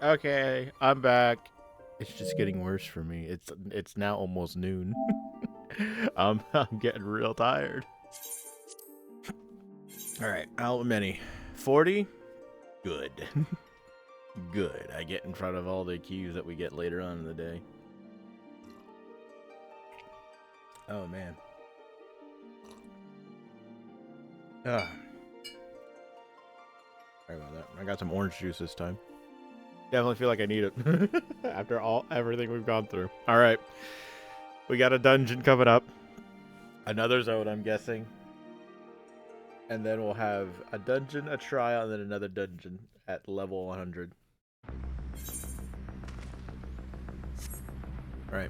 Okay, I'm back. It's just getting worse for me. It's now almost noon. I'm getting real tired. All right, how many? 40? Good. Good. I get in front of all the queues that we get later on in the day. Oh man. Sorry about that. I got some orange juice this time. Definitely feel like I need it after everything we've gone through. All right, we got a dungeon coming up, another zone, I'm guessing, and then we'll have a dungeon, a trial, and then another dungeon at level 100. All right.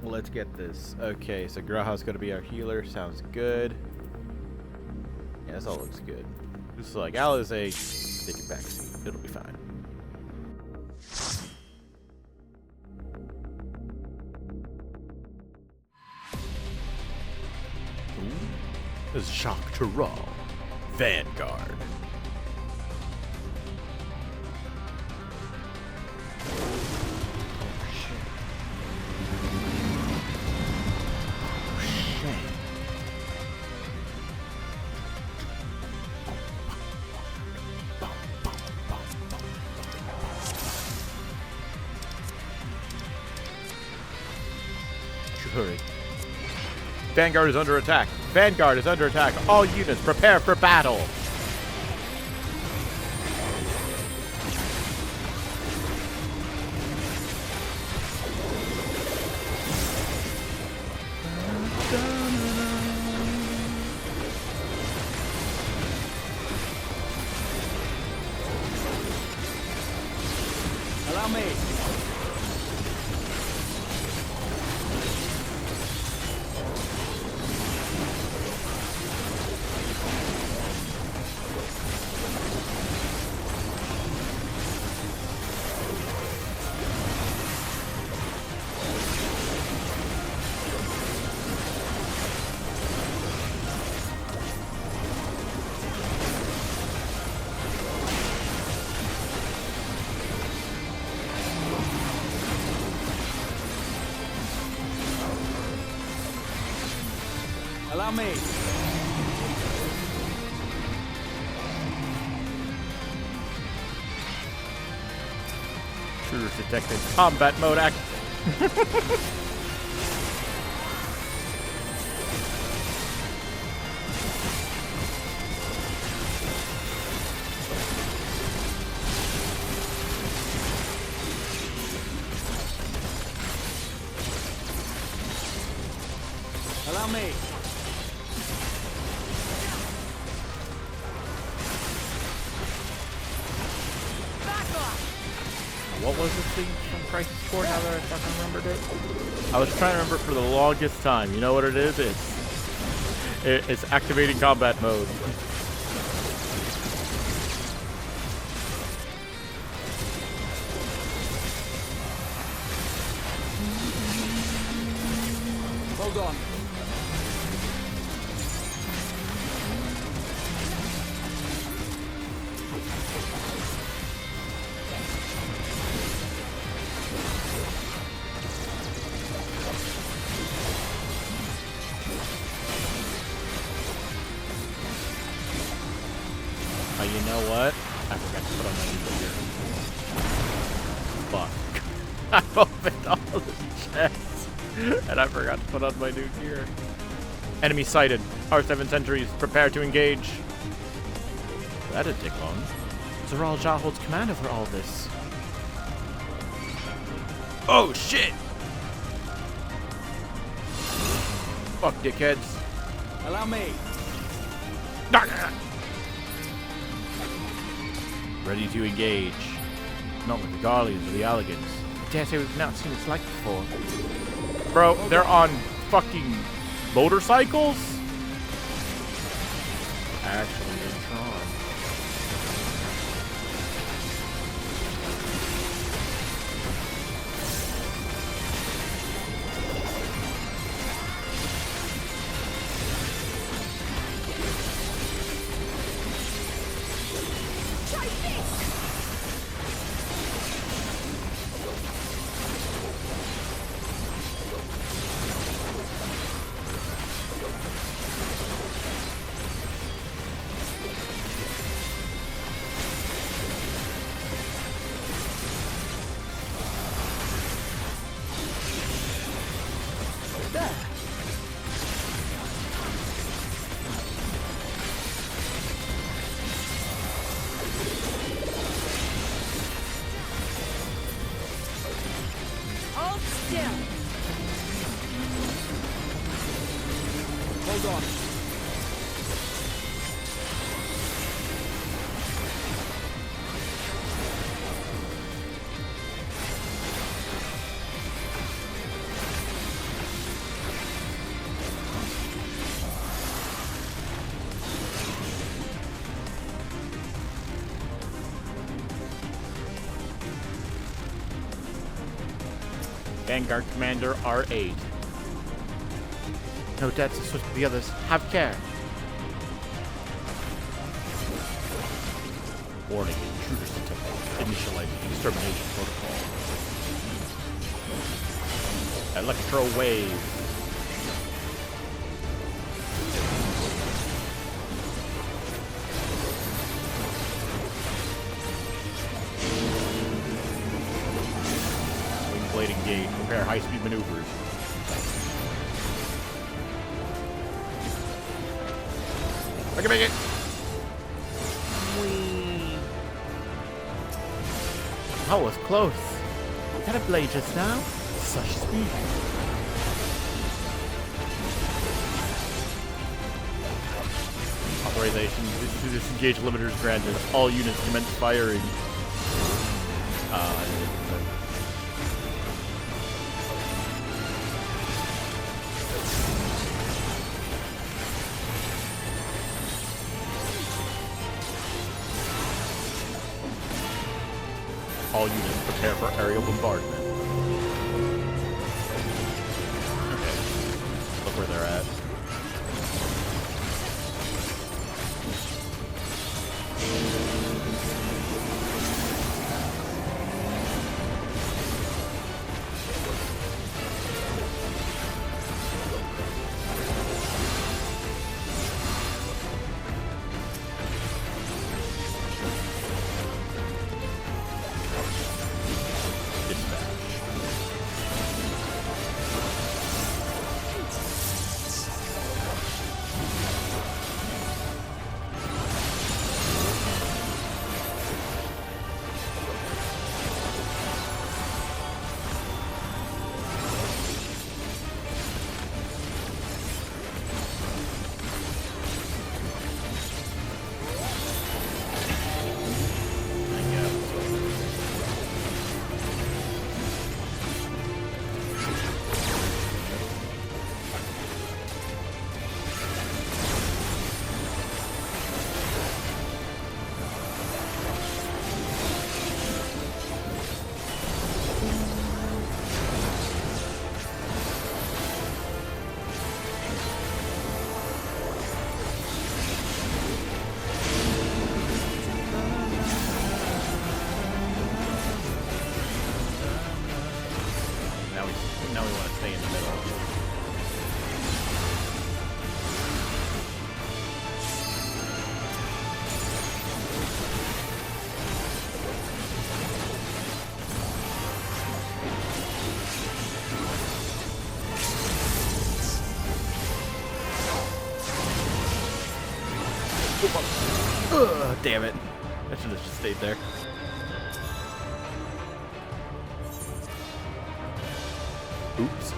Let's get this. Okay, so Graha's gonna be our healer. Sounds good. Yeah, this all looks good. Just like Alizé, take it back seat. It'll be fine. Ooh. This is Shock to Raw. Vanguard. Hurry. Vanguard is under attack. Vanguard is under attack. All units prepare for battle. Allow me. Allow me. Intruders detected. Combat mode act. Allow me. What was this thing from Crisis Core now that I fucking remembered it? I was trying to remember it for the longest time. You know what it is? It's activating combat mode. Hold on. Oh, you know what? I forgot to put on my new gear. Fuck. I opened all the chests, and I forgot to put on my new gear. Enemy sighted. R7 sentries. Prepare to engage. That didn't take long. Zeral Jah holds command over all this. Oh, shit! Fuck, dickheads. Allow me. Ready to engage. Not with the Garleans or the Alligans. I dare say we've not seen this like before. Bro, they're on fucking motorcycles? Actually, in Tron. Vanguard Commander R8. No debts, switch to the others. Have care. Warning, intruders detected. Initializing extermination protocol. Electro wave. Wing blade engaged. Prepare high-speed maneuvers. I can make it. Whee. That was close. Had a blade just now. Such speed. Authorization to disengage limiters granted. All units commence firing. All units prepare for aerial bombardment. Okay. Look where they're at. Now we want to stay in the middle. Ugh, damn it. I should have just stayed there. Oops.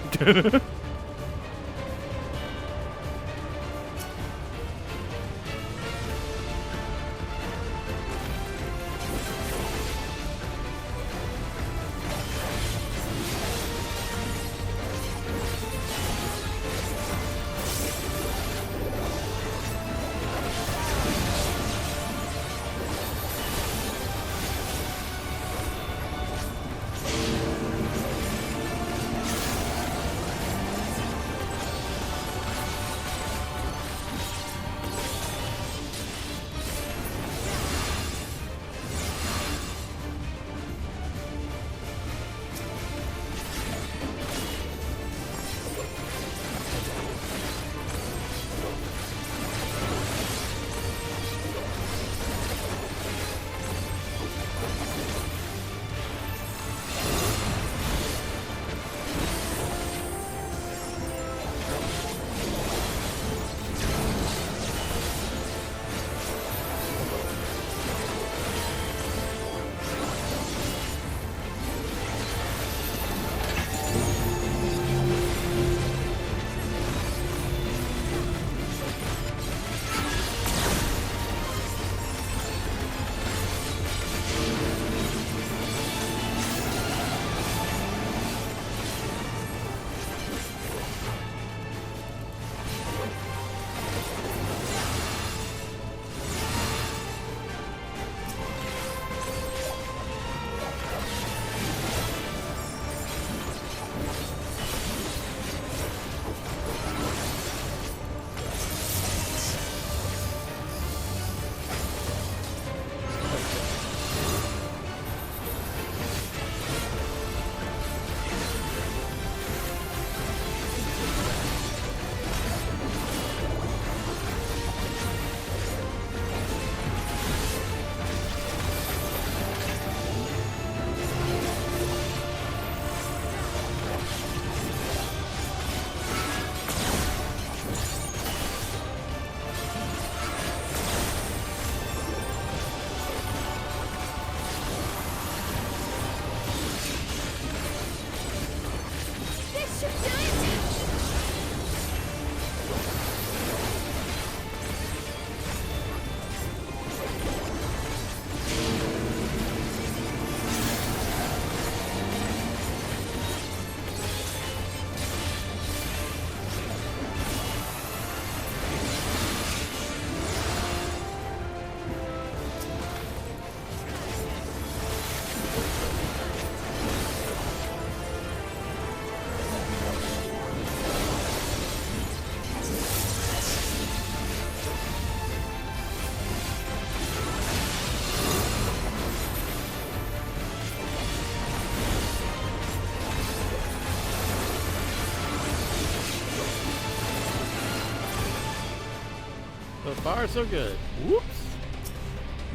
So far, so good. Whoops.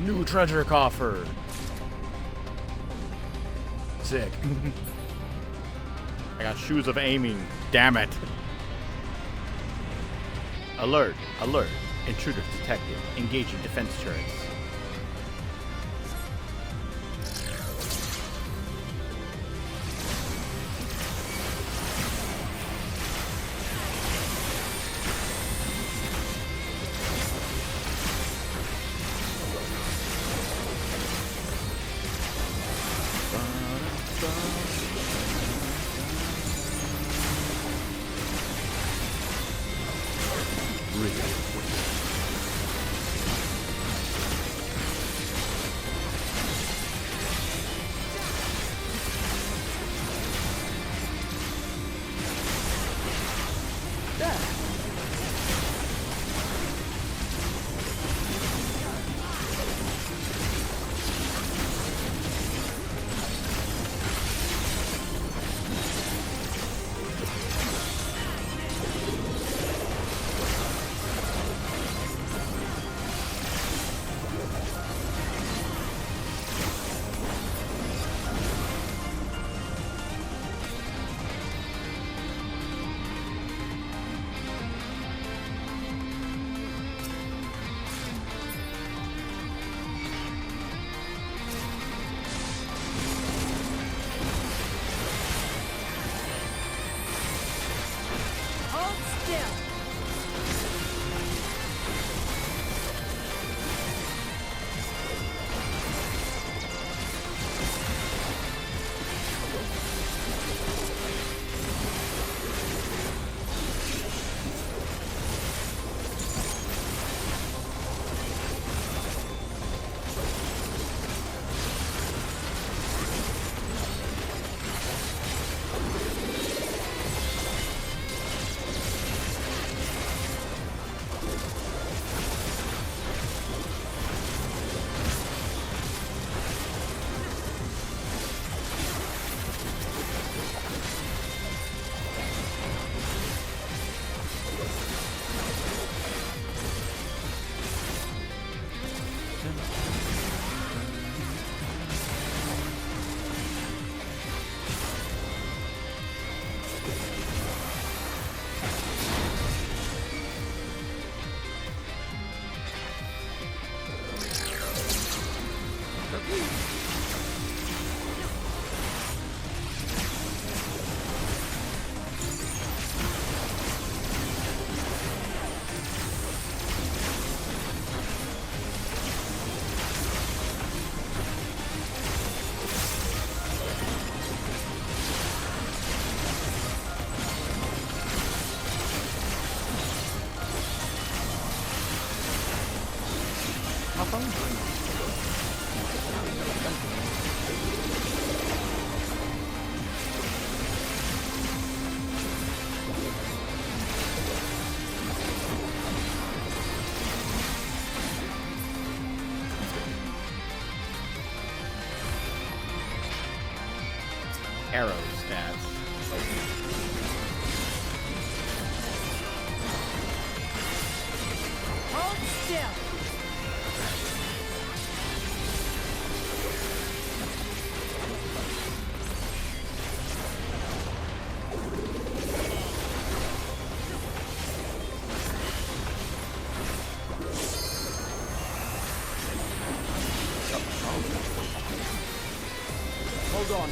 New treasure coffer. Sick. I got shoes of aiming. Damn it. Alert. Alert. Intruder detected. Engaging defense turrets. Arrow stats. Hold still. Hold on.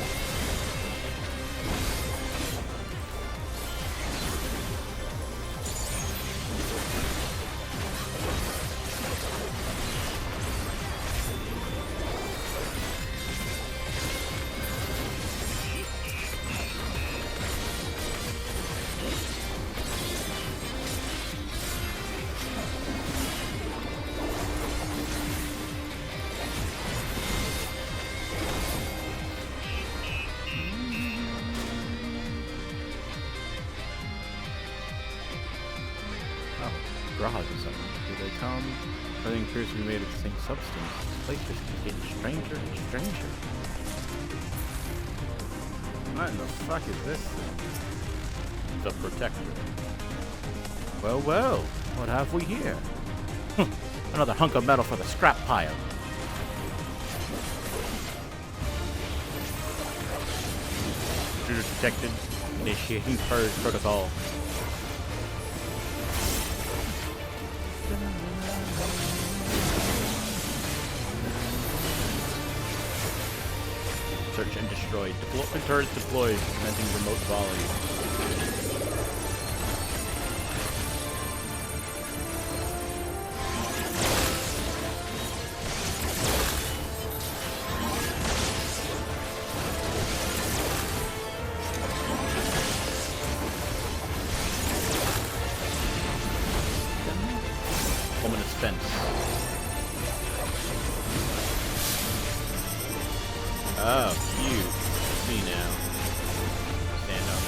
Garage or something. Do they come? Everything appears to be made of the same substance. This place just keeps getting stranger and stranger. What in the fuck is this thing? The Protector. Well, well, what have we here? Another hunk of metal for the scrap pile. Intruder detected. Initiating purge protocol. Search and destroy. Deployment turrets deployed. Commencing remote volley. Ominous fence. Oh, cute. See now. Stand up.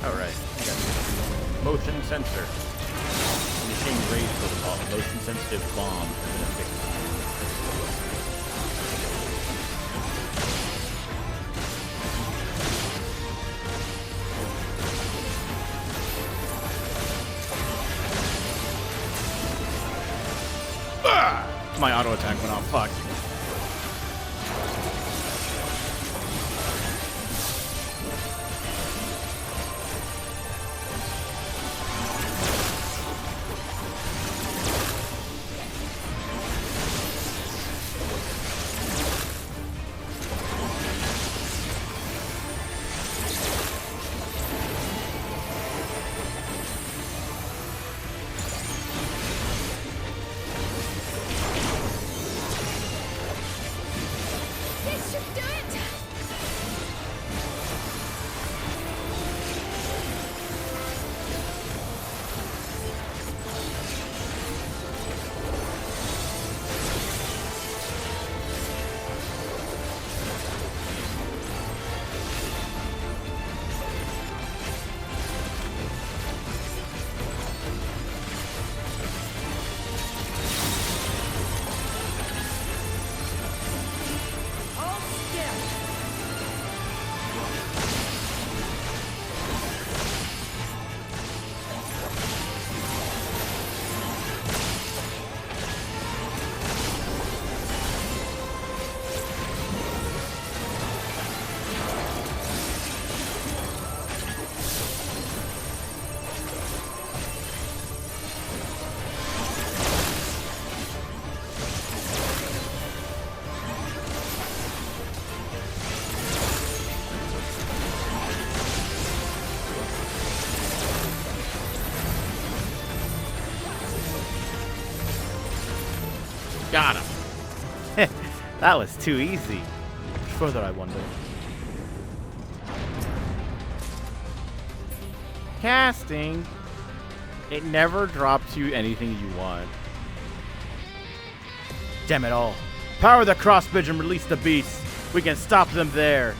Alright. Motion sensor. Initiating raid protocol. Motion sensitive bomb has been affixed. Ah! My auto attack went off. Fuck. This should do it! Hold still! Got him. That was too easy. Much further, I wonder. Casting. It never drops you anything you want. Damn it all. Power the cross bridge and release the beast. We can stop them there.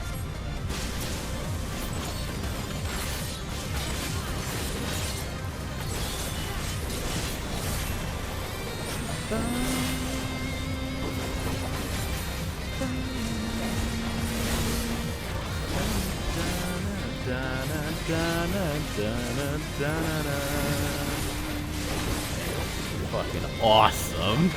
Fucking awesome.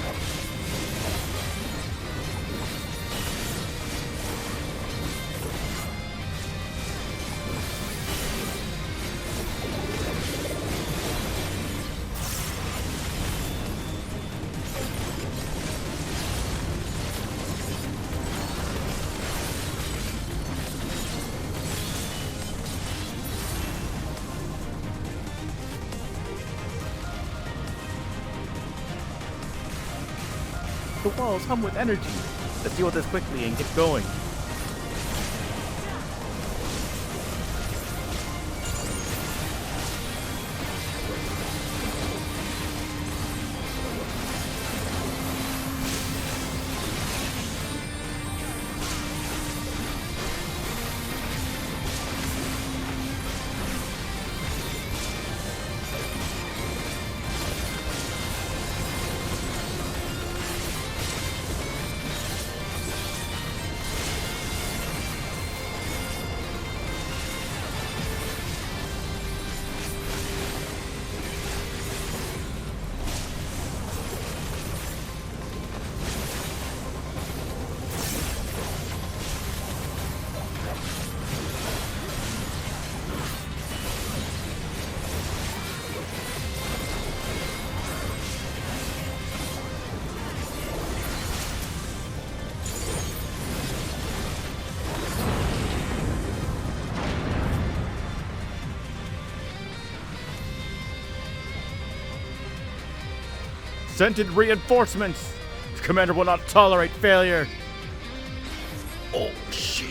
The walls hum with energy. Let's deal with this quickly and get going. presented reinforcements. The commander will not tolerate failure. Oh, shit.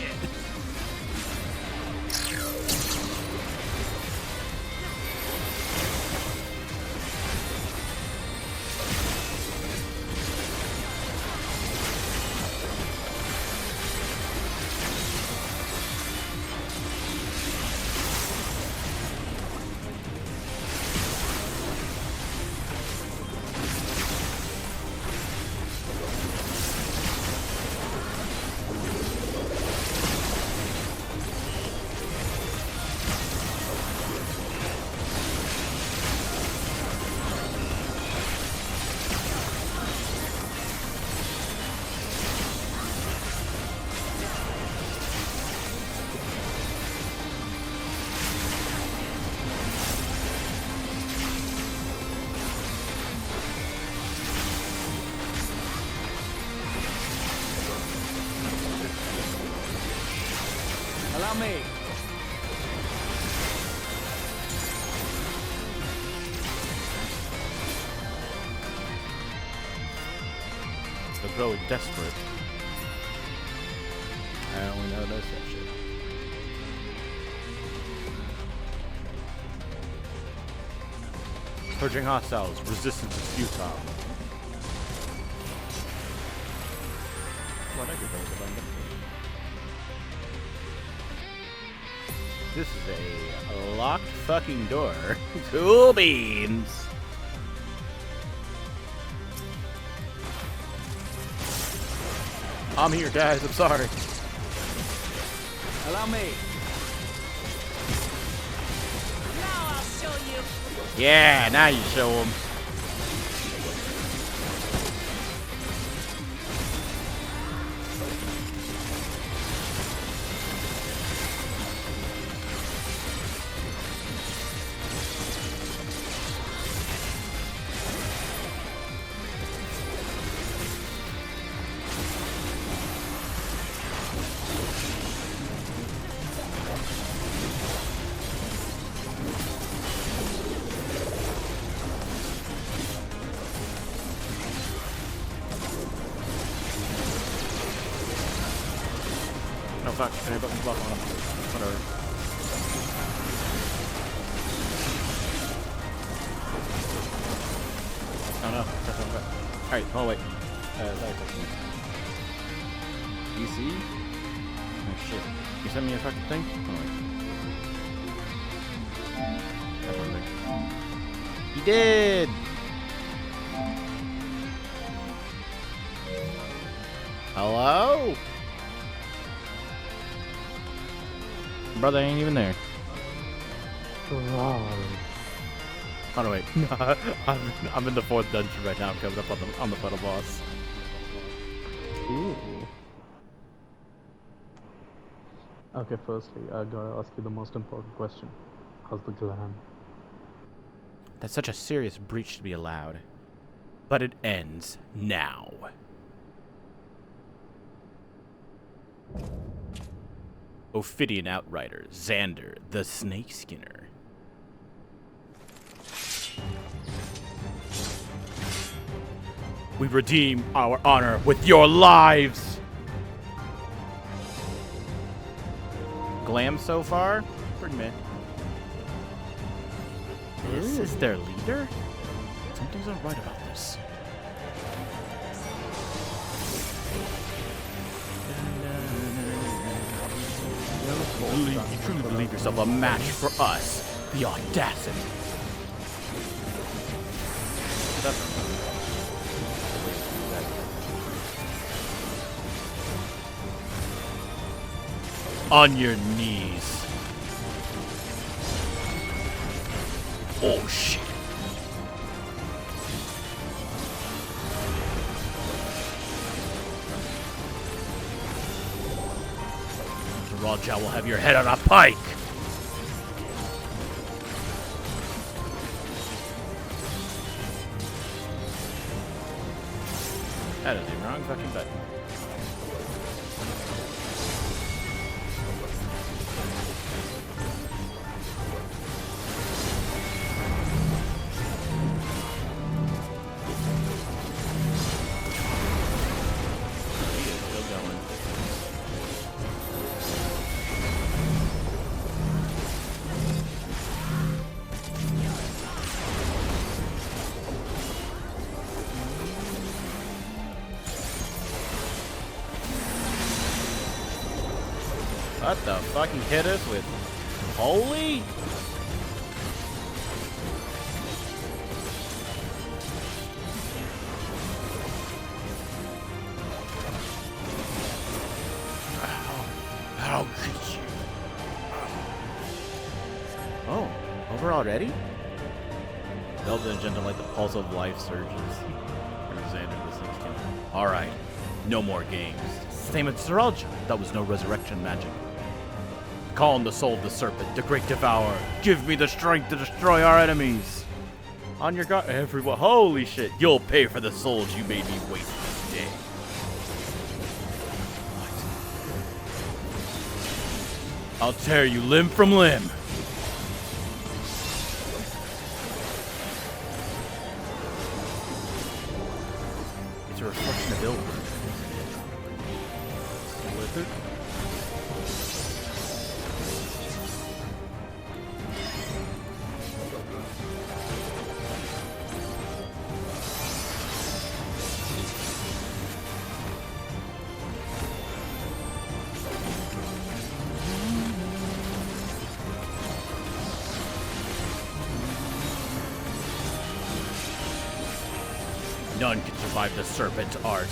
Allow me. They're growing desperate. I only know this shit. Purging hostiles. Resistance is futile. What I could go with it. This is a locked fucking door. Cool beans. I'm here, guys. I'm sorry. Allow me. Now I'll show you. Yeah, now you show them. No, fuck. I hit button block on him. Whatever. Oh no. Alright, hold on, wait. DC? Oh shit. You sent me a fucking thing? Oh wait. He did! Hello? Brother ain't even there. Oh no, wait. I'm in the 4th dungeon right now. I'm coming up on the final boss. Ooh. Okay, firstly, I gotta ask you the most important question. How's the glam? That's such a serious breach to be allowed. But it ends now. Ophidian Outrider, Xander, the Snake Skinner. We redeem our honor with your lives! Glam so far? Pretty meh. This is their leader? Something's not right about this. You truly believe yourself a match for us. The audacity. On your knees. Oh shit. Raja will have your head on a pike. That is the wrong fucking button. What the fuck? He hit us with holy? How could you? Oh, over already? Delta and Gentle like the pulse of life surges. Alexander the 16th. Alright, no more games. Same as Saralja. That was no resurrection magic. Call on the soul of the serpent, the great devourer. Give me the strength to destroy our enemies. On your guard, everyone. Holy shit. You'll pay for the souls you made me waste this day. I'll tear you limb from limb. It's a reflection of Ilbert. Withered? None can survive the serpent's art.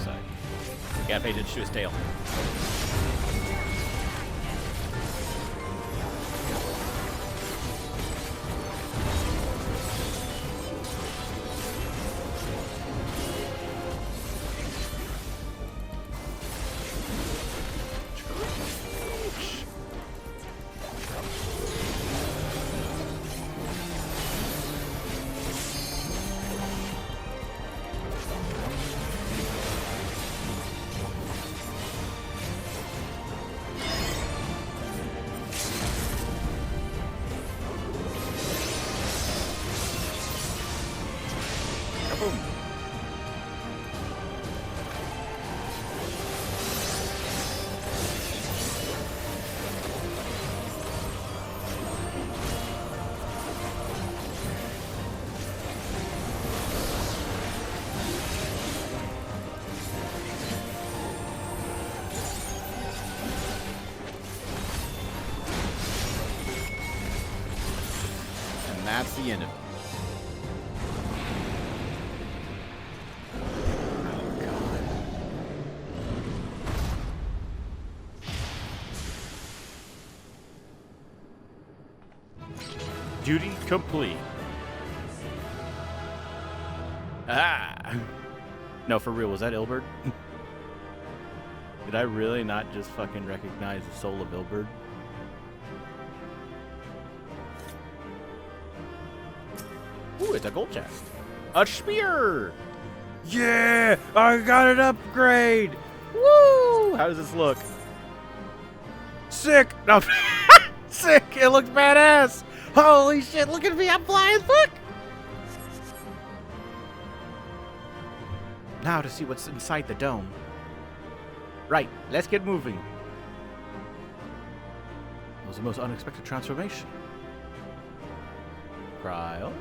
Sorry. Gotta pay attention to his tail. And that's the end of it. Duty complete. Ah! No, for real, was that Ilbert? Did I really not just fucking recognize the soul of Ilbert? Ooh, it's a gold chest. A spear! Yeah! I got an upgrade! Woo! How does this look? Sick! No, sick! It looks badass! Holy shit, look at me, I'm flying, fuck! Now to see what's inside the dome. Right, let's get moving. It was the most unexpected transformation. Cryo?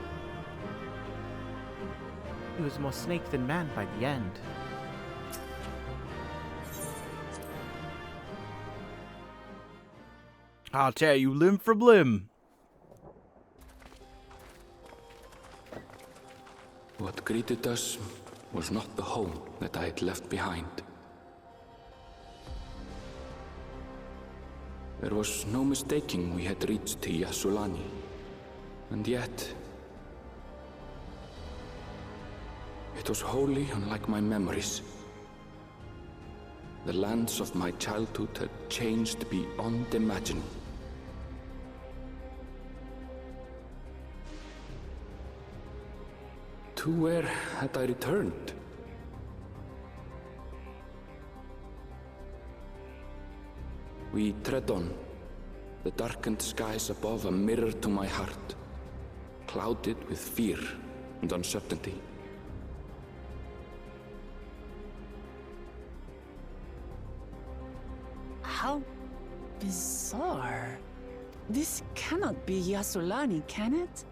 He was more snake than man by the end. I'll tear you limb from limb. What greeted us was not the home that I had left behind. There was no mistaking we had reached Yasulani, and yet it was wholly unlike my memories. The lands of my childhood had changed beyond imagining. To where had I returned? We tread on, the darkened skies above a mirror to my heart, clouded with fear and uncertainty. How bizarre. This cannot be Yasulani, can it?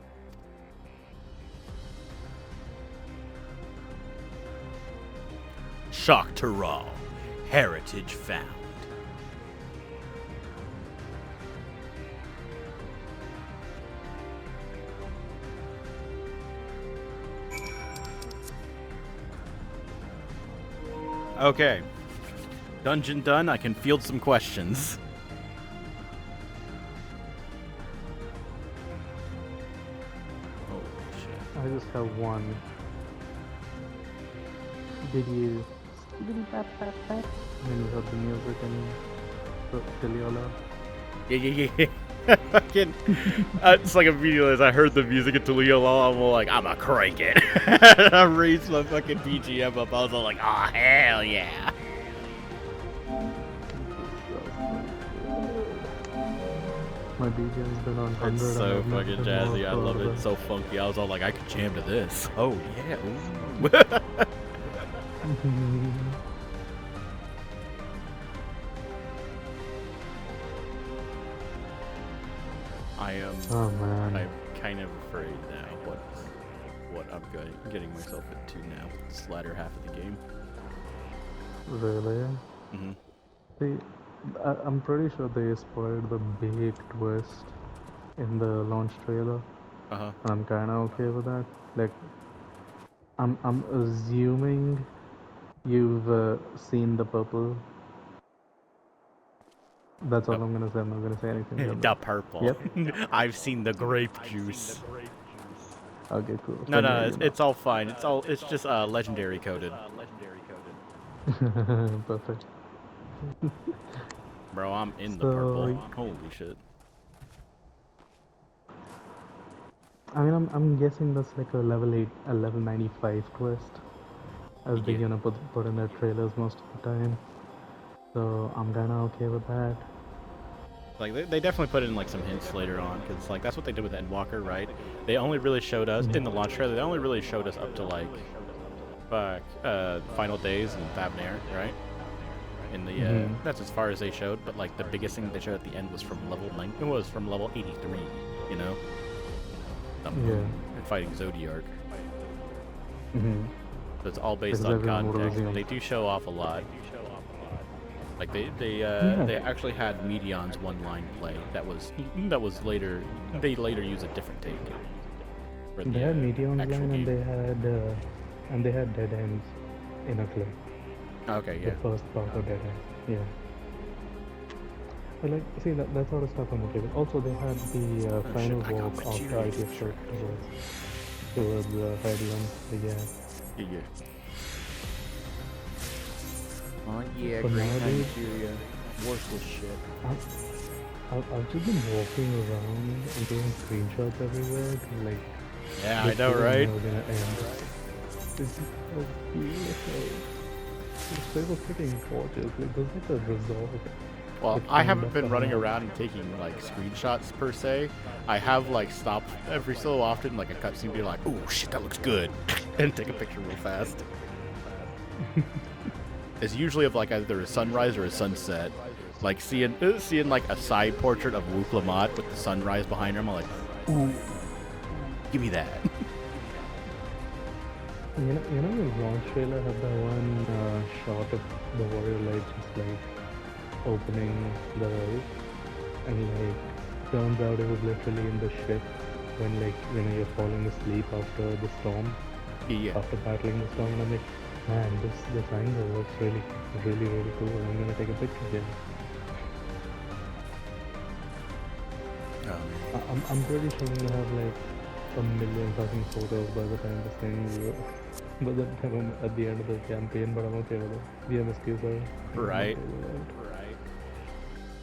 Shock to Raw. Heritage found. Okay. Dungeon done. I can field some questions. Holy shit. I just have one. Did you when you heard the music and Teliola? Yeah. Fucking, it's like immediately as I heard the music of Tulio, I'm like, I'ma crank it. I raised my fucking BGM up. I was all like, oh, hell yeah. My BGM's been on 100. It's so and I've fucking never jazzy. I more love it. for It's so funky. I was all like, I could jam to this. Oh, yeah. Ooh. I am. Oh man. I'm kind of afraid now. What I'm getting myself into now. This latter half of the game. Really? Mm-hmm. See, I'm pretty sure they spoiled the big twist in the launch trailer. Uh-huh. And I'm kinda okay with that. Like, I'm assuming you've seen the purple. That's all I'm gonna say. I'm not gonna say anything else. The purple. Yep. I've seen the grape juice. Okay, cool. No, Then yeah, it's all fine. It's just legendary coded. Perfect. Bro, I'm in the So, purple. Holy shit. I mean, I'm guessing that's like a level 8, a level 95 twist, as they Yeah. put in their trailers most of the time. So I'm kinda okay with that. Like they definitely put in like some hints later on, because like that's what they did with Endwalker, right? They only really showed us in the launch trailer. They only really showed us up to like, final days and Thavnair, right? In the that's as far as they showed. But like the biggest thing they showed at the end was from level 9. It was from level 83. You know. Yeah. Fighting Zodiark. Mm-hmm. So it's all based Because on everyone would context. assume. They do show off a lot. Like they actually had Medion's one-line play that was later. They later used a different take. For the, They had Meteon's actual line game. and they had Dead Ends in a clip. Okay, yeah. The first part of Dead Ends. Yeah. But like, see that sort of stuff I'm okay with. Also, they had the final shit, I got walk after materials. ITF shot towards Headland. Yeah. Yeah. Oh yeah, But Green nowadays- Nigeria. Worthless shit. I've just been walking around and taking screenshots everywhere. To, like, Yeah, I this know, is right? never gonna end. This is so beautiful. This place was freaking gorgeous. Like, there's like a resort. Well, Like, I kind haven't of been running behind. around and taking like screenshots per se. I have like stopped every so often, like a cutscene, be like, "Ooh, shit, that looks good," and take a picture real fast. It's usually of like either a sunrise or a sunset. Like seeing like a side portrait of Wu Lamat with the sunrise behind him. I'm like, "Ooh, give me that." You know the launch trailer had that one shot of the warrior light just like opening the road, and like turns out it was literally in the ship when like you're falling asleep after the storm, Yeah. after battling the storm. And I'm like, man, this angle looks really cool. I'm gonna take a picture here. I'm pretty sure I'm gonna have like a million fucking photos by the time this thing by the time I'm at the end of the campaign, but I'm okay with it. The MSQs are Right. I'm okay with it.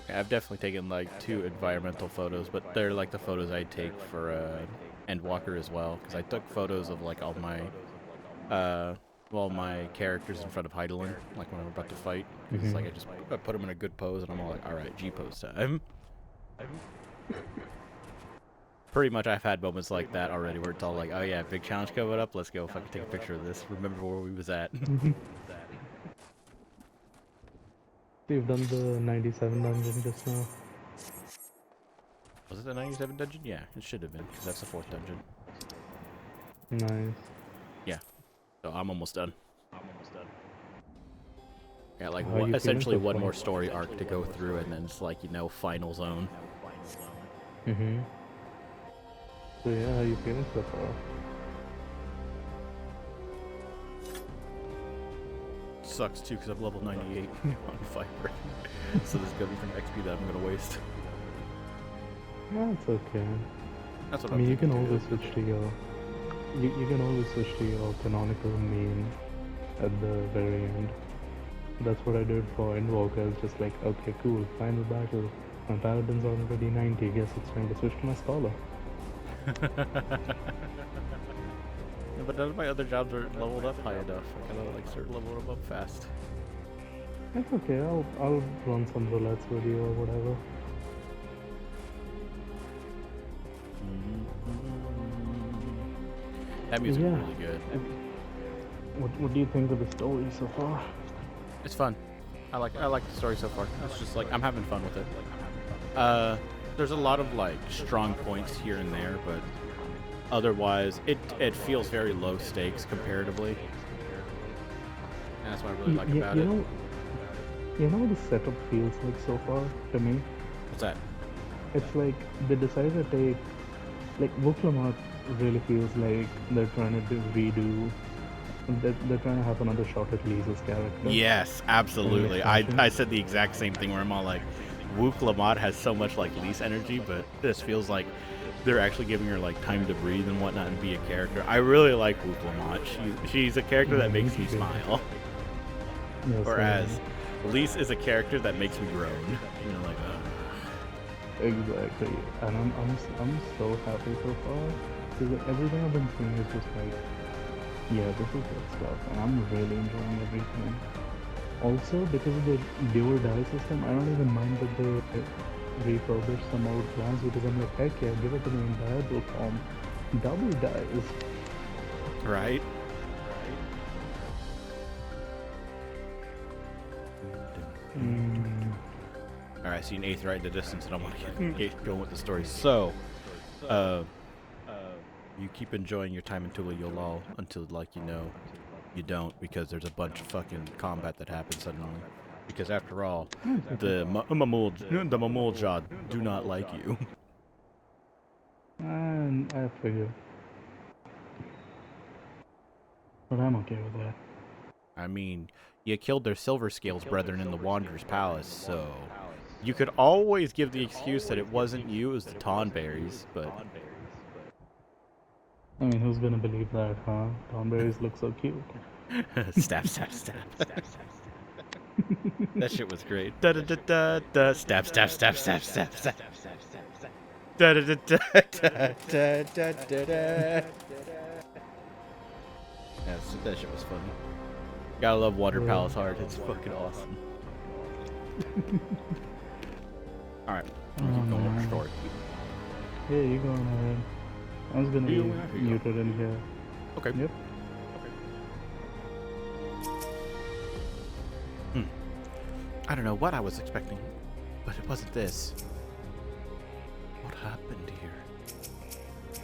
Yeah, I've definitely taken like 2 environmental photos, but they're like the photos I take for Endwalker as well, because I took photos of like all my my characters in front of Heidelin, like when I'm about to fight. Because like I put them in a good pose, and I'm all like, all right, G pose time. Pretty much, I've had moments like that already, where it's all like, oh yeah, big challenge coming up, let's go fucking take a picture of this. Remember where we was at. We've done the 97 dungeon just now. Was it the 97 dungeon? Yeah, it should have been, because that's the 4th dungeon. Nice. Yeah. So I'm almost done. Yeah, like How are you essentially feeling so one far? more story arc to go through, and then it's like, you know, final zone. Mm-hmm. So yeah, how are you feeling so far? Sucks too, because I'm level 98 on Viper. So this is gonna be some XP that I'm gonna waste. Yeah, it's okay. That's what I I'm mean, you can thinking, too. always switch to your you can always switch to your canonical main at the very end. That's what I did for Endwalker. I was just like, okay, cool, final battle. My paladin's already 90. Guess it's time to switch to my scholar. Yeah, but none of my other jobs are leveled up high enough. I gotta like start leveling them up fast. It's okay. I'll run some roulettes with you or whatever. That music's Yeah. really good. What do you think of the story so far? It's fun. I like the story so far. It's just like I'm having fun with it. There's a lot of like strong points here and there, but otherwise it feels very low stakes comparatively. And that's what I really like about it. You know what the setup feels like so far to me? What's that? It's like they decided to take, like, Wuklamart really feels like they're trying to redo. They're trying to have another shot at Lisa's character. Yes, absolutely. expansion. I said the exact same thing where I'm all like, Wook Lamont has so much like Lise energy, but this feels like they're actually giving her like time to breathe and whatnot and be a character. I really like Wook Lamont. She's a character that makes me smile. Yeah, Whereas same. Lise is a character that makes me groan. You know, like, Exactly, and I'm so happy so far because everything I've been seeing is just like, yeah, this is good stuff, and I'm really enjoying everything. Also, because of the dual die system, I don't even mind that they refurbish some old clans because I'm like, heck yeah, give it to me in diable form. Double dies. right? All right, I see an 8th right in the distance, and I want to get going with the story. So, you keep enjoying your time in Tula Yolal until, like, you know, you don't, because there's a bunch of fucking combat that happens suddenly. Because after all, the Mamul do not like you. And I figure. But I'm okay with that. I mean, you killed their Silver Scales brethren in the Wanderer's Palace, so you could always give the excuse that it wasn't you, it was the Tonberries, but I mean, who's gonna believe that, huh? Thornberries look so cute. stab, stab, stab. That shit was great. Da da da da da. Stab, stab, stab, stab, stab, stab. Da da da da da da da da da. Yeah, that shit was funny. Gotta love Water Palace Heart. It's fucking awesome. All right, I'm gonna keep going with the story. Yeah, you going ahead. I was gonna You be go ahead, you go. muted in here. Okay. Yep. I don't know what I was expecting, but it wasn't this. What happened here?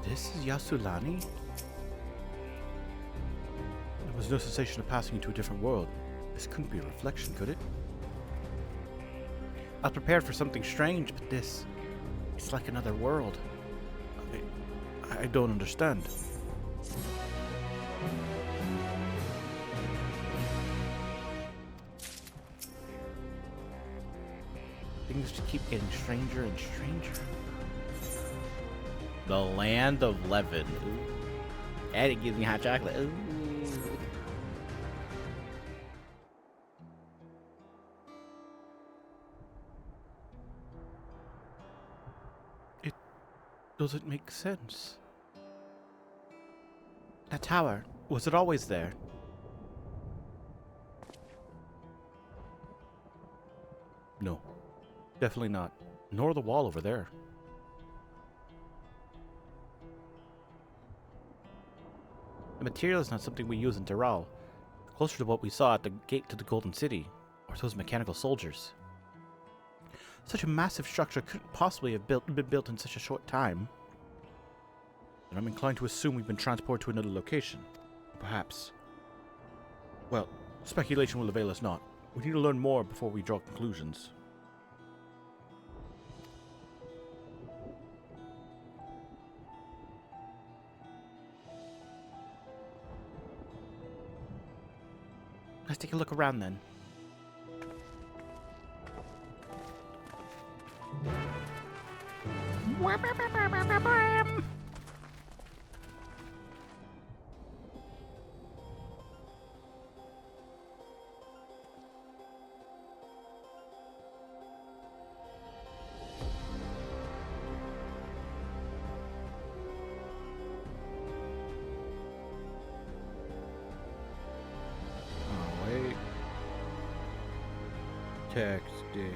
This is Yasulani? There was no sensation of passing into a different world. This couldn't be a reflection, could it? I was prepared for something strange, but this... It's like another world. I don't understand. Things just keep getting stranger and stranger. The land of Levin. Ooh. And it gives me hot chocolate. Ooh. It doesn't make sense. That tower, was it always there? No. Definitely not. Nor the wall over there. The material is not something we use in Teral. Closer to what we saw at the gate to the Golden City. Or those mechanical soldiers. Such a massive structure couldn't possibly have been built in such a short time. And I'm inclined to assume we've been transported to another location. Perhaps. Well, speculation will avail us not. We need to learn more before we draw conclusions. Let's take a look around then. Texting.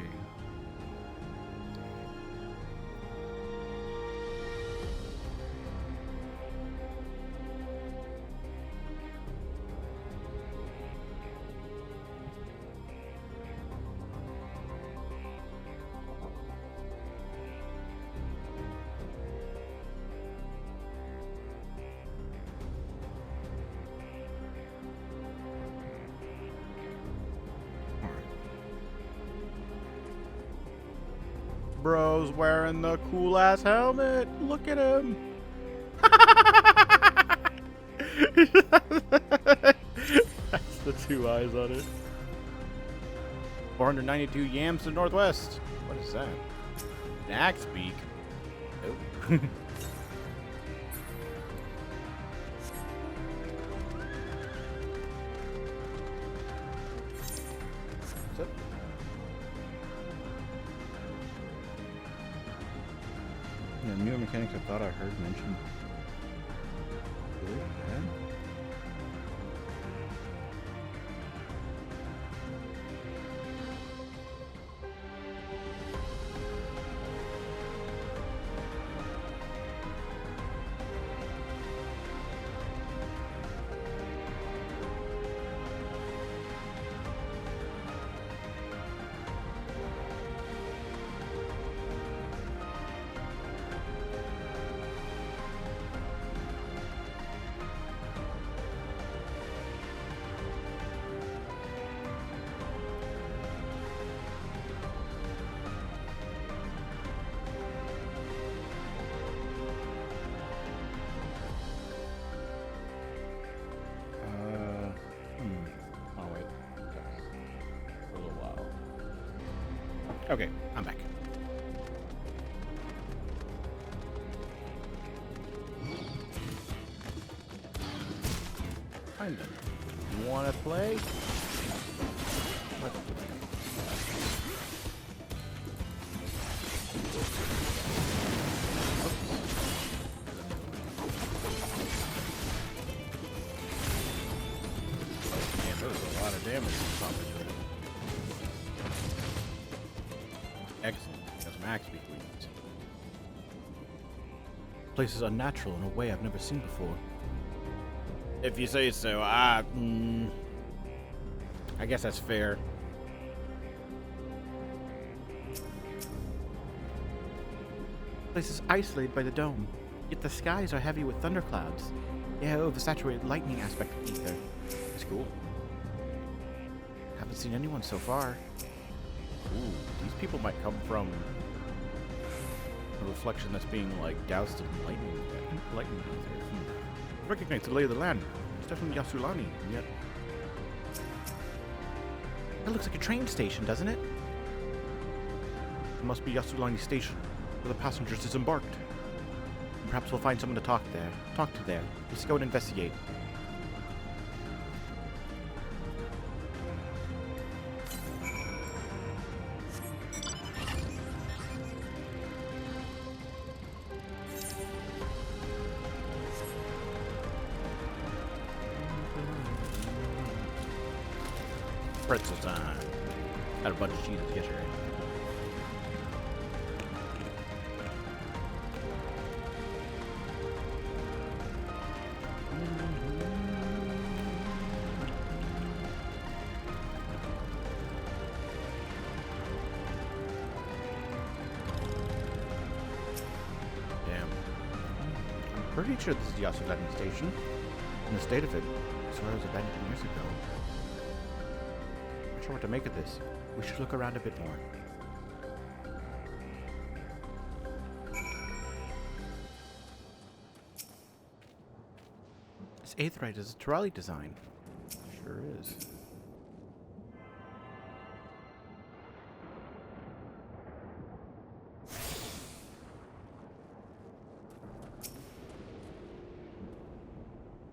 Bro's wearing the cool ass helmet. Look at him. That's the 2 eyes on it. 492 yams to the northwest. What is that? An axe beak. Oh. What's up? Yeah, newer mechanics I thought I heard mentioned. Good, bad. Okay, I'm back. Fine then. You wanna play? Man, that was a lot of damage pumping to it. Excellent. Got some axe beak weeds. Place is unnatural in a way I've never seen before. If you say so, I guess that's fair. Place is isolated by the dome, yet the skies are heavy with thunderclouds. Yeah, oversaturated lightning aspect of ether. It's cool. Haven't seen anyone so far. Ooh, these people might come from a reflection that's being like doused in lightning ether. Recognize the lay of the land. It's definitely Yassulani, and yet that looks like a train station, doesn't it? It must be Yassulani Station, where the passengers disembarked. And perhaps we'll find someone to talk to there. Let's go and investigate. Pretzel time. Had a bunch of cheeses yesterday. pretty sure this is Yasulani Station. And the state of it, I swear it was abandoned years ago. Not sure what to make of this. We should look around a bit more. This aetheryte is a Terali design. Sure is.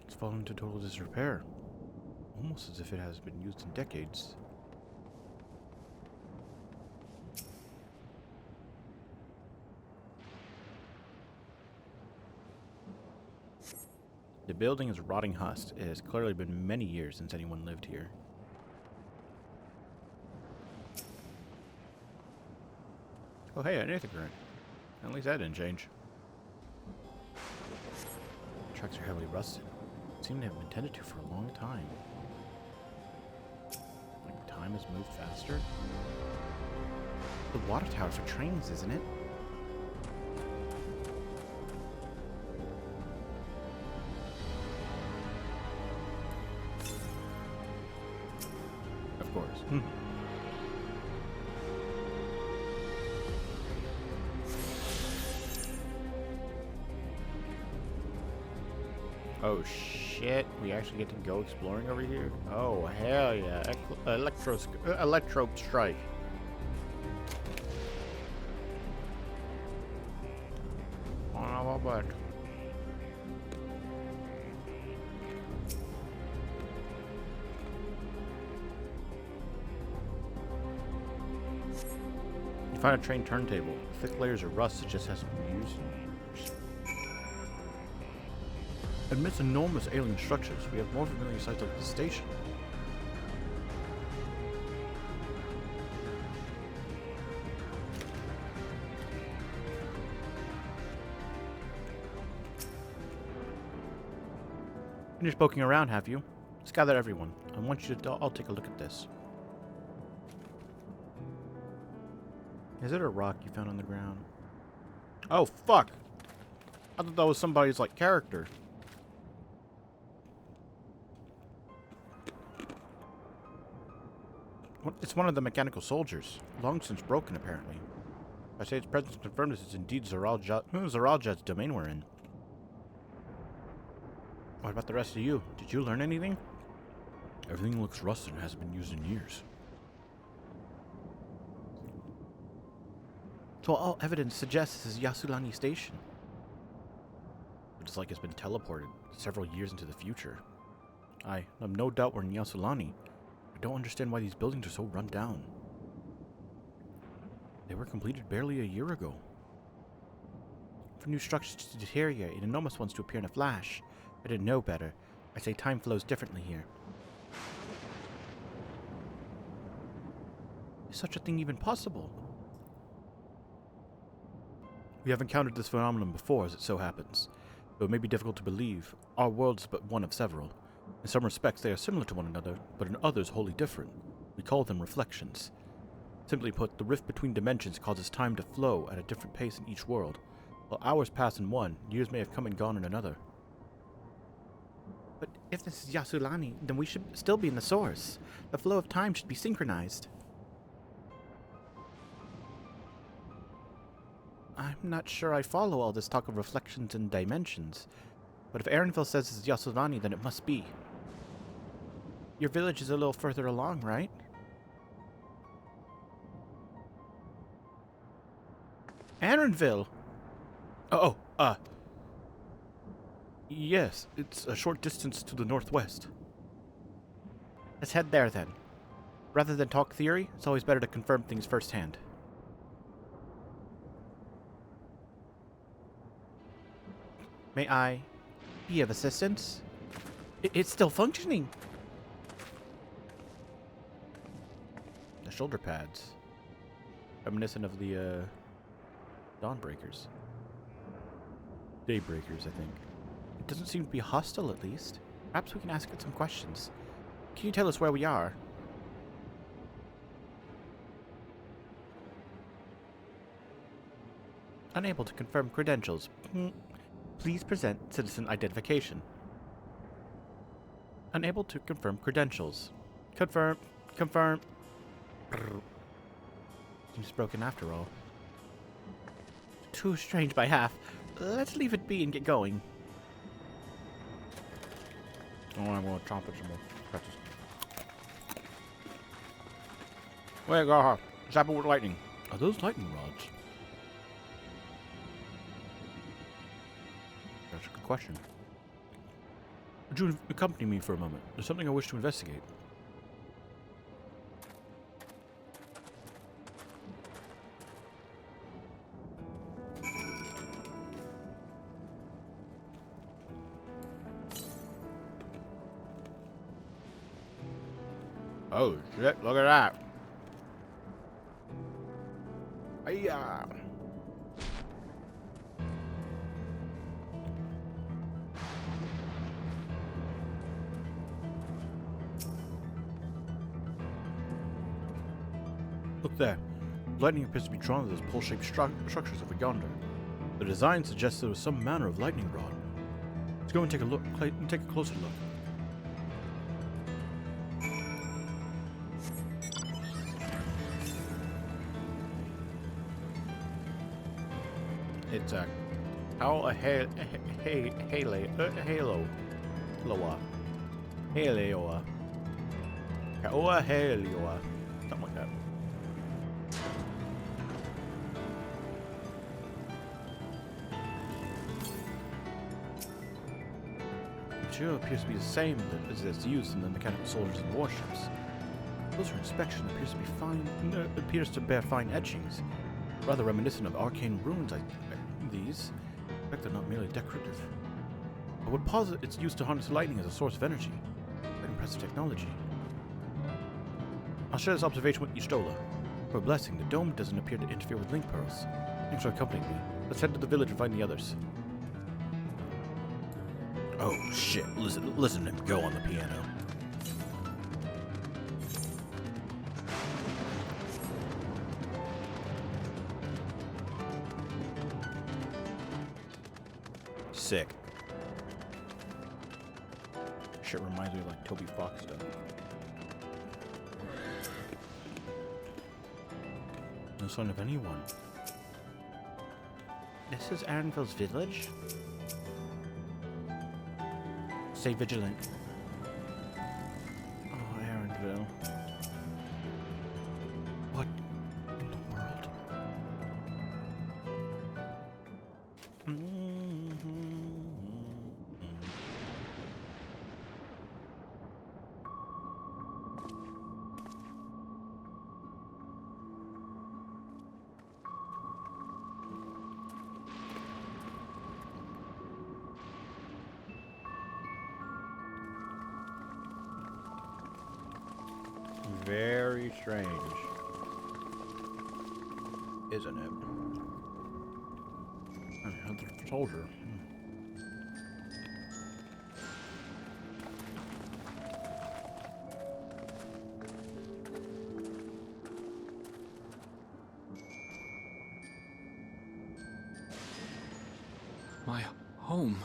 It's fallen into total disrepair. Almost as if it hasn't been used in decades. The building is rotting husk. It has clearly been many years since anyone lived here. Oh hey, an aether current. At least that didn't change. The tracks are heavily rusted. Seem to have been tended to for a long time. Like time has moved faster. The water tower for trains, isn't it? Of course. Oh shit, we actually get to go exploring over here? Oh hell yeah. Electro strike. Oh, but you find a train turntable. Thick layers of rust that just hasn't been used in years. Amidst enormous alien structures, we have more familiar sights like the station. Finished poking around, have you? Let's gather everyone. I want you to all take a look at this. Is it a rock you found on the ground? Oh, fuck! I thought that was somebody's, like, character. It's one of the mechanical soldiers. Long since broken, apparently. I say its presence confirmed this is indeed Zoraljad's domain we're in. What about the rest of you? Did you learn anything? Everything looks rusted and hasn't been used in years. So all evidence suggests this is Yasulani Station. It's like it's been teleported several years into the future. I have no doubt we're in Yasulani. I don't understand why these buildings are so run down. They were completed barely a year ago. For new structures to deteriorate and enormous ones to appear in a flash. I didn't know better. I say time flows differently here. Is such a thing even possible? We have encountered this phenomenon before, as it so happens. Though it may be difficult to believe, our world is but one of several. In some respects they are similar to one another, but in others wholly different. We call them reflections. Simply put, the rift between dimensions causes time to flow at a different pace in each world. While hours pass in one, years may have come and gone in another. But if this is Yasulani, then we should still be in the source. The flow of time should be synchronized. I'm not sure I follow all this talk of reflections and dimensions. But if Aaronville says this is Yasulani, then it must be. Your village is a little further along, right? Aaronville! Yes, it's a short distance to the northwest. Let's head there then. Rather than talk theory, it's always better to confirm things firsthand. May I be of assistance? It's still functioning! The shoulder pads. Reminiscent of the, Dawnbreakers. Daybreakers, I think. It doesn't seem to be hostile, at least. Perhaps we can ask it some questions. Can you tell us where we are? Unable to confirm credentials. Please present citizen identification. Unable to confirm credentials. Confirm. Confirm. Brr. Seems broken after all. Too strange by half. Let's leave it be and get going. Oh, I'm going to chomp it some more. Pretzels. Wait, go. Zap it with lightning. Are those lightning rods? That's a good question. Would you accompany me for a moment? There's something I wish to investigate. Oh shit, look at that. Hiya. Look there. Lightning appears to be drawn to those pole-shaped structures over yonder. The design suggests there was some manner of lightning rod. Let's go and take a look. Take a closer look. It's a halo, something like that. The material appears to be the same as it's used in the mechanical soldiers and warships. Closer inspection appears to bear fine etchings, rather reminiscent of arcane runes. These, in fact, they're not merely decorative. I would posit it's used to harness lightning as a source of energy. Quite impressive technology. I'll share this observation with Y'shtola. For a blessing, the dome doesn't appear to interfere with link pearls. Thanks for accompanying me. Let's head to the village and find the others. Oh shit! Listen to him go on the piano. Sick. Shit reminds me of like Toby Fox stuff. No sign of anyone. This is Arenville's village? Stay vigilant. Oh, Arenville. What in the world? Very strange, isn't it? Another soldier. My home.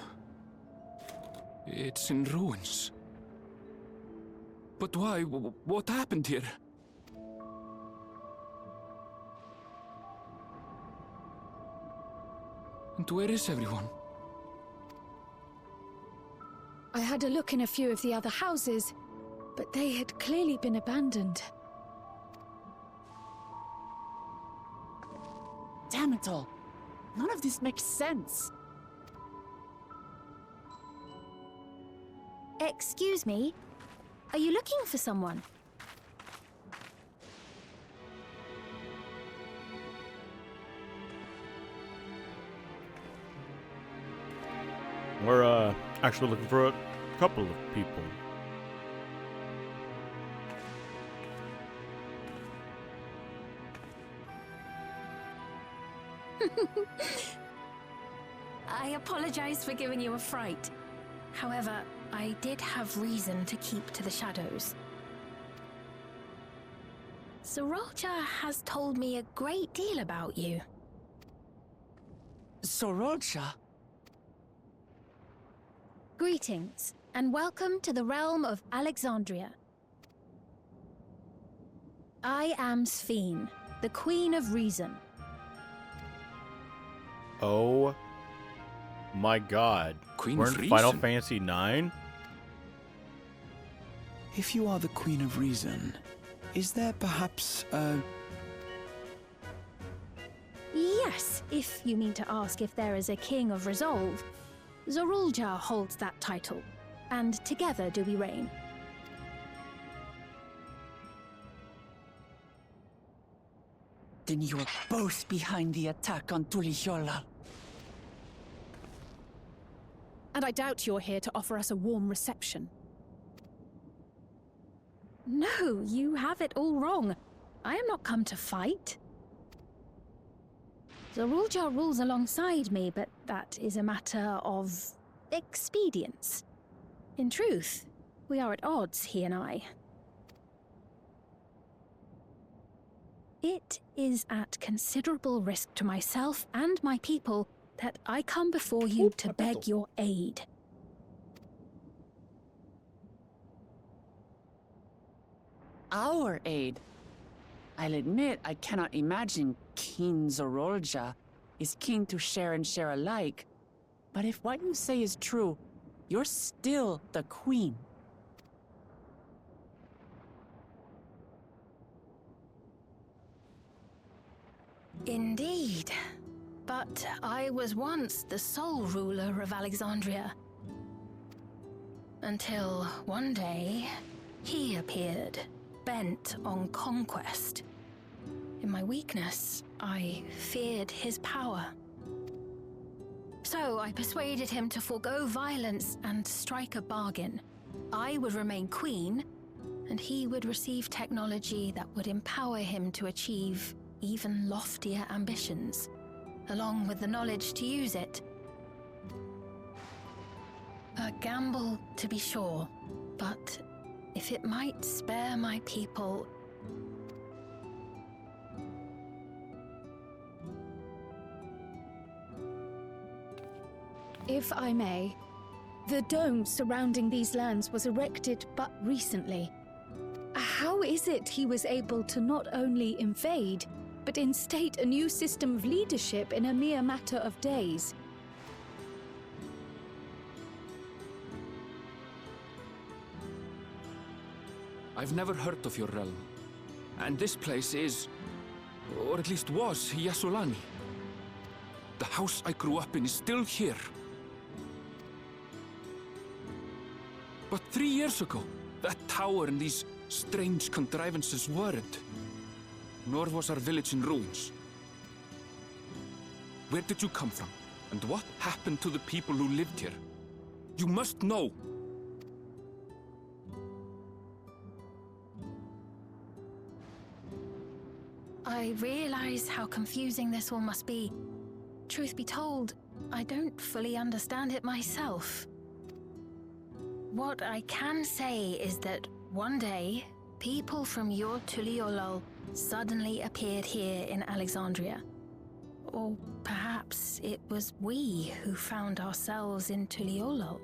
It's in ruins. But why? What happened here? And where is everyone? I had a look in a few of the other houses, but they had clearly been abandoned. Damn it all. None of this makes sense. Excuse me? Are you looking for someone? We're actually looking for a couple of people. I apologize for giving you a fright. However, I did have reason to keep to the shadows. Sorolcha has told me a great deal about you. Sorolcha? Greetings, and welcome to the realm of Alexandria. I am Sphene, the Queen of Reason. Oh my god. Queen We're of in Final Reason? Fantasy IX? If you are the Queen of Reason, is there perhaps a... Yes, if you mean to ask if there is a King of Resolve. Zorulja holds that title, and together do we reign. Then you are both behind the attack on Tuliyollal. And I doubt you're here to offer us a warm reception. No, you have it all wrong. I am not come to fight. Zorulja rules alongside me, but that is a matter of expedience. In truth, we are at odds, he and I. It is at considerable risk to myself and my people that I come before you to beg your aid. Our aid? I'll admit I cannot imagine King Zorulja is keen to share and share alike. But if what you say is true, you're still the Queen. Indeed. But I was once the sole ruler of Alexandria. Until one day, he appeared, bent on conquest. In my weakness, I feared his power. So I persuaded him to forego violence and strike a bargain. I would remain queen, and he would receive technology that would empower him to achieve even loftier ambitions, along with the knowledge to use it. A gamble, to be sure, but if it might spare my people... If I may, the dome surrounding these lands was erected but recently. How is it he was able to not only invade, but instate a new system of leadership in a mere matter of days? I've never heard of your realm. And this place is, or at least was, Yasolani. The house I grew up in is still here. But 3 years ago, that tower and these strange contrivances weren't. Nor was our village in ruins. Where did you come from? And what happened to the people who lived here? You must know! I realize how confusing this all must be. Truth be told, I don't fully understand it myself. What I can say is that one day, people from your Tuliyollal suddenly appeared here in Alexandria. Or perhaps it was we who found ourselves in Tuliyollal.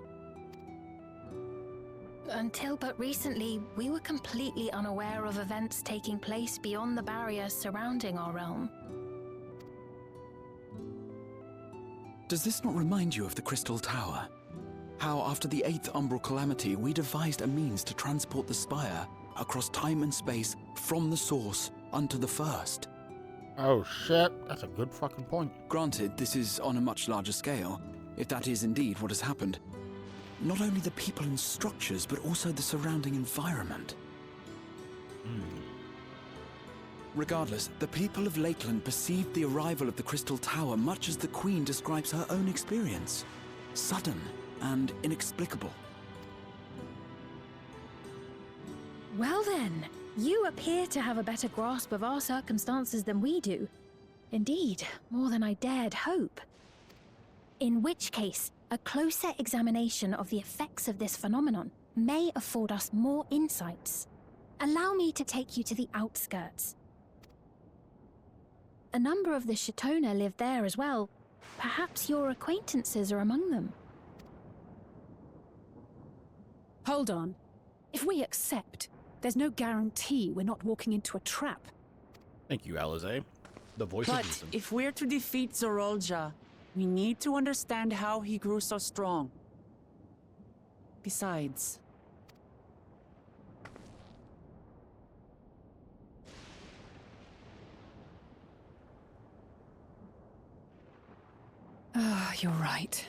Until but recently, we were completely unaware of events taking place beyond the barrier surrounding our realm. Does this not remind you of the Crystal Tower? How after the 8th Umbral Calamity, we devised a means to transport the Spire across time and space from the source unto the first. Oh shit, that's a good fucking point. Granted, this is on a much larger scale, if that is indeed what has happened. Not only the people and structures, but also the surrounding environment. Regardless, the people of Lakeland perceived the arrival of the Crystal Tower much as the Queen describes her own experience. Sudden and inexplicable. Well then, you appear to have a better grasp of our circumstances than we do. Indeed, more than I dared hope. In which case, a closer examination of the effects of this phenomenon may afford us more insights. Allow me to take you to the outskirts. A number of the Shatona live there as well. Perhaps your acquaintances are among them. Hold on. If we accept, there's no guarantee we're not walking into a trap. Thank you, Alize. The voice of But reason. if we're to defeat Zorolja, we need to understand how he grew so strong. Besides... You're right.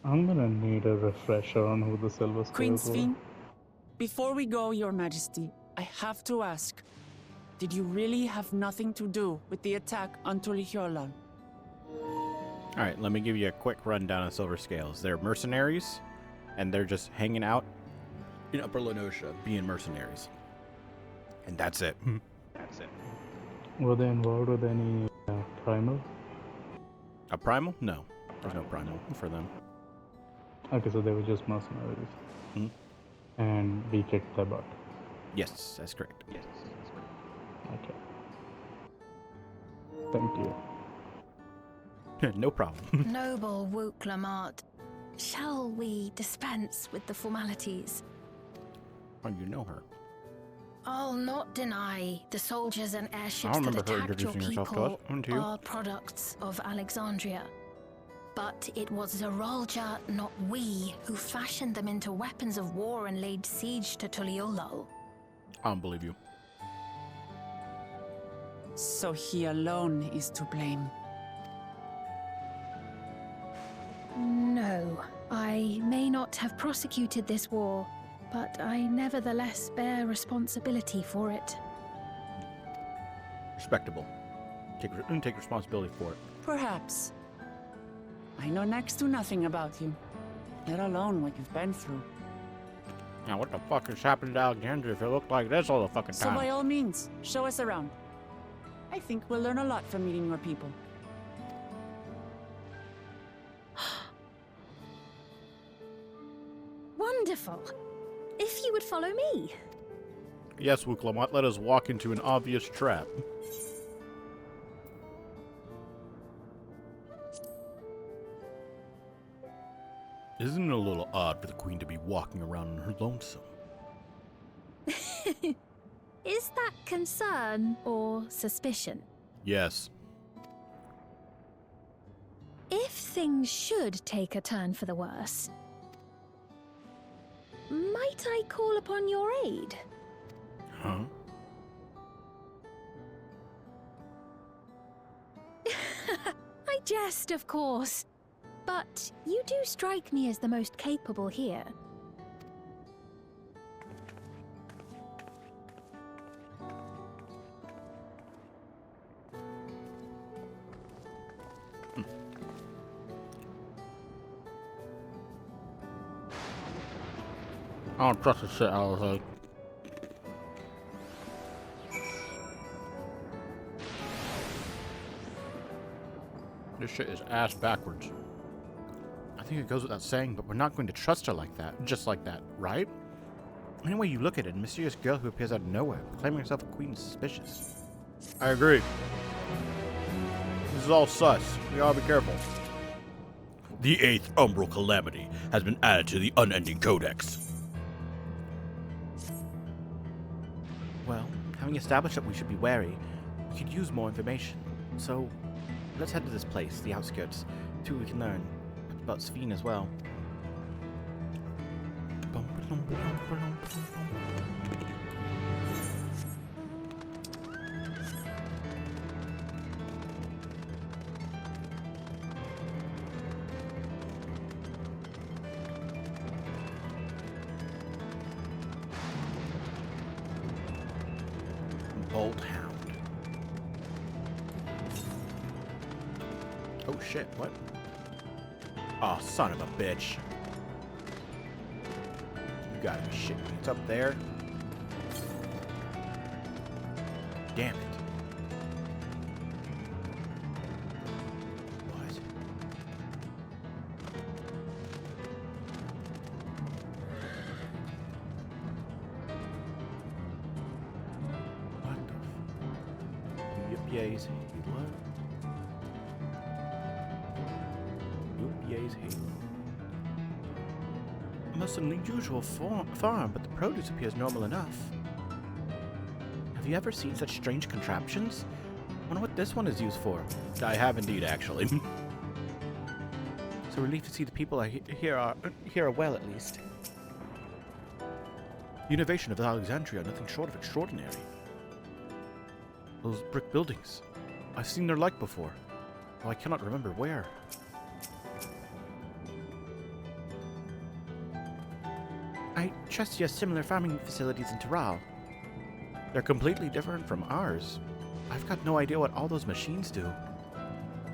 I'm gonna need a refresher on who the Silver Queen Scales were. Sphene, before we go, Your Majesty, I have to ask, did you really have nothing to do with the attack on Tulihyolal? Alright, let me give you a quick rundown of Silver Scales. They're mercenaries, and they're just hanging out in Upper Lenosha, being mercenaries. And that's it. That's it. Were they involved with any primal? A primal? No. There's no primal for them. Okay, so they were just mercenaries. Hmm? And we kicked their butt. Yes, that's correct. Yes. Okay. Thank you. No problem. Noble Wook Lamart, shall we dispense with the formalities? Oh, you know her. I'll not deny the soldiers and I airships don't that remember her attacked your introducing herself to us. people To you. are products of Alexandria. But it was Zorolja, not we, who fashioned them into weapons of war and laid siege to Tuliolal. I don't believe you. So he alone is to blame. No, I may not have prosecuted this war, but I nevertheless bear responsibility for it. Respectable. Take responsibility for it. Perhaps. I know next to nothing about you, let alone what you've been through. Now, what the fuck is happening to Alexandria if it looked like this all the fucking So time? by all means, show us around. I think we'll learn a lot from meeting your people. Wonderful. If you would follow me. Yes, Wuklamot, let us walk into an obvious trap. Isn't it a little odd for the queen to be walking around on her lonesome? Is that concern or suspicion? Yes. If things should take a turn for the worse, might I call upon your aid? Huh? I jest, of course. But you do strike me as the most capable here. I don't trust the shit out of her. This shit is ass backwards. I think it goes without saying, but we're not going to trust her like that, just like that, right? Any way you look at it, a mysterious girl who appears out of nowhere, claiming herself a queen is suspicious. I agree. This is all sus. We gotta be careful. The 8th Umbral Calamity has been added to the Unending Codex. Well, having established that we should be wary, we could use more information. So, let's head to this place, the outskirts, see what we can learn about Sphene as well. Bolt Hound. Oh shit, what? Oh, son of a bitch. You gotta be shitting me. It's up there. Damn it. What? What the f... Yipyays Halo? Yipyays Halo. most unusual farm, but the produce appears normal enough. Have you ever seen such strange contraptions? Wonder what this one is used for. I have indeed, actually. So relieved to see the people here are well, at least. The innovation of Alexandria, nothing short of extraordinary. Those brick buildings. I've seen their like before, though I cannot remember where. I trust you have similar farming facilities in Taral. They're completely different from ours. I've got no idea what all those machines do.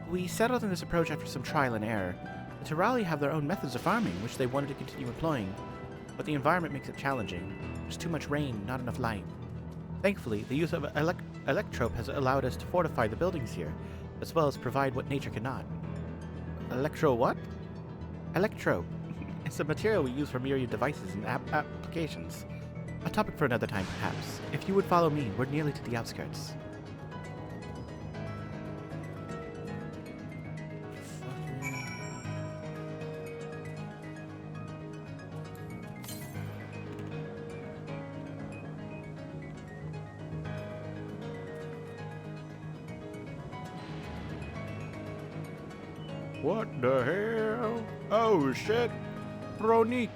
We settled on this approach after some trial and error. The Tarali have their own methods of farming, which they wanted to continue employing, but the environment makes it challenging. There's too much rain, not enough light. Thankfully, the use of electrope has allowed us to fortify the buildings here, as well as provide what nature cannot. Electro what? Electrope. It's a material we use for myriad devices and applications. A topic for another time, perhaps. If you would follow me, we're nearly to the outskirts. What the hell? Oh shit! Ronique!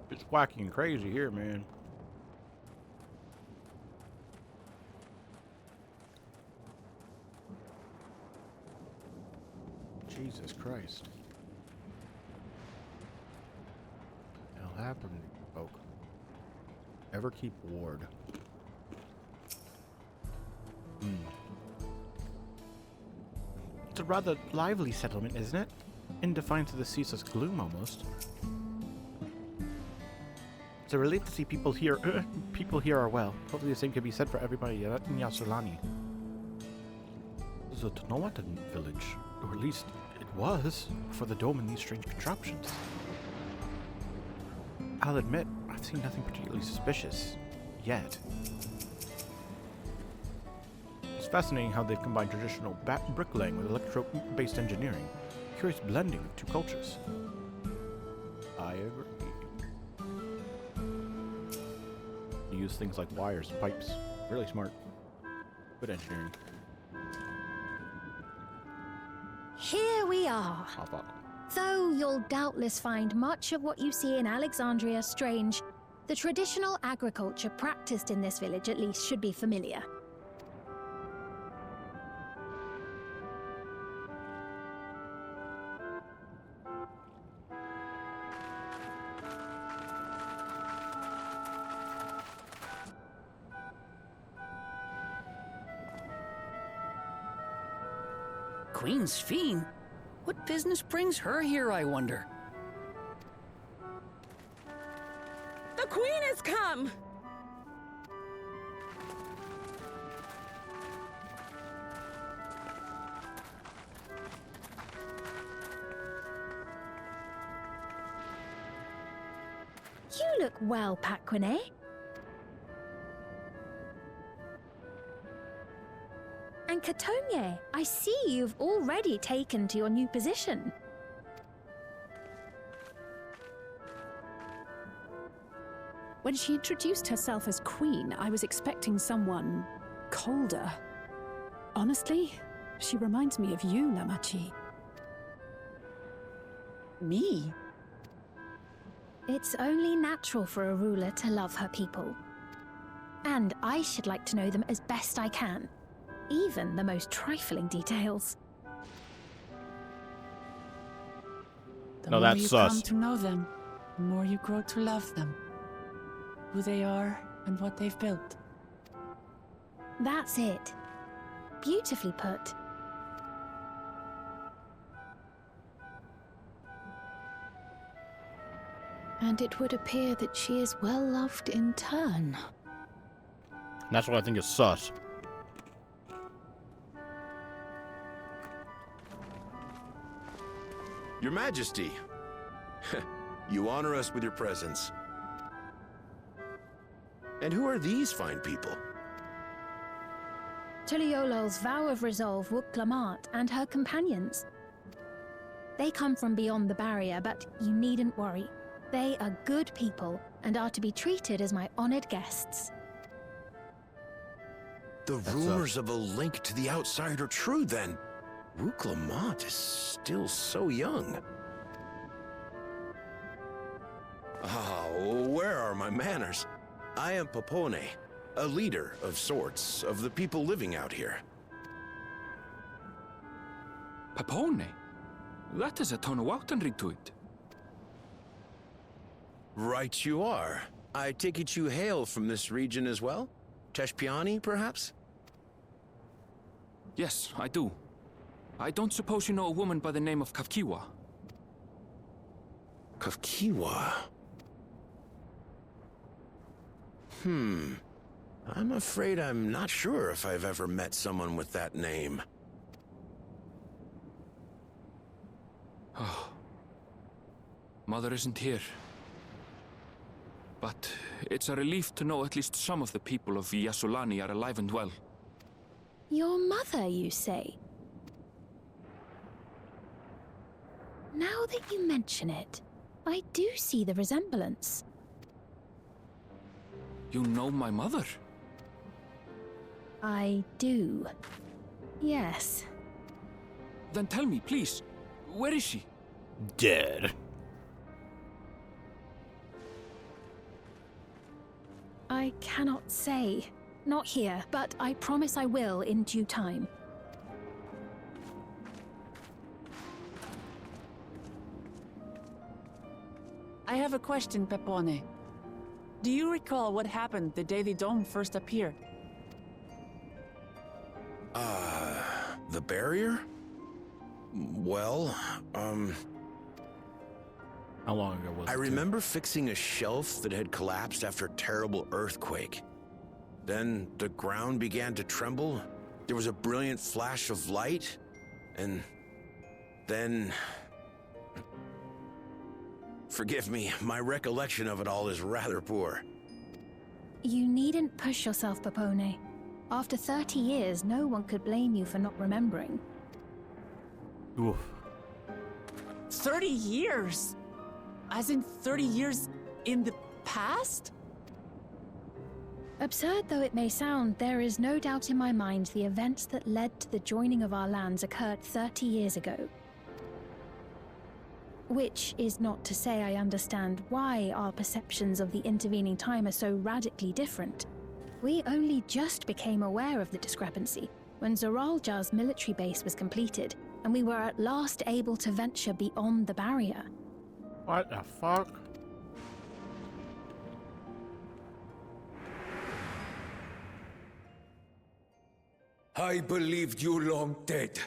It's wacky and crazy here, man. Jesus Christ. Hell happened, folk. Ever keep ward. It's a rather lively settlement, isn't it? In defiance of the ceaseless gloom, almost. It's a relief to see people here are well. Hopefully the same can be said for everybody in Yasulani. This is a Tanawatan village, or at least it was, before the dome and these strange contraptions. I'll admit, I've seen nothing particularly suspicious. Yet. It's fascinating how they've combined traditional bricklaying with electro-based engineering. Curious blending of two cultures. I agree. You use things like wires and pipes. Really smart. Good engineering. Here we are. Hop up. Though you'll doubtless find much of what you see in Alexandria strange, the traditional agriculture practiced in this village at least should be familiar. Queen's Fiend? What business brings her here, I wonder? The Queen has come! You look well, Paquine. And Katonye, I see you've already taken to your new position. When she introduced herself as queen, I was expecting someone colder. Honestly, she reminds me of you, Lamachi. Me? It's only natural for a ruler to love her people. And I should like to know them as best I can. Even the most trifling details. The No, more that's you sus. come to know them, the more you grow to love them. Who they are and what they've built. That's it. Beautifully put. And it would appear that she is well loved in turn. That's what I think is sus. Your Majesty, you honor us with your presence. And who are these fine people? Tuliolol's vow of resolve Wuk-Lamat and her companions. They come from beyond the barrier, but you needn't worry. They are good people and are to be treated as my honored guests. The rumors of a link to the outside are true, then. Wuk-Lamat is still so young. Where are my manners? I am Popone, a leader of sorts of the people living out here. Papone? That is a Tonawautanri to it. Right you are. I take it you hail from this region as well? Teshpiani, perhaps? Yes, I do. I don't suppose you know a woman by the name of Kafkiwa? Kafkiwa? I'm afraid I'm not sure if I've ever met someone with that name. Oh. Mother isn't here. But it's a relief to know at least some of the people of Yasulani are alive and well. Your mother, you say? Now that you mention it, I do see the resemblance. You know my mother? I do. Yes. Then tell me, please, where is she? Dead. I cannot say. Not here, but I promise I will in due time. I have a question, Pepone. Do you recall what happened the day the dome first appeared? The barrier? Well, How long ago was it? I remember fixing a shelf that had collapsed after a terrible earthquake. Then the ground began to tremble. There was a brilliant flash of light, and then... Forgive me, my recollection of it all is rather poor. You needn't push yourself, Popone. After 30 years, no one could blame you for not remembering. Oof. 30 years? As in 30 years in the past? Absurd though it may sound, there is no doubt in my mind the events that led to the joining of our lands occurred 30 years ago. Which is not to say I understand why our perceptions of the intervening time are so radically different. We only just became aware of the discrepancy when Zoralja's military base was completed, and we were at last able to venture beyond the barrier. What the fuck? I believed you long dead.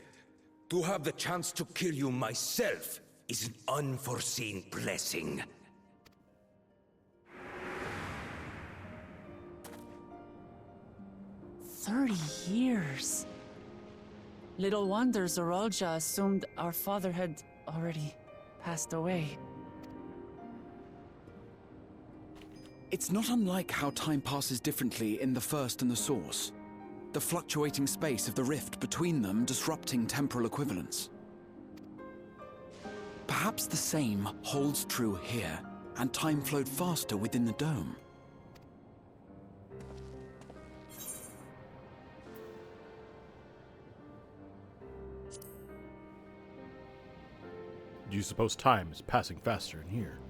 To have the chance to kill you myself is an unforeseen blessing. "30 years. Little wonder Zoralja assumed our father had already passed away." It's not unlike how time passes differently in the First and the Source. The fluctuating space of the rift between them disrupting temporal equivalence. Perhaps the same holds true here, and time flowed faster within the dome. Do you suppose time is passing faster in here?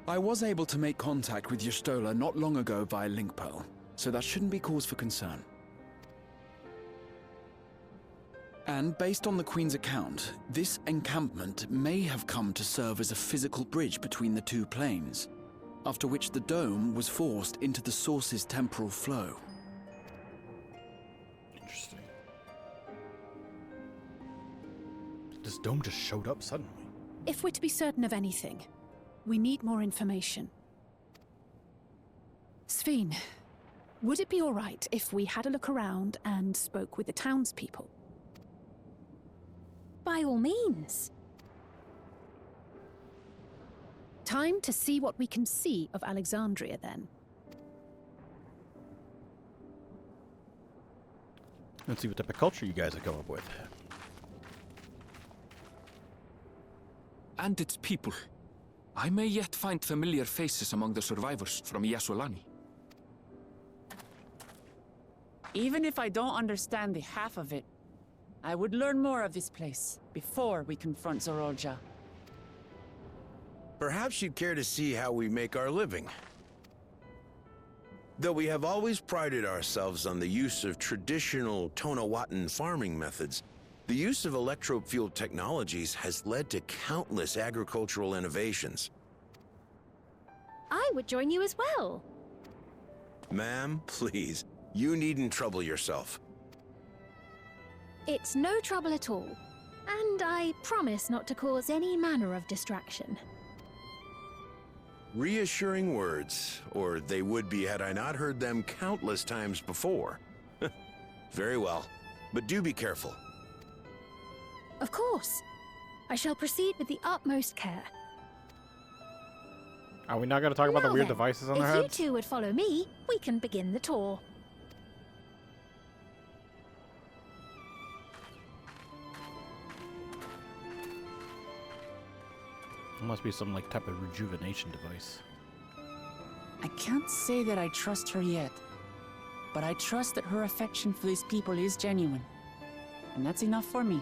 I was able to make contact with Y'shtola not long ago via link pearl, so that shouldn't be cause for concern. And based on the Queen's account, this encampment may have come to serve as a physical bridge between the two planes, after which the dome was forced into the Source's temporal flow. Interesting. This dome just showed up suddenly. If we're to be certain of anything, we need more information. Sveen, would it be all right if we had a look around and spoke with the townspeople? By all means. Time to see what we can see of Alexandria, then. Let's see what type of culture you guys have come up with. And its people. I may yet find familiar faces among the survivors from Yasolani. Even if I don't understand the half of it, I would learn more of this place before we confront Zorolja. Perhaps you'd care to see how we make our living. Though we have always prided ourselves on the use of traditional Tonawatan farming methods, the use of electro-fueled technologies has led to countless agricultural innovations. I would join you as well. Ma'am, please, you needn't trouble yourself. It's no trouble at all. And I promise not to cause any manner of distraction. Reassuring words, or they would be had I not heard them countless times before. Very well, but do be careful. Of course. I shall proceed with the utmost care. Are we not going to talk about the Now weird then, devices on their if heads? you two would follow me, we can begin the tour. It must be some like type of rejuvenation device. I can't say that I trust her yet, but I trust that her affection for these people is genuine. And that's enough for me.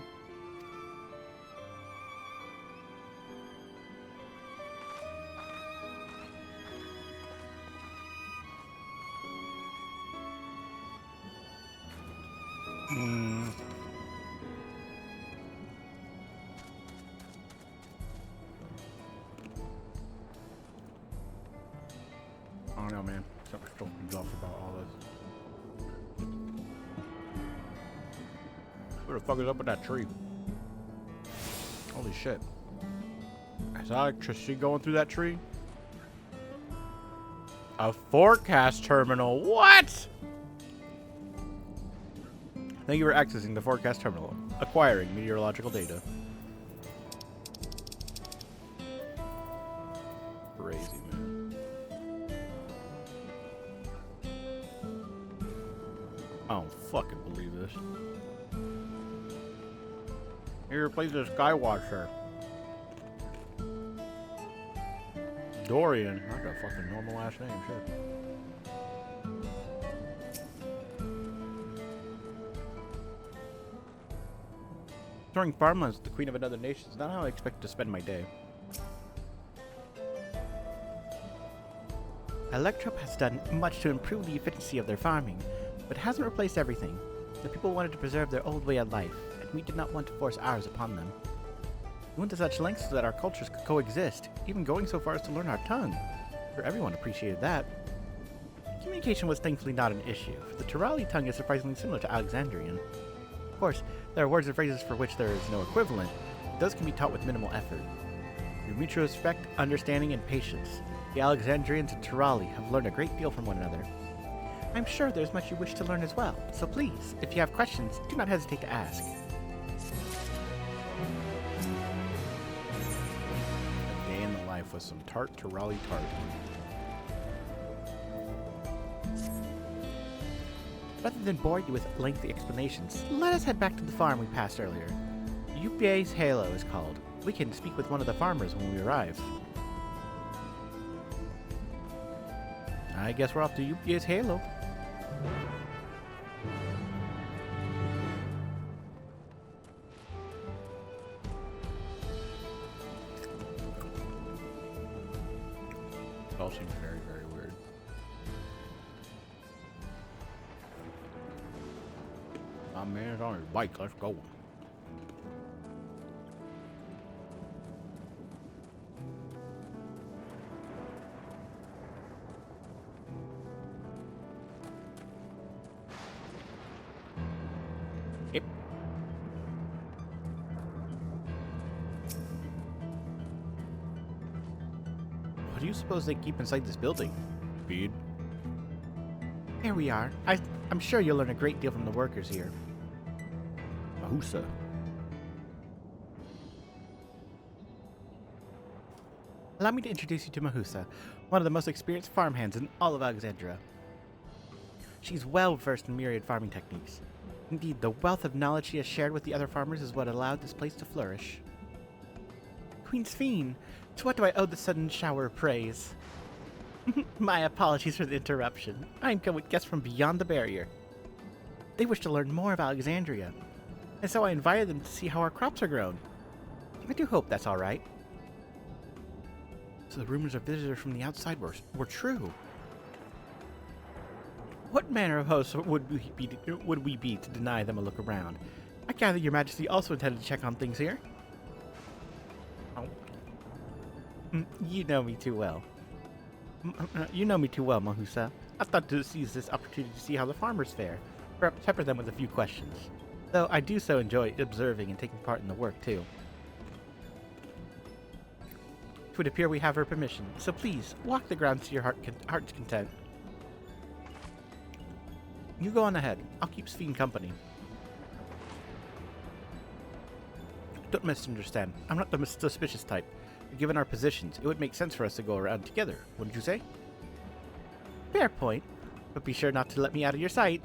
I don't know, man. Something's throwing me off about all this. What the fuck is up with that tree? Holy shit. Is electricity going through that tree? A forecast terminal. What? Thank you for accessing the forecast terminal. Acquiring meteorological data. Crazy, man. I don't fucking believe this. He replaced the Skywatcher. Dorian. That's a fucking normal ass name, shit. Restoring farmlands to the queen of another nation is not how I expect to spend my day. Electrop has done much to improve the efficiency of their farming, but hasn't replaced everything. The people wanted to preserve their old way of life, and we did not want to force ours upon them. We went to such lengths so that our cultures could coexist, even going so far as to learn our tongue. For everyone appreciated that. Communication was thankfully not an issue, for the Turali tongue is surprisingly similar to Alexandrian. Of course, there are words and phrases for which there is no equivalent, but those can be taught with minimal effort. Through mutual respect, understanding, and patience, the Alexandrians and Turali have learned a great deal from one another. I'm sure there's much you wish to learn as well, so please, if you have questions, do not hesitate to ask. A day in the life with some tart Turali tart. Rather than bore you with lengthy explanations, let us head back to the farm we passed earlier. Upia's Halo is called. We can speak with one of the farmers when we arrive. I guess we're off to Upia's Halo. It all seems very, very weird. My man's on his bike. Let's go. Yep. What do you suppose they keep inside this building? Speed. Here we are. I'm sure you'll learn a great deal from the workers here. Mahusa. Allow me to introduce you to Mahusa, one of the most experienced farmhands in all of Alexandria. She's well versed in myriad farming techniques. Indeed, the wealth of knowledge she has shared with the other farmers is what allowed this place to flourish. Queen Sphene, to what do I owe the sudden shower of praise? My apologies for the interruption. I'm come with guests from beyond the barrier. They wish to learn more of Alexandria, and so I invited them to see how our crops are grown. I do hope that's all right. So the rumors of visitors from the outside were true. What manner of hosts would we be to deny them a look around? I gather your majesty also intended to check on things here? Oh. You know me too well. You know me too well, Mahusa. I thought to seize this opportunity to see how the farmers fare. Perhaps pepper them with a few questions. Though I do so enjoy observing and taking part in the work, too. It would appear we have her permission, so please, walk the grounds to your heart's content. You go on ahead. I'll keep Sphene company. Don't misunderstand. I'm not the suspicious type. But given our positions, it would make sense for us to go around together, wouldn't you say? Fair point, but be sure not to let me out of your sight.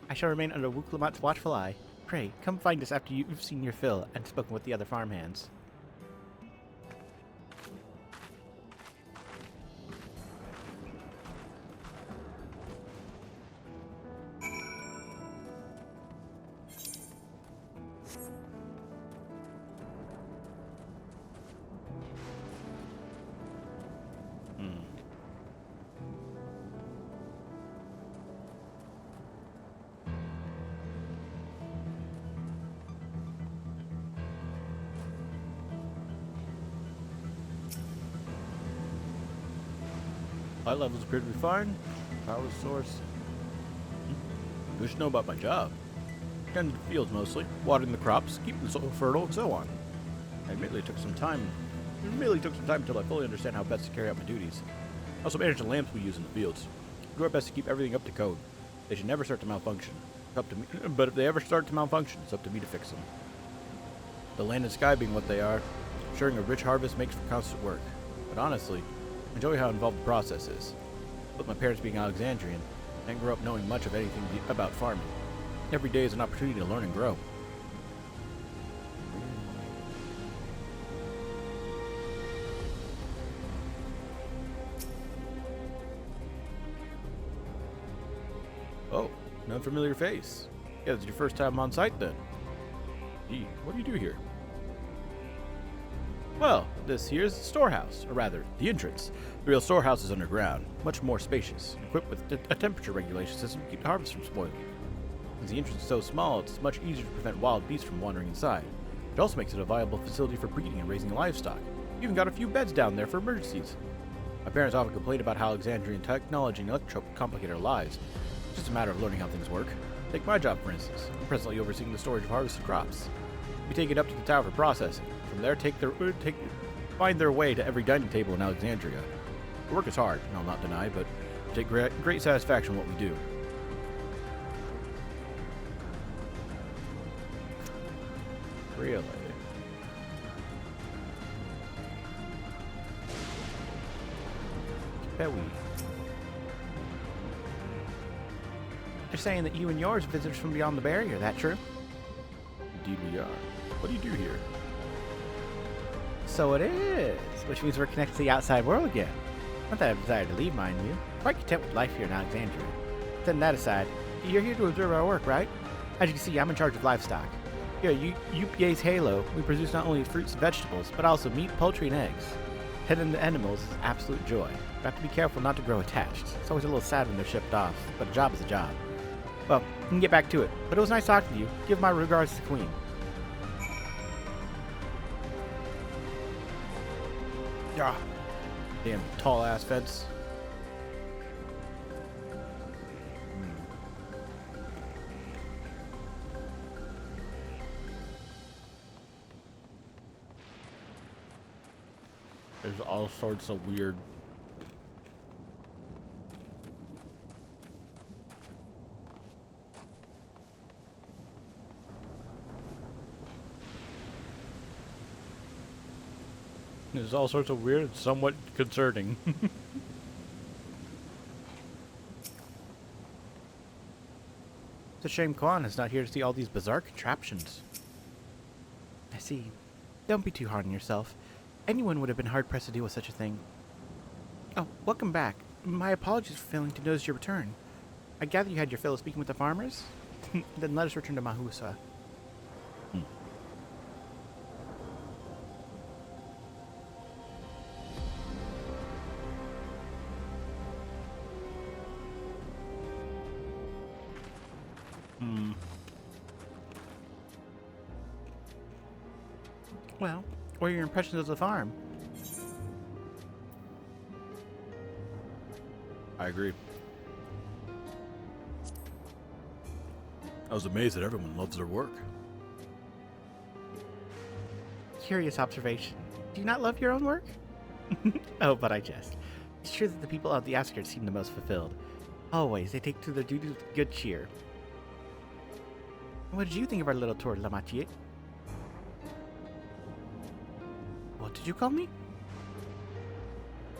I shall remain under Wuklamat's watchful eye. Pray, come find us after you've seen your fill and spoken with the other farmhands. Light levels appear to be fine. Power source. You should know about my job. Tend to the fields mostly, watering the crops, keeping the soil fertile, and so on. I admittedly took some time. Until I fully understand how best to carry out my duties. I also manage the lamps we use in the fields. We do our best to keep everything up to code. They should never start to malfunction. It's up to me, but if they ever start to malfunction, it's up to me to fix them. The land and sky being what they are, ensuring a rich harvest makes for constant work. But honestly, I enjoy how involved the process is. With my parents being Alexandrian, I didn't grow up knowing much of anything about farming. Every day is an opportunity to learn and grow. Oh, an unfamiliar face. Yeah, this is your first time on site then. Gee, what do you do here? Well, this here's the storehouse, or rather, the entrance. The real storehouse is underground, much more spacious, equipped with a temperature regulation system to keep the harvest from spoiling. Since the entrance is so small, it's much easier to prevent wild beasts from wandering inside. It also makes it a viable facility for breeding and raising livestock. You even got a few beds down there for emergencies. My parents often complain about how Alexandrian technology and electrope complicate our lives. It's just a matter of learning how things work. Take my job, for instance. I'm presently overseeing the storage of harvested crops. We take it up to the tower for processing. From there, find their way to every dining table in Alexandria. The work is hard, I'll not deny, but we take great satisfaction in what we do. Really? Bet we. You're saying that you and yours are visitors from beyond the barrier, that true? Indeed we are. What do you do here? So it is, which means we're connected to the outside world again. Not that I desire to leave, mind you. Quite content with life here in Alexandria. Setting that aside, you're here to observe our work, right? As you can see, I'm in charge of livestock. Here at UPA's Halo, we produce not only fruits and vegetables, but also meat, poultry, and eggs. Tending the animals is an absolute joy. You have to be careful not to grow attached. It's always a little sad when they're shipped off, but a job is a job. Well, we can get back to it, but it was nice talking to you. Give my regards to the Queen. Ah, damn tall ass fence. There's all sorts of weird. There's all sorts of weird, somewhat concerning. It's a shame Kwan is not here to see all these bizarre contraptions. I see. Don't be too hard on yourself. Anyone would have been hard-pressed to deal with such a thing. Oh, welcome back. My apologies for failing to notice your return. I gather you had your fill of speaking with the farmers? Then let us return to Mahusa. Well, what are your impressions of the farm? I agree. I was amazed that everyone loves their work. Curious observation. Do you not love your own work? Oh, but I jest. It's true that the people of the outskirts seem the most fulfilled. Always, they take to their duties with good cheer. What did you think of our little tour, Lamatier? What did you call me?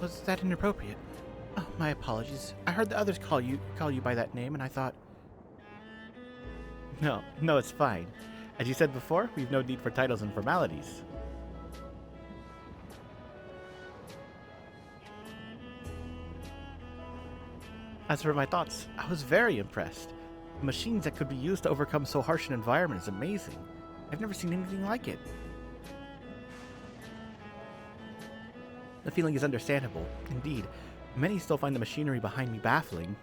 Was that inappropriate? Oh, my apologies. I heard the others call you by that name, and I thought... No, it's fine. As you said before, we've no need for titles and formalities. As for my thoughts, I was very impressed. The machines that could be used to overcome so harsh an environment is amazing. I've never seen anything like it. The feeling is understandable. Indeed, many still find the machinery behind me baffling.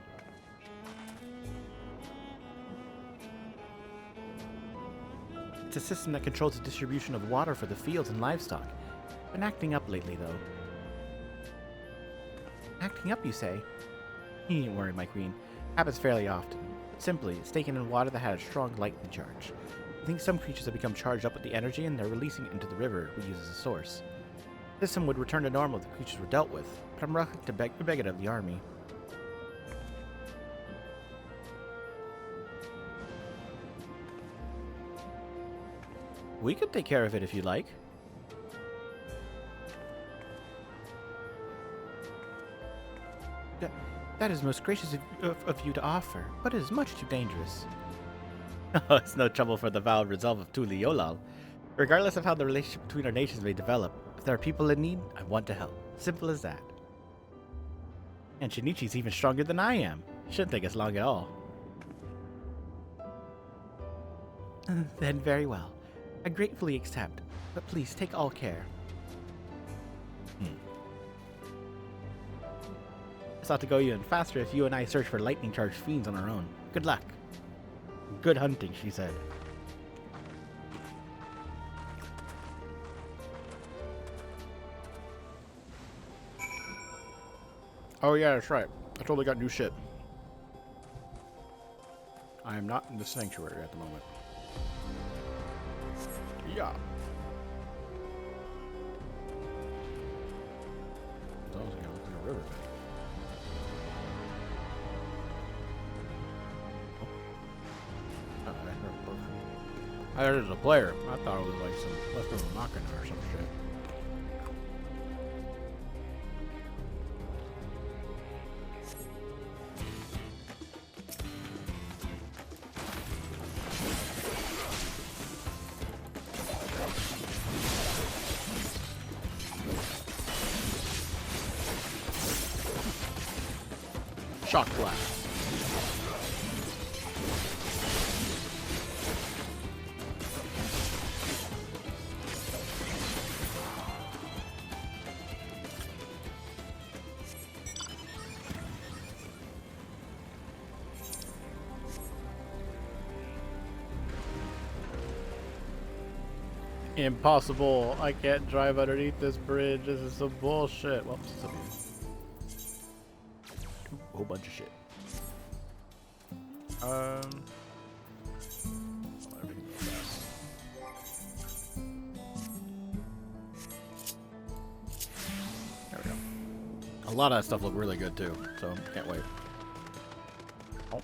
It's a system that controls the distribution of water for the fields and livestock. Been acting up lately, though. Acting up, you say? You needn't worry, my queen. Happens fairly often. But simply, it's taken in water that had a strong lightning charge. I think some creatures have become charged up with the energy and they're releasing it into the river we use as a source. The system would return to normal if the creatures were dealt with, but I'm reluctant to beg it of the army. We could take care of it if you like. That is most gracious of you to offer, but it is much too dangerous. Oh, it's no trouble for the vowed resolve of Tuli Yolal. Regardless of how the relationship between our nations may develop, if there are people in need, I want to help. Simple as that. And Shinichi's even stronger than I am. Shouldn't take us long at all. Then very well. I gratefully accept, but please take all care. This ought to go even faster if you and I search for lightning-charged fiends on our own. Good luck. Good hunting, she said. Oh yeah, that's right. I totally got new shit. I am not in the sanctuary at the moment. Yeah. That was gonna look like a river. I heard it was a player. I thought it was like some leftover Machina or some shit. Shock blast. Impossible. I can't drive underneath this bridge. This is some bullshit. Well, this is a whole bunch of shit. Everything goes fast. There we go. A lot of that stuff looked really good too, so can't wait. Oh.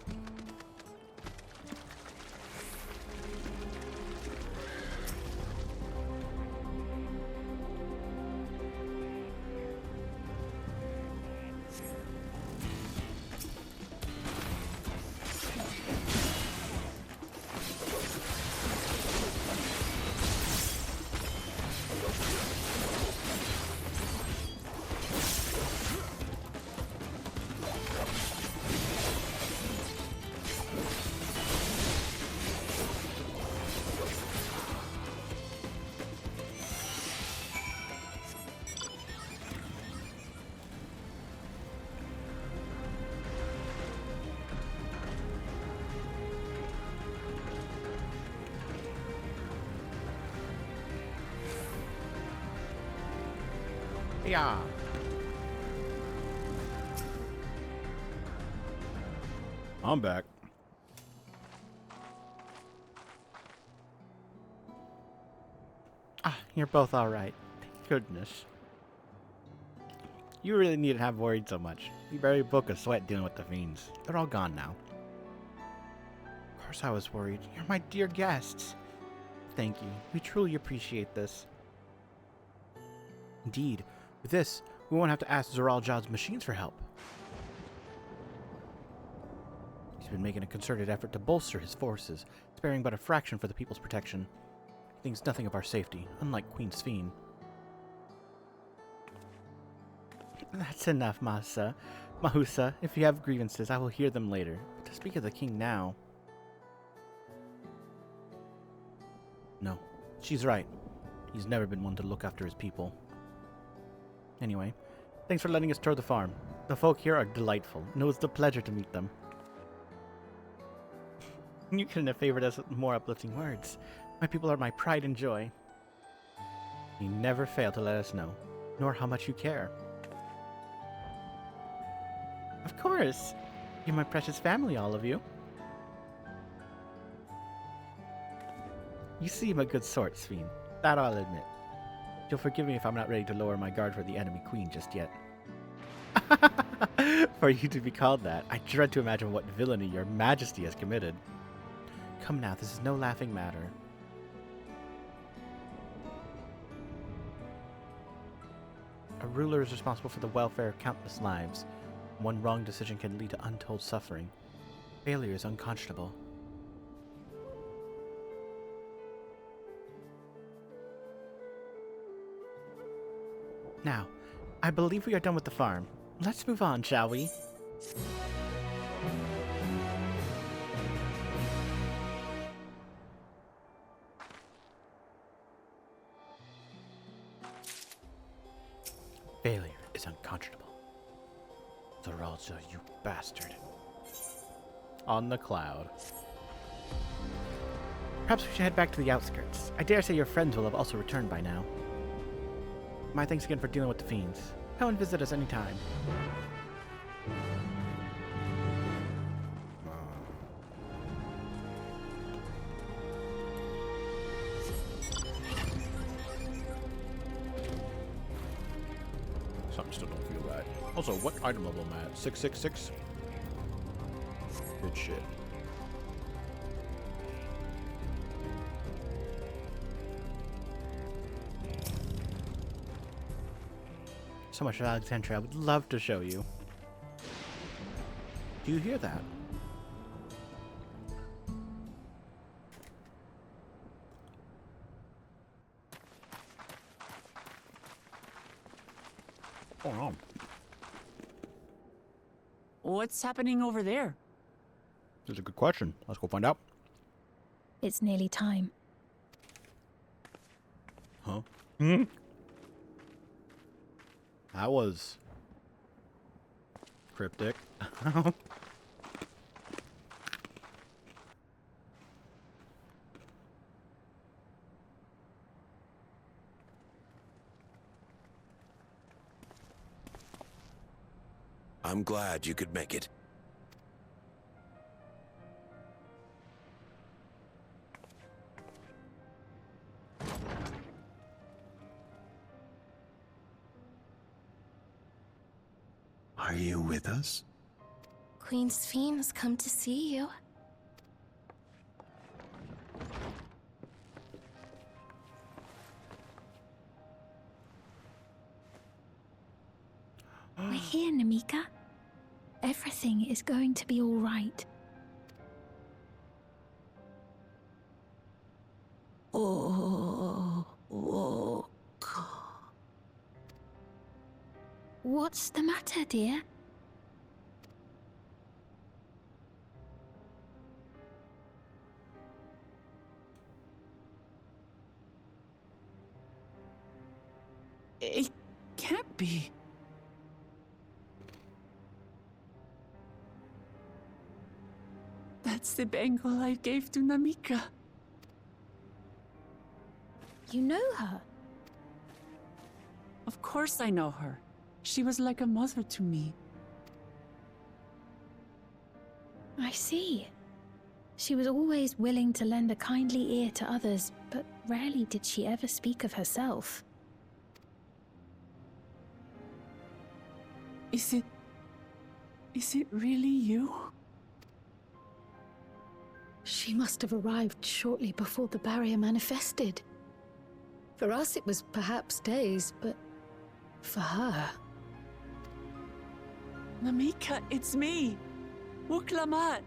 Yeah. I'm back. Ah, you're both alright. Thank goodness. You really needn't have worried so much. You barely broke a sweat dealing with the fiends. They're all gone now. Of course I was worried. You're my dear guests. Thank you. We truly appreciate this. Indeed. With this, we won't have to ask Zoral Jad's machines for help. He's been making a concerted effort to bolster his forces, sparing but a fraction for the people's protection. He thinks nothing of our safety, unlike Queen Sphene. That's enough, Mahusa. If you have grievances, I will hear them later. But to speak of the king now... No, she's right. He's never been one to look after his people. Anyway, thanks for letting us tour the farm. The folk here are delightful, and it was a pleasure to meet them. You couldn't have favored us with more uplifting words. My people are my pride and joy. You never fail to let us know, nor how much you care. Of course! You're my precious family, all of you. You seem a good sort, Sphene. That I'll admit. You'll forgive me if I'm not ready to lower my guard for the enemy queen just yet. For you to be called that, I dread to imagine what villainy your majesty has committed. Come now, this is no laughing matter. A ruler is responsible for the welfare of countless lives. One wrong decision can lead to untold suffering. Failure is unconscionable. Now, I believe we are done with the farm. Let's move on, shall we? Failure is unconscionable. Zoralja, you bastard. On the cloud. Perhaps we should head back to the outskirts. I dare say your friends will have also returned by now. My thanks again for dealing with the fiends. Come and visit us anytime. Something still don't feel right. Also, what item level am I at? 666? Good shit. So much of Alexandria I would love to show you. Do you hear that? Oh no. What's happening over there? That's a good question. Let's go find out. It's nearly time. Huh? Hmm? That was cryptic. I'm glad you could make it. Are you with us? Queen Sphene has come to see you. We're here, Namika. Everything is going to be all right. Oh. What's the matter, dear? It can't be. That's the bangle I gave to Namika. You know her? Of course I know her. She was like a mother to me. I see. She was always willing to lend a kindly ear to others, but rarely did she ever speak of herself. Is it really you? She must have arrived shortly before the barrier manifested. For us, it was perhaps days, but for her... Namika, it's me! Wuklamat!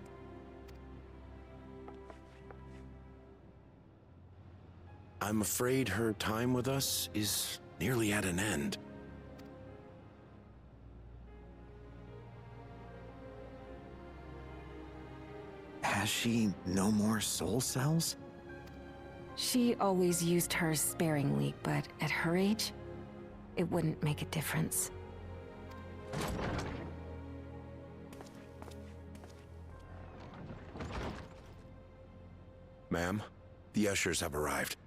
I'm afraid her time with us is nearly at an end. Has she no more soul cells? She always used hers sparingly, but at her age, it wouldn't make a difference. Ma'am, the ushers have arrived.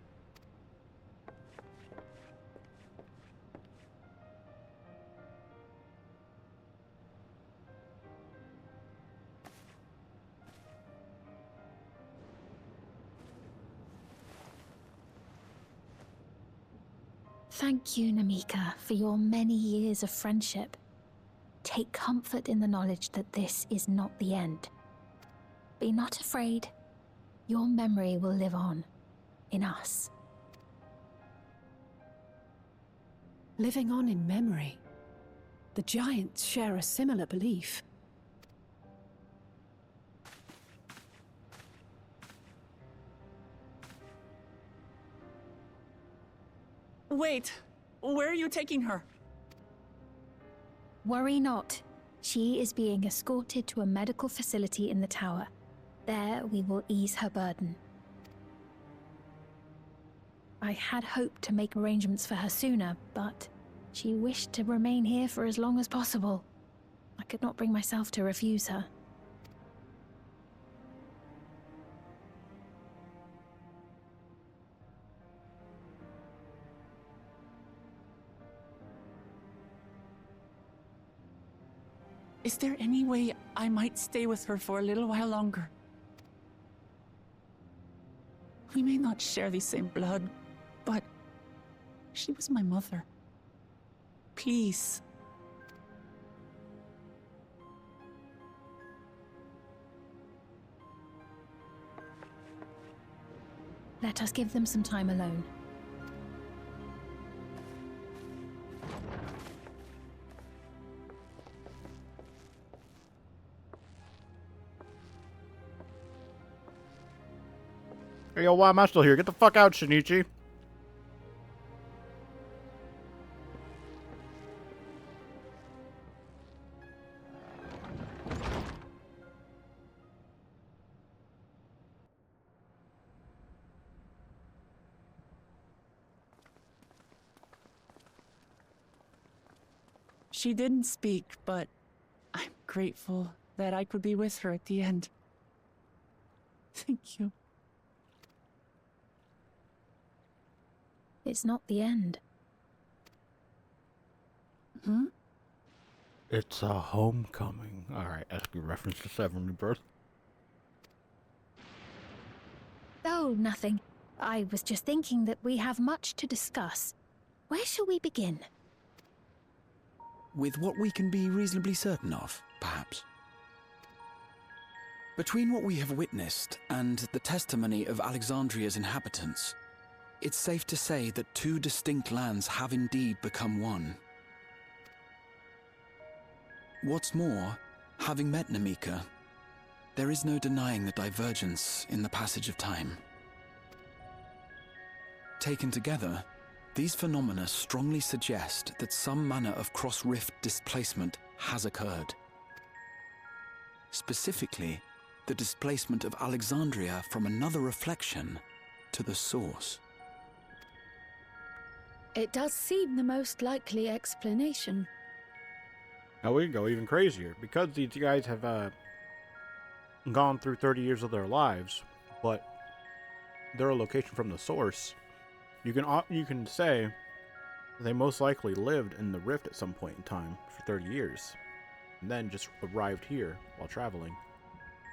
Thank you, Namika, for your many years of friendship. Take comfort in the knowledge that this is not the end. Be not afraid. Your memory will live on, in us. Living on in memory. The Giants share a similar belief. Wait, where are you taking her? Worry not. She is being escorted to a medical facility in the tower. There we will ease her burden. I had hoped to make arrangements for her sooner, but she wished to remain here for as long as possible. I could not bring myself to refuse her. Is there any way I might stay with her for a little while longer? We may not share the same blood, but she was my mother. Please. Let us give them some time alone. Hey, yo, why am I still here? Get the fuck out, Shinichi. She didn't speak, but I'm grateful that I could be with her at the end. Thank you. It's not the end. Hmm? It's a homecoming. Alright, that's a good reference to Seven Rebirth. Oh, nothing. I was just thinking that we have much to discuss. Where shall we begin? With what we can be reasonably certain of, perhaps. Between what we have witnessed and the testimony of Alexandria's inhabitants, it's safe to say that two distinct lands have indeed become one. What's more, having met Namika, there is no denying the divergence in the passage of time. Taken together, these phenomena strongly suggest that some manner of cross-rift displacement has occurred. Specifically, the displacement of Alexandria from another reflection to the source. It does seem the most likely explanation. Now we can go even crazier. Because these guys have gone through 30 years of their lives, but they're a location from the source, you can say They most likely lived in the rift at some point in time for 30 years, and then just arrived here while traveling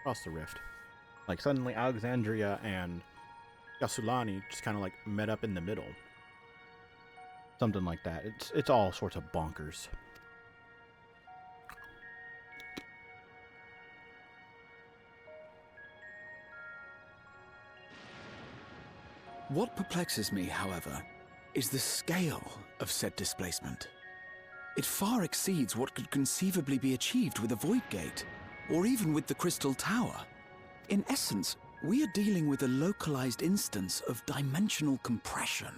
across the rift. Like suddenly Alexandria and Yassulani just kind of like met up in the middle. Something like that. It's all sorts of bonkers. What perplexes me, however, is the scale of said displacement. It far exceeds what could conceivably be achieved with a Void Gate, or even with the Crystal Tower. In essence, we are dealing with a localized instance of dimensional compression.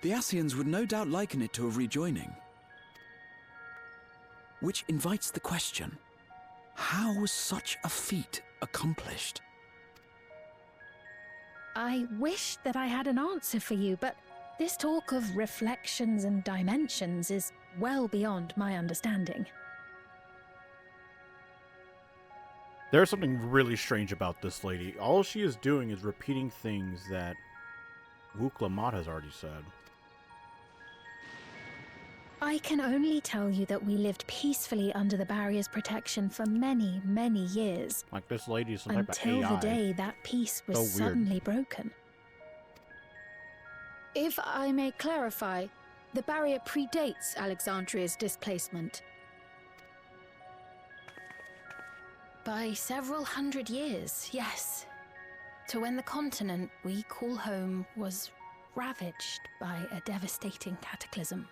The Ascians would no doubt liken it to a rejoining. Which invites the question, how was such a feat accomplished? I wish that I had an answer for you, but this talk of reflections and dimensions is well beyond my understanding. There's something really strange about this lady. All she is doing is repeating things that Wuklamat has already said. I can only tell you that we lived peacefully under the barrier's protection for many, many years. Like this lady is some type of until AI. the day that peace was So weird. suddenly broken. If I may clarify, the barrier predates Alexandria's displacement. By several hundred years, yes. To when the continent we call home was ravaged by a devastating cataclysm.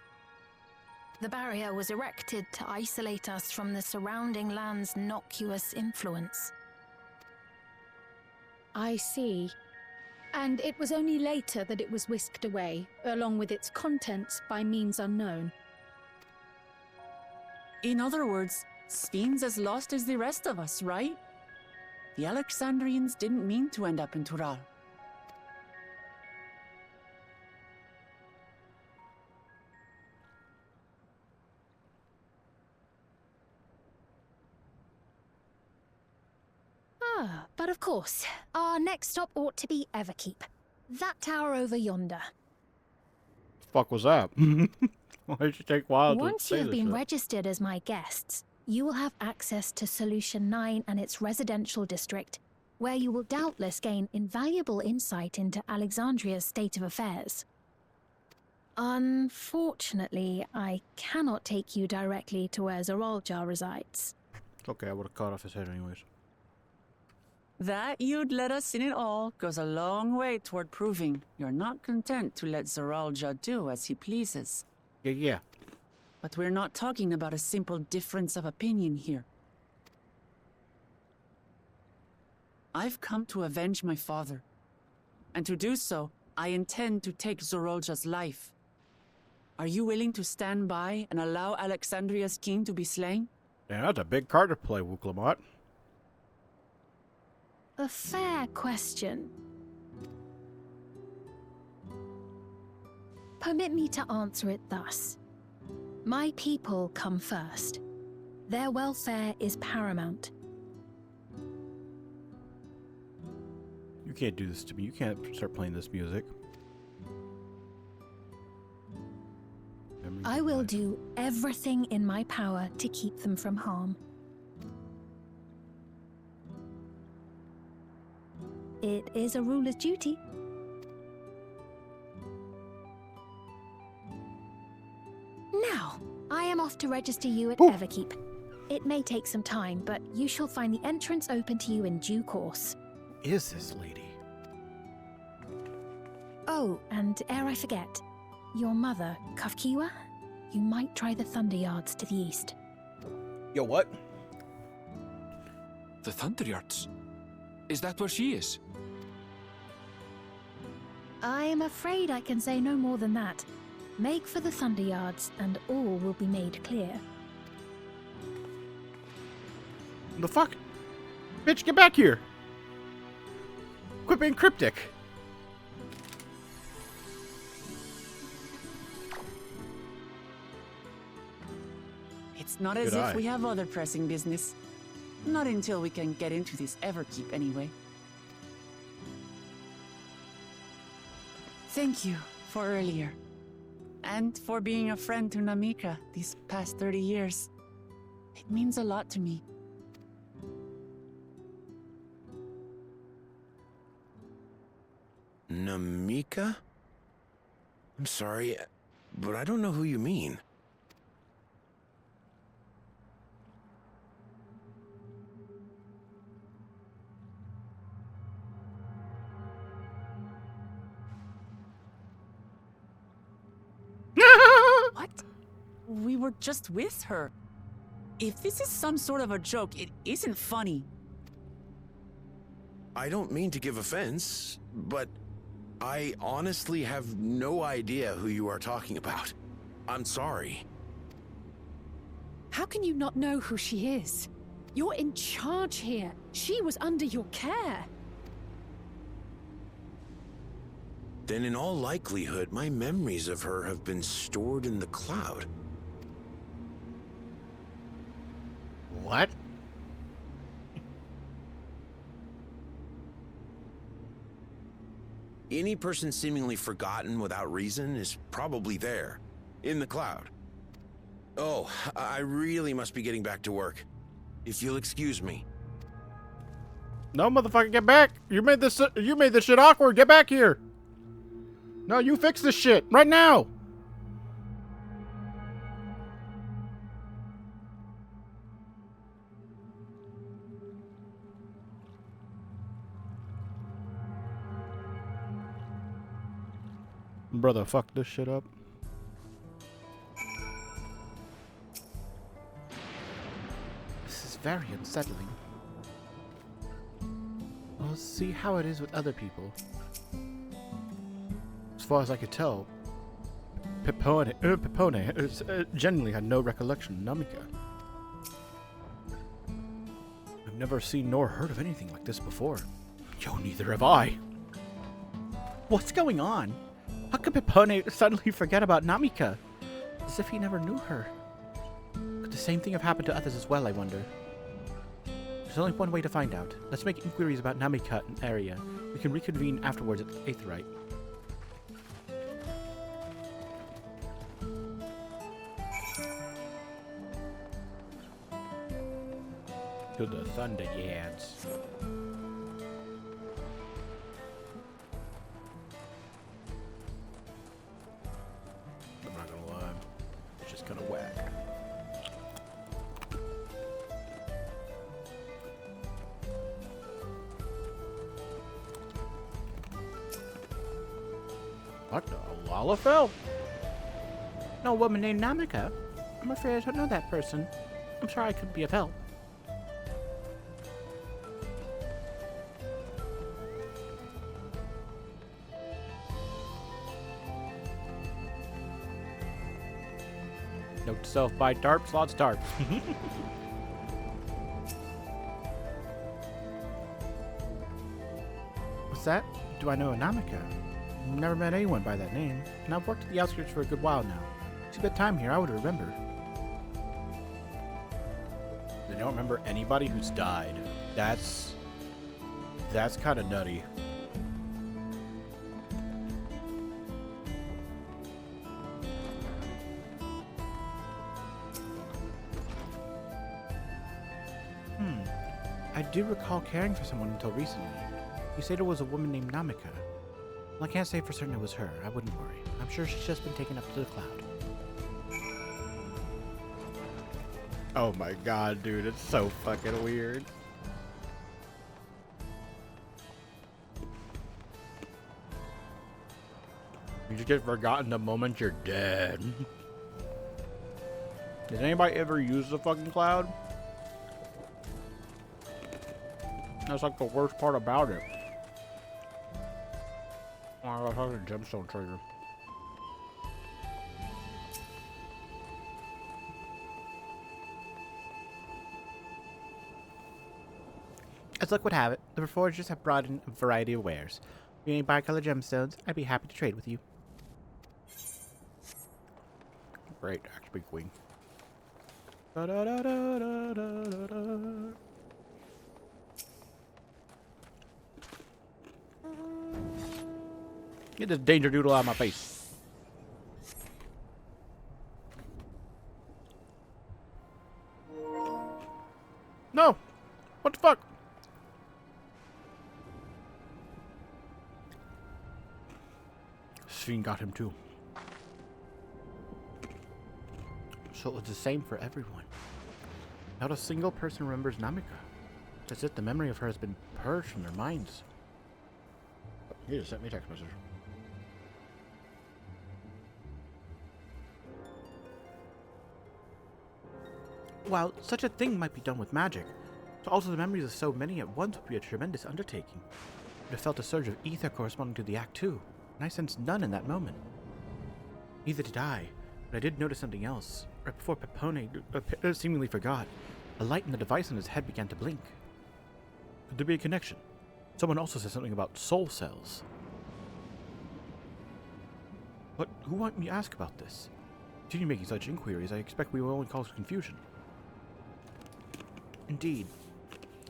The barrier was erected to isolate us from the surrounding land's noxious influence. I see. And it was only later that it was whisked away, along with its contents, by means unknown. In other words, Sphin's as lost as the rest of us, right? The Alexandrians didn't mean to end up in Tural. But of course, our next stop ought to be Everkeep. That tower over yonder. The fuck was that? Why did you take a while to Once say you've this been shit? registered as my guests, you will have access to Solution 9 and its residential district, where you will doubtless gain invaluable insight into Alexandria's state of affairs. Unfortunately, I cannot take you directly to where Zoralja resides. It's okay, I would have cut off his head anyways. That you'd let us in it all goes a long way toward proving you're not content to let Zoralja do as he pleases. Yeah. But we're not talking about a simple difference of opinion here. I've come to avenge my father. And to do so, I intend to take Zoralja's life. Are you willing to stand by and allow Alexandria's king to be slain? Damn, that's a big card to play, Wuklamat. A fair question. Permit me to answer it thus. My people come first. Their welfare is paramount. You can't do this to me. You can't start playing this music. I will do everything in my power to keep them from harm. It is a ruler's duty. Now, I am off to register you at Everkeep. It may take some time, but you shall find the entrance open to you in due course. Is this lady? Oh, and ere I forget, your mother, Kafkiwa, you might try the Thunder Yards to the east. Yo, what? The Thunder Yards? Is that where she is? I am afraid I can say no more than that. Make for the Thunder Yards, and all will be made clear. The fuck? Bitch, get back here! Quit being cryptic! It's not as Good if eye. we have other pressing business. Not until we can get into this Everkeep, anyway. Thank you for earlier. and for being a friend to Namika these past 30 years. It means a lot to me. Namika? I'm sorry, but I don't know who you mean. What? We were just with her. If this is some sort of a joke, it isn't funny. I don't mean to give offense, but I honestly have no idea who you are talking about. I'm sorry. How can you not know who she is? You're in charge here. She was under your care. Then in all likelihood, my memories of her have been stored in the cloud. What? Any person seemingly forgotten without reason is probably there, in the cloud. Oh, I really must be getting back to work. If you'll excuse me. No, motherfucker, get back! You made this shit awkward. Get back here. No, you fix this shit right now. Brother, fuck this shit up. This is very unsettling. We'll see how it is with other people. As far as I could tell, Pepone genuinely had no recollection of Namika. I've never seen nor heard of anything like this before. Yo, neither have I. What's going on? How could Pepone suddenly forget about Namika? As if he never knew her. Could the same thing have happened to others as well, I wonder? There's only one way to find out. Let's make inquiries about Namika and area. We can reconvene afterwards at Aetheryte. To the Thunder Yads. I'm not gonna lie, it's just kind of whack. What the Lalafell? No woman named Namika? I'm afraid I don't know that person. I'm sure I could be of help. Note to self, buy tarps, lots of tarps. What's that? Do I know a Namika? Never met anyone by that name, and I've worked at the outskirts for a good while now. It's a good time here, I would remember. They don't remember anybody who's died. That's kind of nutty. I do recall caring for someone until recently. You said it was a woman named Namika. Well, I can't say for certain it was her. I wouldn't worry. I'm sure she's just been taken up to the cloud. Oh my god, dude, it's so fucking weird. You just get forgotten the moment you're dead. Does anybody ever use the fucking cloud? That's like the worst part about it. Oh, that's like a gemstone trader. As luck would have it, the Reforgers have brought in a variety of wares. If you need bi-colored gemstones, I'd be happy to trade with you. Great, actually, queen. Get this danger doodle out of my face. What the fuck? Sven got him too. So it was the same for everyone. Not a single person remembers Namika. It's as if the memory of her has been purged from their minds. He just sent me a text message. While such a thing might be done with magic, to alter the memories of so many at once would be a tremendous undertaking. I felt a surge of ether corresponding to the act too, and I sensed none in that moment. Neither did I, but I did notice something else. Right before Pepone seemingly forgot, a light in the device on his head began to blink. Could there be a connection? Someone also said something about soul cells. But who want me to ask about this? Continue making such inquiries, I expect we will only cause confusion. Indeed.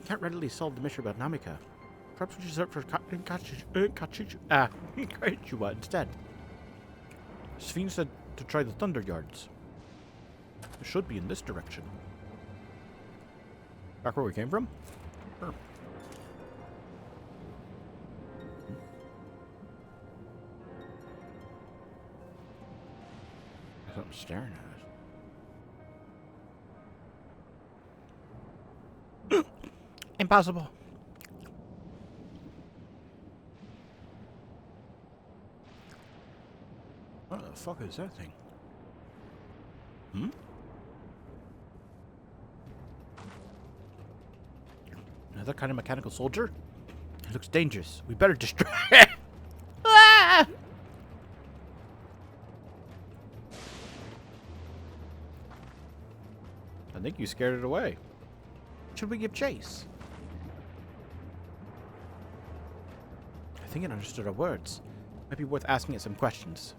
I can't readily solve the mystery about Namika. Perhaps we should search for Kaichua instead. Sven said to try the Thunder Yards. It should be in this direction. Back where we came from? Sure. Something staring at us. Impossible. What the fuck is that thing? Hmm? Another kind of mechanical soldier? It looks dangerous. We better destroy it. Ah! I think you scared it away. Should we give chase? I think it understood our words. Might be worth asking it some questions.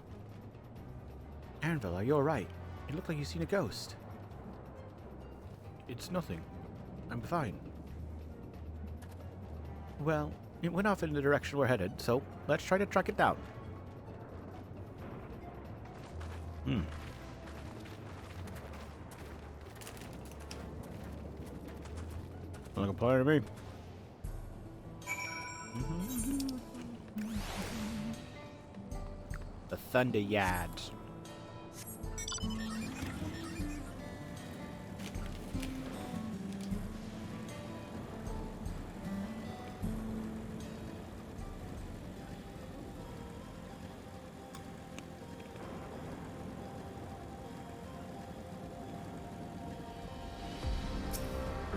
Anvil, are you alright? You look like you've seen a ghost. It's nothing. I'm fine. Well, it went off in the direction we're headed, so let's try to track it down. Like a plan to me. The Thunder Yards.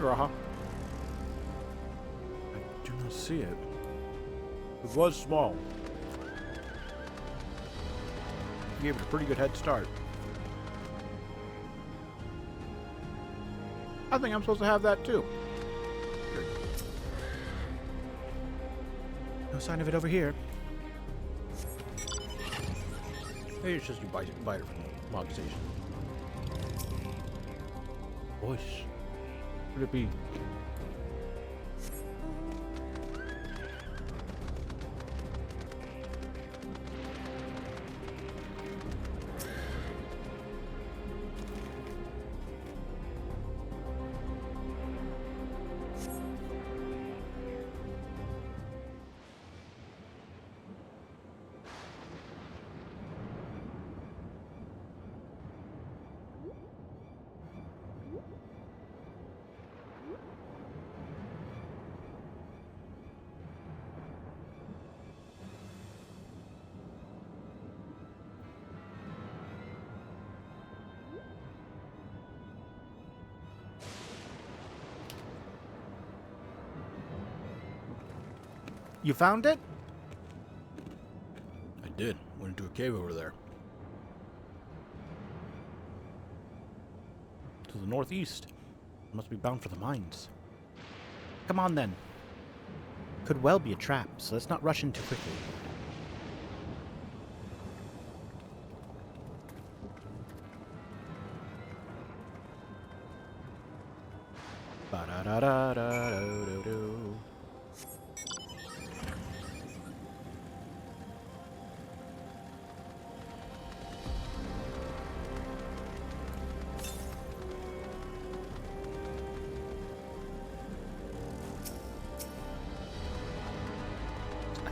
I do not see it. It was small. Gave it a pretty good head start. I think I'm supposed to have that too. No sign of it over here. Maybe it's just you buy it from the log station. Voice. Could it be? You found it? I did. Went into a cave over there. To the northeast. Must be bound for the mines. Come on then. Could well be a trap, so let's not rush in too quickly. Ba-da-da-da-da-do-do-do.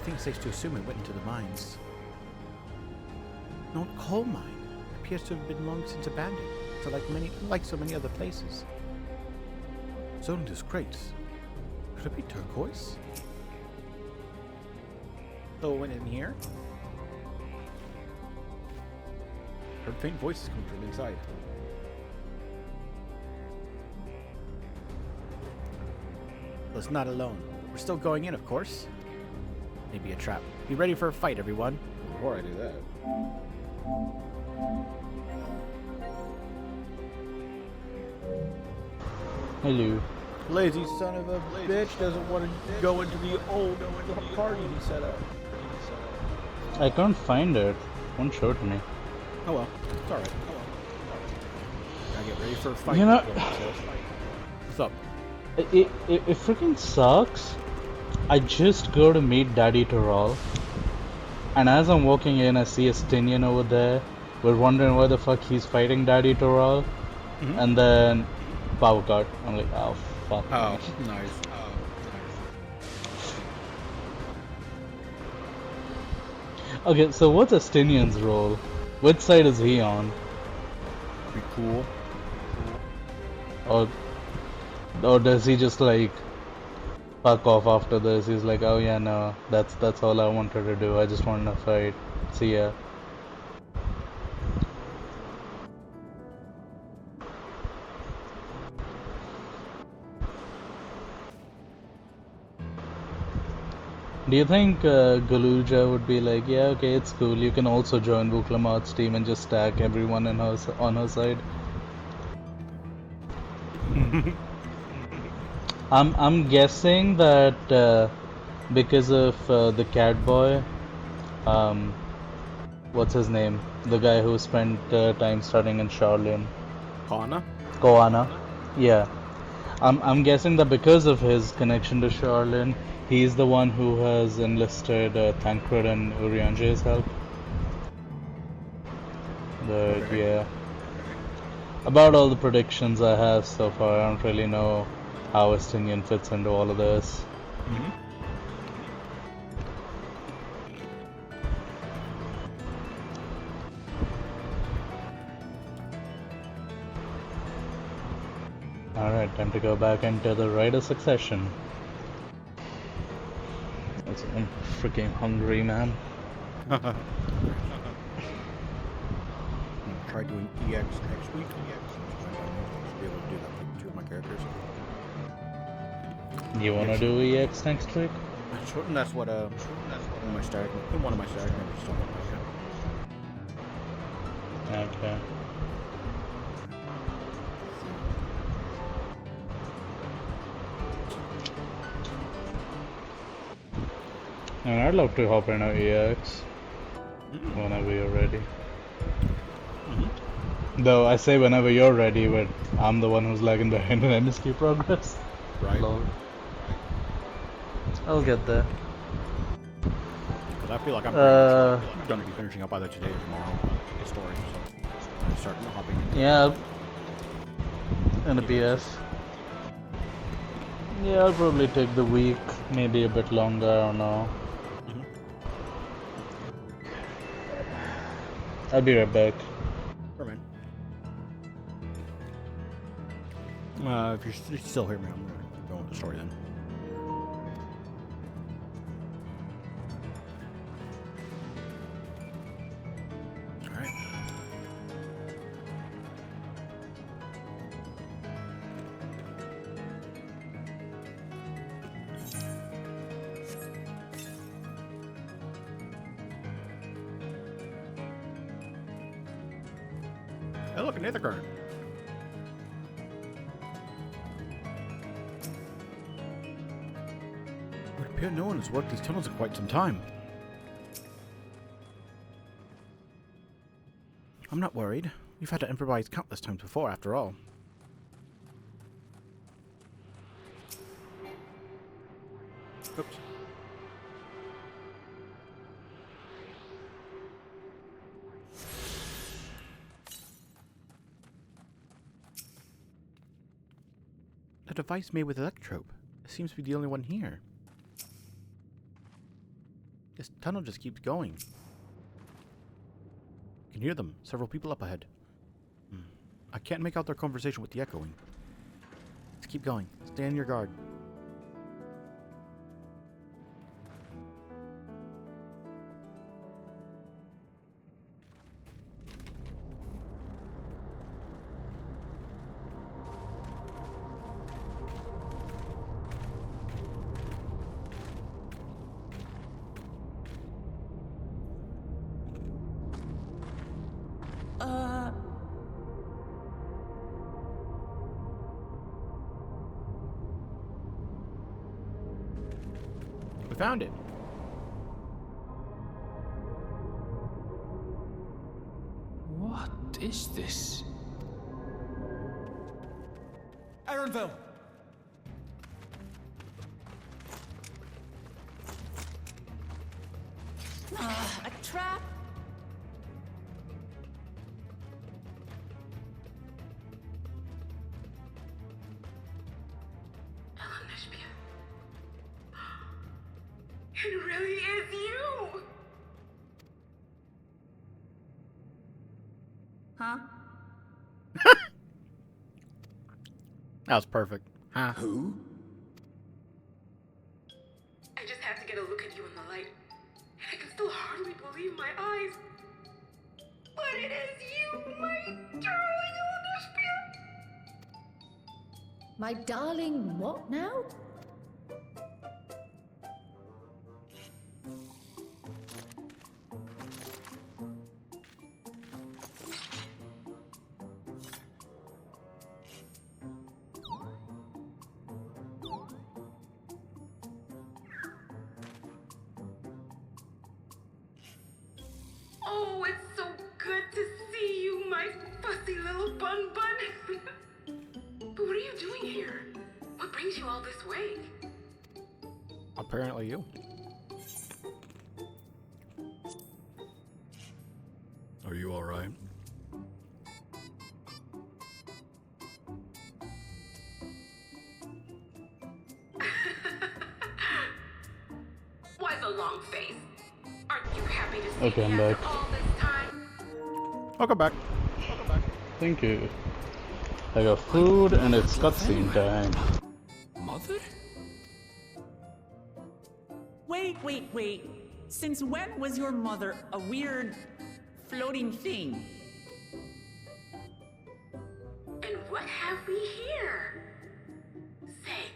think it's safe to assume it went into the mines. An old coal mine. It appears to have been long since abandoned, so like so many other places. Zoned as crates. Could it be turquoise? So it went in here? Heard faint voices coming from inside. Well, it's not alone. We're still going in, of course. Maybe a trap. Be ready for a fight, everyone. Before I do that. Hello. Lazy son of a bitch doesn't want to go into the old party he set up. I can't find it. One showed me. Oh well. It's alright. Gotta get ready for a fight. You know, what's up? It freaking sucks. I just go to meet Daddy Toral, and as I'm walking in, I see a Stinian over there. We're wondering why the fuck he's fighting Daddy Toral, and then power cut. I'm like, oh fuck. Oh, nice. Okay, so what's Estinian's role? Which side is he on? Be cool. Or does he just like fuck off after this? He's like, oh yeah, no, that's all I wanted to do. I just wanted to fight. See ya. Do you think Galuja would be like, yeah, okay, it's cool. You can also join Vuklamat's team and just stack everyone on her side? I'm guessing that because of the cat boy, what's his name? The guy who spent time studying in Shaolin. Koana? Yeah. I'm guessing that because of his connection to Shaolin, he's the one who has enlisted Tancred and Urianje's help. But yeah. About all the predictions I have so far, I don't really know how Estinian fits into all of this. Alright, time to go back into the Rite of Succession. I'm freaking hungry, man. Try doing EX next week. Should be able to do that with 2 of my characters. You wanna do EX next week? That's what one of my static members told me about. Okay. And I'd love to hop in our EX whenever you're ready. Though I say whenever you're ready, but I'm the one who's lagging behind in MSQ progress. Right. Lol. I'll get there. Because I feel like I'm going to be finishing up either today or tomorrow. The story, so I'm starting hopping in. Yeah. And a BS. Yeah, I'll probably take the week, maybe a bit longer, I don't know. I'll be right back. Sure, man. If you're still here, man, I'm going to go with the story then. Alright. Hey, look, an Aether Current. It would appear no one has worked these tunnels in quite some time. I'm not worried. We've had to improvise countless times before, after all. Oops. A device made with electrope. It seems to be the only one here. This tunnel just keeps going. I can hear them. Several people up ahead. I can't make out their conversation with the echoing. Let's keep going. Stay on your guard. We found it. What is this? Aaronville! A trap? It really is you! Huh? That was perfect. Huh? Who? I just had to get a look at you in the light, and I can still hardly believe my eyes. But it is you, my darling Olympia! My darling what now? Oh, it's so good to see you, my fussy little bun bun. But what are you doing here? What brings you all this way? Apparently you. Are you alright? Why the long face? Aren't you happy to see Okay, I'm me back. after all this time? Welcome back. Thank you. I got food and it's cutscene time. Mother? Wait. Since when was your mother a weird floating thing? And what have we here? Say,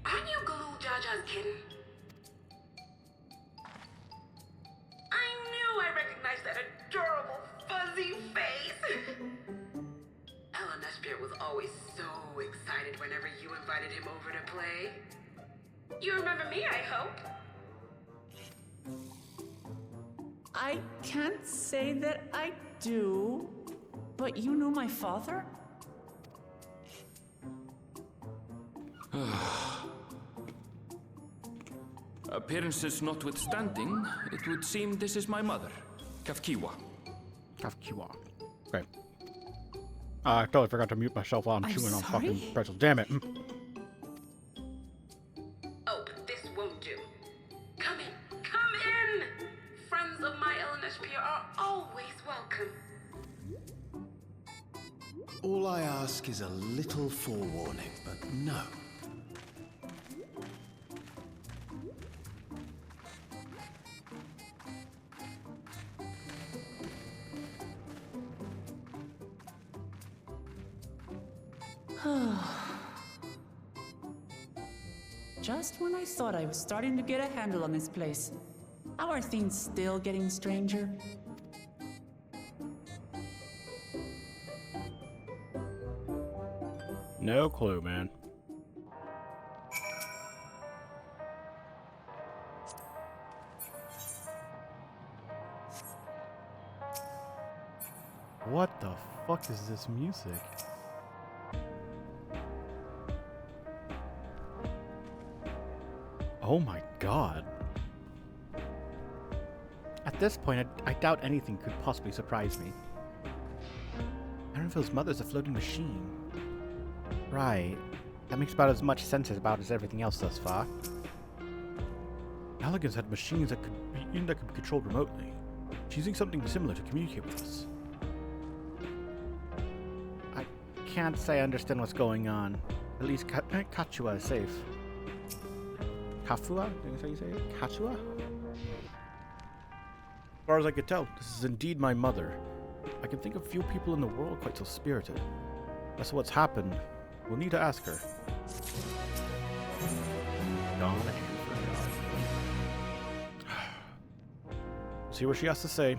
aren't you Galoo Jaja's kitten? I knew I recognized that adorable fuzzy face. Ella Neshbeer was always so excited whenever you invited him over to play. You remember me, I hope? I can't say that I do, but you know my father? Appearances notwithstanding, it would seem this is my mother, Kafkiwa. Kafkiwa. Okay. I totally forgot to mute myself while I'm chewing on fucking pretzels. Damn it. Oh, but this won't do. Come in! Friends of my Ella Neshbeer are always welcome. All I ask is a little forewarning, but no. Just when I thought I was starting to get a handle on this place. How are things still getting stranger? No clue, man. What the fuck is this music? Oh my god. At this point, I doubt anything could possibly surprise me. Aaronville's mother's a floating machine. Right. That makes about as much sense as everything else thus far. Elegance had machines that could even that can be controlled remotely. She's using something similar to communicate with us. I can't say I understand what's going on. At least Kachua is safe. Kafua? I think that's how you say it? Kachua? As far as I could tell, this is indeed my mother. I can think of few people in the world quite so spirited. As to what's happened, we'll need to ask her. Dawn and see what she has to say.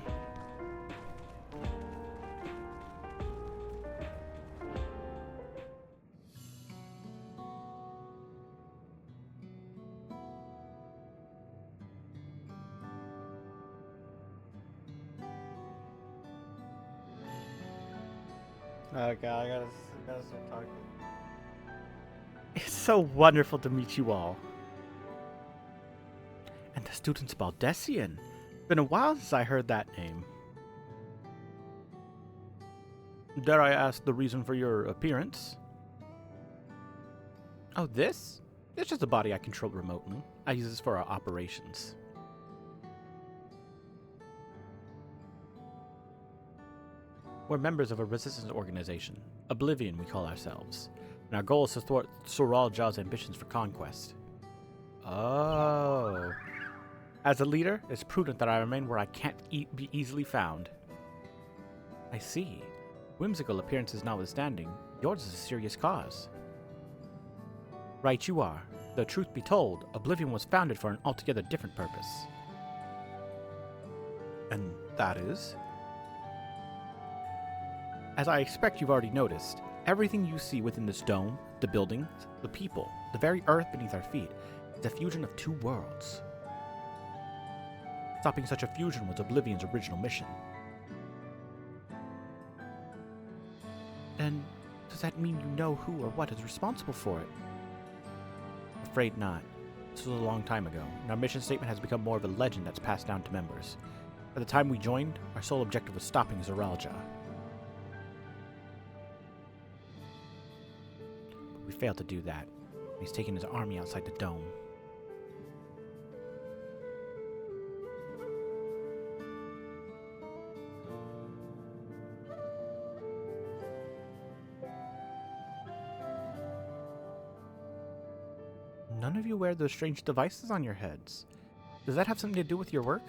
Okay, I gotta start talking. It's so wonderful to meet you all. And the student's Baldessian. Been a while since I heard that name. Dare I ask the reason for your appearance? Oh, this? It's just a body I control remotely. I use this for our operations. We're members of a resistance organization, Oblivion we call ourselves, and our goal is to thwart Soral Ja's ambitions for conquest. Oh. As a leader, it's prudent that I remain where I can't be easily found. I see. Whimsical appearances notwithstanding, yours is a serious cause. Right you are. Though truth be told, Oblivion was founded for an altogether different purpose. And that is? As I expect you've already noticed, everything you see within this dome, the buildings, the people, the very earth beneath our feet, is a fusion of two worlds. Stopping such a fusion was Oblivion's original mission. Then, does that mean you know who or what is responsible for it? Afraid not. This was a long time ago, and our mission statement has become more of a legend that's passed down to members. By the time we joined, our sole objective was stopping Zoralja. But we failed to do that. He's taken his army outside the dome. None of you wear those strange devices on your heads. Does that have something to do with your work?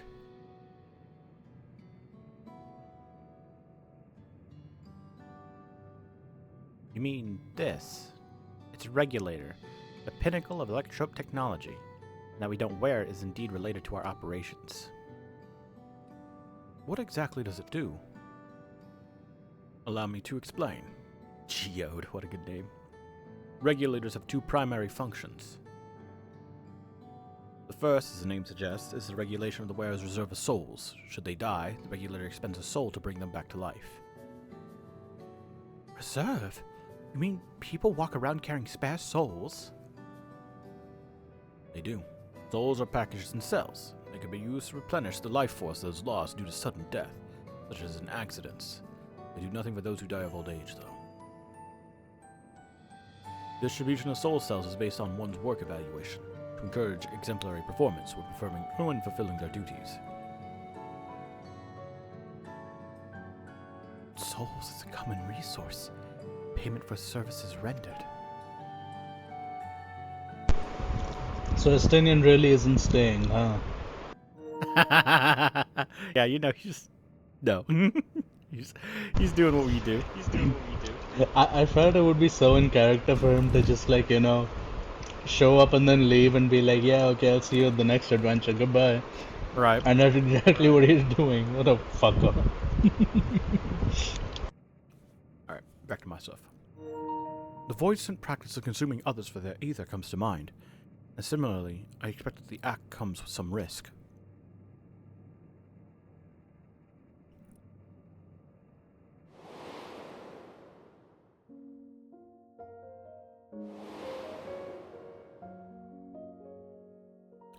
You mean this? It's a regulator, the pinnacle of electrope technology. That we don't wear is indeed related to our operations. What exactly does it do? Allow me to explain. Geode, what a good name. Regulators have two primary functions. The first, as the name suggests, is the regulation of the wearer's reserve of souls. Should they die, the regulator expends a soul to bring them back to life. Reserve? You mean people walk around carrying spare souls? They do. Souls are packaged in cells. They can be used to replenish the life force that is lost due to sudden death, such as in accidents. They do nothing for those who die of old age, though. Distribution of soul cells is based on one's work evaluation, to encourage exemplary performance when fulfilling their duties. Souls is a common resource. Payment for services rendered. So Estonian really isn't staying, huh? Yeah, you know, no. he's doing what we do. I felt it would be so in character for him to just like, you know, show up and then leave and be like, yeah, okay, I'll see you at the next adventure, goodbye. Right. And that's exactly what he's doing. What a fuck up. Alright, back to my stuff. The voice-sent practice of consuming others for their ether comes to mind, and similarly, I expect that the act comes with some risk.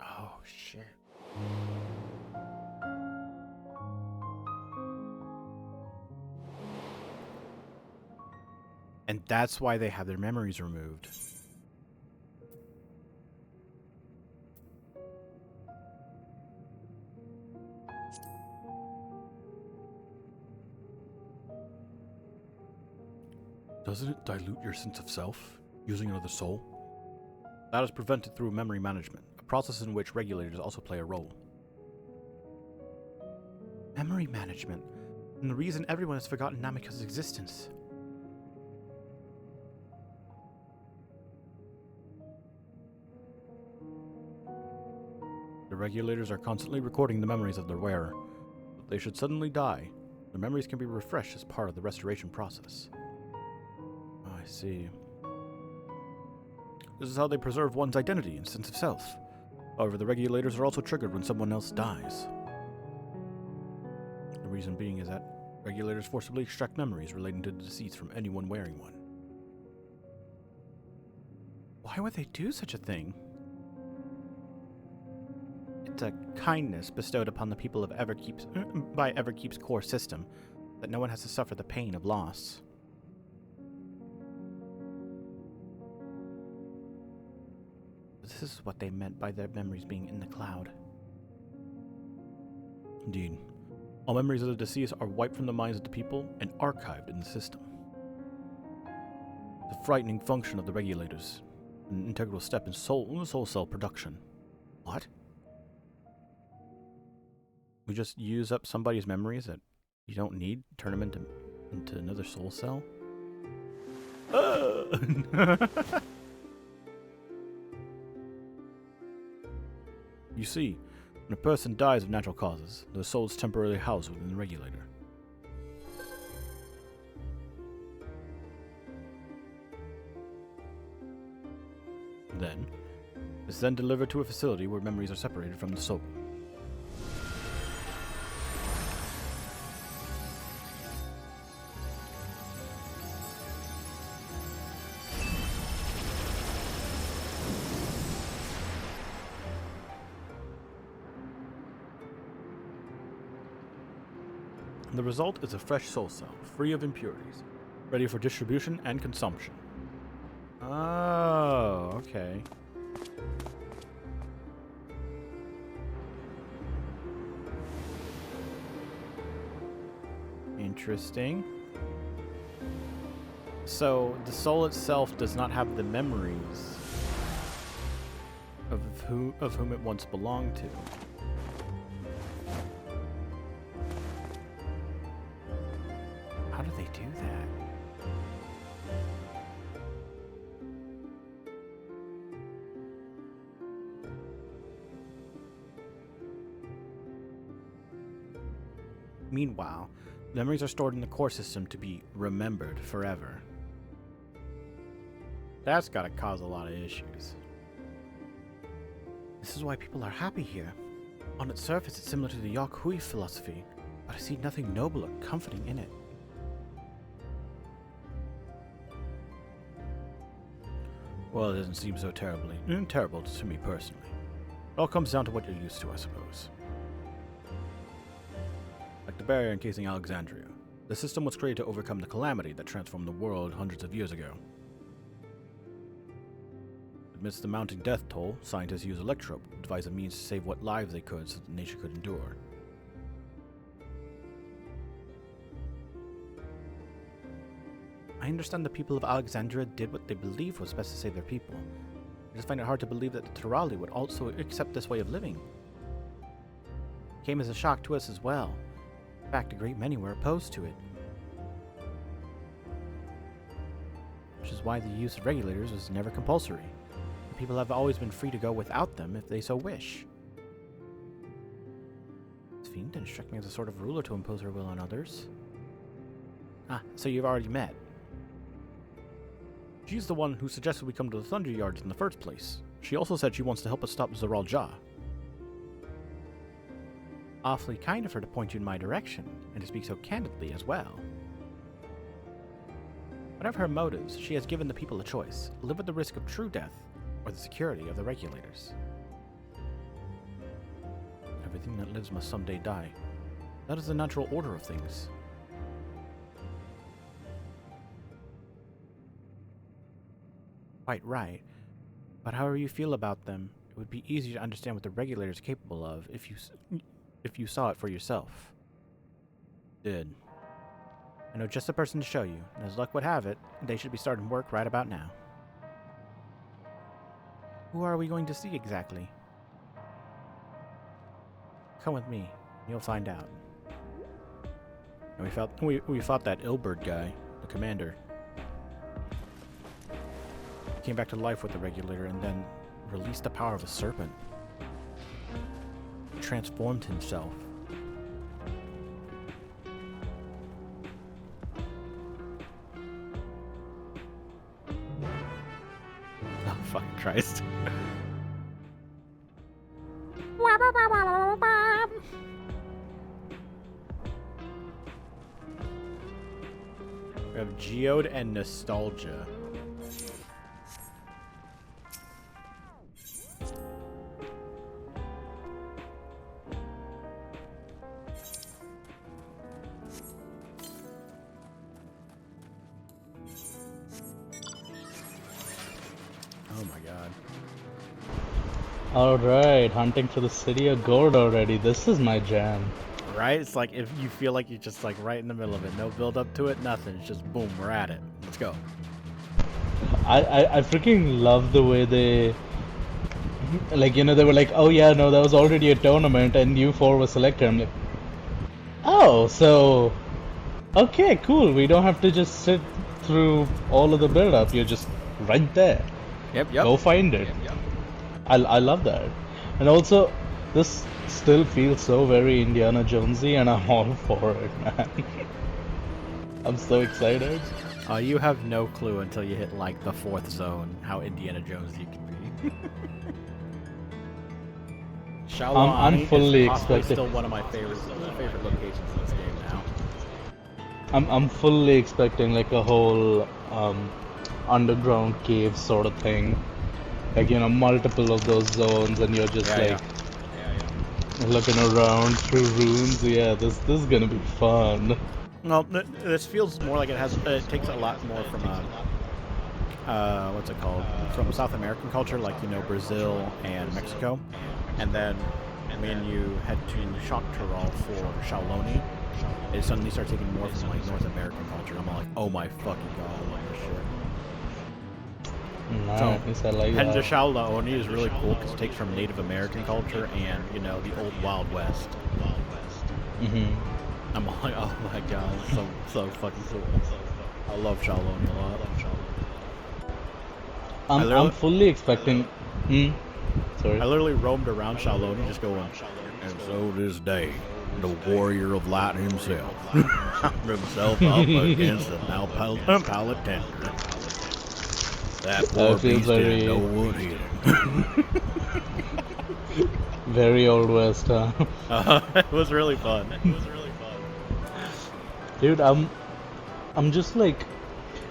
Oh, shit. And that's why they have their memories removed. Doesn't it dilute your sense of self, using another soul? That is prevented through memory management, a process in which regulators also play a role. Memory management, and the reason everyone has forgotten Namika's existence. The regulators are constantly recording the memories of their wearer. If they should suddenly die, the memories can be refreshed as part of the restoration process. Oh, I see. This is how they preserve one's identity and sense of self. However, the regulators are also triggered when someone else dies. The reason being is that regulators forcibly extract memories relating to the deceased from anyone wearing one. Why would they do such a thing? It's a kindness bestowed upon the people of Everkeep's by Everkeep's core system, that no one has to suffer the pain of loss. This is what they meant by their memories being in the cloud. Indeed. All memories of the deceased are wiped from the minds of the people and archived in the system. The frightening function of the regulators, an integral step in soul cell production. What? We just use up somebody's memories that you don't need, turn them into another soul cell? You see, when a person dies of natural causes, their soul is temporarily housed within the regulator. Then, it's then delivered to a facility where memories are separated from the soul. The result is a fresh soul cell, free of impurities, ready for distribution and consumption. Oh, okay. Interesting. So, the soul itself does not have the memories of whom it once belonged to. How do they do that? Meanwhile, memories are stored in the core system to be remembered forever. That's gotta cause a lot of issues. This is why people are happy here. On its surface, it's similar to the Yakui philosophy, but I see nothing noble or comforting in it. Well, it doesn't seem so terrible to me personally. It all comes down to what you're used to, I suppose. Like the barrier encasing Alexandria. The system was created to overcome the calamity that transformed the world hundreds of years ago. Amidst the mounting death toll, scientists used Electrope to devise a means to save what lives they could so that nature could endure. I understand the people of Alexandria did what they believed was best to save their people. I just find it hard to believe that the Terali would also accept this way of living. It came as a shock to us as well. In fact, a great many were opposed to it. Which is why the use of regulators was never compulsory. The people have always been free to go without them if they so wish. This fiend didn't strike me as a sort of ruler to impose her will on others. Ah, so you've already met. She's the one who suggested we come to the Thunder Yards in the first place. She also said she wants to help us stop Zoral Ja. Awfully kind of her to point you in my direction, and to speak so candidly as well. Whatever her motives, she has given the people a choice: live at the risk of true death, or the security of the regulators. Everything that lives must someday die. That is the natural order of things. Quite right. But however you feel about them, it would be easier to understand what the regulators are capable of if you saw it for yourself. Did. I know just the person to show you, and as luck would have it, they should be starting work right about now. Who are we going to see exactly? Come with me, you'll find out. And we fought that Ilberd guy, the commander. He came back to life with the regulator and then released the power of a serpent. He transformed himself. Oh, fucking Christ. We have Geode and Nostalgia. Oh my god. Alright, hunting for the city of gold already. This is my jam. Right? It's like if you feel like you're just like right in the middle of it. No build up to it, nothing. It's just boom, we're at it. Let's go. I freaking love the way they, like, you know, they were like, oh yeah, no, that was already a tournament and you four were selected. I'm like, oh, so, okay, cool. We don't have to just sit through all of the build up. You're just right there. Yep. Go find it. Yep. I love that. And also, this still feels so very Indiana Jonesy, and I'm all for it, man. I'm so excited. You have no clue until you hit like the 4th zone how Indiana Jones you can be. I'm fully is possibly expecting. still one of my favorite locations in this game now. I'm fully expecting like a whole underground cave sort of thing, like, you know, multiple of those zones, and you're just looking around through ruins. Yeah, this is gonna be fun. Well, this feels more like it takes a lot more from what's it called? From South American culture, like, you know, Brazil and Mexico, and then when you head to Shock Tural for Shaoloni, it suddenly starts taking more from like North American culture. I'm like, oh my fucking god, I love this shit. Nice, I like heading to that. Shaoloni is really cool because it takes from Native American culture and, you know, the old Wild West. I'm like, oh my god, so fucking cool. I love Shaoloni a lot. I'm fully expecting. Sorry. I literally roamed around Shaoloni just going, and so this day, the warrior of light himself armed himself up against the now pallet tender. That poor beast didn't know what hit him. Very Old West, huh? It was really fun. Dude, I'm just like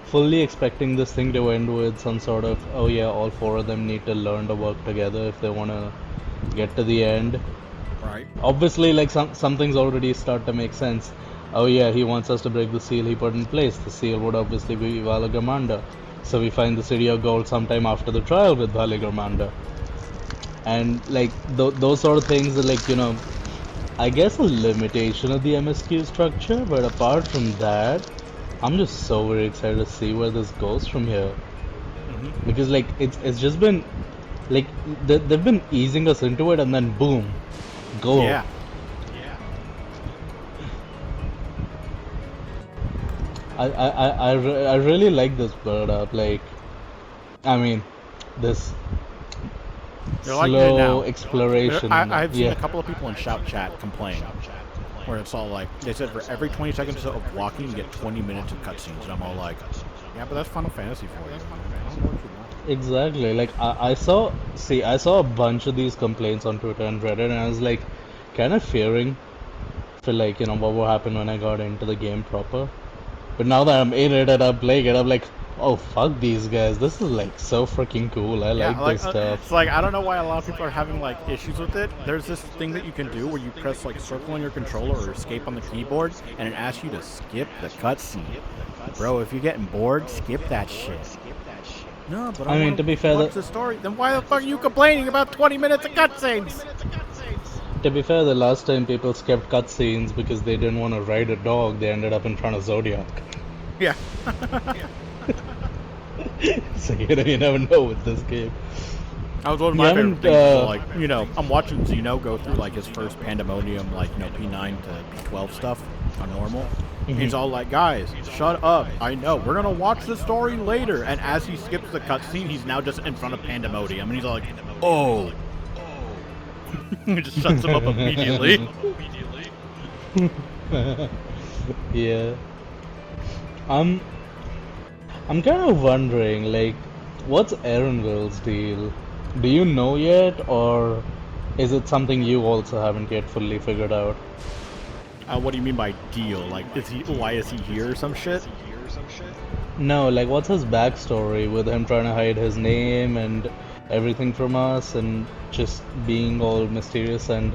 fully expecting this thing to end with some sort of, oh yeah, all four of them need to learn to work together if they want to get to the end. Right. Obviously, like some things already start to make sense. Oh yeah, he wants us to break the seal he put in place. The seal would obviously be Valagamanda. So we find the city of gold sometime after the trial with Valagamanda. And like those sort of things are, like, you know, I guess a limitation of the MSQ structure, but apart from that, I'm just so very excited to see where this goes from here. Because like it's just been like they've been easing us into it, and then boom, go. Yeah. I really like this build up. Like, I mean, this slow exploration. I've seen a couple of people in Shout Chat complain, where it's all like, they said for every 20 seconds of walking, you get 20 minutes of cutscenes, and I'm all like, yeah, but that's Final Fantasy for you. Exactly. Like I saw a bunch of these complaints on Twitter and Reddit, and I was like, kind of fearing for, like, you know, what will happen when I got into the game proper. But now that I'm in it and I'm playing it, I'm like, oh fuck these guys, this is like so freaking cool. I like this stuff. It's like, I don't know why a lot of people are having like issues with it. There's this thing that you can do where you press like circle on your controller or escape on the keyboard, and it asks you to skip the cutscene. Bro, if you're getting bored, skip that shit. No, but I mean, to be fair, what's the story? Then why the fuck are you complaining about 20 minutes of cutscenes? to be fair, the last time people skipped cutscenes because they didn't want to ride a dog, they ended up in front of Zodiac. Yeah. So you never know with this game. That was one of my favorite things. Like, I'm watching Xeno go through like his first Pandemonium, like P9 to P12 stuff on normal. He's all like, "Guys, shut up! I know we're gonna watch the story later." And as he skips the cutscene, he's now just in front of Pandemonium, and he's all like, "Oh." He just shuts him up immediately. Yeah. I'm kind of wondering, like, what's Erenville's deal? Do you know yet, or is it something you also haven't yet fully figured out? What do you mean by deal? Like, why is he here or some shit? No, like, what's his backstory with him trying to hide his name and everything from us and just being all mysterious and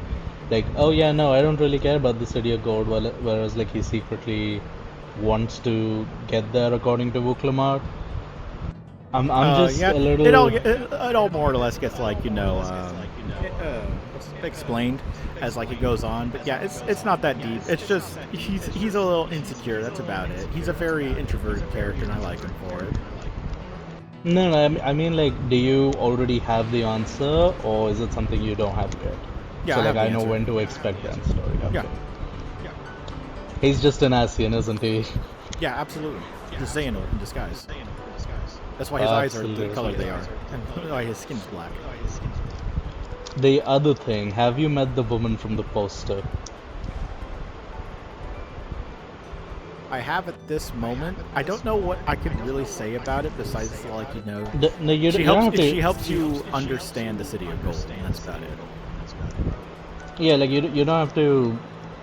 like, oh yeah, no, I don't really care about the City of Gold, whereas like he secretly wants to get there according to Vuklamar. I'm just a little... It all more or less gets like, explained as like it goes on. But yeah, it's not that deep. It's just he's a little insecure. That's about it. He's a very introverted character, and I like him for it. No, I mean, like, do you already have the answer, or is it something you don't have yet? Yeah, so like I know when to expect that story. Okay. Yeah. He's just an Asian, isn't he? Yeah, absolutely. He's Xehanort in disguise. That's why his eyes are the color they are, and why his skin's black. The other thing, have you met the woman from the poster? I have at this moment. I don't know what I could really say about it besides, like, she helps you understand the City of Gold, and that's about it. Yeah, like, you don't have to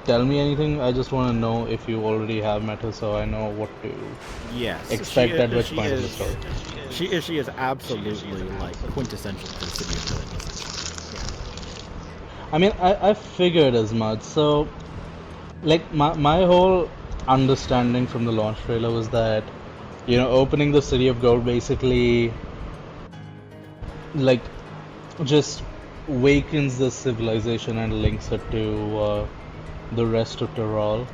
tell me anything. I just want to know if you already have met her, so I know what to expect at which point of the story. She is absolutely, like, quintessential to the City of Gold. I mean, I figured as much. So, like, my whole understanding from the launch trailer was that, opening the City of Gold basically, like, just wakens the civilization and links it to the rest of Tyrol.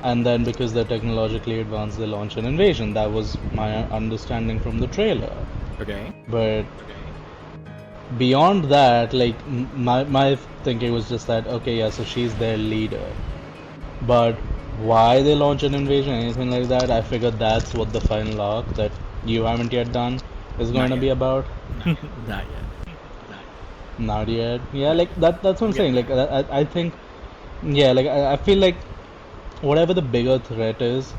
And then because they're technologically advanced, they launch an invasion. That was my understanding from the trailer. Okay. But beyond that, like, my thinking was just that, okay, yeah, so she's their leader. But why they launch an invasion, anything like that, I figured that's what the final arc that you haven't yet done is going to be about. Not yet. Not yet. Yeah, like, that's what I'm saying. Like, I think, yeah, like, I feel like whatever the bigger threat is,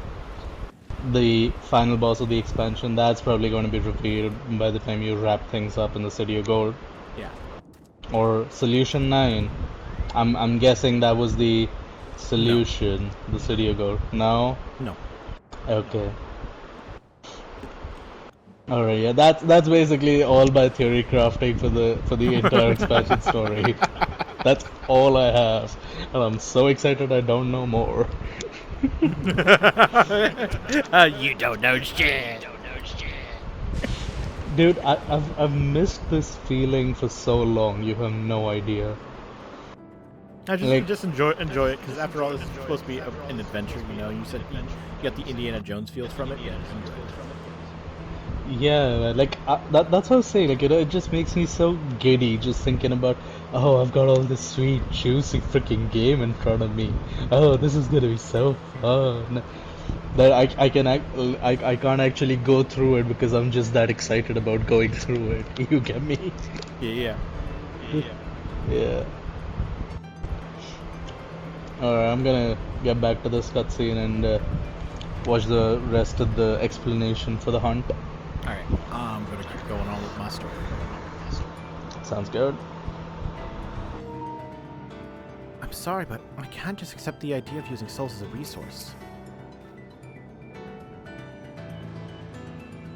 the final boss of the expansion, that's probably going to be revealed by the time you wrap things up in the City of Gold. Yeah. Or Solution 9. I'm guessing that was the solution, the City of Gold. No? No. Okay. Alright, yeah, that's basically all my theory crafting for the entire expansion story. That's all I have. And I'm so excited I don't know more. You don't know shit. Dude, I've missed this feeling for so long. You have no idea. I just enjoy it because after all, this is supposed to be an adventure. You said you got the Indiana Jones feels from it. Yeah, just enjoy it. Yeah, like that's what I was saying. Like, it just makes me so giddy just thinking about, oh, I've got all this sweet, juicy freaking game in front of me. Oh, this is gonna be so fun. That I can't actually go through it because I'm just that excited about going through it. You get me? Yeah. Yeah. Alright, I'm gonna get back to this cutscene and watch the rest of the explanation for the hunt. Alright, I'm gonna keep going on with my story. Sounds good. I'm sorry, but I can't just accept the idea of using souls as a resource.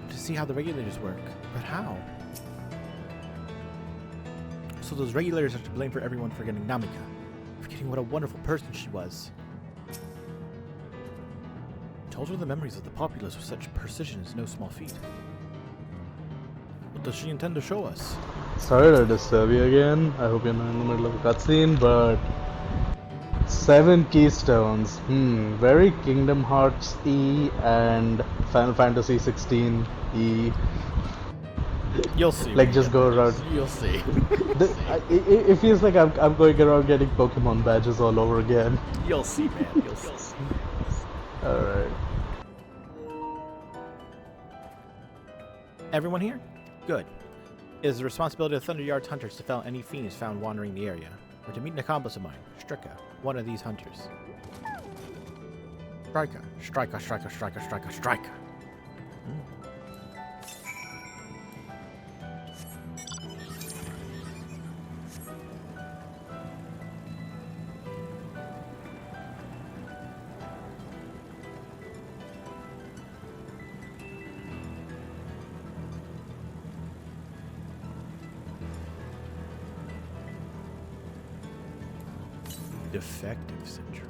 To see how the regulators work, but how? So those regulators are to blame for everyone forgetting Namika, forgetting what a wonderful person she was. To alter the memories of the populace with such precision is no small feat. What does she intend to show us? Sorry to disturb you again. I hope you're not in the middle of a cutscene, but 7 keystones. Very Kingdom Hearts E and Final Fantasy 16 E. You'll see. Like just go around. You'll see. It feels like I'm going around getting Pokemon badges all over again. You'll see, man. You'll see. All right. Everyone here? Good. It is the responsibility of Thunderyard's hunters to fell any fiends found wandering the area, or to meet an accomplice of mine, Strika, one of these hunters. Strika. Strika, Strika, Strika, Strika, Strika. Defective sentry.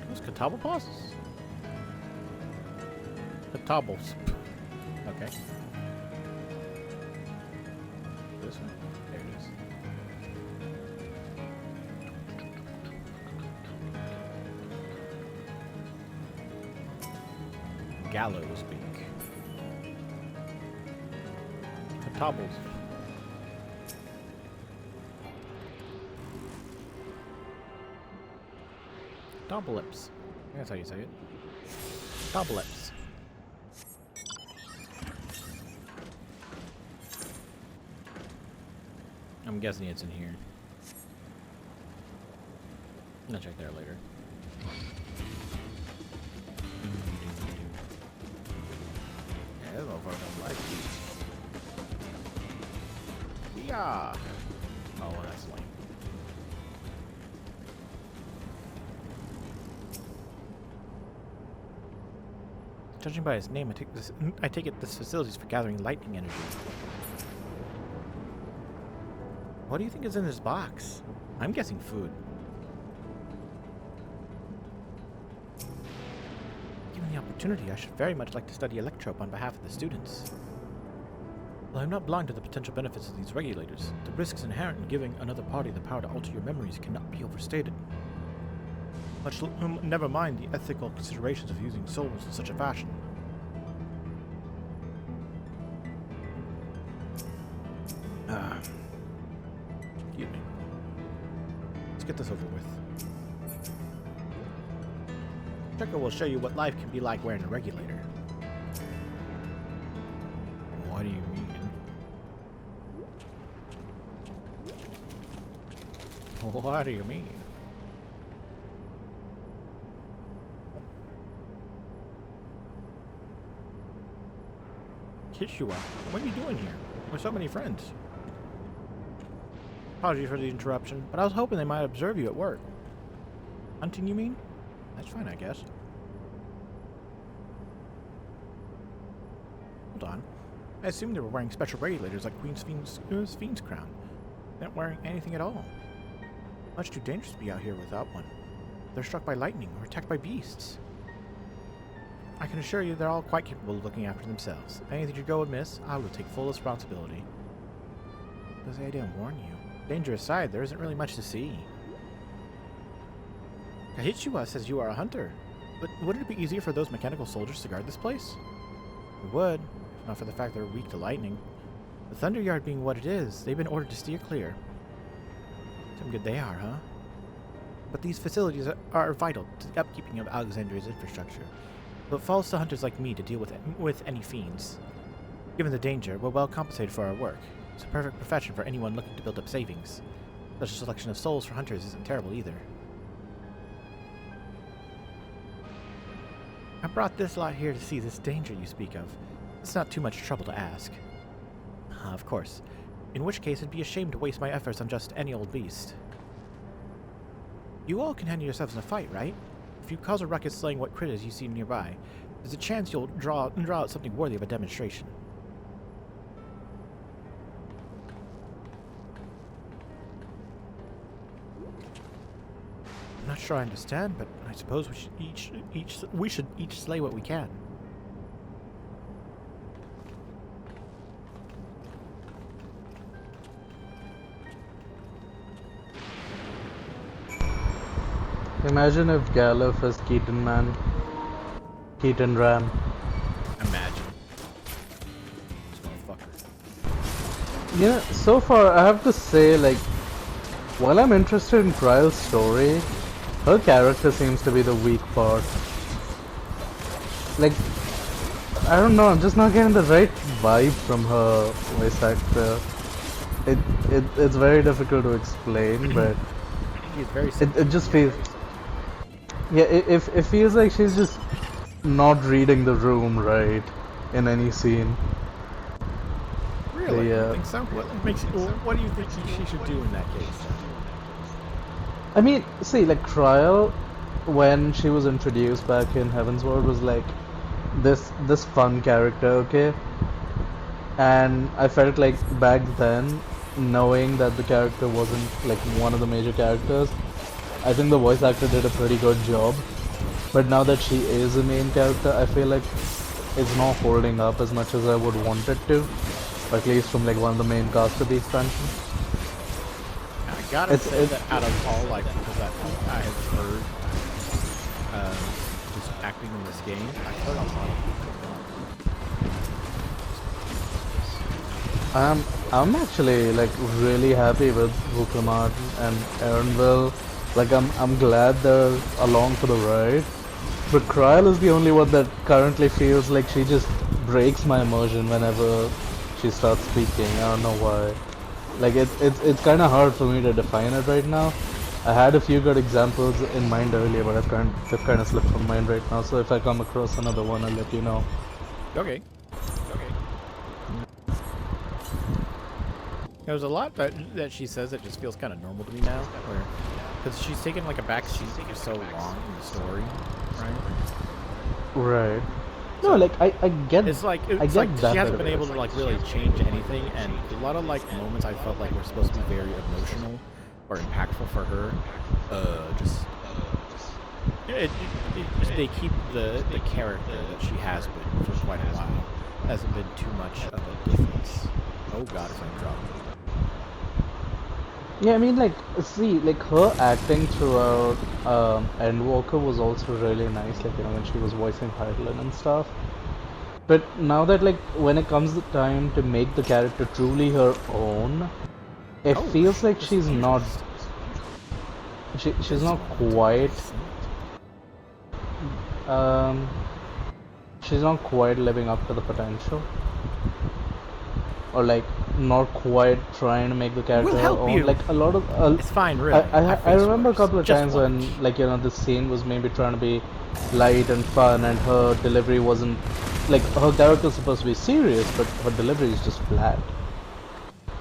Those Catoblepaws? Catobles. Okay. This one? There it is. Gallows beak. Tobbles. Dobbleips. That's how you say it. Dobbleips. I'm guessing it's in here. I'll check there later. Yeah, this motherfucker don't like these. Yeah. Oh, well, that's lame. Judging by his name, I take it this facility is for gathering lightning energy. What do you think is in this box? I'm guessing food. Given the opportunity, I should very much like to study Electrope on behalf of the students. While I'm not blind to the potential benefits of these regulators, the risks inherent in giving another party the power to alter your memories cannot be overstated. Never mind the ethical considerations of using souls in such a fashion. Excuse me. Let's get this over with. Checker will show you what life can be like wearing a regulator. What do you mean? What do you mean? Kishua, what are you doing here? With so many friends. Apologies for the interruption, but I was hoping they might observe you at work. Hunting, you mean? That's fine, I guess. Hold on. I assumed they were wearing special regulators like Queen's Fiend's crown. They aren't wearing anything at all. Much too dangerous to be out here without one. They're struck by lightning or attacked by beasts. I can assure you they're all quite capable of looking after themselves. If anything should go amiss, I will take full responsibility. Because I didn't warn you. Danger aside, there isn't really much to see. Kahichua says you are a hunter. But wouldn't it be easier for those mechanical soldiers to guard this place? It would, if not for the fact they're weak to lightning. The Thunderyard being what it is, they've been ordered to steer clear. Some good they are, huh? But these facilities are vital to the upkeeping of Alexandria's infrastructure. But it falls to hunters like me to deal with any fiends. Given the danger, we're well compensated for our work. It's a perfect profession for anyone looking to build up savings. Such a selection of souls for hunters isn't terrible either. I brought this lot here to see this danger you speak of. It's not too much trouble to ask. Of course. In which case, it'd be a shame to waste my efforts on just any old beast. You all can handle yourselves in a fight, right? If you cause a ruckus slaying what critters you see nearby, there's a chance you'll draw out something worthy of a demonstration. I'm not not sure I understand, but I suppose we should each slay what we can. Imagine if Galuf is Keaton Man. Keaton Ram. Imagine. This motherfucker. You know, so far I have to say, like, while I'm interested in Trial's story, her character seems to be the weak part. Like, I don't know, I'm just not getting the right vibe from her voice actor. It's very difficult to explain, but it just feels... Yeah, it feels like she's just not reading the room right in any scene. Really? Yeah. You think so? What do you think she should do in that case? I mean, see, like, Trial, when she was introduced back in Heavensward, was like this fun character, okay? And I felt like back then, knowing that the character wasn't like one of the major characters, I think the voice actor did a pretty good job. But now that she is a main character, I feel like it's not holding up as much as I would want it to. At least from like one of the main cast of the expansion. I gotta say that out of all like people that I have heard just acting in this game, I've heard a lot of people. I'm actually like really happy with Vukamat and Aaronville. Like I'm glad they're along for the ride. But Kryl is the only one that currently feels like she just breaks my immersion whenever she starts speaking. I don't know why. Like it's kind of hard for me to define it right now. I had a few good examples in mind earlier, but they've kind of slipped from mind right now. So if I come across another one, I'll let you know. Okay. There's a lot that she says that just feels kind of normal to me now, because she's taken like a back seat for so long in the story, right? Right. No, like I get. It's like she hasn't been able to like really change anything, and a lot of like moments I felt like were supposed to be very emotional or impactful for her. They keep the character that she has been for quite a while. Hasn't been too much of a difference. Oh God, if I'm dropping. Yeah, I mean, like, see, like, her acting throughout Endwalker was also really nice, like, you know, when she was voicing Heidelin and stuff. But now that, like, when it comes the time to make the character truly her own, it feels like she's not... She's not quite... she's not quite living up to the potential. Or like not quite trying to make the character her own. Like a lot of it's fine, really. I remember a couple of times when like, you know, the scene was maybe trying to be light and fun, and her delivery wasn't like, her character's supposed to be serious, but her delivery is just flat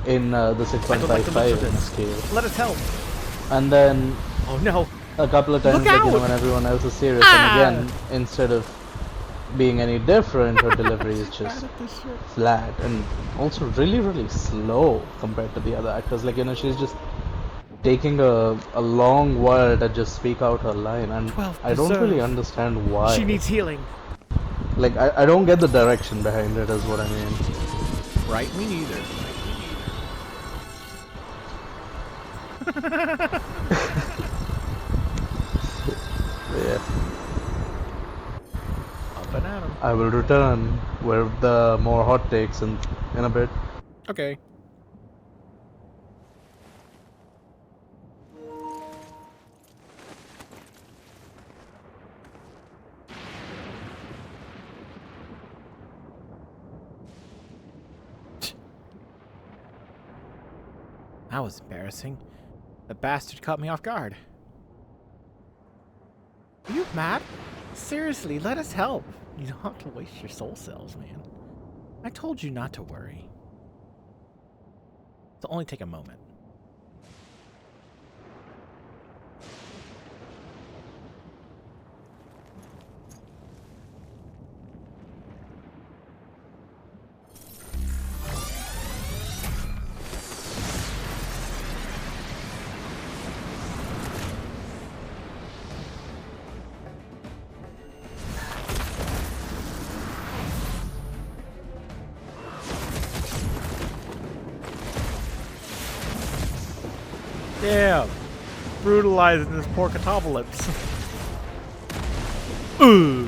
in the 6.55 scale. Let us help. And then a couple of times, like, you know, when everyone else is serious, and again, instead of being any different, her delivery is just flat and also really slow compared to the other actors. Like, you know, she's just taking a long while to just speak out her line, and I don't really understand why. She needs healing. Like, I don't get the direction behind it, is what I mean. Right, me neither. Yeah. Adam. I will return with the more hot takes in a bit. Okay. That was embarrassing. The bastard caught me off guard. Are you mad? Seriously, let us help. You don't have to waste your soul cells, man. I told you not to worry. It'll only take a moment. Damn. Brutalizing this poor catabolyps. Ooh.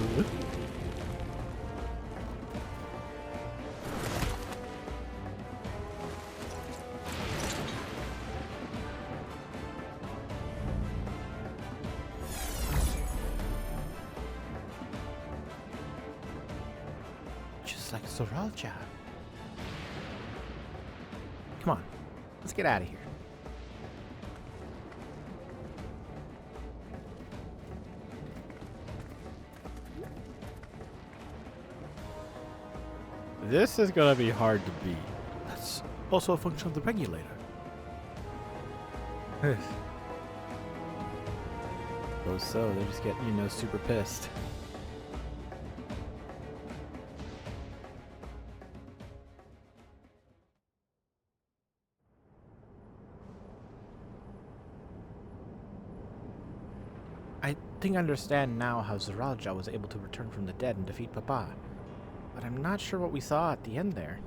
Just like Soralja. Come on, let's get out of here. This is gonna be hard to beat. That's also a function of the regulator. Suppose so. They just get, super pissed. I think I understand now how Zoralja was able to return from the dead and defeat Papa. But I'm not sure what we saw at the end there.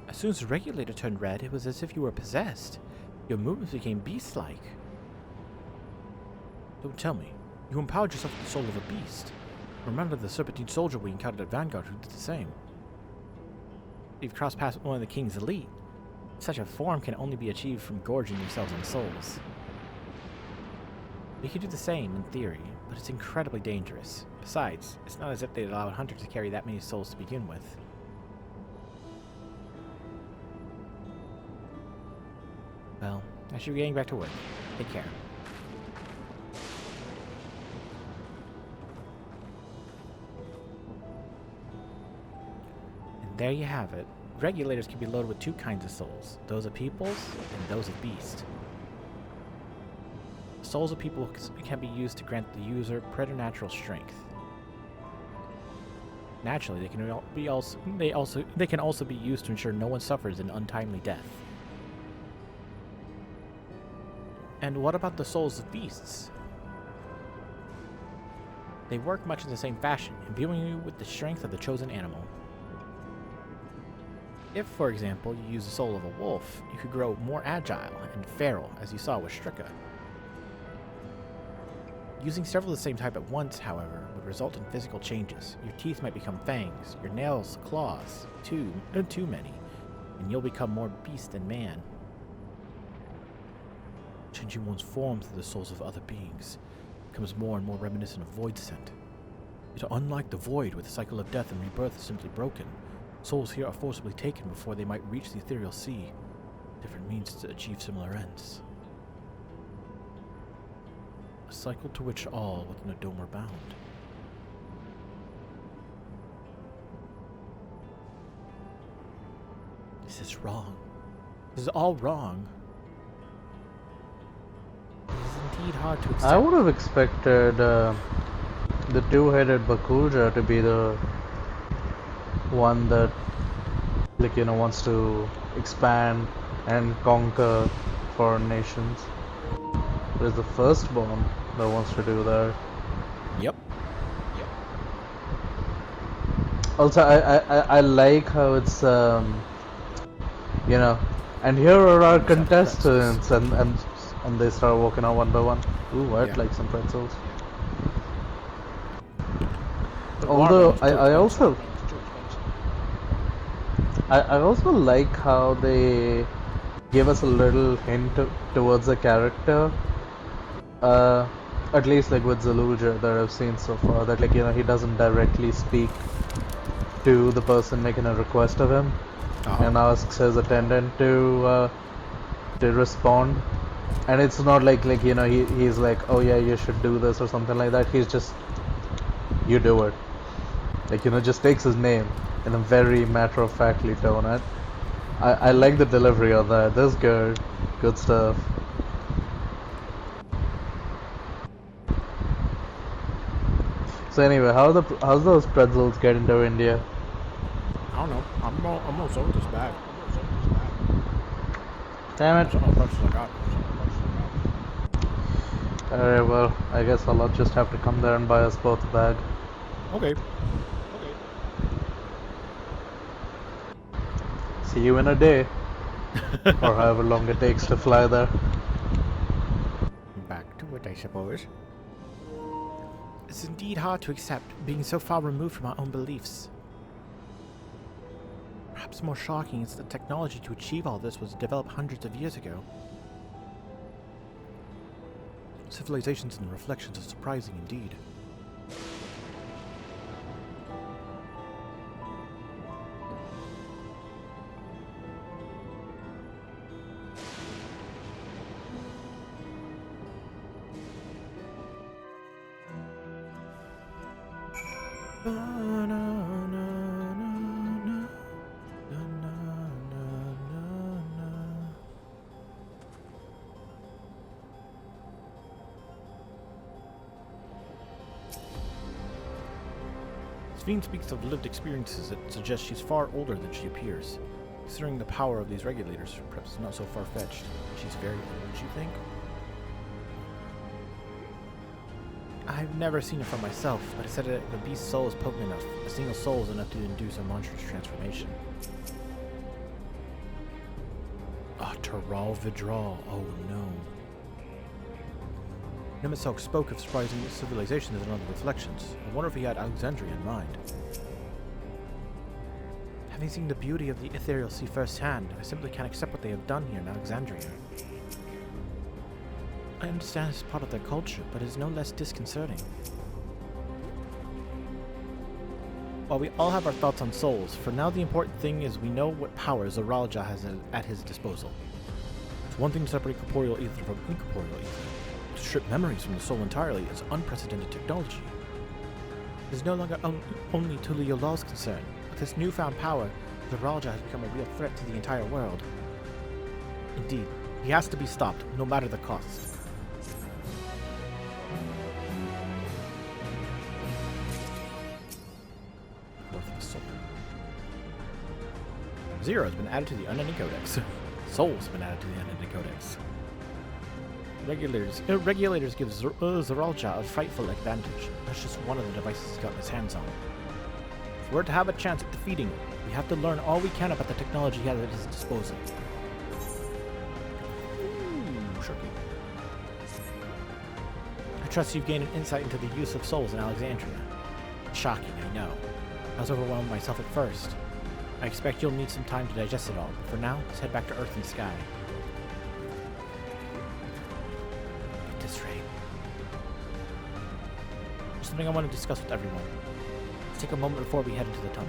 As soon as the regulator turned red, it was as if you were possessed. Your movements became beast-like. Don't tell me. You empowered yourself with the soul of a beast. Remember the Serpentine soldier we encountered at Vanguard who did the same. You've crossed past one of the king's elite. Such a form can only be achieved from gorging yourselves on souls. We could do the same, in theory, but it's incredibly dangerous. Besides, it's not as if they'd allow a hunter to carry that many souls to begin with. Well, I should be getting back to work. Take care. And there you have it. Regulators can be loaded with two kinds of souls, those of peoples and those of beasts. Souls of people can be used to grant the user preternatural strength. Naturally, they can also be used to ensure no one suffers an untimely death. And what about the souls of beasts? They work much in the same fashion, imbuing you with the strength of the chosen animal. If, for example, you use the soul of a wolf, you could grow more agile and feral, as you saw with Strika. Using several of the same type at once, however, would result in physical changes. Your teeth might become fangs, your nails claws, too many, and you'll become more beast than man. Changing one's form through the souls of other beings becomes more and more reminiscent of Void Scent. Yet unlike the Void, where the cycle of death and rebirth is simply broken, souls here are forcibly taken before they might reach the ethereal sea. Different means to achieve similar ends. A cycle to which all within a dome are bound. This is wrong. This is all wrong. It is indeed hard to accept. I would have expected the two-headed Bakulja to be the one that, wants to expand and conquer foreign nations. But it's the firstborn that wants to do that. Yep. Also, I like how it's and here are our contestants, and they start walking out one by one. Ooh, I'd like some pretzels. Although I also like how they give us a little hint towards the character. At least with Zalulja that I've seen so far, that he doesn't directly speak to the person making a request of him, and asks his attendant to respond. And it's not he's like, oh yeah, you should do this or something like that. He's just, you do it. Just takes his name in a very matter-of-factly tone. I like the delivery of that. That's good. Good stuff. So anyway, how's those pretzels get into India? I don't know. I'm also with this bag. Damn it. That's all the pretzels I got. Alright, well, I guess I'll just have to come there and buy us both a bag. Okay. See you in a day. or however long it takes to fly there. Back to it, I suppose. It's indeed hard to accept, being so far removed from our own beliefs. Perhaps more shocking is that the technology to achieve all this was developed hundreds of years ago. Civilizations and reflections are surprising indeed. Sveen speaks of lived experiences that suggest she's far older than she appears. Considering the power of these regulators, perhaps not so far-fetched. She's very old, you think? I've never seen it for myself, but I said that the beast's soul is potent enough. A single soul is enough to induce a monstrous transformation. Taral Vidral, oh no. Nemeselk spoke of surprising civilizations and other reflections. I wonder if he had Alexandria in mind. Having seen the beauty of the ethereal sea firsthand, I simply can't accept what they have done here in Alexandria. I understand it's part of their culture, but it is no less disconcerting. While we all have our thoughts on souls, for now the important thing is we know what power Zoralja has at his disposal. It's one thing to separate corporeal ether from incorporeal ether. To strip memories from the soul entirely is unprecedented technology. It is no longer only Tuliyolal's concern. With this newfound power, Zoralja has become a real threat to the entire world. Indeed, he has to be stopped, no matter the cost. Zero has been added to the Unending Codex. Soul has been added to the Unending Codex. Regulators give Zoralja a frightful advantage. That's just one of the devices he's gotten his hands on. If we're to have a chance at defeating him, we have to learn all we can about the technology he has at his disposal. Ooh, shocking. I trust you've gained an insight into the use of souls in Alexandria. Shocking, I know. I was overwhelmed myself at first. I expect you'll need some time to digest it all, but for now, let's head back to Earth and Sky. At this rate. There's something I want to discuss with everyone. Let's take a moment before we head into the tunnel.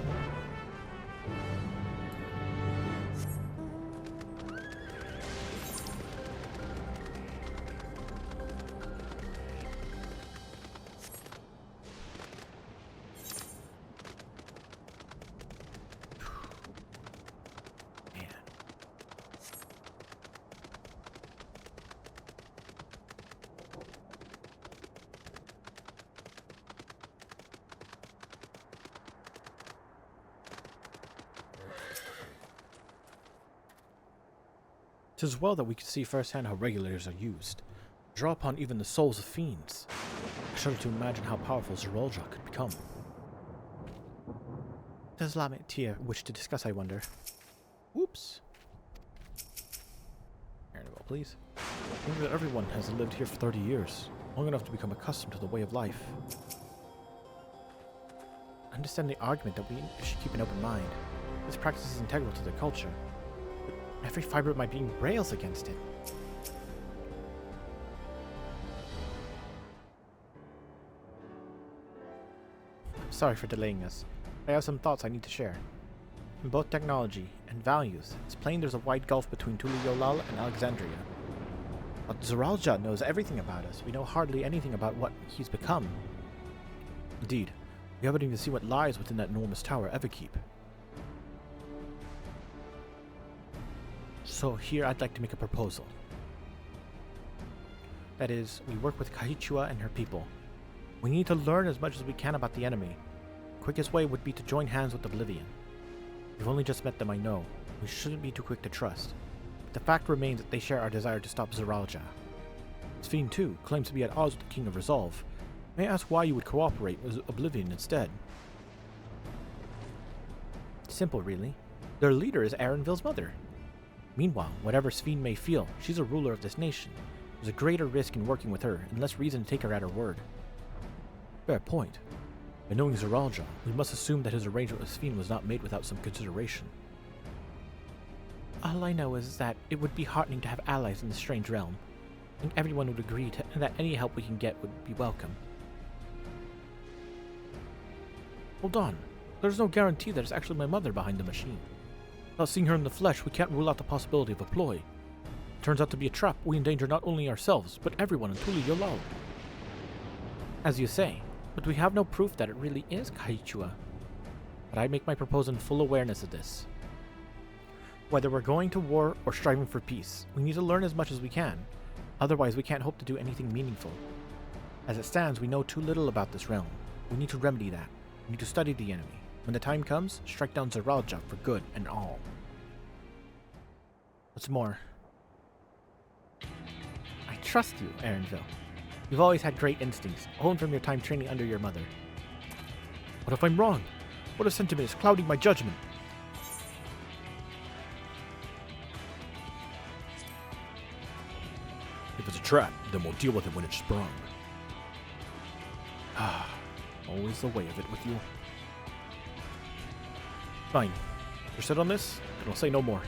Tis well that we can see firsthand how regulators are used. Draw upon even the souls of fiends. I shudder to imagine how powerful Zoralja could become. Does Lamitia wish to discuss, I wonder? Whoops. Here we go, please. Remember that everyone has lived here for 30 years, long enough to become accustomed to the way of life. I understand the argument that we should keep an open mind. This practice is integral to their culture. Every fiber of my being rails against it. I'm sorry for delaying us. I have some thoughts I need to share. In both technology and values, it's plain there's a wide gulf between Tuliyollal and Alexandria. But Zoralja knows everything about us. We know hardly anything about what he's become. Indeed, we haven't even seen what lies within that enormous tower Everkeep. So here I'd like to make a proposal. That is, we work with Kahichua and her people. We need to learn as much as we can about the enemy. The quickest way would be to join hands with Oblivion. We've only just met them, I know. We shouldn't be too quick to trust. But the fact remains that they share our desire to stop Zoralja. Sphene, too, claims to be at odds with the King of Resolve. May I ask why you would cooperate with Oblivion instead? Simple, really. Their leader is Arenville's mother. Meanwhile, whatever Sphene may feel, she's a ruler of this nation. There's a greater risk in working with her, and less reason to take her at her word. Fair point. By knowing Zeralja, we must assume that his arrangement with Sphene was not made without some consideration. All I know is that it would be heartening to have allies in this strange realm. I think everyone would agree that any help we can get would be welcome. Hold on. There's no guarantee that it's actually my mother behind the machine. Without seeing her in the flesh, we can't rule out the possibility of a ploy. If it turns out to be a trap, we endanger not only ourselves, but everyone in Tuli Yolal. As you say, but we have no proof that it really is Kaichua. But I make my proposal in full awareness of this. Whether we're going to war or striving for peace, we need to learn as much as we can. Otherwise, we can't hope to do anything meaningful. As it stands, we know too little about this realm. We need to remedy that. We need to study the enemy. When the time comes, strike down Zeralja for good and all. What's more, I trust you, Erenville. You've always had great instincts, honed from your time training under your mother. What if I'm wrong? What if sentiment is clouding my judgment? If it's a trap, then we'll deal with it when it's sprung. Always the way of it with you. Fine. You're set on this, and I'll say no more.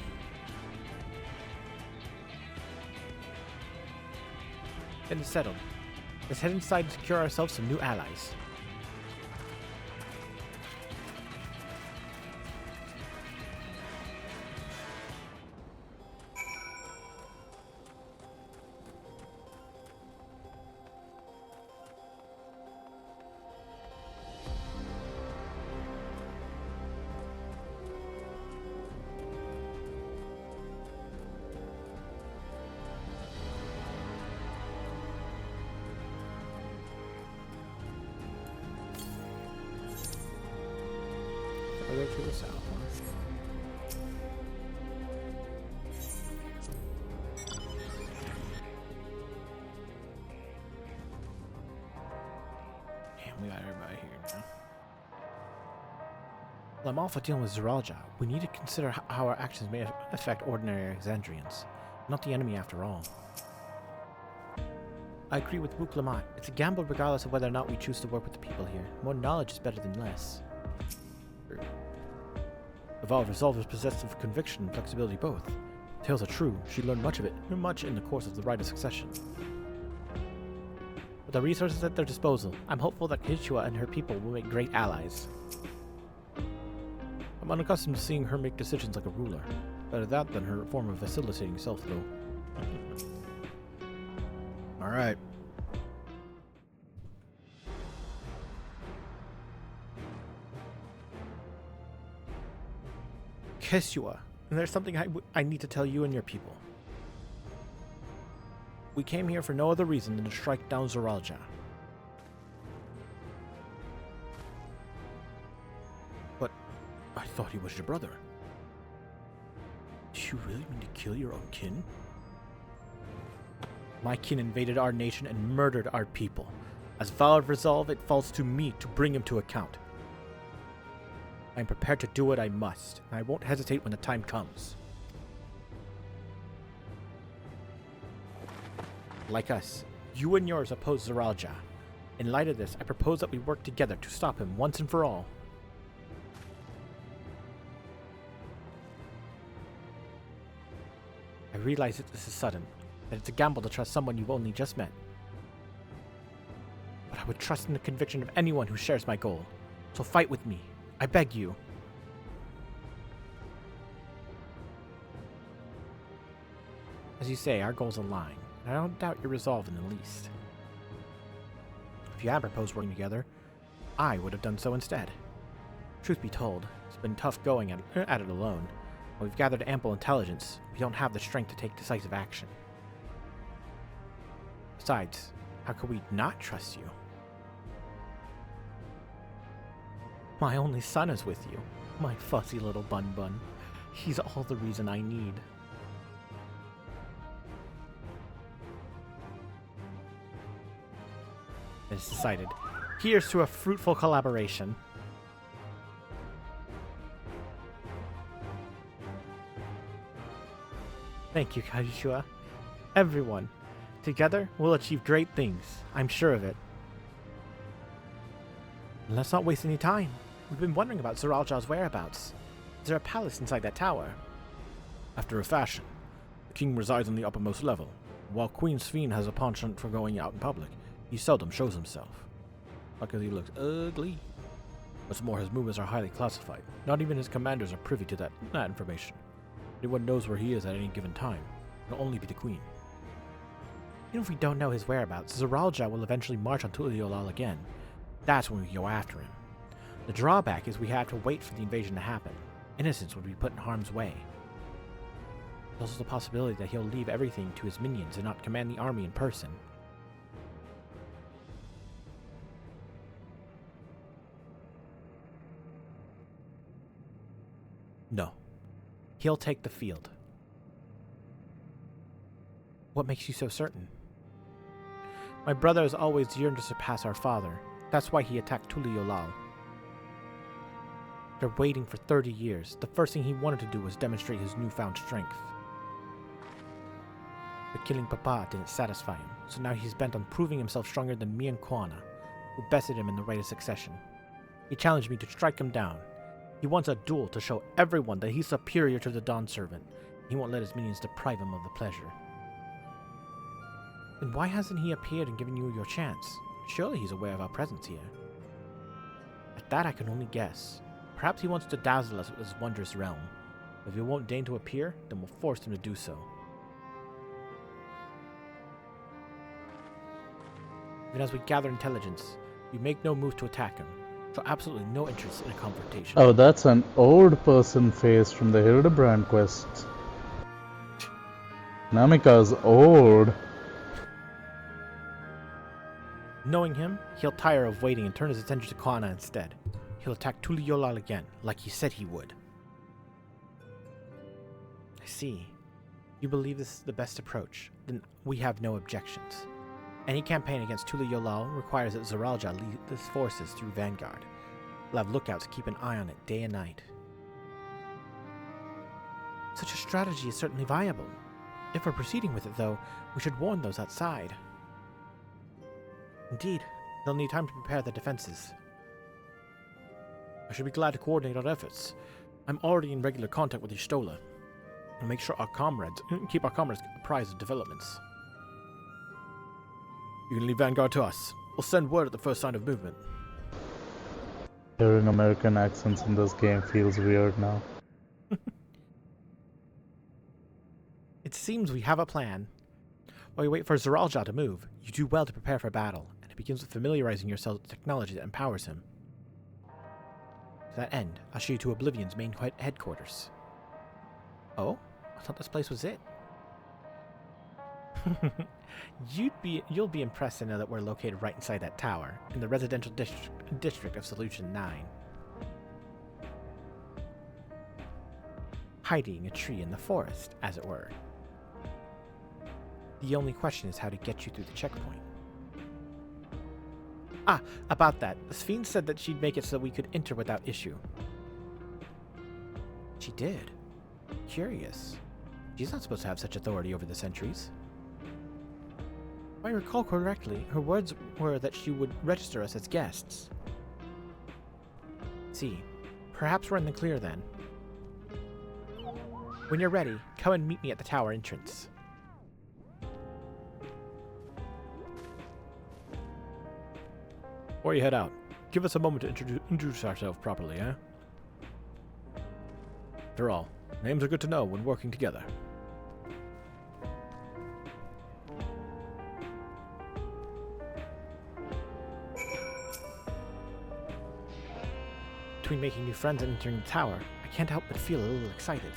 Then it's settled. Let's head inside and secure ourselves some new allies. Further to the south, Damn, we got everybody here now. Well, I'm all for dealing with Zeralja. We need to consider how our actions may affect ordinary Exandrians. Not the enemy after all. I agree with Wuklamat. It's a gamble regardless of whether or not we choose to work with the people here. More knowledge is better than less. Evolved Resolver's possessed of conviction and flexibility both. Tales are true, she learned much in the course of the Rite of Succession. With the resources at their disposal, I'm hopeful that Kaichua and her people will make great allies. I'm unaccustomed to seeing her make decisions like a ruler. Better that than her form of facilitating self, though. Alright. Kaichua, and there's something I need to tell you and your people. We came here for no other reason than to strike down Zeralja. But I thought he was your brother. Do you really mean to kill your own kin? My kin invaded our nation and murdered our people. As Valor Resolve, it falls to me to bring him to account. I am prepared to do what I must, and I won't hesitate when the time comes. Like us, you and yours oppose Zeralja. In light of this, I propose that we work together to stop him once and for all. I realize that this is sudden, that it's a gamble to trust someone you've only just met. But I would trust in the conviction of anyone who shares my goal. So fight with me. I beg you. As you say, our goals align, and I don't doubt your resolve in the least. If you had proposed working together, I would have done so instead. Truth be told, it's been tough going at it alone. While we've gathered ample intelligence, we don't have the strength to take decisive action. Besides, how could we not trust you? My only son is with you, my fussy little bun-bun. He's all the reason I need. It's decided. Here's to a fruitful collaboration. Thank you, Kaishua. Everyone. Together, we'll achieve great things. I'm sure of it. And let's not waste any time. We've been wondering about Zeralja's whereabouts. Is there a palace inside that tower? After a fashion. The king resides on the uppermost level. While Queen Sphene has a penchant for going out in public, he seldom shows himself. Because he looks ugly. What's more, his movements are highly classified. Not even his commanders are privy to that information. Anyone knows where he is at any given time. It'll only be the queen. Even if we don't know his whereabouts, Zeralja will eventually march on Tuliolal again. That's when we go after him. The drawback is we have to wait for the invasion to happen. Innocents would be put in harm's way. There's also the possibility that he'll leave everything to his minions and not command the army in person. No. He'll take the field. What makes you so certain? My brother has always yearned to surpass our father. That's why he attacked Tuliolal. After waiting for 30 years, the first thing he wanted to do was demonstrate his newfound strength. But killing Papa didn't satisfy him, so now he's bent on proving himself stronger than me and Kwana, who bested him in the right of succession. He challenged me to strike him down. He wants a duel to show everyone that he's superior to the Dawn Servant. He won't let his minions deprive him of the pleasure. Then why hasn't he appeared and given you your chance? Surely he's aware of our presence here. At that I can only guess. Perhaps he wants to dazzle us with his wondrous realm. If he won't deign to appear, then we'll force him to do so. Even as we gather intelligence, we make no move to attack him. Show absolutely no interest in a confrontation. Oh, that's an old person face from the Hildebrand quest. Namika's old. Knowing him, he'll tire of waiting and turn his attention to Kwana instead. He'll attack Tuliolal again, like he said he would. I see. You believe this is the best approach, then we have no objections. Any campaign against Tuliolal requires that Zeralja lead his forces through Vanguard. We'll have lookouts to keep an eye on it day and night. Such a strategy is certainly viable. If we're proceeding with it, though, we should warn those outside. Indeed, they'll need time to prepare their defenses. I should be glad to coordinate our efforts. I'm already in regular contact with Y'shtola, and make sure keep our comrades apprised of developments. You can leave Vanguard to us. We'll send word at the first sign of movement. Hearing American accents in this game feels weird now. It seems we have a plan. While you wait for Zeralja to move, you do well to prepare for battle, and it begins with familiarizing yourself with the technology that empowers him. To that end, I'll show you to Oblivion's main headquarters. Oh? I thought this place was it. You'll be impressed to know that we're located right inside that tower, in the residential district of Solution 9. Hiding a tree in the forest, as it were. The only question is how to get you through the checkpoint. Ah, about that. Sphene said that she'd make it so we could enter without issue. She did. Curious. She's not supposed to have such authority over the sentries. If I recall correctly, her words were that she would register us as guests. See, perhaps we're in the clear then. When you're ready, come and meet me at the tower entrance. Before you head out, give us a moment to introduce ourselves properly, eh? After all, names are good to know when working together. Between making new friends and entering the tower, I can't help but feel a little excited.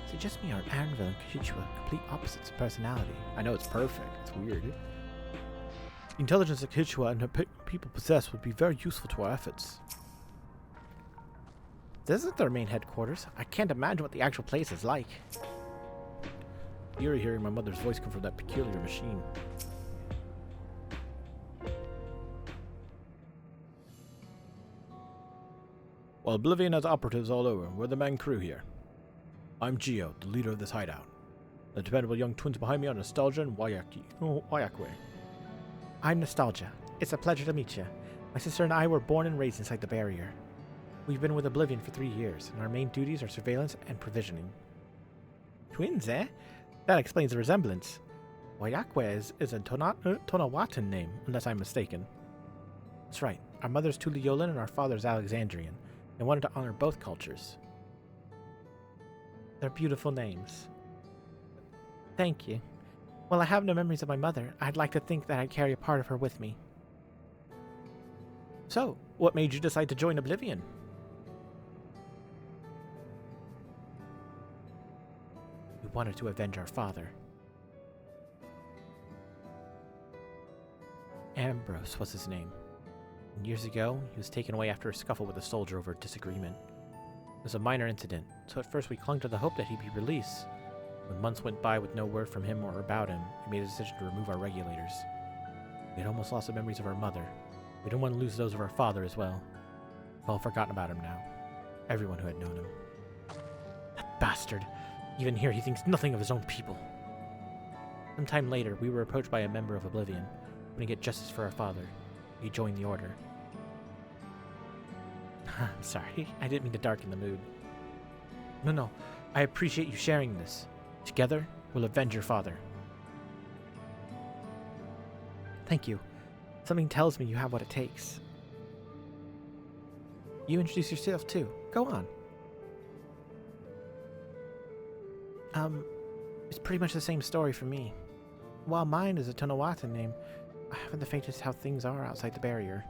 Is it just me, or Anvil and Kichwa complete opposites in personality? I know it's perfect, it's weird. The intelligence that Kichwa and her people possess would be very useful to our efforts. This isn't their main headquarters. I can't imagine what the actual place is like. You're hearing my mother's voice come from that peculiar machine. While Oblivion has operatives all over, we're the main crew here. I'm Gio, the leader of this hideout. The dependable young twins behind me are Nostalgia and Wayakwe. I'm Nostalgia. It's a pleasure to meet you. My sister and I were born and raised inside the barrier. We've been with Oblivion for 3 years, and our main duties are surveillance and provisioning. Twins, eh? That explains the resemblance. Wayakwe is a Tonawatan name, unless I'm mistaken. That's right. Our mother's Tuliolan and our father's Alexandrian. They wanted to honor both cultures. They're beautiful names. Thank you. While I have no memories of my mother, I'd like to think that I carry a part of her with me. So, what made you decide to join Oblivion? We wanted to avenge our father. Ambrose was his name. And years ago, he was taken away after a scuffle with a soldier over a disagreement. It was a minor incident, so at first we clung to the hope that he'd be released. When months went by with no word from him or about him, we made a decision to remove our regulators. We had almost lost the memories of our mother. We didn't want to lose those of our father as well. We've all forgotten about him now. Everyone who had known him. That bastard! Even here, he thinks nothing of his own people. Sometime later, we were approached by a member of Oblivion, hoping to get justice for our father. He joined the Order. I'm sorry, I didn't mean to darken the mood. No, I appreciate you sharing this. Together, we'll avenge your father. Thank you. Something tells me you have what it takes. You introduce yourself too. Go on. It's pretty much the same story for me. While mine is a Tonawatan name, I haven't the faintest how things are outside the barrier.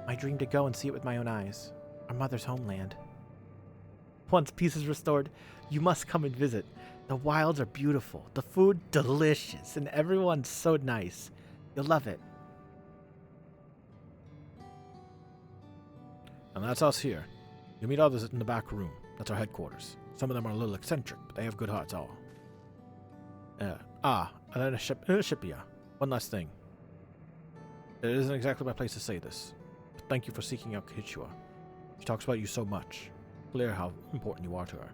My dream to go and see it with my own eyes. Our mother's homeland. Once peace is restored, you must come and visit. The wilds are beautiful, the food delicious, and everyone's so nice. You'll love it. And that's us here. You'll meet others in the back room. That's our headquarters. Some of them are a little eccentric, but they have good hearts all. And then Shipia. One last thing. It isn't exactly my place to say this, but thank you for seeking out Kichua. She talks about you so much. Clear how important you are to her.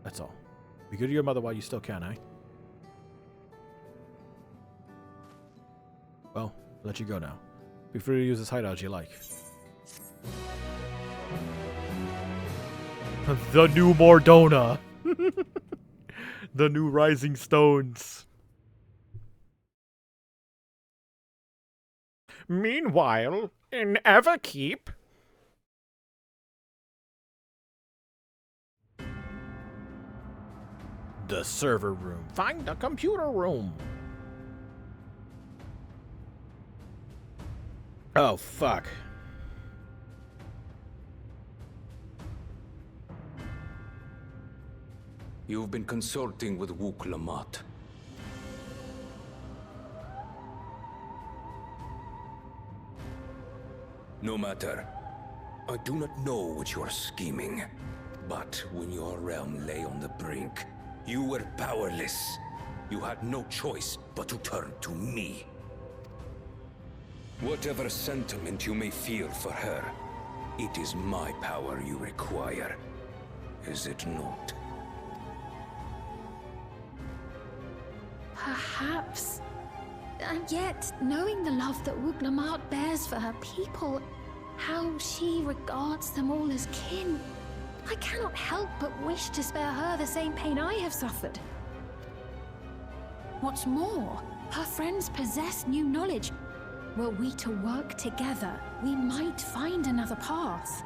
That's all. Be good to your mother while you still can, eh? Well, I'll let you go now. Be free to use this hideout as you like. The new Mordona. The new Rising Stones. Meanwhile, in Everkeep... The server room. Find the computer room. Oh, fuck. You've been consulting with Wook Lamont. No matter. I do not know what you are scheming, but when your realm lay on the brink, you were powerless. You had no choice but to turn to me. Whatever sentiment you may feel for her, it is my power you require, is it not? Perhaps. And yet, knowing the love that Wook Lamont bears for her people, how she regards them all as kin, I cannot help but wish to spare her the same pain I have suffered. What's more, her friends possess new knowledge. Were we to work together, we might find another path.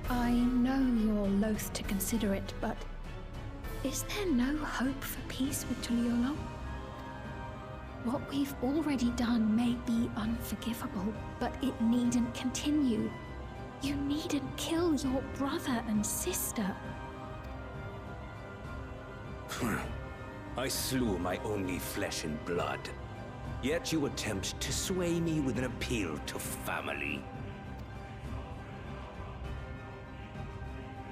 I know you're loath to consider it, but is there no hope for peace with Tuliolo? What we've already done may be unforgivable, but it needn't continue. You needn't kill your brother and sister. I slew my only flesh and blood. Yet you attempt to sway me with an appeal to family.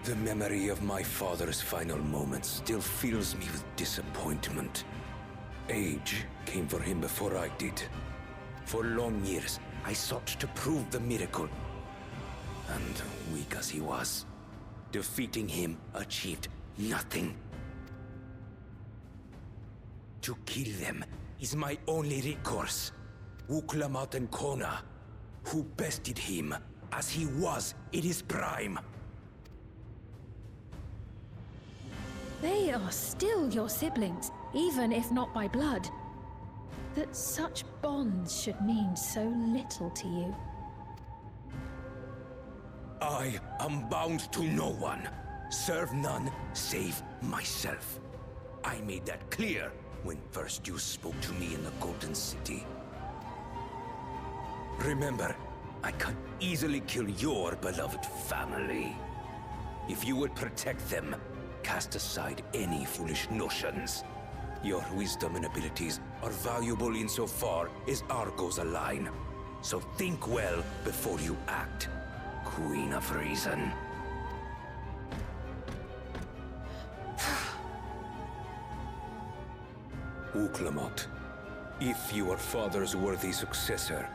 The memory of my father's final moments still fills me with disappointment. Age came for him before I did. For long years, I sought to prove the miracle. And weak as he was, defeating him achieved nothing. To kill them is my only recourse. Wuklamat and Kona, who bested him as he was in his prime. They are still your siblings, even if not by blood. That such bonds should mean so little to you. I am bound to no one. Serve none save myself. I made that clear when first you spoke to me in the Golden City. Remember, I can easily kill your beloved family. If you would protect them, cast aside any foolish notions. Your wisdom and abilities are valuable insofar as our goals align. So think well before you act, Queen of Reason. Wuklamat, if you are father's worthy successor,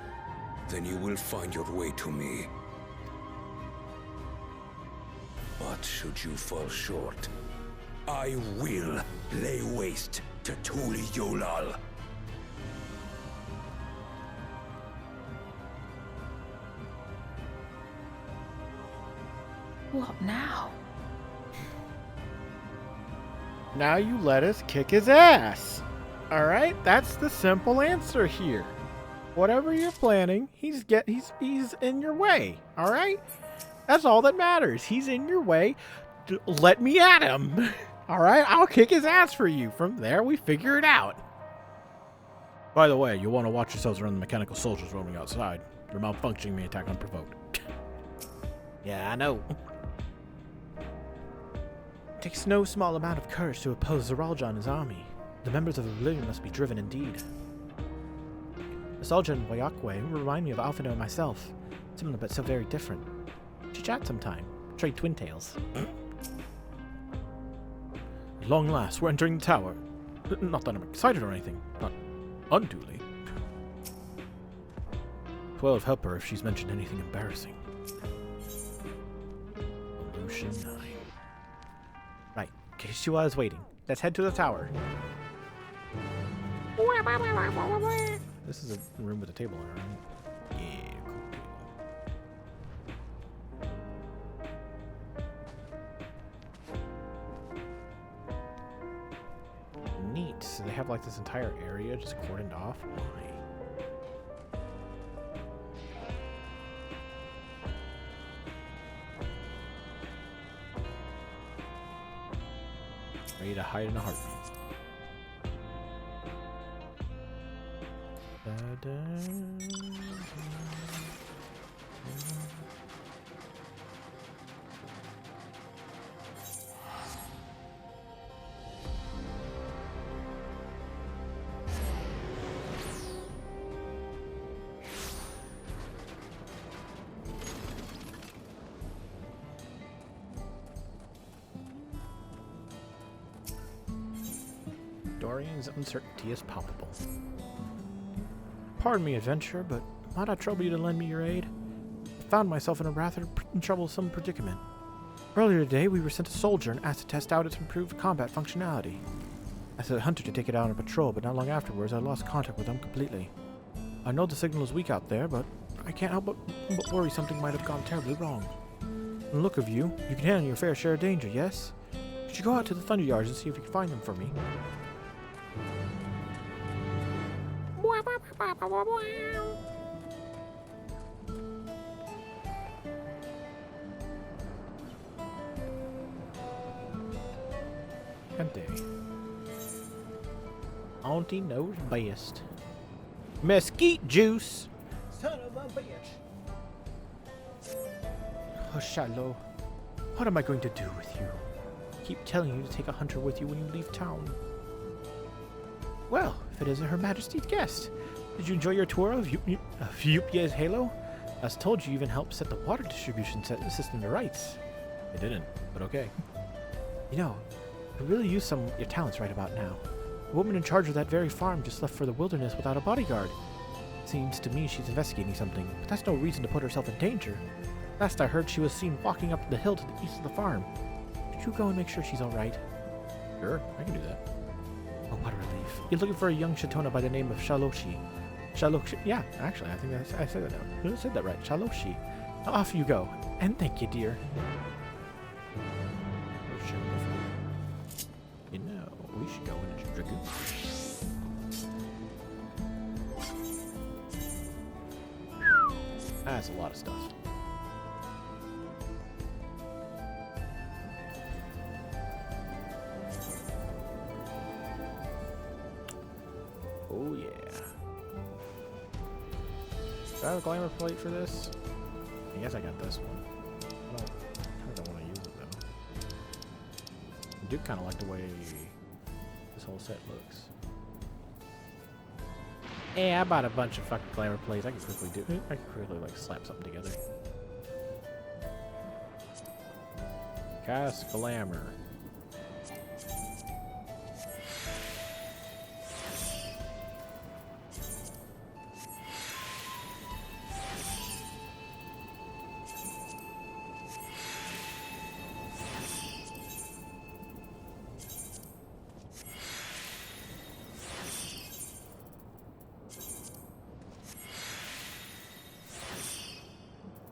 then you will find your way to me. But should you fall short, I will lay waste to Tuli Yolal. What now? Now you let us kick his ass. All right, that's the simple answer here. Whatever you're planning, he's in your way. All right, that's all that matters. He's in your way. Let me at him. All right, I'll kick his ass for you. From there, we figure it out. By the way, you'll want to watch yourselves around the mechanical soldiers roaming outside. They're malfunctioning may attack unprovoked. Yeah, I know. It takes no small amount of courage to oppose Zeralja and his army. The members of the rebellion must be driven indeed. Nostalgia and Wayakwe remind me of Alphino and myself. Similar but so very different. We should chat sometime. Trade twin tales. At long last, we're entering the tower. Not that I'm excited or anything. Not unduly. 12 help her if she's mentioned anything embarrassing. Illusion 9. Right, in case you was waiting. Let's head to the tower. This is a room with a table in it, right? Yeah, cool. Neat. So they have like this entire area just cordoned off. Why? Ready to hide in a heartbeat. Dorian's uncertainty is palpable. Pardon me, adventurer, but might I trouble you to lend me your aid? I found myself in a rather troublesome predicament. Earlier today, we were sent a soldier and asked to test out its improved combat functionality. I sent a hunter to take it out on a patrol, but not long afterwards, I lost contact with them completely. I know the signal is weak out there, but I can't help but worry something might have gone terribly wrong. From the look of you, you can handle your fair share of danger, yes? Could you go out to the Thunder Yards and see if you can find them for me? Empty. Auntie knows best. Mesquite juice! Son of a bitch! Oh, Shiloh. What am I going to do with you? I keep telling you to take a hunter with you when you leave town. Well, if it isn't Her Majesty's guest. Did you enjoy your tour of Yupye's Halo? I was told you even helped set the water distribution system to rights. I didn't, but okay. You know, I really use some of your talents right about now. The woman in charge of that very farm just left for the wilderness without a bodyguard. Seems to me she's investigating something, but that's no reason to put herself in danger. Last I heard, she was seen walking up the hill to the east of the farm. Could you go and make sure she's alright? Sure, I can do that. Oh, what a relief. You're looking for a young Shatona by the name of Shaloshi. Shaloshi. Yeah, actually, I think I said that now. I said that right. Shaloshi. Now off you go. And thank you, dear. You know, we should go into Dragoon. That's a lot of stuff. Oh yeah. Do I have a glamour plate for this? I guess I got this one. I don't want to use it though. I do kind of like the way this whole set looks. Yeah, I bought a bunch of fucking glamour plates. I can quickly like slap something together. Cast glamour.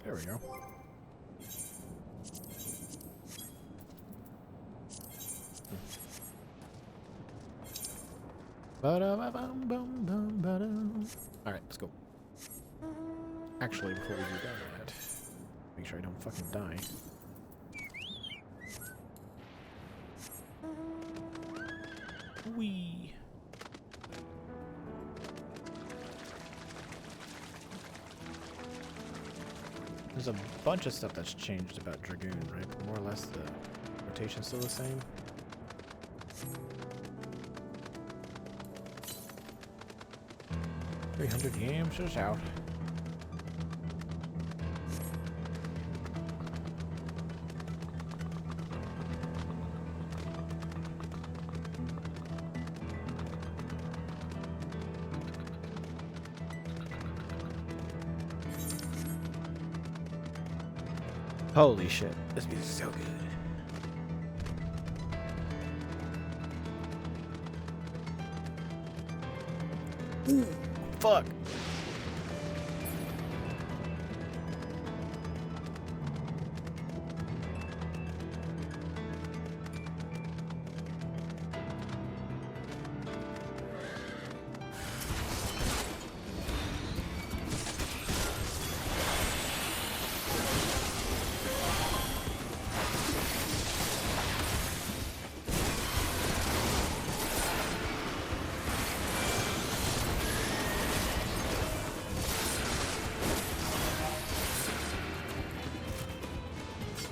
There we go. Alright, let's go. Actually, before we do that, make sure I don't fucking die. Whee! There's a bunch of stuff that's changed about Dragoon, right? More or less the rotation's still the same. $300 yams just out. Holy shit, this music's so good. Ooh, fuck.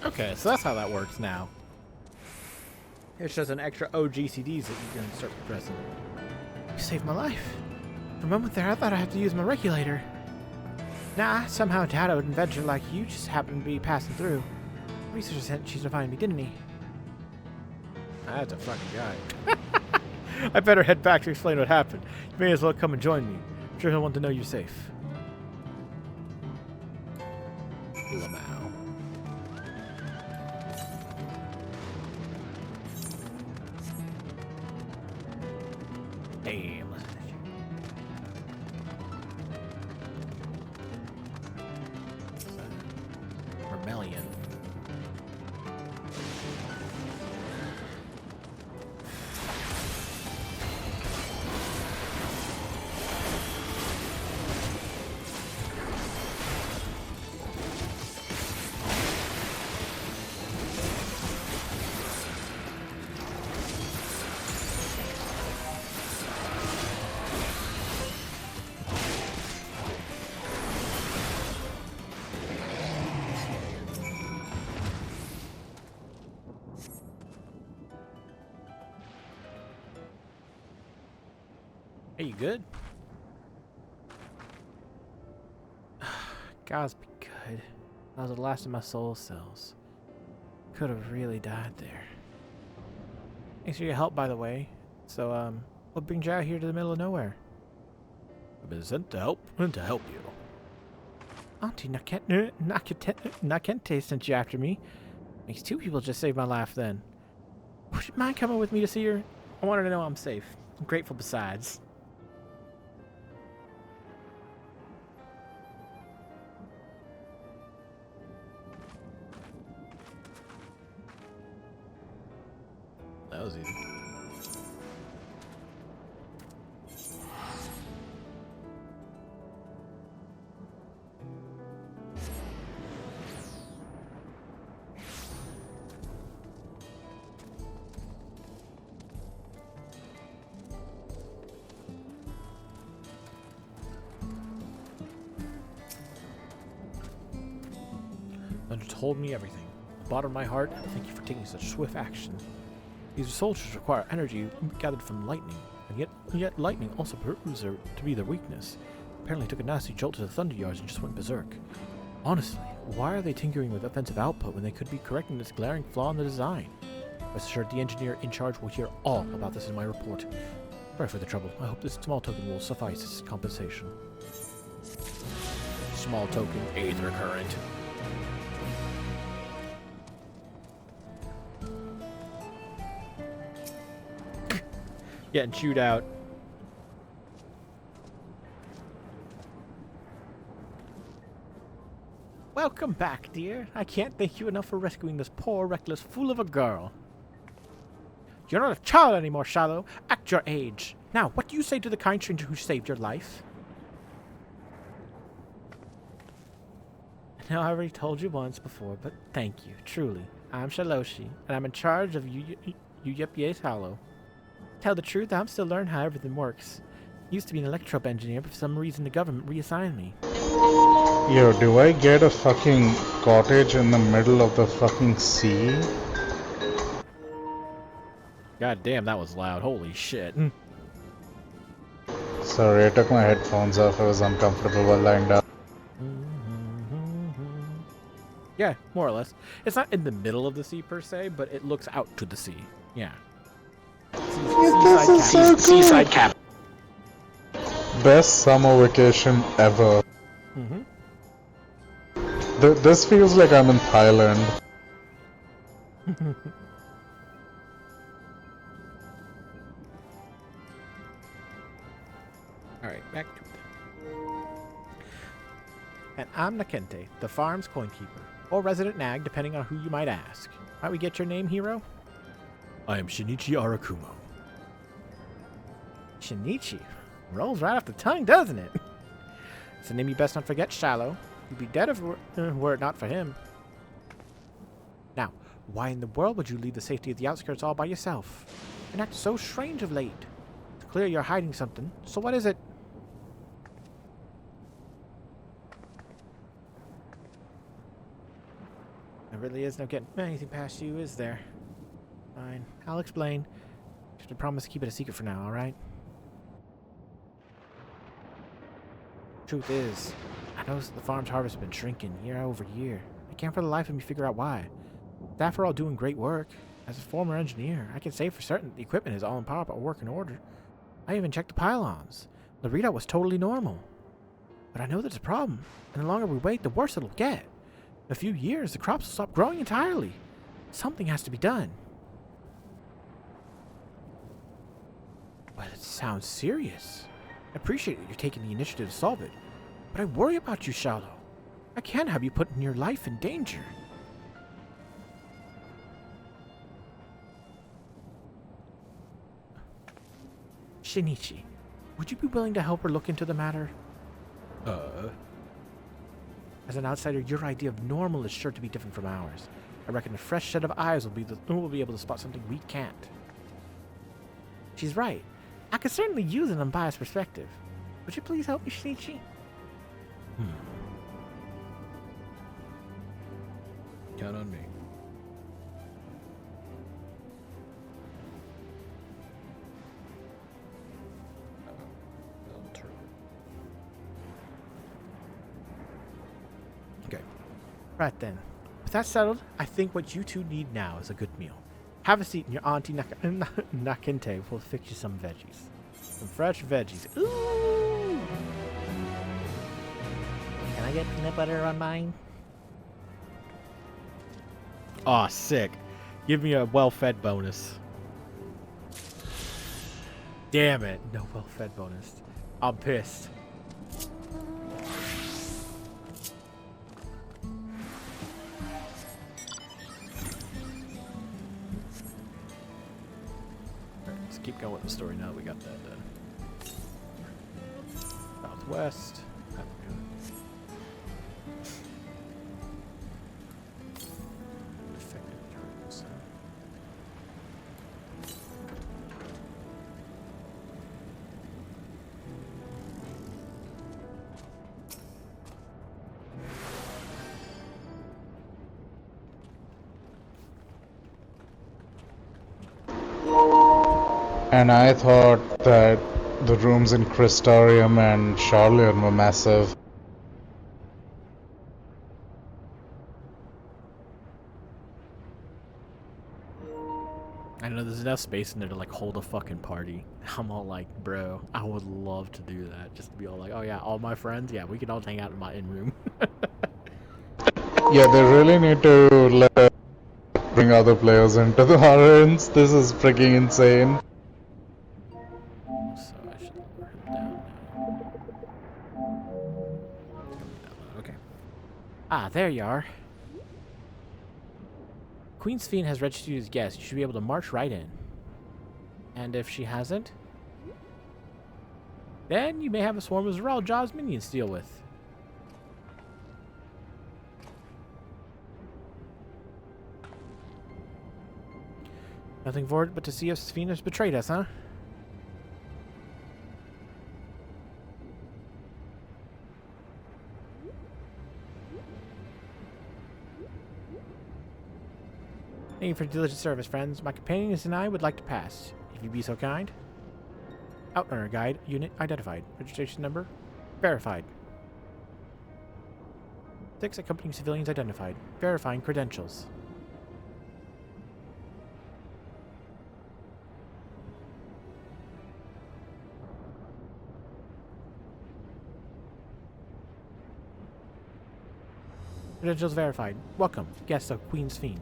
Okay, so that's how that works now. It's just an extra OGCDs that you can start pressing. You saved my life. For a moment there, I thought I had to use my regulator. Nah, somehow Dad, an adventurer like you, just happened to be passing through. Researcher sent you to find me, didn't he? That's a fucking guy. I better head back to explain what happened. You may as well come and join me. I'm sure he'll want to know you're safe. Lamau. Damn. Rebellion. Hey, you good? Gods be good. That was the last of my soul cells. Could have really died there. Thanks for your help, by the way. So, What brings you out here to the middle of nowhere? I've been sent to help you. Auntie Nakente sent you after me. Makes two people just saved my life then. Would you mind coming with me to see her? I want her to know I'm safe. I'm grateful besides. That was easy. Thunder told me everything. At the bottom of my heart, thank you for taking such swift action. These soldiers require energy gathered from lightning, and yet lightning also proves to be their weakness. Apparently took a nasty jolt to the Thunder Yards and just went berserk. Honestly, why are they tinkering with offensive output when they could be correcting this glaring flaw in the design? Rest assured, the engineer in charge will hear all about this in my report. Sorry for the trouble. I hope this small token will suffice as compensation. Small token, Aether Current. Getting chewed out. Welcome back, dear. I can't thank you enough for rescuing this poor, reckless fool of a girl. You're not a child anymore, Shiloh. Act your age. Now, what do you say to the kind stranger who saved your life? I know I already told you once before, but thank you, truly. I'm Shaloshi, and I'm in charge of Uyepye's Hollow. Tell the truth, I'm still learning how everything works. Used to be an electrope engineer, but for some reason the government reassigned me. Yo, do I get a fucking cottage in the middle of the fucking sea? God damn, that was loud. Holy shit. Sorry, I took my headphones off. I was uncomfortable while lying down. Yeah, more or less. It's not in the middle of the sea per se, but it looks out to the sea. Yeah. Seaside cap. Best summer vacation ever. This feels like I'm in Thailand. Alright, back to it. And I'm Nakente, the farm's coinkeeper, or resident nag, depending on who you might ask. Might we get your name, hero? I am Shinichi Arakumo. Shinichi? Rolls right off the tongue, doesn't it? It's a name you best not forget, Shiloh. You'd be dead if were it not for him. Now, why in the world would you leave the safety of the outskirts all by yourself? And act so strange of late. It's clear you're hiding something, so what is it? There really is no getting anything past you, is there? Fine, I'll explain. You have to promise to keep it a secret for now, alright? Truth is, I noticed the farm's harvest has been shrinking year over year. I can't for the life of me figure out why. Staff are all doing great work. As a former engineer, I can say for certain the equipment is all in power or work in order. I even checked the pylons. The readout was totally normal. But I know there's a problem, and the longer we wait, the worse it'll get. In a few years, the crops will stop growing entirely. Something has to be done. Well, it sounds serious. I appreciate that you're taking the initiative to solve it, but I worry about you, Shiloh. I can't have you putting your life in danger. Shinichi, would you be willing to help her look into the matter? As an outsider, your idea of normal is sure to be different from ours. I reckon a fresh set of eyes will be able to spot something we can't. She's right. I could certainly use an unbiased perspective. Would you please help me, Shinichi? Count on me. Okay. Right then. With that settled, I think what you two need now is a good meal. Have a seat and your auntie Nakente will fix you some veggies. Some fresh veggies. Ooh! Can I get peanut butter on mine? Aw, sick. Give me a well-fed bonus. Damn it. No well-fed bonus. I'm pissed. Let's keep going with the story now that we got that done. Southwest. Effective turns. And I thought that the rooms in Crystarium and Charlian were massive. I know there's enough space in there to like hold a fucking party. I'm all like, bro, I would love to do that. Just to be all like, oh yeah, all my friends, yeah, we can all hang out in my in-room. Yeah, they really need to bring other players into the RNs. This is freaking insane. So I should lower him down now. Okay. Ah, there you are. Queen's Fiend has registered you as guest. You should be able to march right in. And if she hasn't, then you may have a swarm of Zeral Jaw's minions to deal with. Nothing for it but to see if Fiend has betrayed us, huh? Thank you for your diligent service, friends. My companions and I would like to pass, if you'd be so kind. Outrunner Guide, unit identified. Registration number verified. 6 accompanying civilians identified. Verifying credentials. Credentials verified. Welcome, guests of Queen's Fiend.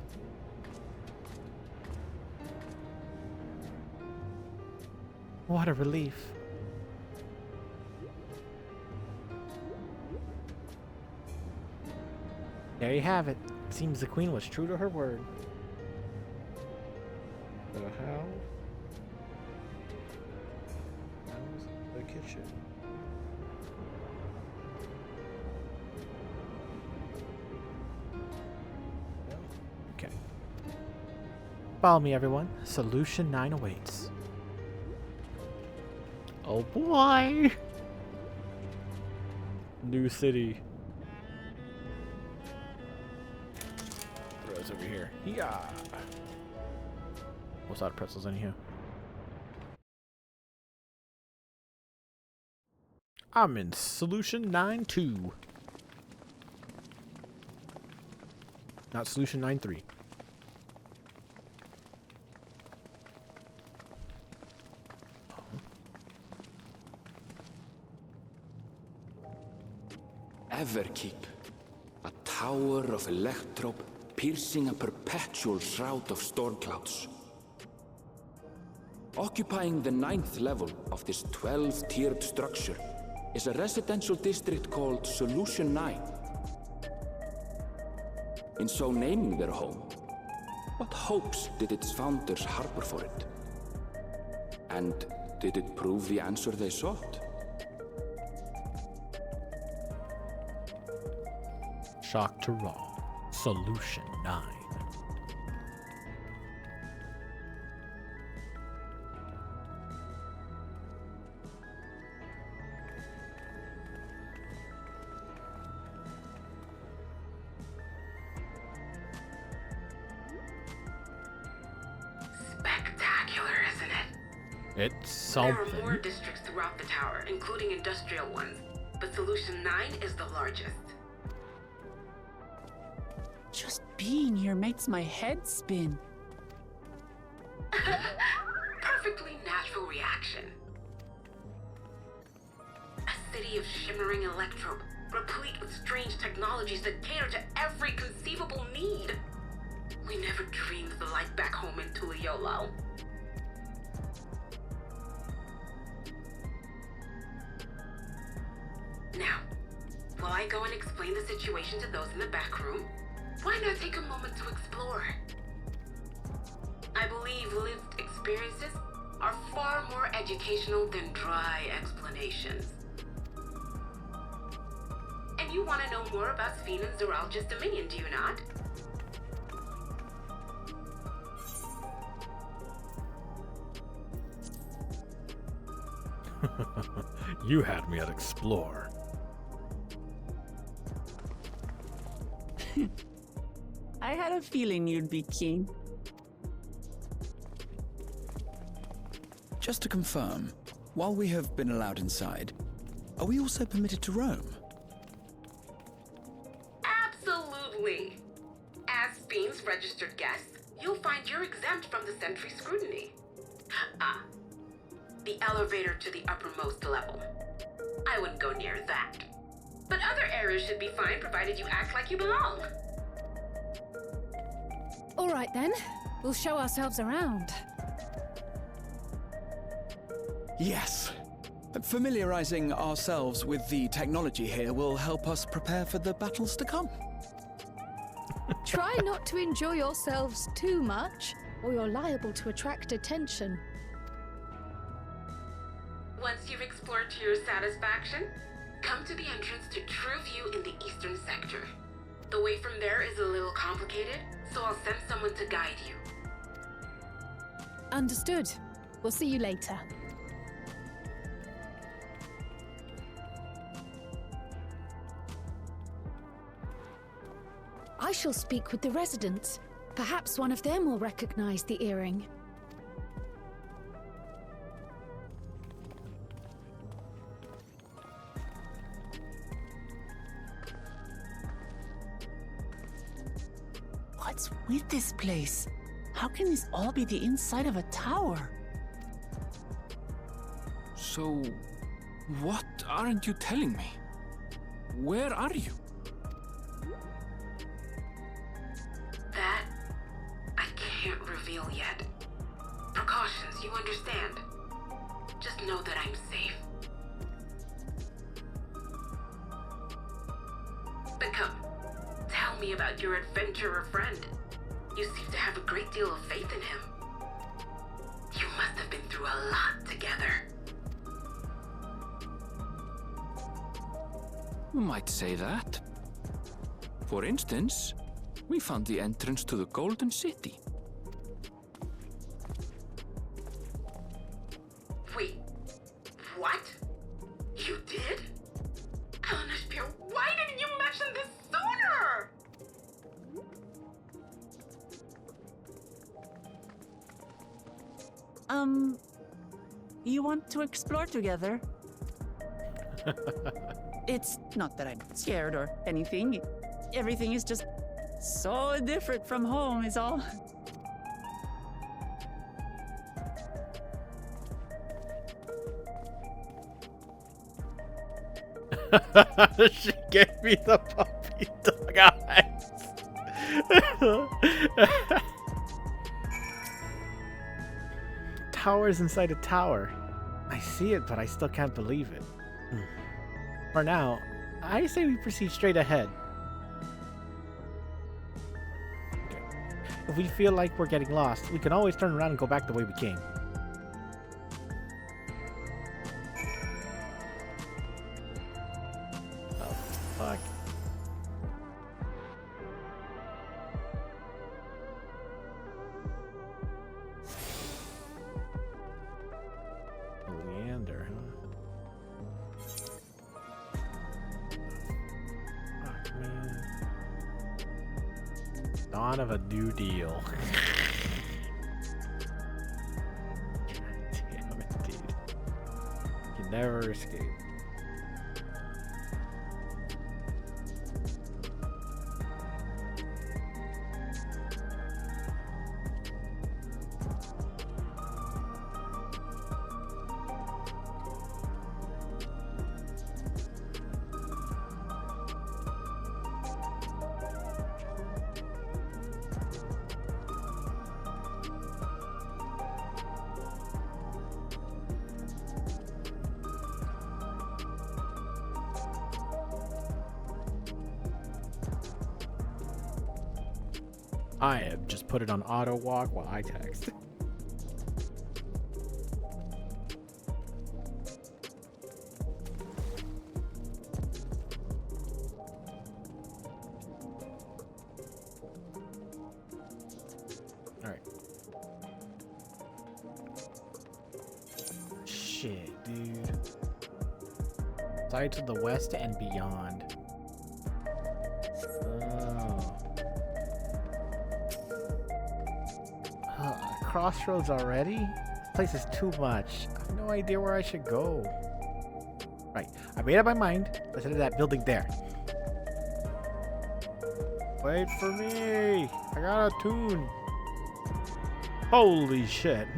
What a relief. There you have it. Seems the Queen was true to her word. The hell? How's the kitchen? Okay. Follow me, everyone. Solution 9 awaits. Oh boy! New city. Rose over here. Yeah. What's out of pretzels in here? I'm in Solution 9-2. Not Solution 9-3. Everkeep, a tower of electrope piercing a perpetual shroud of storm clouds. Occupying the 9th level of this 12-tiered structure is a residential district called Solution 9. In so naming their home, what hopes did its founders harbor for it? And did it prove the answer they sought? Shock to Raw. Solution 9. Spectacular, isn't it? It's something. There are more districts throughout the tower, including industrial ones, but Solution 9 is the largest. Just being here makes my head spin. Perfectly natural reaction. sea of shimmering electrobe, replete with strange technologies that cater to every conceivable need. We never dreamed of the life back home in Tuliyolau. Now, while I go and explain the situation to those in the back room, why not take a moment to explore? I believe lived experiences are far more educational than dry explanations. And you want to know more about Sphene and Zoralja's dominion, do you not? You had me at explore. I had a feeling you'd be keen. Just to confirm, while we have been allowed inside, are we also permitted to roam? Absolutely. As Sphene's registered guest, you'll find you're exempt from the sentry scrutiny. The elevator to the uppermost level. I wouldn't go near that. But other areas should be fine provided you act like you belong. All right then, we'll show ourselves around. Yes. Familiarizing ourselves with the technology here will help us prepare for the battles to come. Try not to enjoy yourselves too much, or you're liable to attract attention. Once you've explored to your satisfaction, come to the entrance to True View in the eastern sector. The way from there is a little complicated, so I'll send someone to guide you. Understood. We'll see you later. I shall speak with the residents. Perhaps one of them will recognize the earring. What's with this place? How can this all be the inside of a tower? So, what aren't you telling me? Where are you? That, I can't reveal yet. Precautions, you understand. Just know that I'm safe. But come, tell me about your adventurer friend. You seem to have a great deal of faith in him. You must have been through a lot together. You might say that. For instance, we found the entrance to the Golden City. Wait, what? You did? Elnashpir, why didn't you mention this sooner? You want to explore together? It's not that I'm scared or anything. Everything is just so different from home is all. She gave me the puppy dog eyes. Tower's inside a tower. I see it, but I still can't believe it. For now, I say we proceed straight ahead. If we feel like we're getting lost, we can always turn around and go back the way we came. Oh, fuck. Leander, huh? Fuck, man. Dawn of a New Deal. Damn it, dude. You can never escape. I have just put it on auto walk while I text. Alright. Shit, dude. Sides to the west and beyond. Crossroads already? This place is too much. I have no idea where I should go. Right, I made up my mind. Let's head to that building there. Wait for me! I got a tune. Holy shit.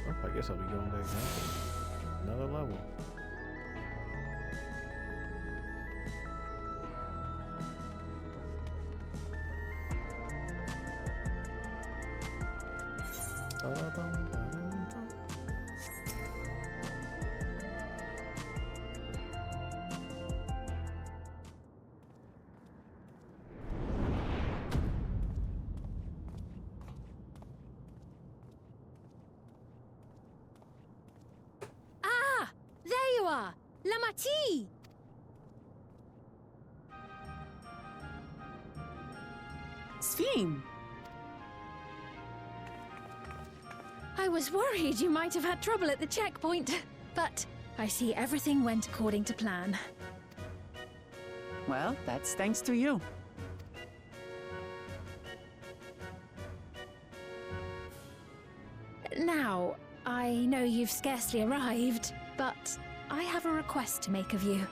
Oh, I guess I'll be going back down to another level. Ah! There you are! Lamati! Sphene! I was worried you might have had trouble at the checkpoint, but I see everything went according to plan. Well, that's thanks to you. Now, I know you've scarcely arrived, but I have a request to make of you.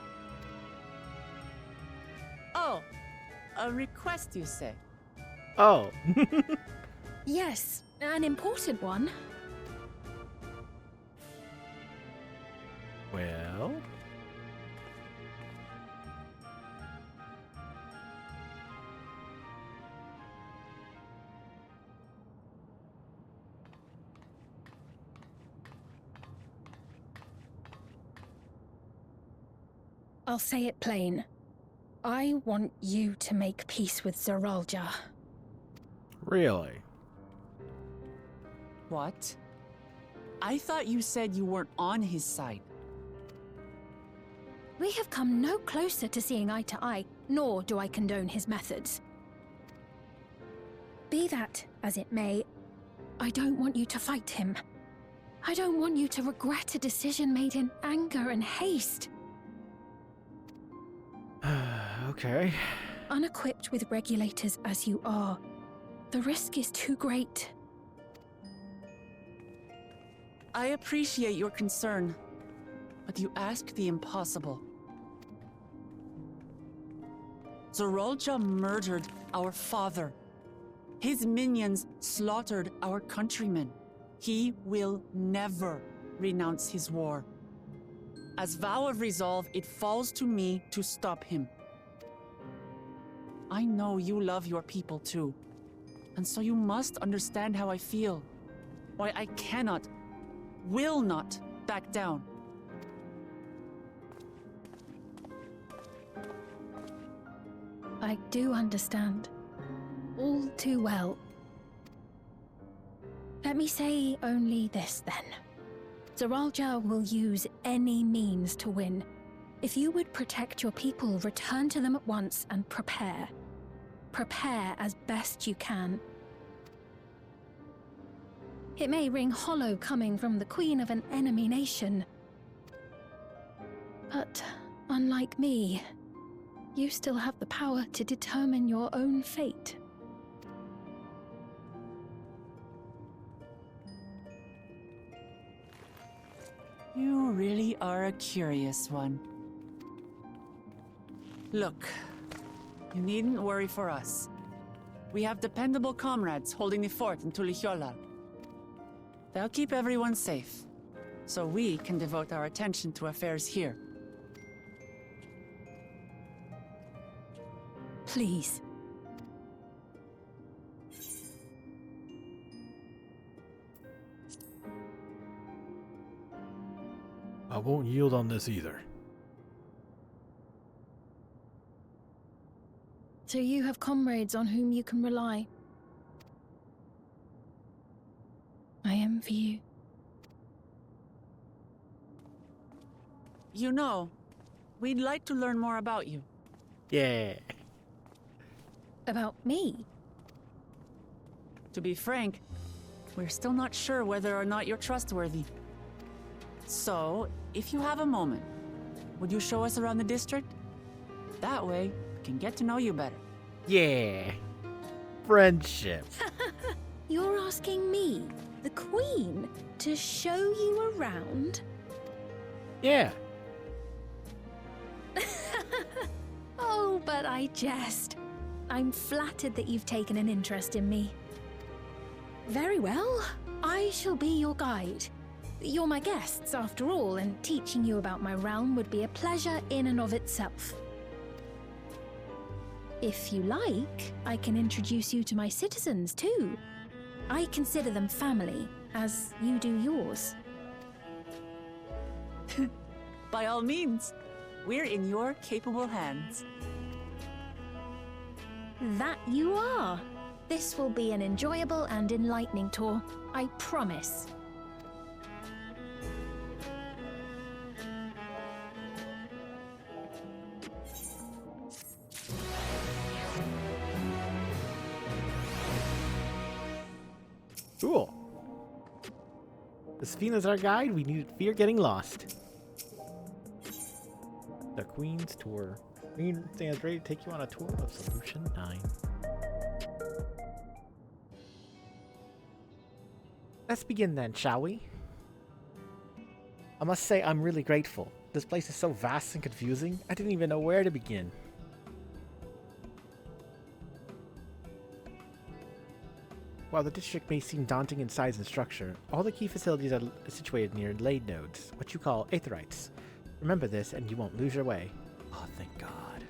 Oh, a request, you say? Oh. Yes, an important one. Well? I'll say it plain. I want you to make peace with Zeralja. Really? What? I thought you said you weren't on his side. We have come no closer to seeing eye to eye, nor do I condone his methods. Be that as it may, I don't want you to fight him. I don't want you to regret a decision made in anger and haste. Okay. Unequipped with regulators as you are, the risk is too great. I appreciate your concern, but you ask the impossible. Zeralja murdered our father. His minions slaughtered our countrymen. He will never renounce his war. As vow of resolve, it falls to me to stop him. I know you love your people too, and so you must understand how I feel. Why I cannot, will not back down. I do understand. All too well. Let me say only this then. Zeralja will use any means to win. If you would protect your people, return to them at once and prepare. Prepare as best you can. It may ring hollow coming from the queen of an enemy nation. But unlike me, you still have the power to determine your own fate. You really are a curious one. Look, you needn't worry for us. We have dependable comrades holding the fort in Tulichola. They'll keep everyone safe, so we can devote our attention to affairs here. Please. I won't yield on this either. So you have comrades on whom you can rely. I envy you. You know, we'd like to learn more about you. Yeah. About me? To be frank, we're still not sure whether or not you're trustworthy. So, if you have a moment, would you show us around the district? That way, we can get to know you better. Yeah. Friendship. You're asking me, the Queen, to show you around? Yeah. Oh, but I jest. I'm flattered that you've taken an interest in me. Very well, I shall be your guide. You're my guests, after all, and teaching you about my realm would be a pleasure in and of itself. If you like, I can introduce you to my citizens, too. I consider them family, as you do yours. By all means, we're in your capable hands. That you are. This will be an enjoyable and enlightening tour, I promise. Cool. The Safina's our guide. We needed fear getting lost. The Queen's Tour. Queen stands ready to take you on a tour of Solution 9. Let's begin then, shall we? I must say I'm really grateful. This place is so vast and confusing, I didn't even know where to begin. While the district may seem daunting in size and structure, all the key facilities are situated near ley nodes, what you call aetherites. Remember this and you won't lose your way. Oh, thank God.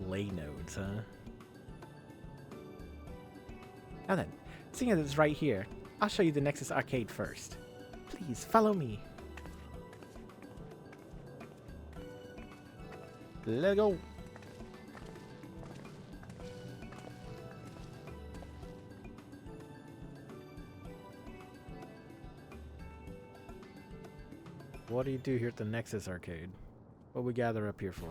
Ley nodes, huh? Now then, seeing as it's right here, I'll show you the Nexus Arcade first. Please, follow me. Let's go. What do you do here at the Nexus Arcade? What we gather up here for?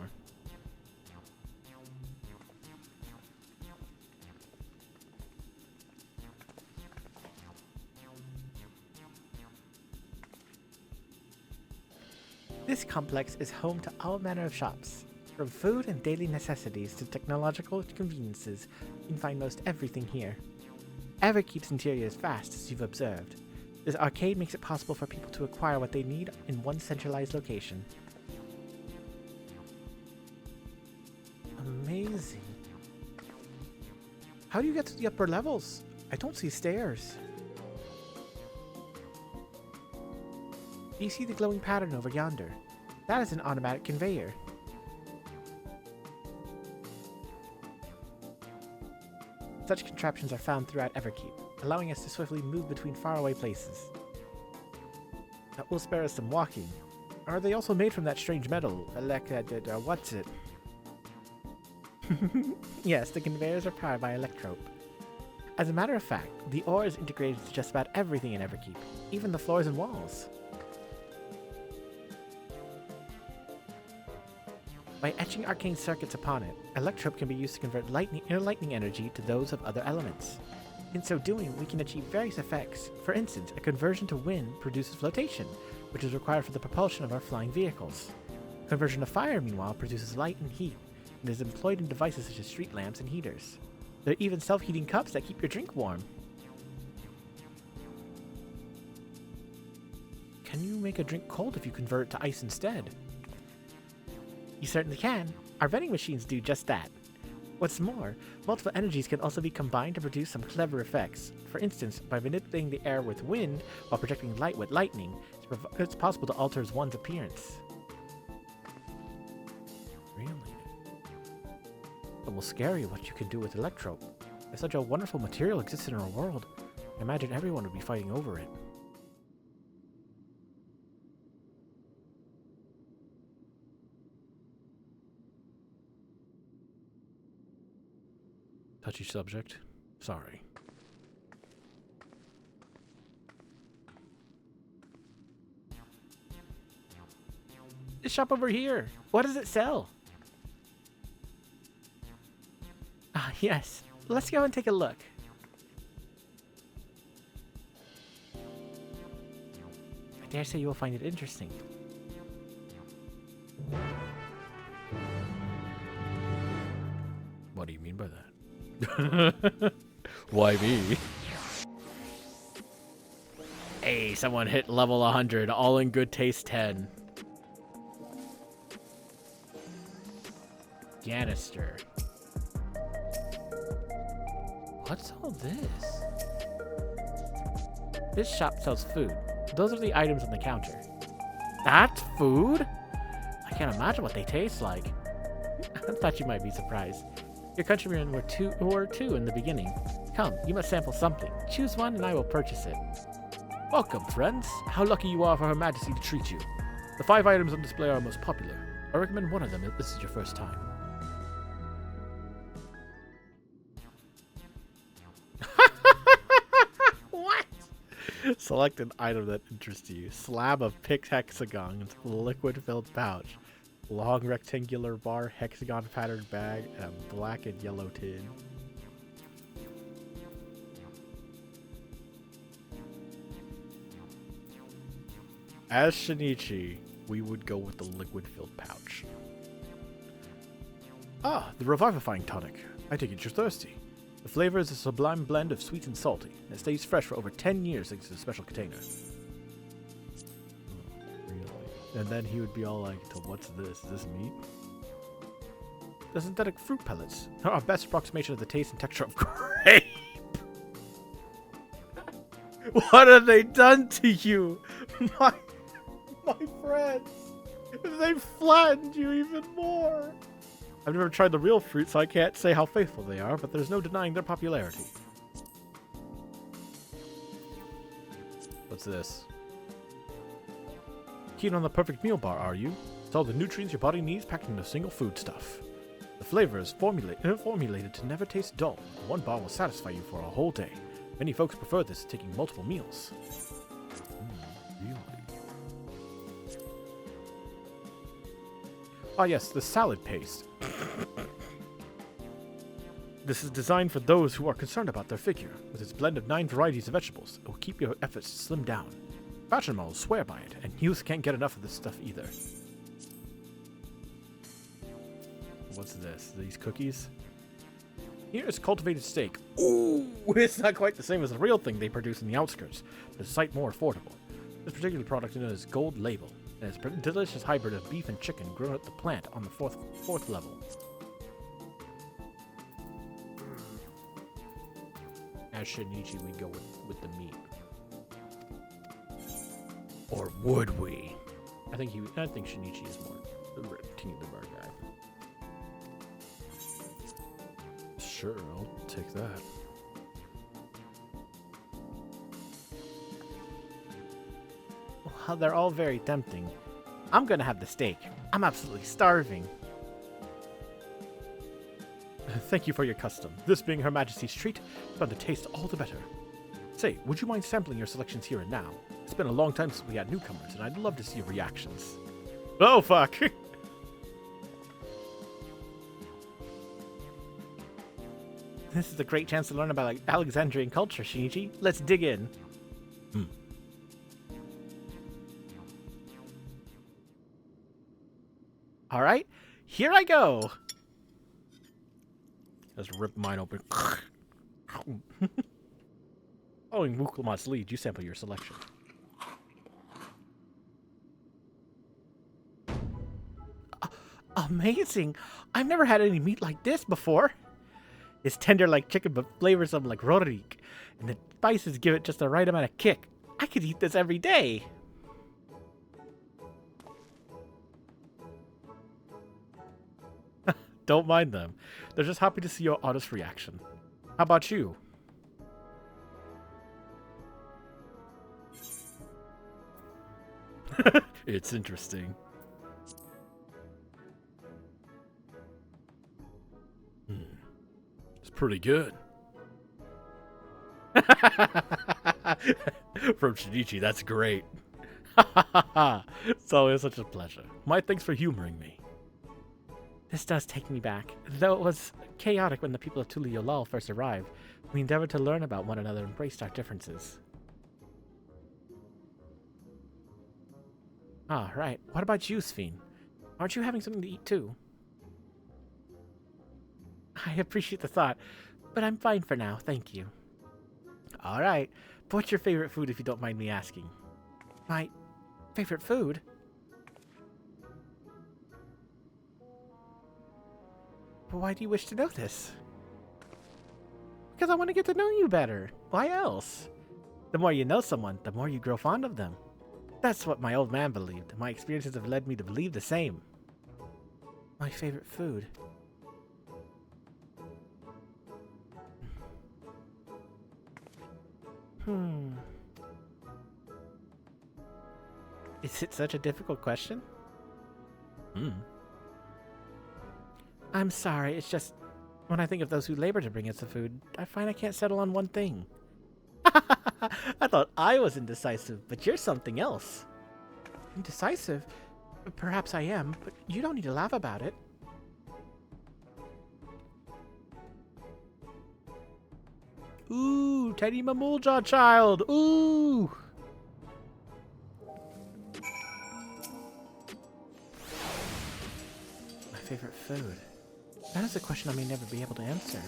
This complex is home to all manner of shops. From food and daily necessities to technological conveniences, you can find most everything here. Everkeep's interior is vast, as you've observed. This arcade makes it possible for people to acquire what they need in one centralized location. Amazing. How do you get to the upper levels? I don't see stairs. Do you see the glowing pattern over yonder? That is an automatic conveyor. Such contraptions are found throughout Everkeep, allowing us to swiftly move between faraway places. That will spare us some walking. Are they also made from that strange metal? What's it? Yes, the conveyors are powered by electrope. As a matter of fact, the ore is integrated to just about everything in Everkeep, even the floors and walls. By etching arcane circuits upon it, electrope can be used to convert inner lightning energy to those of other elements. In so doing, we can achieve various effects. For instance, a conversion to wind produces flotation, which is required for the propulsion of our flying vehicles. Conversion to fire, meanwhile, produces light and heat, and is employed in devices such as street lamps and heaters. There are even self-heating cups that keep your drink warm. Can you make a drink cold if you convert it to ice instead? You certainly can. Our vending machines do just that. What's more, multiple energies can also be combined to produce some clever effects. For instance, by manipulating the air with wind while projecting light with lightning, it's possible to alter one's appearance. Really? It will scare you what you can do with electrope. If such a wonderful material existed in our world, I imagine everyone would be fighting over it. Touchy subject. Sorry. This shop over here. What does it sell? Ah, yes. Let's go and take a look. I dare say you will find it interesting. What do you mean by that? Why me? Hey, someone hit level 100. All in good taste 10. Canister. What's all this? This shop sells food. Those are the items on the counter. That's food? I can't imagine what they taste like. I thought you might be surprised. Your countrymen were two in the beginning. Come, you must sample something. Choose one and I will purchase it. Welcome, friends. How lucky you are for Her Majesty to treat you. The 5 items on display are most popular. I recommend one of them if this is your first time. What? Select an item that interests you. Slab of picked hexagons, liquid-filled pouch, long rectangular bar, hexagon-patterned bag, and a black and yellow tin. As Shinichi, we would go with the liquid-filled pouch. Ah, the revivifying tonic. I take it you're thirsty. The flavor is a sublime blend of sweet and salty, and it stays fresh for over 10 years thanks to the special container. Really? And then he would be all like, "So what's this? Is this meat?" The synthetic fruit pellets are our best approximation of the taste and texture of grape. What have they done to you? My friends. They've flattened you even more. I've never tried the real fruit, so I can't say how faithful they are, but there's no denying their popularity. What's this? Keen on the perfect meal bar, are you? It's all the nutrients your body needs packed in a single foodstuff. The flavor is formulated to never taste dull. One bar will satisfy you for a whole day. Many folks prefer this to taking multiple meals. Really? Ah yes, the salad paste. This is designed for those who are concerned about their figure. With its blend of 9 varieties of vegetables, it will keep your efforts slimmed down. Fashion models swear by it, and youth can't get enough of this stuff either. What's this? These cookies? Here is cultivated steak. Ooh, it's not quite the same as the real thing they produce in the outskirts, but it's a sight more affordable. This particular product is known as Gold Label, and it's a delicious hybrid of beef and chicken grown at the plant on the fourth level. As Shinichi, we'd go with the meat. Or would we? I think Shinichi is more the King of the Bar guy. Sure, I'll take that. Well, they're all very tempting. I'm gonna have the steak. I'm absolutely starving. Thank you for your custom. This being Her Majesty's treat, it's bound to taste all the better. Say, would you mind sampling your selections here and now? It's been a long time since we had newcomers, and I'd love to see your reactions. Oh, fuck! This is a great chance to learn about Alexandrian culture, Shinichi. Let's dig in. All right, here I go. Let's rip mine open. Following Muklamat's lead, you sample your selection. Amazing! I've never had any meat like this before. It's tender like chicken, but flavors of like rorik, and the spices give it just the right amount of kick. I could eat this every day. Don't mind them. They're just happy to see your honest reaction. How about you? It's interesting. This Pretty good. From Shinichi, that's great. It's always such a pleasure. My thanks for humoring me. This does take me back. Though it was chaotic when the people of Tulu Yolal first arrived, we endeavored to learn about one another and embraced our differences. Ah, right. What about you, Sphene? Aren't you having something to eat too? I appreciate the thought, but I'm fine for now, thank you. Alright, but what's your favorite food if you don't mind me asking? My favorite food? But why do you wish to know this? Because I want to get to know you better. Why else? The more you know someone, the more you grow fond of them. That's what my old man believed. My experiences have led me to believe the same. My favorite food. Is it such a difficult question? I'm sorry, it's just when I think of those who labor to bring us the food, I find I can't settle on one thing. I thought I was indecisive, but you're something else. Indecisive? Perhaps I am, but you don't need to laugh about it. Ooh, Teddy Mamulja child! Ooh! My favorite food. That is a question I may never be able to answer.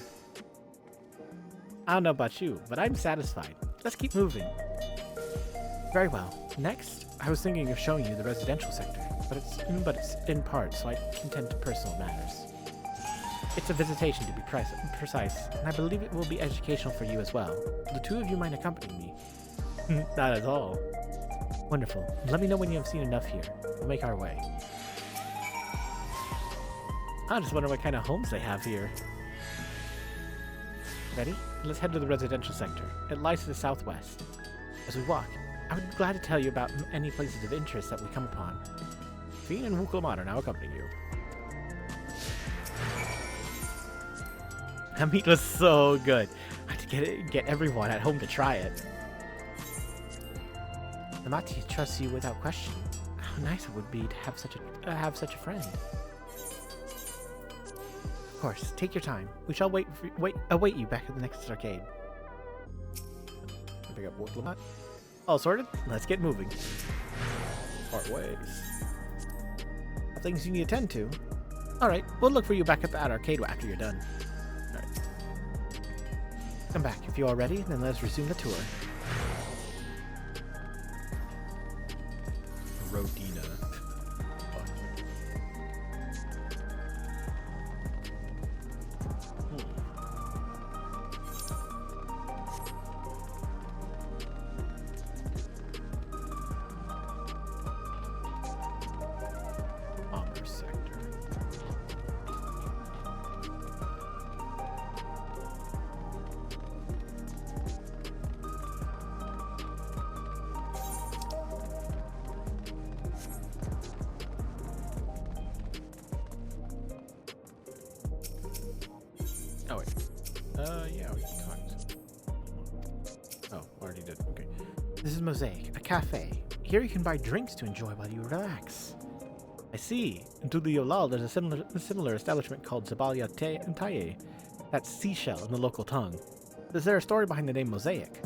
I don't know about you, but I'm satisfied. Let's keep moving. Very well. Next, I was thinking of showing you the residential sector, but it's in part, so I can tend to personal matters. It's a visitation to be precise, and I believe it will be educational for you as well. The two of you might accompany me. Not at all. Wonderful. Let me know when you have seen enough here. We'll make our way. I just wonder what kind of homes they have here. Ready? Let's head to the residential sector. It lies to the southwest. As we walk, I would be glad to tell you about any places of interest that we come upon. Sphene and Wukulmat are now accompanying you. That meat was so good. I had to get everyone at home to try it. Amati trusts you without question. How nice it would be to have such a friend. Of course, take your time. We shall await you back at the next arcade. Pick up Wukulmat. All sorted? Let's get moving. Part ways. Things you need to attend to. Alright, we'll look for you back at the arcade after you're done. Alright. Come back. If you're all ready, then let's resume the tour. Rodina. Oh, wait. Yeah, we can talk. Oh, already did. Okay. This is Mosaic, a cafe. Here you can buy drinks to enjoy while you relax. I see. In Tulu Yolal, there's a similar establishment called Zabalia Taye. That's seashell in the local tongue. Is there a story behind the name Mosaic?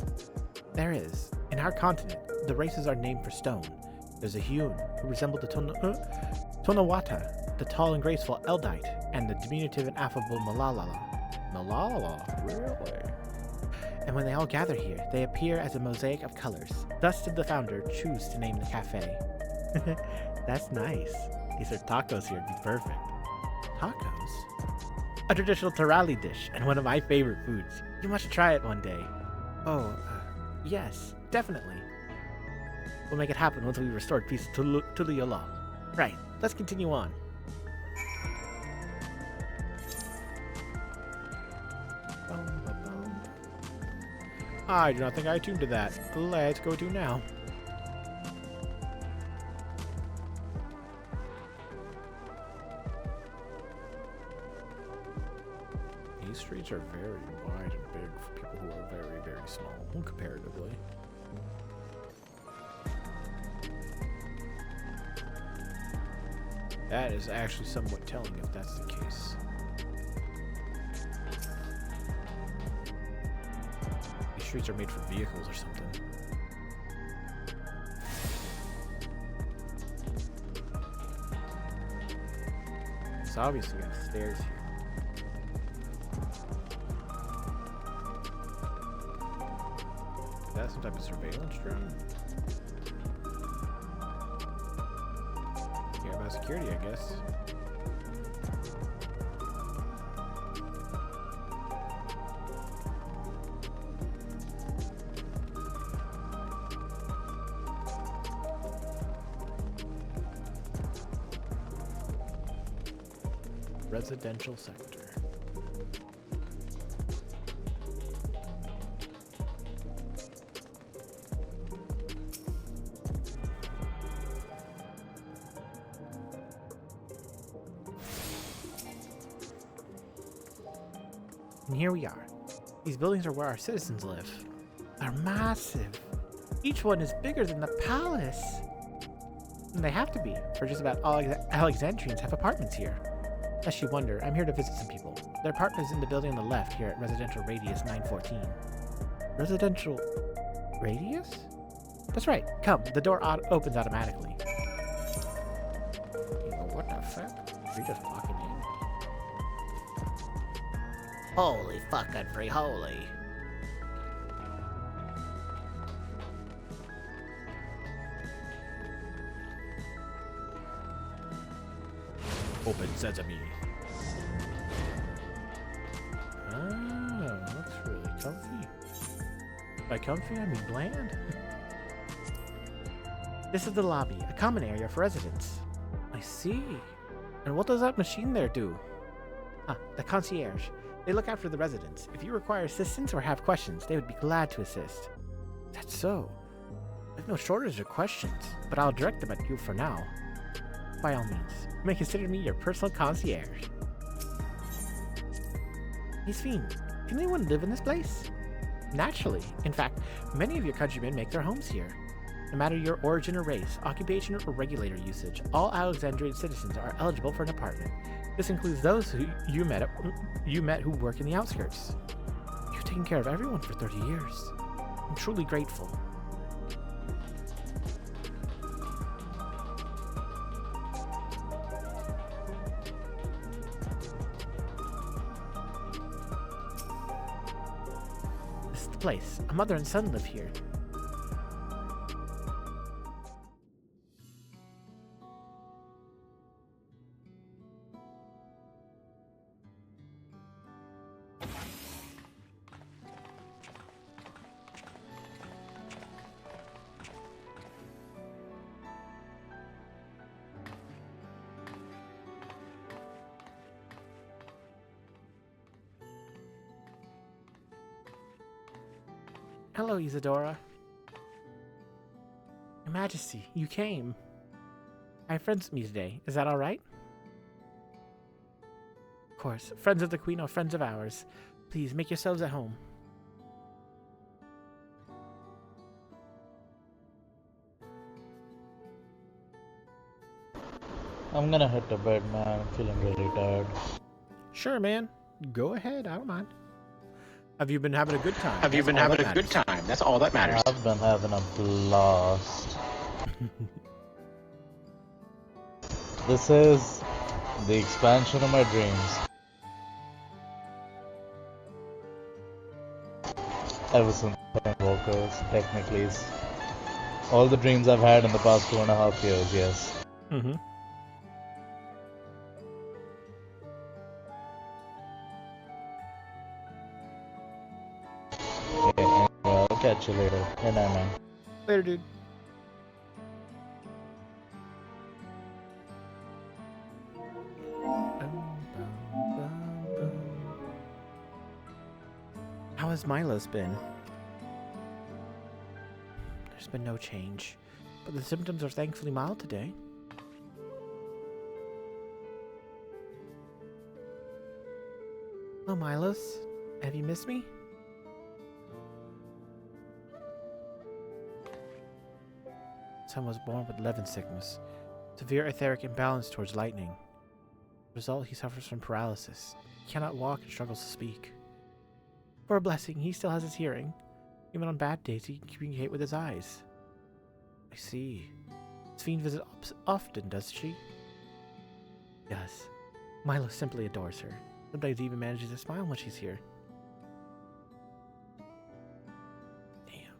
There is. In our continent, the races are named for stone. There's a Hyun, who resembled the Tonawata, the tall and graceful Eldite, and the diminutive and affable Malala. Malala? Really? And when they all gather here, they appear as a mosaic of colors. Thus did the founder choose to name the cafe. That's nice. These are tacos here, it'd be perfect. Tacos? A traditional Tarali dish, and one of my favorite foods. You must try it one day. Oh, yes, definitely. We'll make it happen once we restore peace to Tulu Yolal. Right, let's continue on. I do not think I tuned to that. Let's go to now. These streets are very wide and big for people who are very, very small, comparatively. That is actually somewhat telling if that's the case. These streets are made for vehicles or something. It's obviously got stairs here. Is that some type of surveillance drone? Yeah, about security, I guess. Residential sector. And here we are. These buildings are where our citizens live. They're massive. Each one is bigger than the palace. And they have to be, for just about all Alexandrians have apartments here. Lest you wonder, I'm here to visit some people. Their apartment is in the building on the left here at Residential Radius 914. Residential Radius? That's right. Come, the door opens automatically. What the fuck? You're just walking in. Holy fucking free holy. Open sesame. Oh, looks really comfy. By comfy, I mean bland. This is the lobby, a common area for residents. I see. And what does that machine there do? Ah, the concierge. They look after the residents. If you require assistance or have questions, they would be glad to assist. That's so. I have no shortage of questions, but I'll direct them at you for now. By all means, you may consider me your personal concierge. Hey Sphene, can anyone live in this place? Naturally. In fact, many of your countrymen make their homes here. No matter your origin or race, occupation or regulator usage, all Alexandrian citizens are eligible for an apartment. This includes those who you met who work in the outskirts. You've taken care of everyone for 30 years. I'm truly grateful. This is the place. A mother and son live here. Hello, Isadora. Your Majesty, you came. I have friends with me today. Is that all right? Of course. Friends of the Queen are friends of ours. Please, make yourselves at home. I'm gonna hit the bed, man. I'm feeling really tired. Sure, man. Go ahead. I don't mind. Have you been having a good time? Have you been having a good time? That's all that matters. I've been having a blast. This is the expansion of my dreams. Ever since Walkers, technically, it's all the dreams I've had in the past 2.5 years, yes. Mm-hmm. Anyway, I'll catch you later. Good night, man. Later, dude. How has Milo's been? There's been no change, but the symptoms are thankfully mild today. Oh, Milos, have you missed me? Son was born with Levin sickness, severe etheric imbalance towards lightning. As a result, he suffers from paralysis. He cannot walk and struggles to speak. For a blessing, he still has his hearing. Even on bad days, he can communicate with his eyes. I see. Does Fiend visit often, does she? Yes. Milo simply adores her. Sometimes he even manages to smile when she's here. Damn.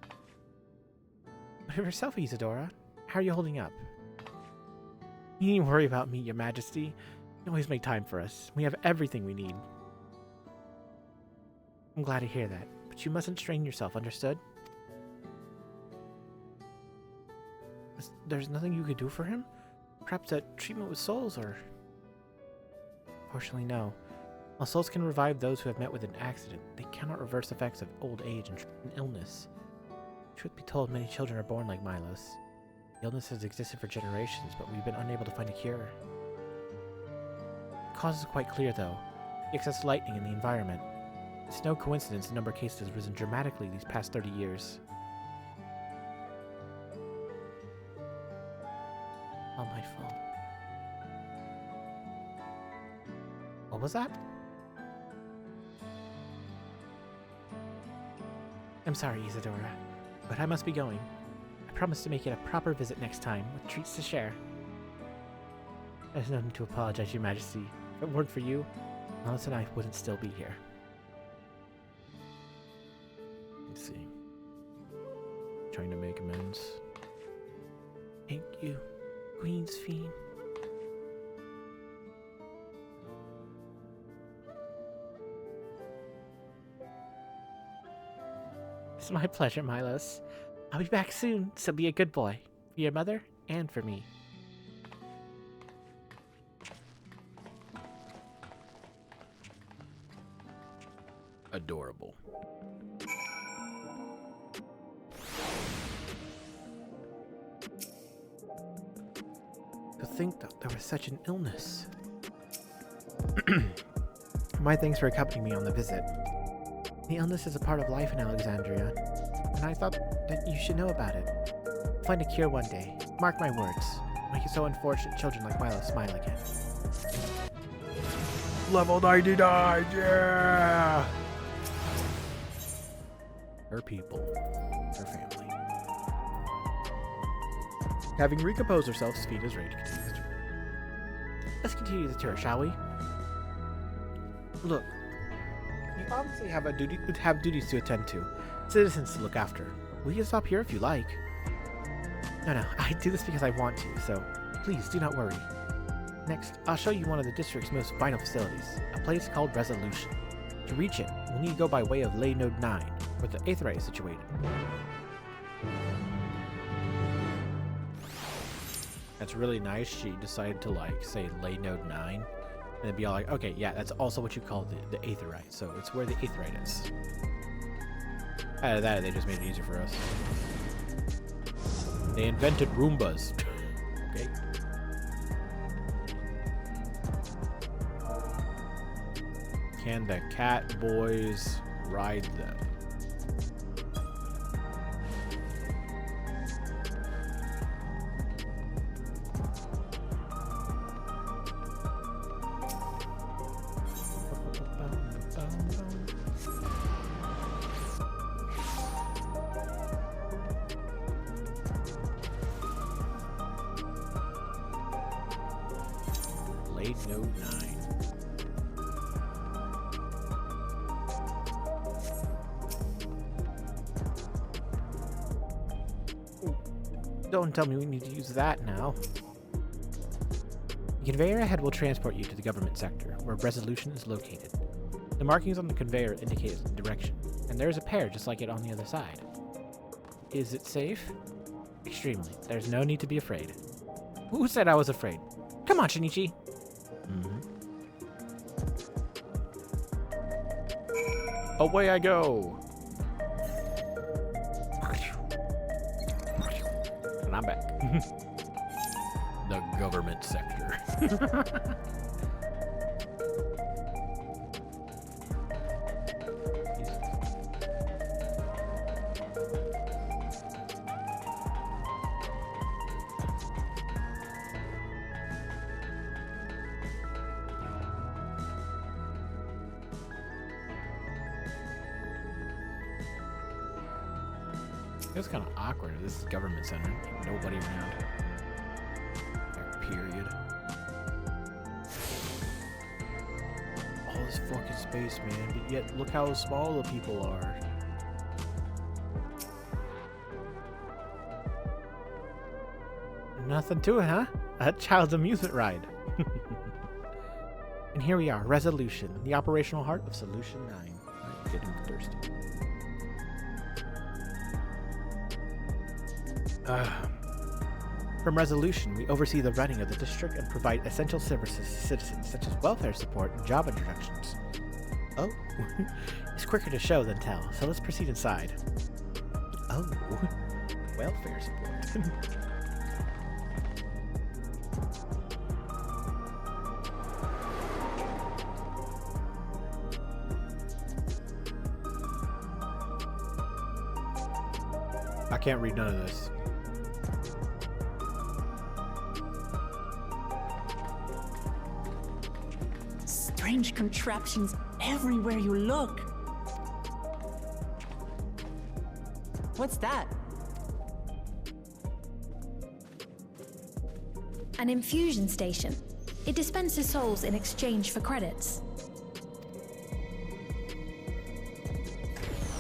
What of yourself, Isadora? How are you holding up? You needn't worry about me, Your Majesty. You always make time for us. We have everything we need. I'm glad to hear that, but you mustn't strain yourself, understood? There's nothing you could do for him? Perhaps a treatment with souls, or... Fortunately, no. While souls can revive those who have met with an accident, they cannot reverse the effects of old age and illness. Truth be told, many children are born like Milos. The illness has existed for generations, but we've been unable to find a cure. The cause is quite clear, though. The excess lightning in the environment. It's no coincidence the number of cases has risen dramatically these past 30 years. All my fault. What was that? I'm sorry, Isadora, but I must be going. I promise to make it a proper visit next time, with treats to share. There's no need to apologize, Your Majesty. If it weren't for you, Alice and I wouldn't still be here. Let's see. Trying to make amends. Thank you, Queen's Fiend. It's my pleasure, Milos. I'll be back soon, so be a good boy. For your mother, and for me. Adorable. To think that there was such an illness. My thanks for accompanying me on the visit. The illness is a part of life in Alexandria, and I thought that you should know about it. I'll find a cure one day. Mark my words. Make so unfortunate children like Milo smile again. Level 99, yeah! Her people, her family. Having recomposed herself, Speed is ready to continue. Let's continue the tour, shall we? Look, you obviously have duties to attend to, citizens to look after. We can stop here if you like. No, I do this because I want to, so please do not worry. Next, I'll show you one of the district's most vital facilities, a place called Resolution. To reach it, we'll need to go by way of Ley Node 9, where the Aetheryte is situated. That's really nice. She decided to say Ley Node 9, and then be all like, okay, yeah, that's also what you call the Aetheryte, so it's where the Aetheryte is. Out of that, they just made it easier for us. They invented Roombas. Okay. Can the cat boys ride them? Ley Node 9. Don't tell me we need to use that now. The conveyor ahead will transport you to the government sector, where Resolution is located. The markings on the conveyor indicate its direction, and there is a pair just like it on the other side. Is it safe? Extremely. There's no need to be afraid. Who said I was afraid? Come on, Shinichi. Away I go. And I'm back. The government sector. It's kind of awkward. This is government center. Ain't nobody around. Period. All this fucking space, man. But yet, look how small the people are. Nothing to it, huh? A child's amusement ride. And here we are, Resolution, the operational heart of Solution 9. I'm getting thirsty. From Resolution, we oversee the running of the district and provide essential services to citizens, such as welfare support and job introductions. Oh, it's quicker to show than tell, so let's proceed inside. Oh, welfare support. I can't read none of this. Strange contraptions everywhere you look. What's that? An infusion station. It dispenses souls in exchange for credits.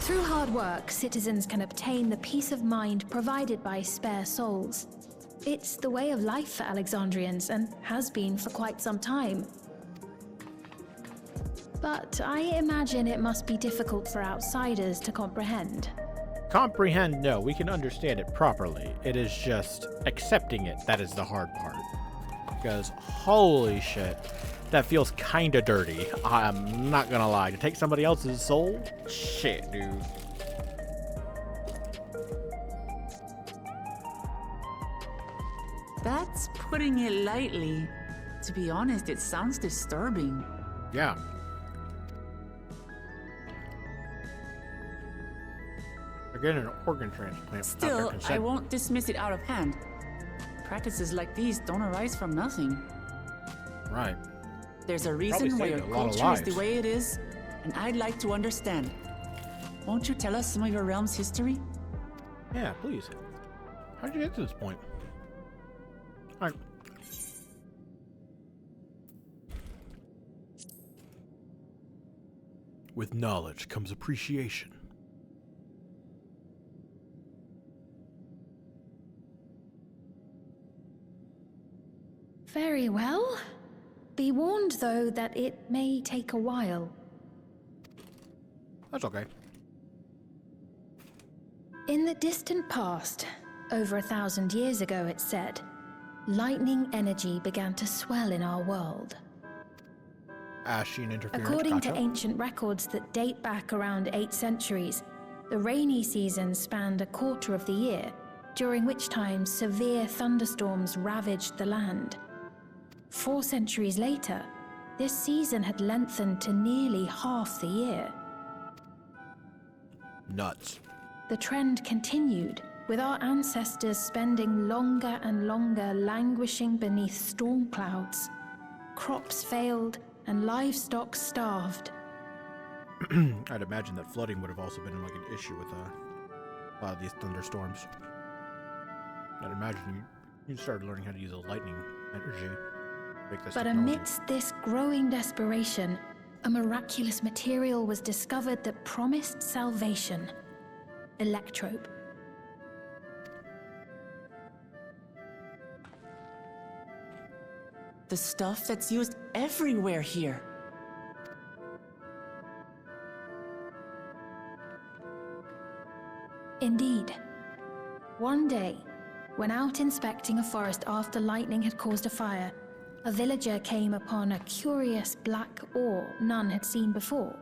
Through hard work, citizens can obtain the peace of mind provided by spare souls. It's the way of life for Alexandrians and has been for quite some time. But I imagine it must be difficult for outsiders to comprehend. Comprehend, no, we can understand it properly. It is just accepting it that is the hard part. Because, holy shit, that feels kinda dirty. I'm not gonna lie. To take somebody else's soul? Shit, dude. That's putting it lightly. To be honest, it sounds disturbing. Yeah. Again, an organ transplant. Still, I won't dismiss it out of hand. Practices like these don't arise from nothing. Right. There's a reason why your culture is the way it is, and I'd like to understand. Won't you tell us some of your realm's history? Yeah, please. How'd you get to this point? All right. With knowledge comes appreciation. Very well. Be warned, though, that it may take a while. That's okay. In the distant past, over 1,000 years ago, it's said, lightning energy began to swell in our world. Ashen interference. According to ancient records that date back around 8 centuries, the rainy season spanned a quarter of the year, during which time severe thunderstorms ravaged the land. 4 centuries later, this season had lengthened to nearly half the year. Nuts. The trend continued, with our ancestors spending longer and longer languishing beneath storm clouds. Crops failed, and livestock starved. I'd imagine that flooding would have also been like an issue with a lot of these thunderstorms. I'd imagine you started learning how to use the lightning energy. But amidst this growing desperation, a miraculous material was discovered that promised salvation. Electrope. The stuff that's used everywhere here. Indeed. One day, when out inspecting a forest after lightning had caused a fire, a villager came upon a curious black ore none had seen before.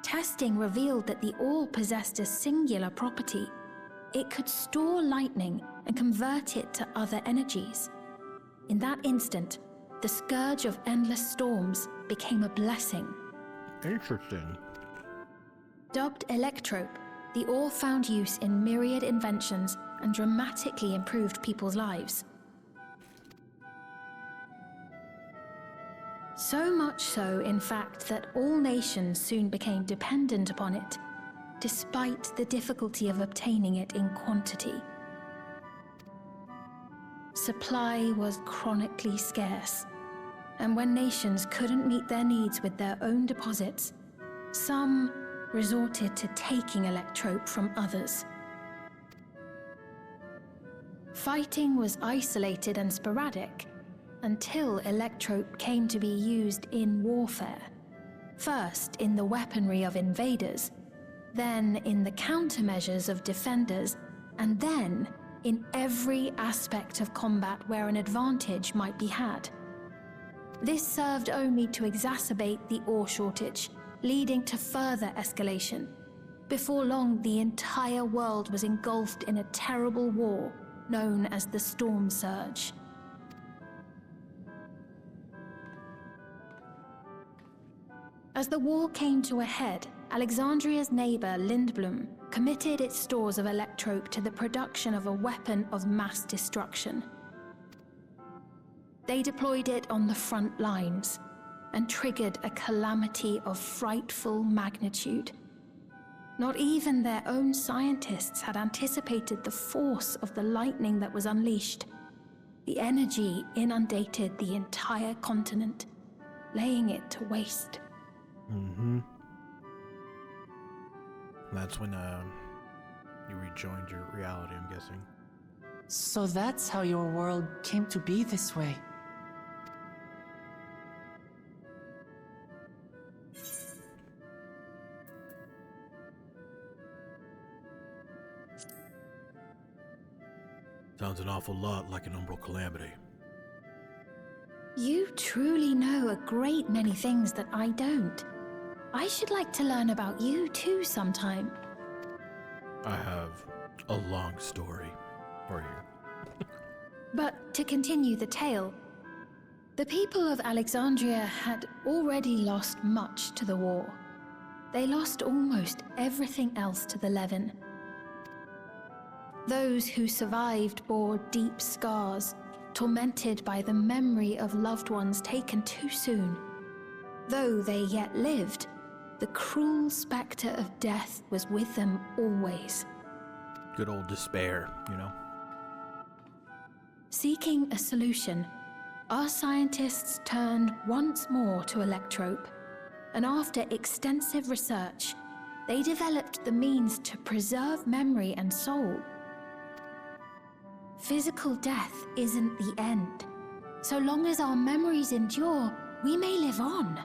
Testing revealed that the ore possessed a singular property. It could store lightning and convert it to other energies. In that instant, the scourge of endless storms became a blessing. Interesting. Dubbed Electrope, the ore found use in myriad inventions and dramatically improved people's lives. So much so, in fact, that all nations soon became dependent upon it. despite the difficulty of obtaining it in quantity. Supply was chronically scarce, and when nations couldn't meet their needs with their own deposits, some resorted to taking electrope from others. Fighting was isolated and sporadic until electrope came to be used in warfare. First in the weaponry of invaders, then in the countermeasures of defenders, and then in every aspect of combat where an advantage might be had. This served only to exacerbate the ore shortage, leading to further escalation. Before long, the entire world was engulfed in a terrible war known as the Storm Surge. As the war came to a head, Alexandria's neighbor, Lindblum, committed its stores of electrope to the production of a weapon of mass destruction. They deployed it on the front lines and triggered a calamity of frightful magnitude. Not even their own scientists had anticipated the force of the lightning that was unleashed. The energy inundated the entire continent, laying it to waste. Mm-hmm. That's when you rejoined your reality, I'm guessing. So that's how your world came to be this way. Sounds an awful lot like an umbral calamity. You truly know a great many things that I don't. I should like to learn about you too sometime. I have a long story for you. But to continue the tale, the people of Alexandria had already lost much to the war. They lost almost everything else to the Levin. Those who survived bore deep scars, tormented by the memory of loved ones taken too soon. Though they yet lived, the cruel specter of death was with them always. Good old despair, you know? Seeking a solution, our scientists turned once more to electrope, and after extensive research, they developed the means to preserve memory and soul. Physical death isn't the end. So long as our memories endure, we may live on.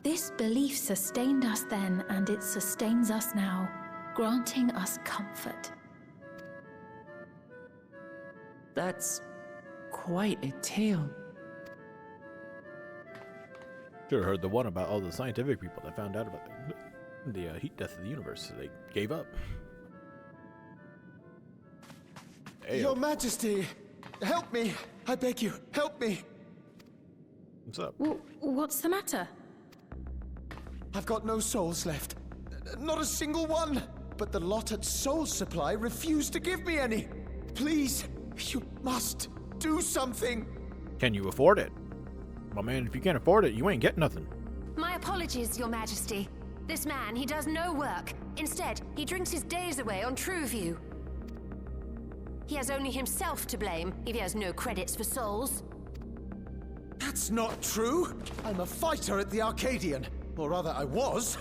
This belief sustained us then, and it sustains us now, granting us comfort. That's quite a tale. Should have heard the one about all the scientific people that found out about the heat death of the universe. So they gave up. Your Majesty, help me! I beg you, help me! What's up? What's the matter? I've got no souls left. Not a single one! But the lot at Soul Supply refused to give me any! Please, you must do something! Can you afford it? Well, man, if you can't afford it, you ain't getting nothing. My apologies, Your Majesty. This man, he does no work. Instead, he drinks his days away on Trueview. He has only himself to blame if he has no credits for souls. That's not true! I'm a fighter at the Arcadian. Or rather, I was.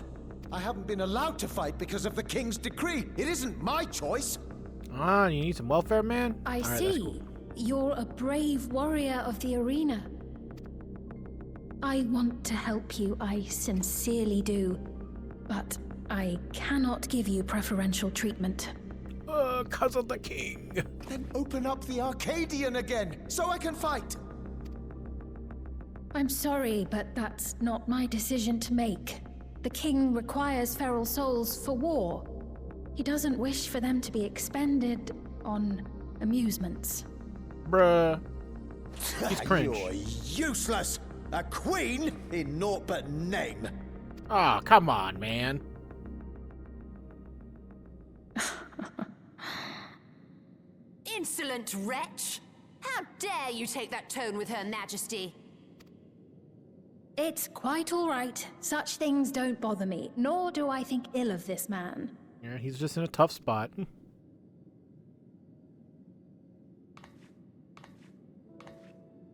I haven't been allowed to fight because of the King's decree. It isn't my choice. Ah, you need some welfare, man? I All right, see. that's cool. You're a brave warrior of the arena. I want to help you, I sincerely do. But I cannot give you preferential treatment. 'Cause of the king. Then open up the Arcadian again, so I can fight. I'm sorry, but that's not my decision to make. The king requires feral souls for war. He doesn't wish for them to be expended on amusements. Bruh. He's cringe. You're useless. A queen in naught but name. Oh, come on, man. Insolent wretch! How dare you take that tone with Her Majesty? It's quite all right. Such things don't bother me, nor do I think ill of this man. Yeah, he's just in a tough spot.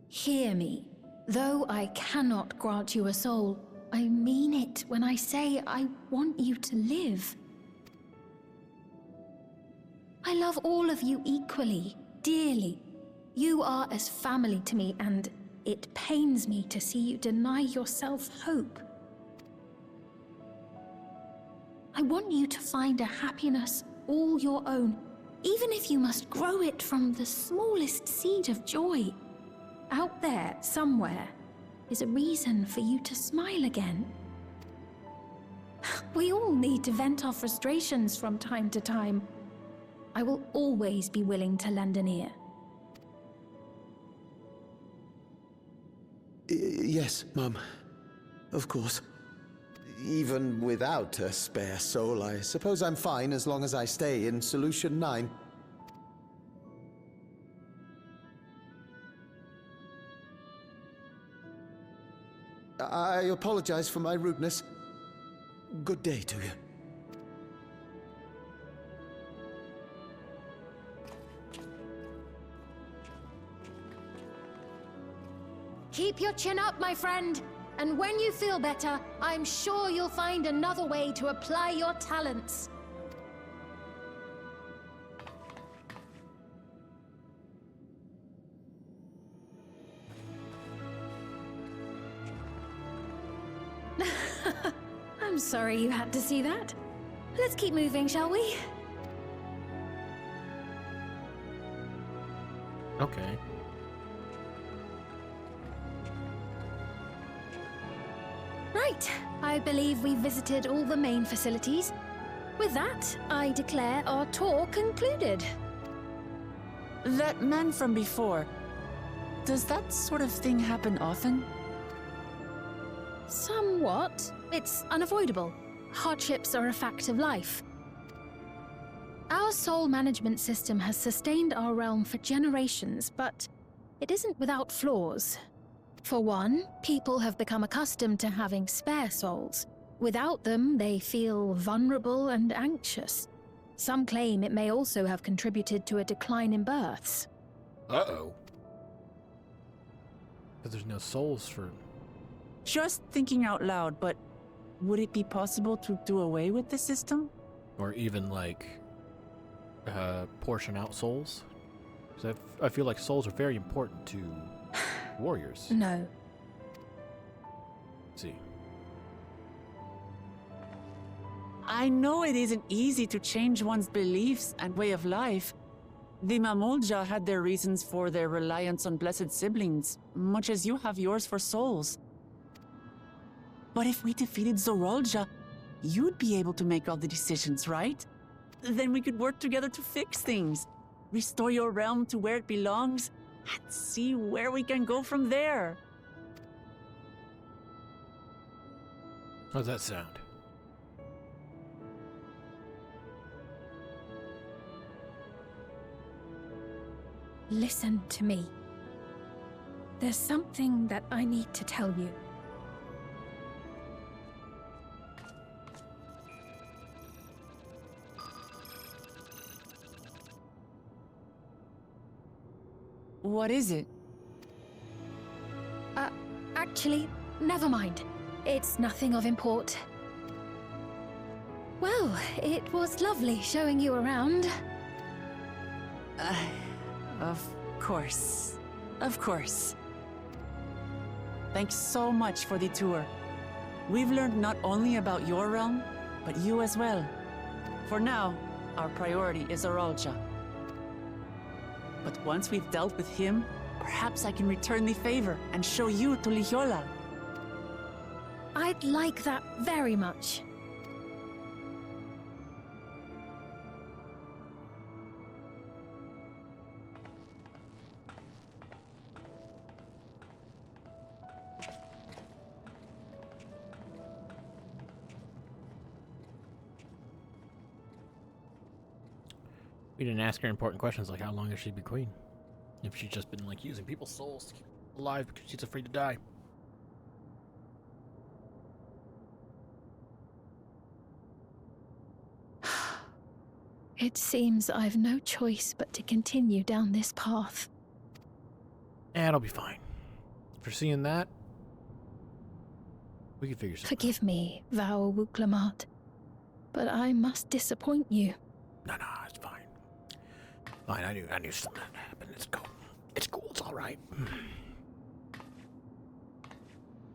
Hear me. Though I cannot grant you a soul, I mean it when I say I want you to live. I love all of you equally, dearly. You are as family to me, and it pains me to see you deny yourself hope. I want you to find a happiness all your own, even if you must grow it from the smallest seed of joy. Out there, somewhere, is a reason for you to smile again. We all need to vent our frustrations from time to time. I will always be willing to lend an ear. Yes, Mum. Of course. Even without a spare soul, I suppose I'm fine as long as I stay in Solution 9. I apologize for my rudeness. Good day to you. Keep your chin up, my friend. And when you feel better, I'm sure you'll find another way to apply your talents. I'm sorry you had to see that. Let's keep moving, shall we? Okay. Right. I believe we've visited all the main facilities. With that, I declare our tour concluded. That man from before, does that sort of thing happen often? Somewhat. It's unavoidable. Hardships are a fact of life. Our soul management system has sustained our realm for generations, but it isn't without flaws. For one, people have become accustomed to having spare souls. Without them, they feel vulnerable and anxious. Some claim it may also have contributed to a decline in births. Uh-oh. Because there's no souls for... Just thinking out loud, but would it be possible to do away with the system? Or even, like, portion out souls? Because I feel like souls are very important to warriors. No. Let's see. I know it isn't easy to change one's beliefs and way of life. The Mamolja had their reasons for their reliance on blessed siblings, much as you have yours for souls. But if we defeated Zorolja, you'd be able to make all the decisions, right? Then we could work together to fix things, restore your realm to where it belongs, and see where we can go from there. How's that sound? Listen to me. There's something that I need to tell you. What is it? Actually, never mind. It's nothing of import. Well, it was lovely showing you around. Of course. Of course. Thanks so much for the tour. We've learned not only about your realm, but you as well. For now, our priority is Zorolja. But once we've dealt with him, perhaps I can return the favor and show you to Lihiola. I'd like that very much. We didn't ask her important questions like how long has she been queen? If she's just been like using people's souls to keep alive because she's afraid to die. It seems I've no choice but to continue down this path. And I'll be fine. For seeing that, we can figure something Forgive me, Val Wuklamat, but I must disappoint you. No, it's fine. Fine, I knew something had happened. It's cool. It's cool, it's alright.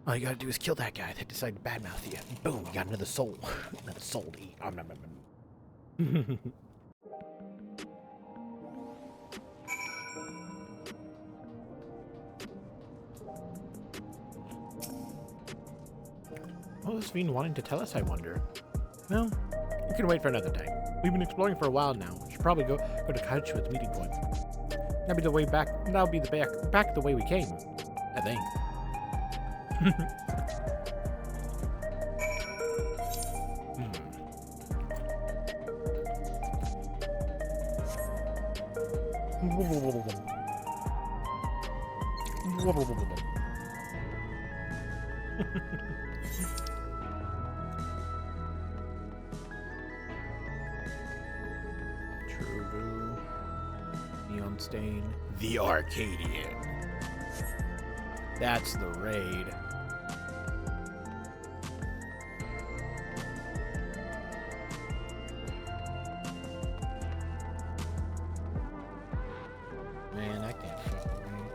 All you gotta do is kill that guy that decided to badmouth you. Boom, you got another soul. Another soul to eat. What was Veen wanting to tell us, I wonder? No, we can wait for another time. We've been exploring for a while now. We should probably go to Kaichu's meeting point. That'll be the way back. That'll be the back the way we came, I think. True. Neon Stain. The Arcadian. That's the raid. Man, I can't fucking read.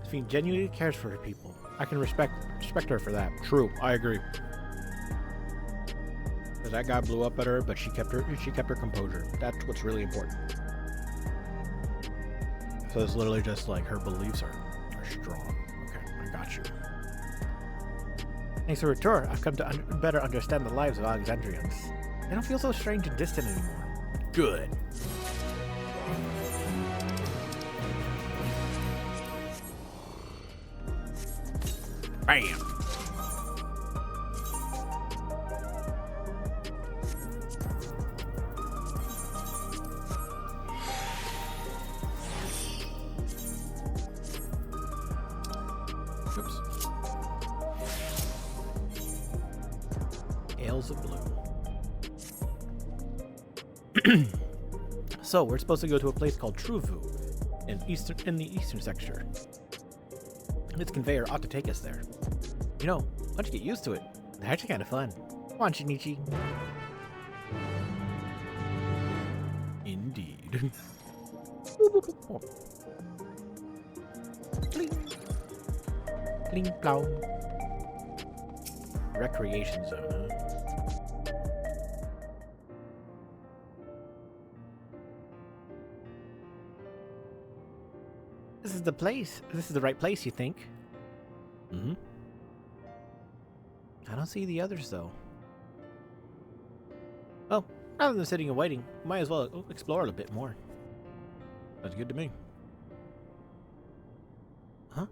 Fiend genuinely cares for her people. I can respect her for that. True, I agree. Because that guy blew up at her, but she kept her composure. That's what's really important. So it's literally just like her beliefs are strong. Okay, I got you. Thanks for your tour. I've come to better understand the lives of Alexandrians. They don't feel so strange and distant anymore. Good. Bam! Oops. Ales of Blue. So, we're supposed to go to a place called Truvu in the eastern sector. This conveyor ought to take us there. You know, why don't you get used to it? They're actually kind of fun. Come on, Shinichi. Indeed. Cling. Cling plow. Recreation zone, huh? This is the place. This is the right place, you think? Mm-hmm. I don't see the others, though. Well, rather than sitting and waiting, might as well explore a bit more. That's good to me. Huh?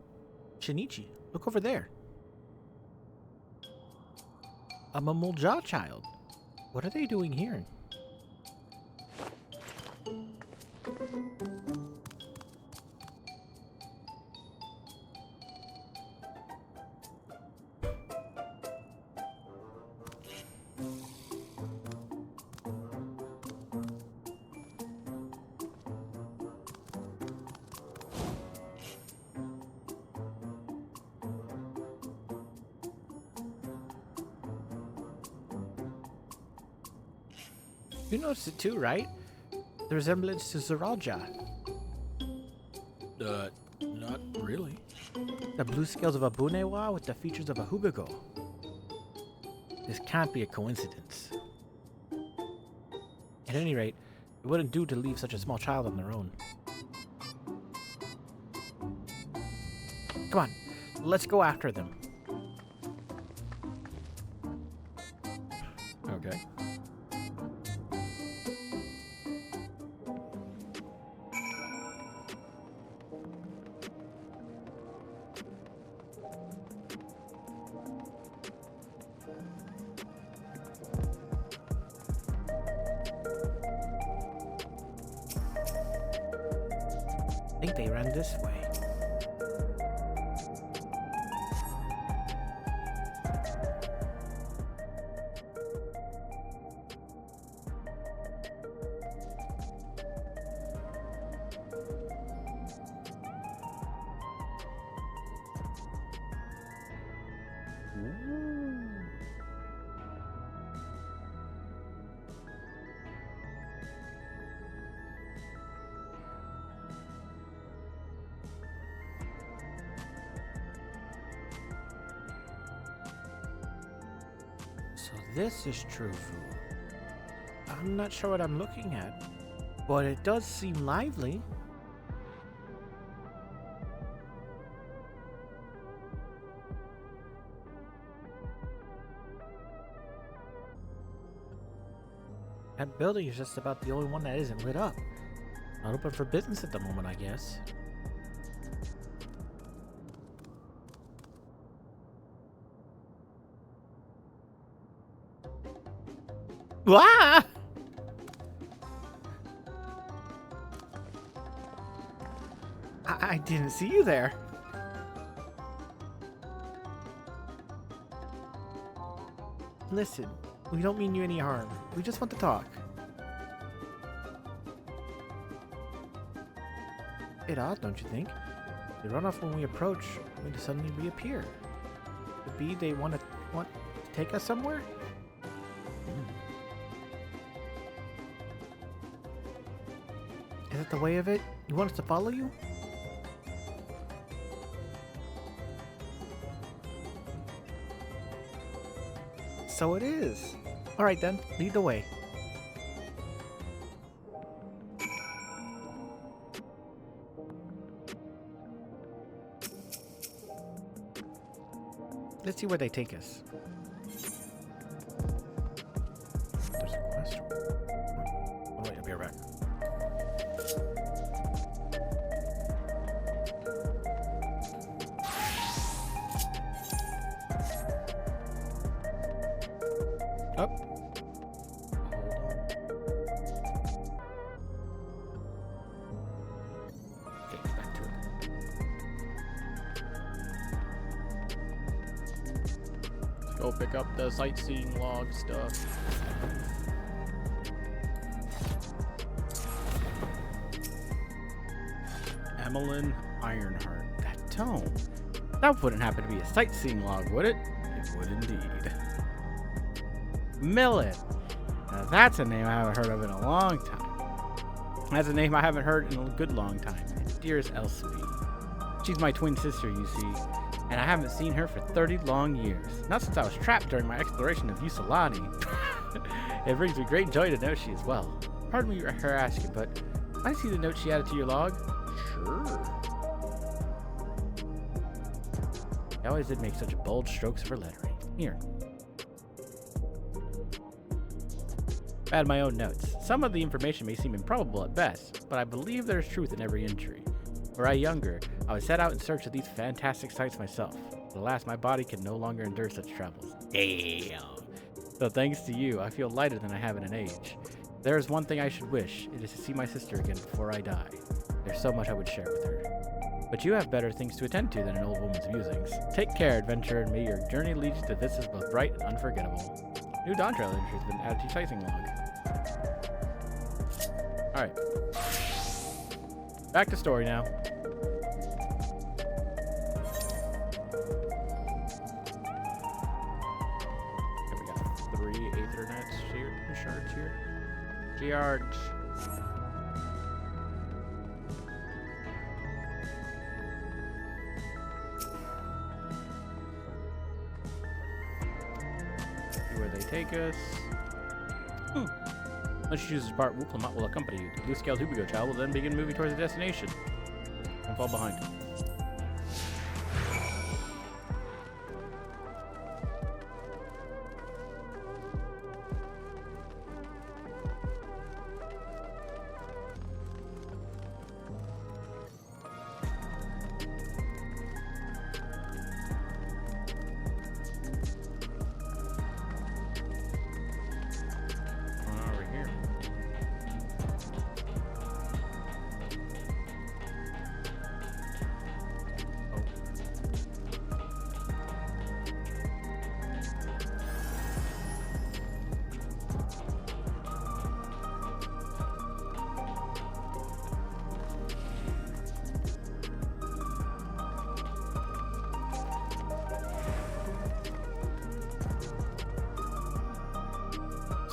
Shinichi, look over there. A Mamulja child. What are they doing here? You noticed it too, right? The resemblance to Zeralja. Not really. The blue scales of a Bunewa with the features of a Hubigo. This can't be a coincidence. At any rate, it wouldn't do to leave such a small child on their own. Come on, let's go after them. Okay. I think they ran this way. This is true, Fu. I'm not sure what I'm looking at, but it does seem lively. That building is just about the only one that isn't lit up. Not open for business at the moment, I guess. Wah! I didn't see you there. Listen, we don't mean you any harm. We just want to talk. Bit odd, don't you think? They run off when we approach, only to suddenly reappear. Could be they want to take us somewhere? Is that the way of it? You want us to follow you? So it is. Alright then, lead the way. Let's see where they take us. There's a quest. Oh wait, I'll be right back. Up. Okay, back to it. Let's go pick up the sightseeing log stuff. Emmeline Ironheart. That tome. That wouldn't happen to be a sightseeing log, would it? It would indeed. Millet. Now that's a name I haven't heard of in a long time. That's a name I haven't heard in a good long time. Dearest Elspie. She's my twin sister, you see, and I haven't seen her for 30 long years. Not since I was trapped during my exploration of Usulani. It brings me great joy to know she is well. Pardon me for asking, but I see the note she added to your log. Sure. I always did make such bold strokes for lettering. Here. Add my own notes. Some of the information may seem improbable at best, but I believe there is truth in every entry. Were I younger, I would set out in search of these fantastic sights myself. But alas, my body can no longer endure such travels. Damn. So thanks to you, I feel lighter than I have in an age. There is one thing I should wish. It is to see my sister again before I die. There's so much I would share with her. But you have better things to attend to than an old woman's musings. Take care, adventurer, and may your journey lead you to vistas both bright and unforgettable. New Dawntrail entry has been added to your sightseeing log. Alright. Back to story now. Okay, we got 3 Aethernet shards here. Geards. See where they take us. Once you choose this part, Wuklamat will accompany you. The blue-scaled Hubigo child will then begin moving towards the destination. Don't fall behind.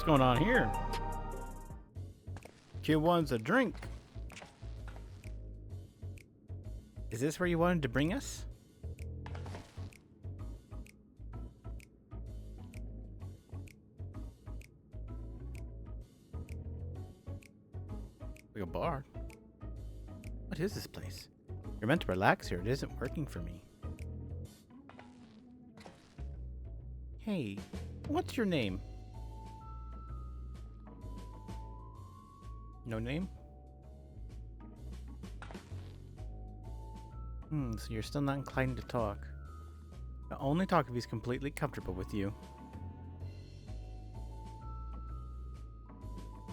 What's going on here? Kid wants a drink. Is this where you wanted to bring us? Like a bar. What is this place? You're meant to relax here. It isn't working for me. Hey, what's your name? No name? So you're still not inclined to talk. I'll only talk if he's completely comfortable with you.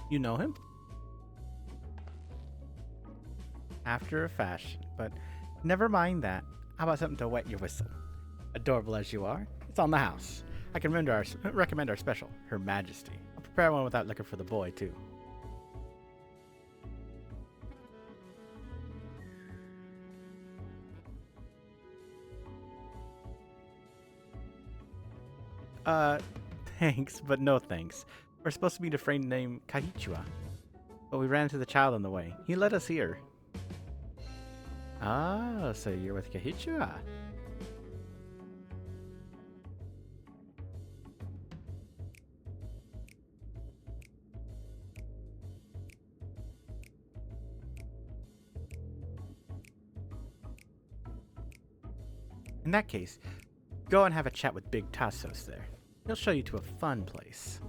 You know him? After a fashion, but never mind that. How about something to wet your whistle? Adorable as you are, it's on the house. I can recommend our special, Her Majesty. I'll prepare one without looking for the boy, too. Thanks, but no thanks. We're supposed to meet a friend named Kahichua, but we ran into the child on the way. He led us here. Ah, so you're with Kahichua. In that case, go and have a chat with Big Tassos there. He'll show you to a fun place.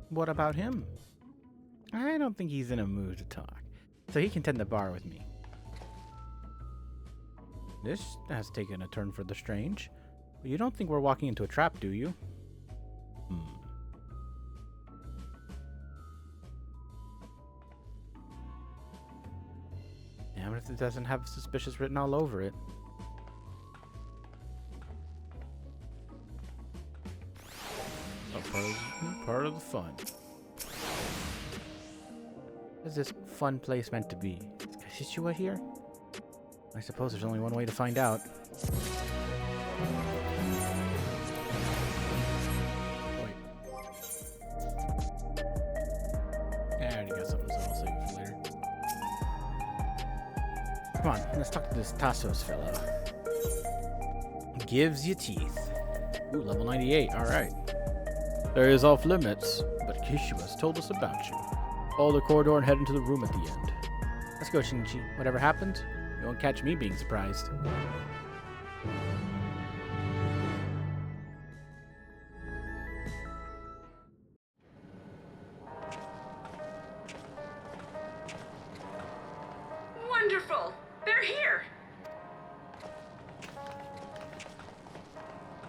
What about him? I don't think he's in a mood to talk, so he can tend the bar with me. This has taken a turn for the strange. But you don't think we're walking into a trap, do you? Damn it if it doesn't have suspicious written all over it. Part of the fun. What is this fun place meant to be? Is Kahichua here? I suppose there's only one way to find out. Wait. I already got something, so I'll save it for later. Come on, let's talk to this Tassos fella. Gives you teeth. Ooh, level 98, alright. There is off limits, but Kishua's told us about you. Follow the corridor and head into the room at the end. Let's go, Shinichi. Whatever happens, you won't catch me being surprised. Wonderful! They're here!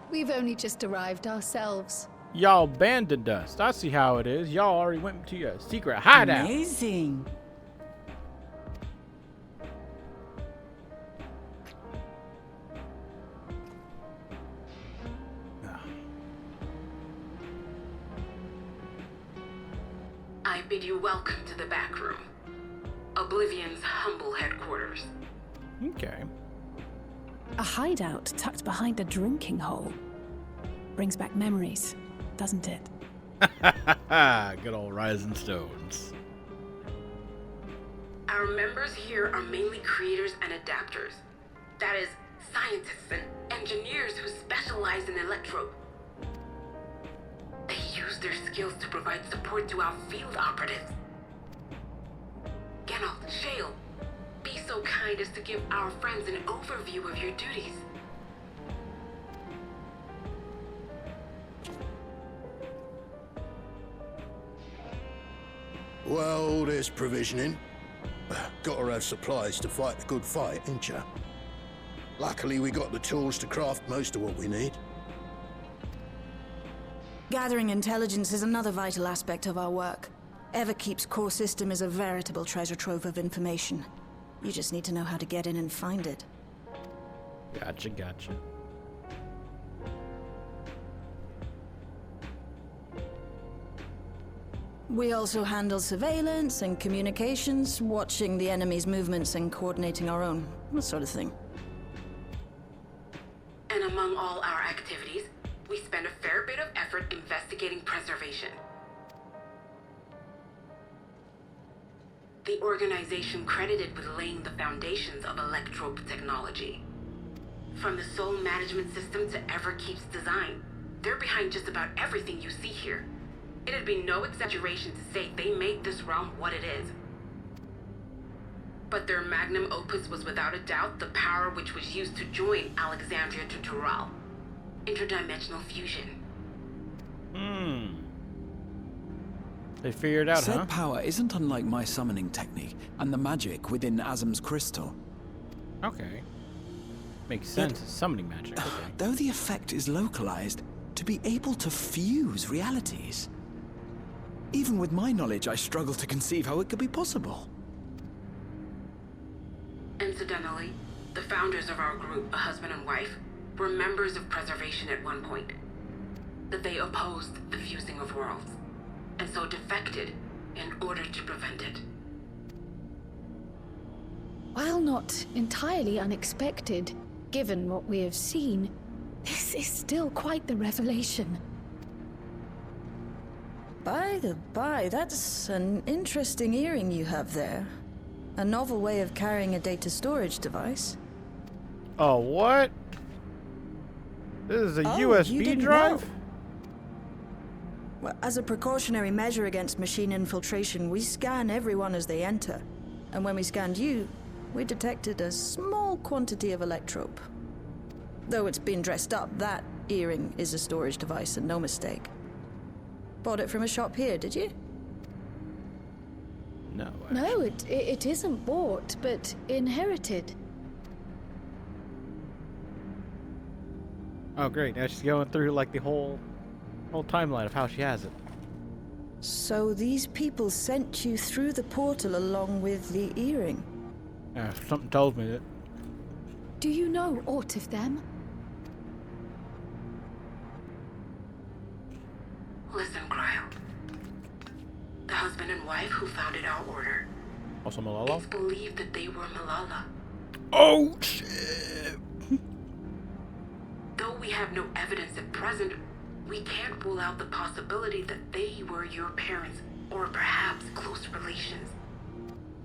We've only just arrived ourselves. Y'all abandoned us. I see how it is. Y'all already went to your secret hideout. Amazing. I bid you welcome to the back room. Oblivion's humble headquarters. Okay. A hideout tucked behind a drinking hole. Brings back memories, doesn't it? Good old Rising Stones. Our members here are mainly creators and adapters. That is, scientists and engineers who specialize in electro. They use their skills to provide support to our field operatives. Geralt, Shale, be so kind as to give our friends an overview of your duties. Well, there's provisioning. Gotta have supplies to fight the good fight, ain't ya? Luckily, we got the tools to craft most of what we need. Gathering intelligence is another vital aspect of our work. Everkeep's core system is a veritable treasure trove of information. You just need to know how to get in and find it. Gotcha. We also handle surveillance and communications, watching the enemy's movements and coordinating our own, that sort of thing. And among all our activities, we spend a fair bit of effort investigating preservation. The organization credited with laying the foundations of electrope technology. From the soul management system to Everkeep's design, They're behind just about everything you see here. It'd be no exaggeration to say they made this realm what it is. But their magnum opus was without a doubt the power which was used to join Alexandria to Tural. Interdimensional fusion. They figured out, Said huh? power isn't unlike my summoning technique and the magic within Azam's crystal. Okay. Makes sense. It's summoning magic. Okay. Though the effect is localized, to be able to fuse realities. Even with my knowledge, I struggle to conceive how it could be possible. Incidentally, the founders of our group, a husband and wife, were members of Preservation at one point. That they opposed the fusing of worlds, and so defected in order to prevent it. While not entirely unexpected, given what we have seen, this is still quite the revelation. By the by, that's an interesting earring you have there. A novel way of carrying a data storage device. Oh, what? This is a you USB didn't drive? know. Well, as a precautionary measure against machine infiltration, we scan everyone as they enter. And when we scanned you, we detected a small quantity of electrope. Though it's been dressed up, that earring is a storage device and no mistake. Bought it from a shop here, did you? No. No, it isn't bought, but inherited. Oh, great. Now she's going through like the whole timeline of how she has it. So these people sent you through the portal along with the earring? Something told me that. Do you know aught of them? Listen, Cryo. The husband and wife who founded our order. Also Malala? It's believed that they were Malala. Oh, shit! Though we have no evidence at present, we can't rule out the possibility that they were your parents, or perhaps close relations.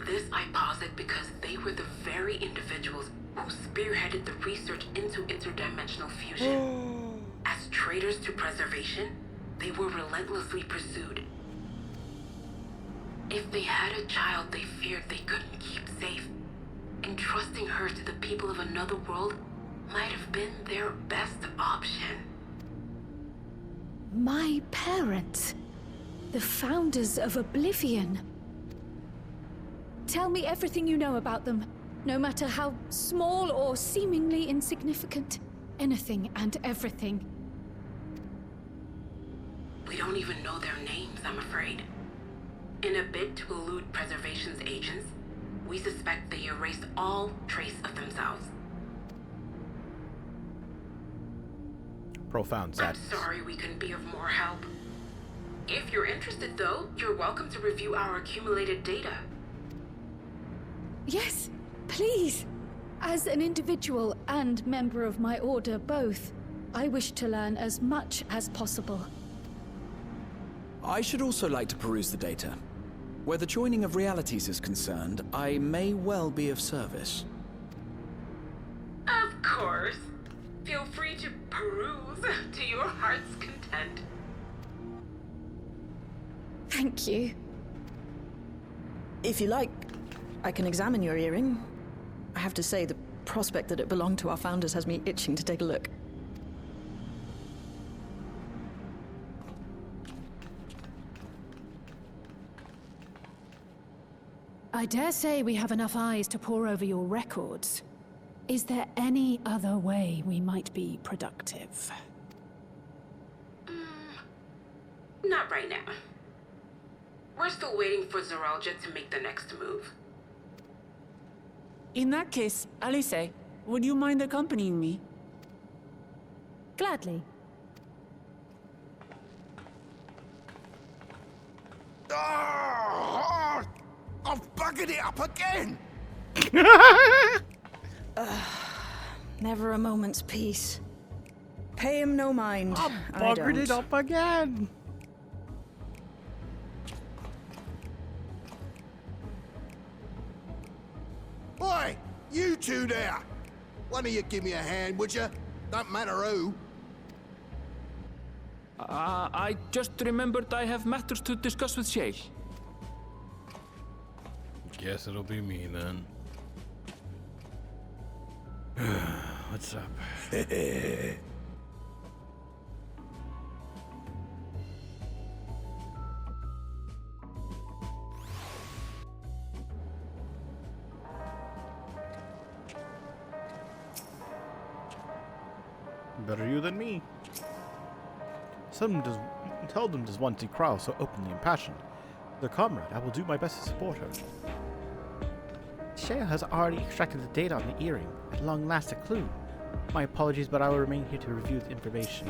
This I posit because they were the very individuals who spearheaded the research into interdimensional fusion. As traitors to preservation, they were relentlessly pursued. If they had a child they feared they couldn't keep safe, entrusting her to the people of another world might have been their best option. My parents, the founders of Oblivion. Tell me everything you know about them, no matter how small or seemingly insignificant. Anything and everything. We don't even know their names, I'm afraid. In a bid to elude Preservation's agents, we suspect they erased all trace of themselves. Profound I'm sadness. sorry we couldn't be of more help. If you're interested, though, you're welcome to review our accumulated data. Yes, please. As an individual and member of my order both, I wish to learn as much as possible. I should also like to peruse the data. Where the joining of realities is concerned, I may well be of service. Of course. Feel free to peruse to your heart's content. Thank you. If you like, I can examine your earring. I have to say, the prospect that it belonged to our founders has me itching to take a look. I dare say we have enough eyes to pore over your records. Is there any other way we might be productive? Not right now. We're still waiting for Zoralja to make the next move. In that case, Alice, would you mind accompanying me? Gladly. I've buggered it up again! Never a moment's peace. Pay him no mind. I Buggered it don't. up again! Oi! You two there! One of you give me a hand, would you? Don't matter who. I just remembered I have matters to discuss with Shale. Guess it'll be me then. What's up? Better you than me. Seldom does one see Crow so openly impassioned. As a comrade, I will do my best to support her. Shale has already extracted the data on the earring. At long last a clue. My apologies, but I will remain here to review the information.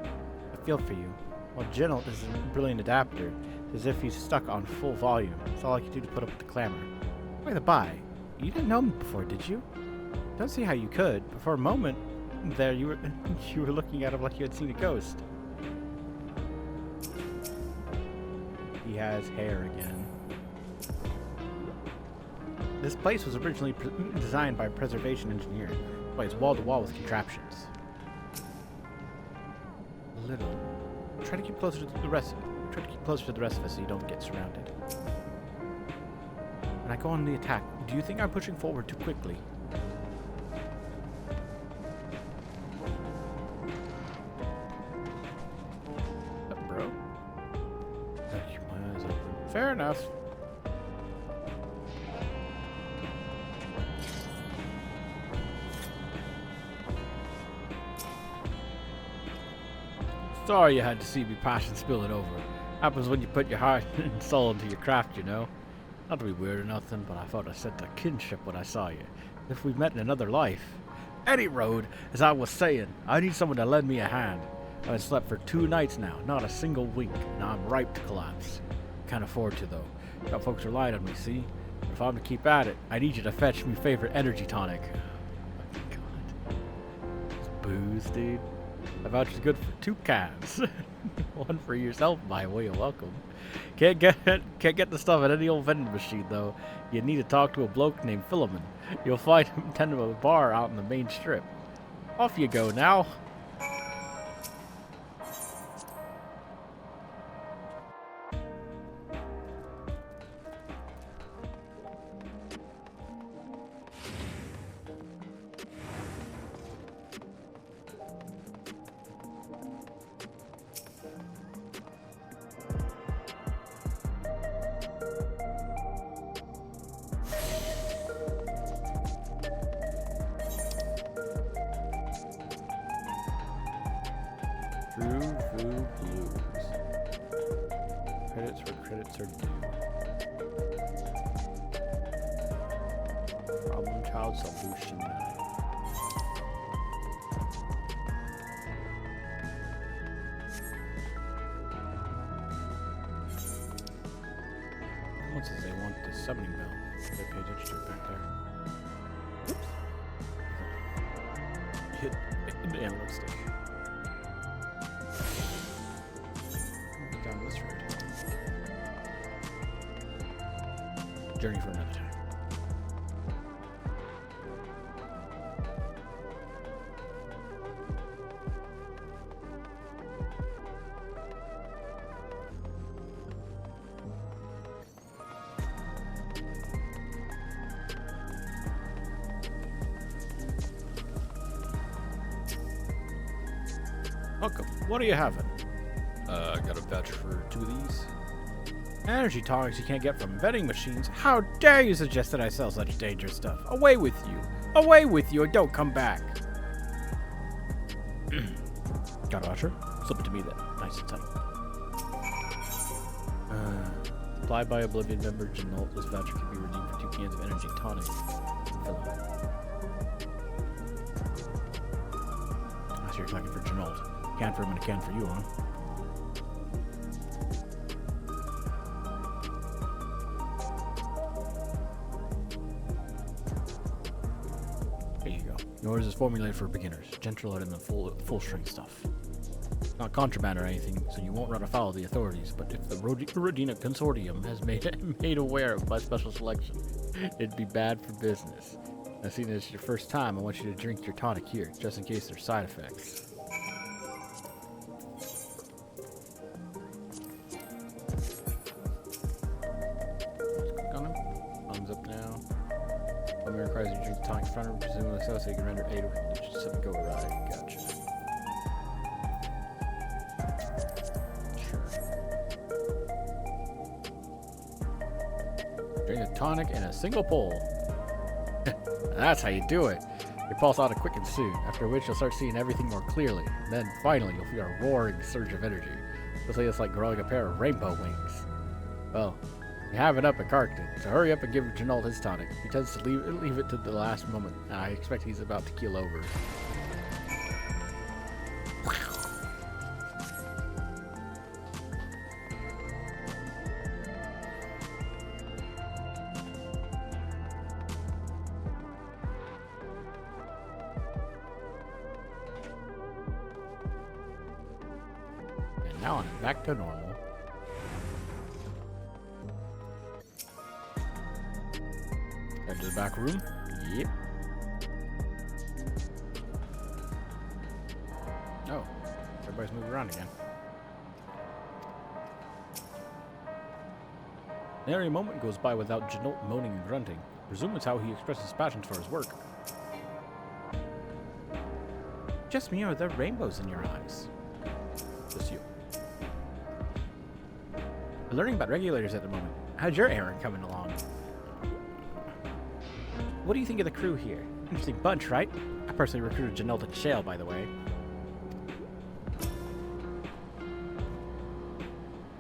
I feel for you. While General is a brilliant adapter, it's as if he's stuck on full volume. It's all I can do to put up with the clamor. By the by, you didn't know me before, did you? Don't see how you could, but for a moment there you were looking at him like you had seen a ghost. He has hair again. This place was originally designed by a preservation engineer, but it's wall to wall with contraptions. Little. Try to keep closer to the rest. Try to keep closer to the rest of us so you don't get surrounded. When I go on the attack, do you think I'm pushing forward too quickly? Bro? Keep my eyes open. Fair enough. Sorry you had to see me passion spilling over. Happens when you put your heart and soul into your craft, you know. Not to be weird or nothing, but I thought I sensed a kinship when I saw you. If we met in another life. Any road, as I was saying, I need someone to lend me a hand. I've slept for 2 nights now, not a single wink. Now I'm ripe to collapse. Can't afford to, though. Got folks relying on me, see? But if I'm to keep at it, I need you to fetch me favorite energy tonic. Oh my god. This booze, dude. I vouch is good for 2 cans. 1 for yourself, by way of welcome. Can't get the stuff at any old vending machine, though. You need to talk to a bloke named Philemon. You'll find him tending a bar out in the main strip. Off you go now. True Blues. Credits where credits are due. Problem Child Solution 9. Someone says they want the summoning bell. They pay attention to it back there. Oops. Hit the analog stick. Down this road. Journey for another time. Welcome. What are you having? I got a batch for 2 of these. Energy tonics you can't get from vending machines. How dare you suggest that I sell such dangerous stuff? Away with you! Away with you and don't come back! Got a voucher? Slip it to me then. Nice and subtle. Applied by Oblivion member Janult, this voucher can be redeemed for 2 cans of energy tonic. I see you're talking for Janult. Can for him and a can for you, huh? There you go. Yours is formulated for beginners, gentler than the full strength stuff. Not contraband or anything, so you won't run afoul of the authorities, but if the Rodina Consortium has made aware of my special selection, it'd be bad for business. Now, seeing it's your first time, I want you to drink your tonic here, just in case there's side effects. tonic in front of him, presumably so he can render aid if something go awry. Gotcha. Sure. Drink a tonic in a single pull. That's how you do it. Your pulse ought to quicken soon, after which you'll start seeing everything more clearly. And then, finally, you'll feel a roaring surge of energy. Looks like it's like growing a pair of rainbow wings. Well, you have it up at Carkton, so hurry up and give Janald his tonic. He tends to leave it to the last moment, and I expect he's about to keel over. And now I'm back to normal. Head to the back room. Yep. Oh, everybody's moving around again. Nary a moment goes by without Janalt moaning and grunting. Presume it's how he expresses passion for his work. Just me, or are there rainbows in your eyes? Just you. We're learning about regulators at the moment. How's your errand coming along? What do you think of the crew here? Interesting bunch, right? I personally recruited Janelle to Shale, by the way.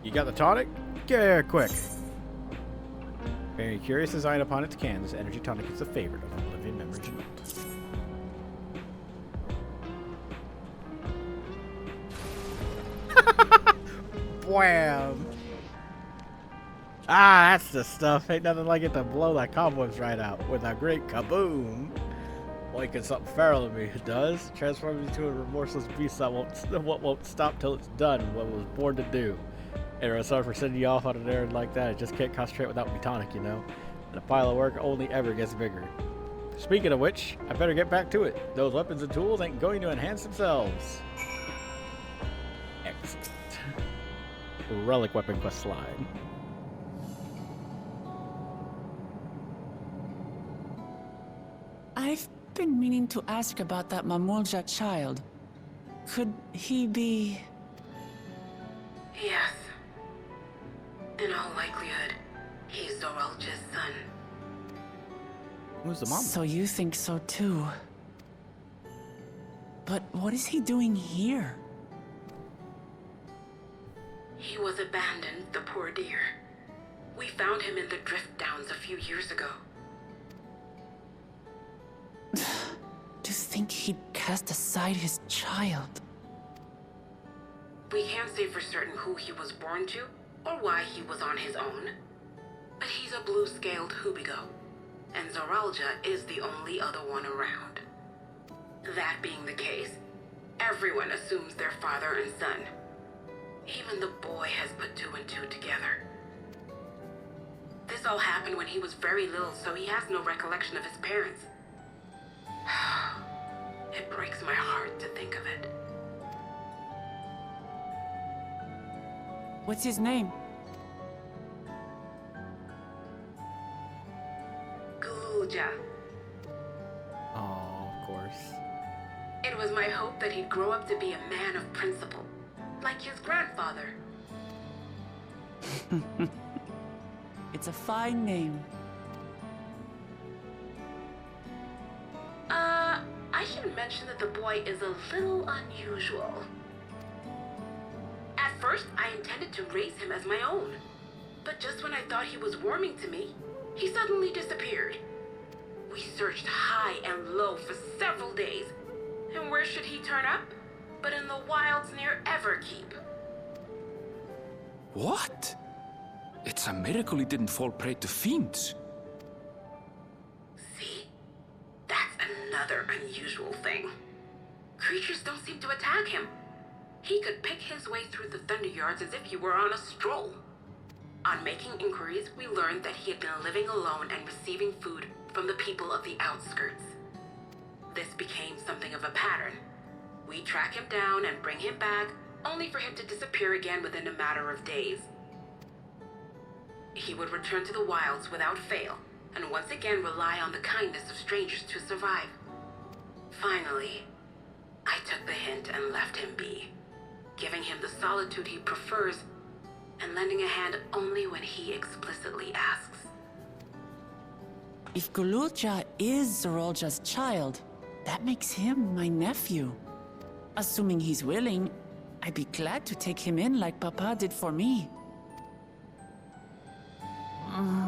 You got the tonic? Get here quick. Very curious design upon its can, this energy tonic is a favorite of Oblivion member Janelle. Wham! Ah, that's the stuff. Ain't nothing like it to blow the cobwebs right out with a great kaboom. Like it's something feral to me, it does. Transforms me into a remorseless beast that won't stop till it's done what it was born to do. And I'm sorry for sending you off on an errand like that. I just can't concentrate without me tonic, you know. And a pile of work only ever gets bigger. Speaking of which, I better get back to it. Those weapons and tools ain't going to enhance themselves. Excellent. Relic weapon quest slide. I've been meaning to ask about that Mamulja child. Could he be... Yes. In all likelihood, he's Zoralja's son. Who's the mom? So you think so too. But what is he doing here? He was abandoned, the poor dear. We found him in the drift downs a few years ago. To think he'd cast aside his child. We can't say for certain who he was born to, or why he was on his own. But he's a blue-scaled Hubigo, and Zoralja is the only other one around. That being the case, everyone assumes they're father and son. Even the boy has put two and two together. This all happened when he was very little, so he has no recollection of his parents. It breaks my heart to think of it. What's his name? Gulja. Oh, of course. It was my hope that he'd grow up to be a man of principle, like his grandfather. It's a fine name. I should mention that the boy is a little unusual. At first, I intended to raise him as my own. But just when I thought he was warming to me, he suddenly disappeared. We searched high and low for several days. And where should he turn up? But in the wilds near Everkeep. What? It's a miracle he didn't fall prey to fiends. See? That's another unusual thing. Creatures don't seem to attack him. He could pick his way through the Thunderyards as if he were on a stroll. On making inquiries, we learned that he had been living alone and receiving food from the people of the outskirts. This became something of a pattern. We track him down and bring him back, only for him to disappear again within a matter of days. He would return to the wilds without fail, and once again rely on the kindness of strangers to survive. Finally, I took the hint and left him be, giving him the solitude he prefers and lending a hand only when he explicitly asks. If Gululja is Zorolja's child, that makes him my nephew. Assuming he's willing, I'd be glad to take him in like Papa did for me.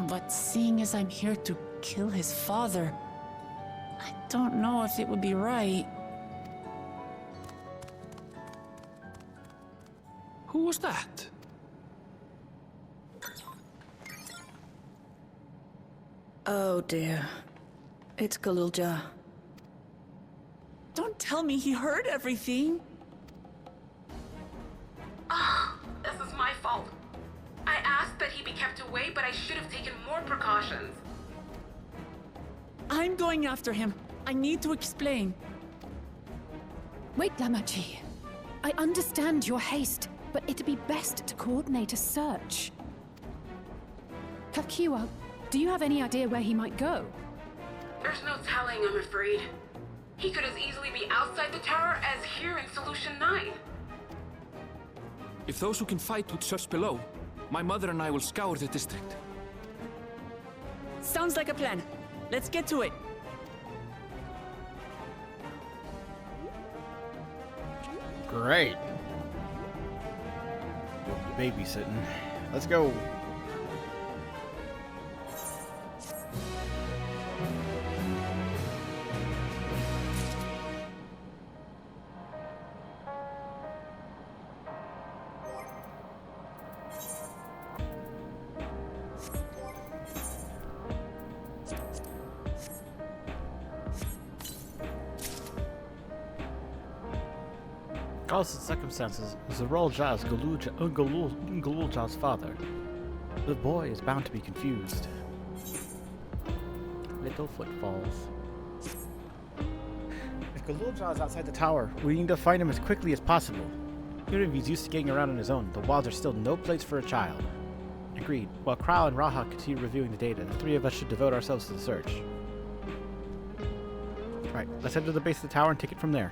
But seeing as I'm here to kill his father, I don't know if it would be right. Who was that? Oh dear. It's Gululja. Don't tell me he heard everything. This is my fault. I asked that he be kept away, but I should have taken more precautions. I'm going after him. I need to explain. Wait, Lamachi. I understand your haste, but it'd be best to coordinate a search. Kakiwa, do you have any idea where he might go? There's no telling, I'm afraid. He could as easily be outside the tower as here in Solution 9. If those who can fight would search below, my mother and I will scour the district. Sounds like a plan. Let's get to it. Great. Babysitting. Let's go. Regardless of the circumstances, Zorolja is Gululja's father. The boy is bound to be confused. Little footfalls. If Gululja is outside the tower, we need to find him as quickly as possible. Even if he's used to getting around on his own, the wilds are still no place for a child. Agreed. While Krau and Raha continue reviewing the data, the three of us should devote ourselves to the search. Alright, let's head to the base of the tower and take it from there.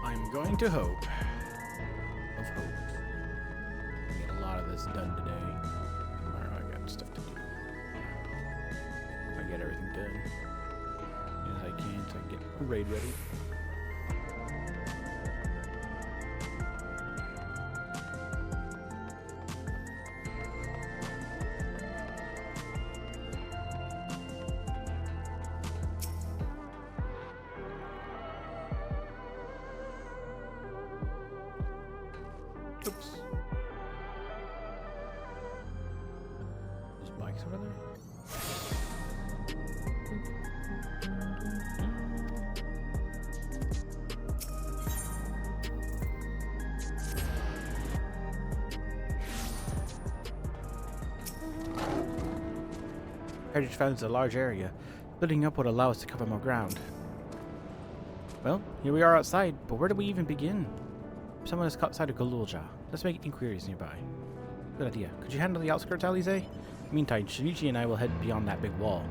I'm going to hope. Of hopes. Get a lot of this done today. Tomorrow I got stuff to do. I get everything done as I can so I can get raid ready. Oops. There's bikes over there. Heritage found is a large area. Building up would allow us to cover more ground. Well, here we are outside, but where do we even begin? Someone is outside of Gululja. Let's make inquiries nearby. Good idea. Could you handle the outskirts, Alize? Meantime, Shinichi and I will head beyond that big wall.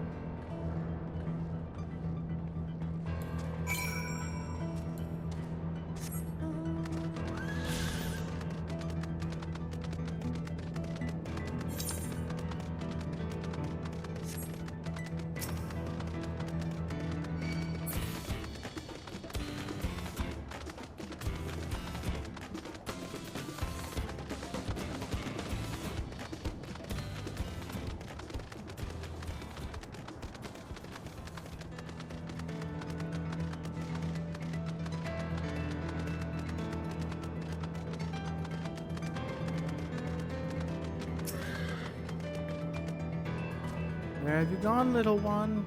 Where have you gone, little one?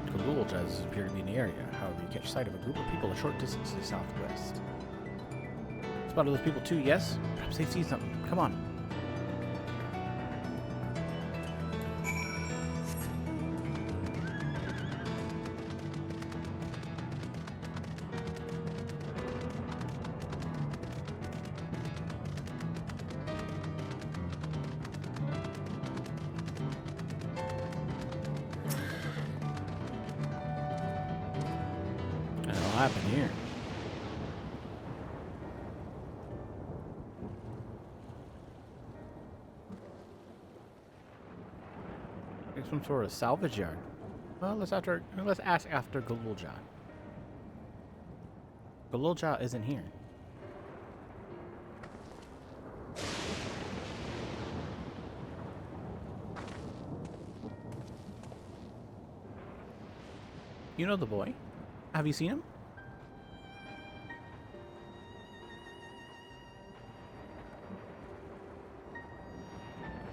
Galul does appear to be in the area. However, you catch sight of a group of people a short distance to the southwest. Spotted those people too, yes? Perhaps they see something. Come on. What'll happen here? Like some sort of salvage yard. Well, let's ask after Galulja. Galulja isn't here. You know the boy? Have you seen him?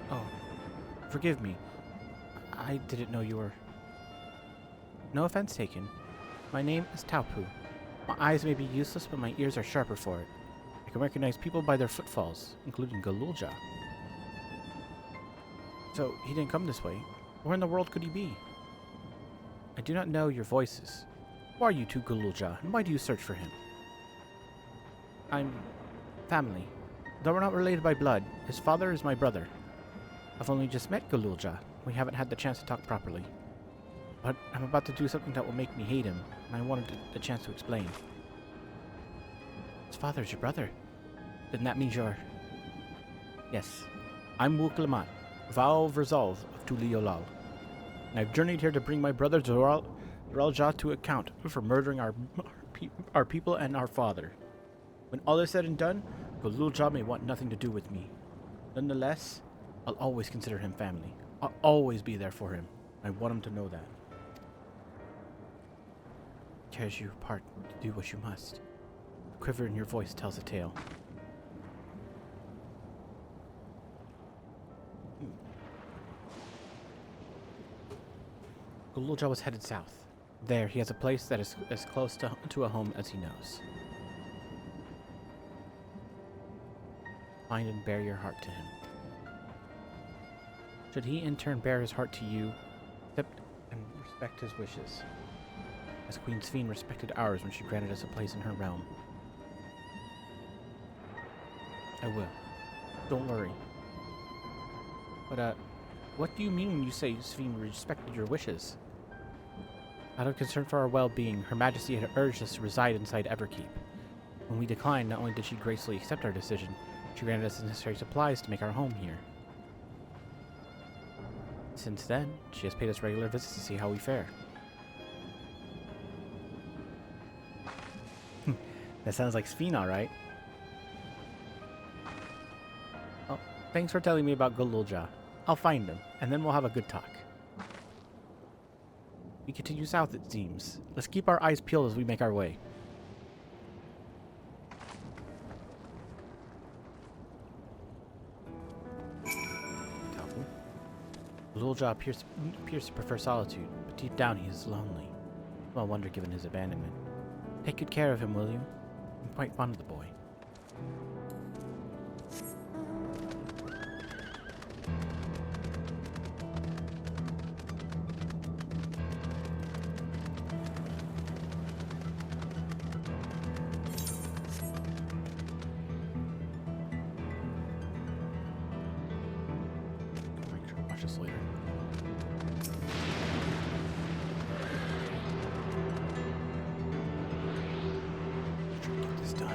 Oh, forgive me. I didn't know you were... No offense taken. My name is Taupu. My eyes may be useless, but my ears are sharper for it. I can recognize people by their footfalls, including Galulja. So, he didn't come this way. Where in the world could he be? I do not know your voices. Who are you two, Galulja, and why do you search for him? I'm... family. Though we're not related by blood, his father is my brother. I've only just met Galulja. We haven't had the chance to talk properly. But I'm about to do something that will make me hate him, and I wanted the chance to explain. His father is your brother. Then that means you're... Yes. I'm Wuklamat, Val Verzalv of Tuliolal. And I've journeyed here to bring my brother Zoralja to account for murdering our people and our father. When all is said and done, Galulja may want nothing to do with me. Nonetheless, I'll always consider him family. I'll always be there for him. I want him to know that. Tears you apart to do what you must. The quiver in your voice tells a tale. Galulja was headed south. There, he has a place that is as close to a home as he knows. Find and bear your heart to him. Should he in turn bear his heart to you, accept and respect his wishes, as Queen Sphene respected ours when she granted us a place in her realm. I will. Don't worry. But, what do you mean when you say Sphene respected your wishes? Out of concern for our well-being, Her Majesty had urged us to reside inside Everkeep. When we declined, not only did she gracefully accept our decision, she granted us the necessary supplies to make our home here. Since then, she has paid us regular visits to see how we fare. That sounds like Sphene, alright. Oh, thanks for telling me about Galulja. I'll find him, and then we'll have a good talk. We continue south, it seems. Let's keep our eyes peeled as we make our way. Galulja appears to prefer solitude, but deep down he is lonely. No wonder given his abandonment. Take good care of him, will you? I'm quite fond of the boy. Watch this later. Try to get this done.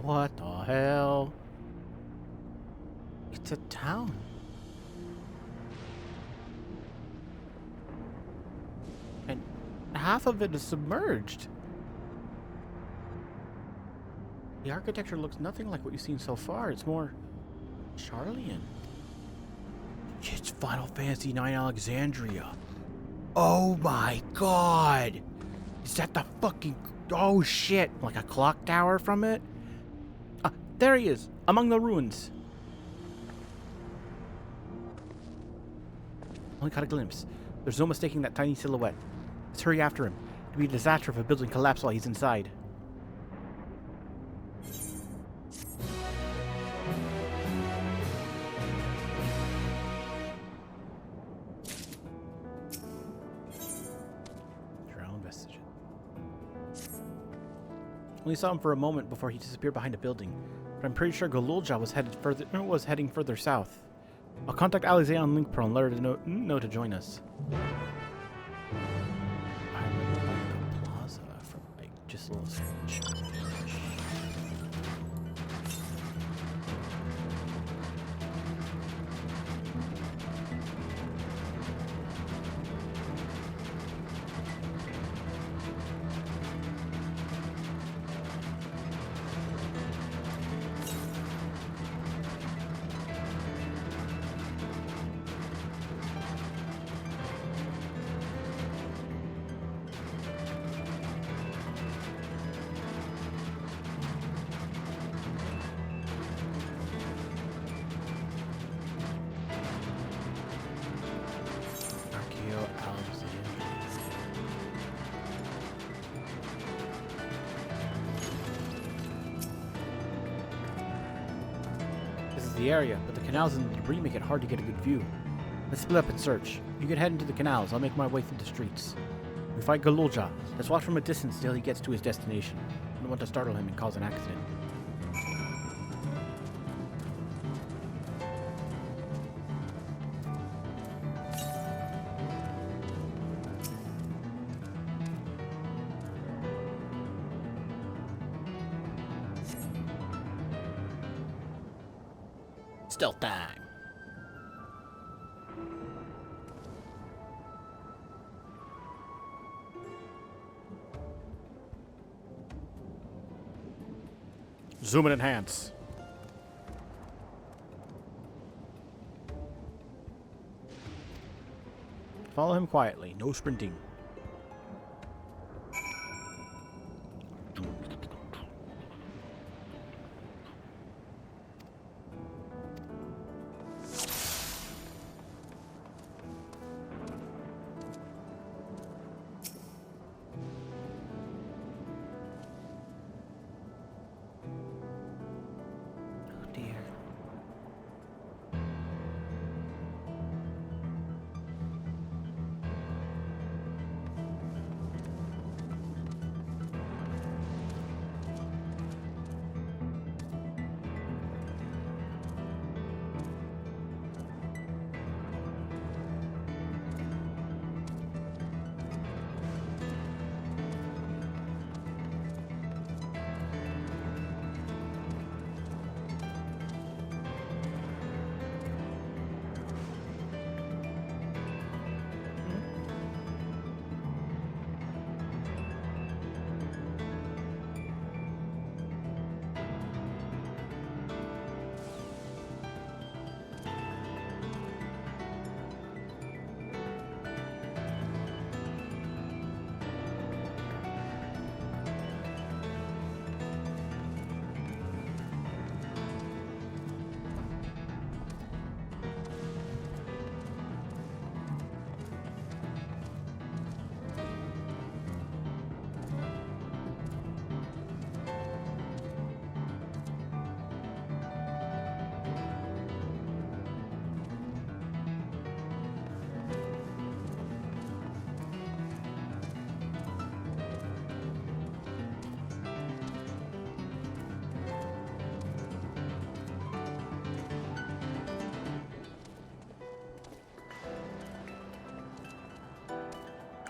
What the hell? It's a town. And half of it is submerged. The architecture looks nothing like what you've seen so far. It's more Charlian. It's Final Fantasy IX Alexandria. Oh my god! Is that the fucking... Oh shit! Like a clock tower from it? There he is! Among the ruins. Only caught a glimpse. There's no mistaking that tiny silhouette. Let's hurry after him. It'd be a disaster if a building collapsed while he's inside. Only saw him for a moment before he disappeared behind a building, but I'm pretty sure Golulja was heading further south. I'll contact Alize on Link Pearl and let her know to join us. I remember like the plaza from like just a little screenshot. The area, but the canals and the debris make it hard to get a good view. Let's split up and search. You can head into the canals, I'll make my way through the streets. We fight Golulja. Let's watch from a distance till he gets to his destination. I don't want to startle him and cause an accident. Stealth time. Zoom and enhance. Follow him quietly, no sprinting.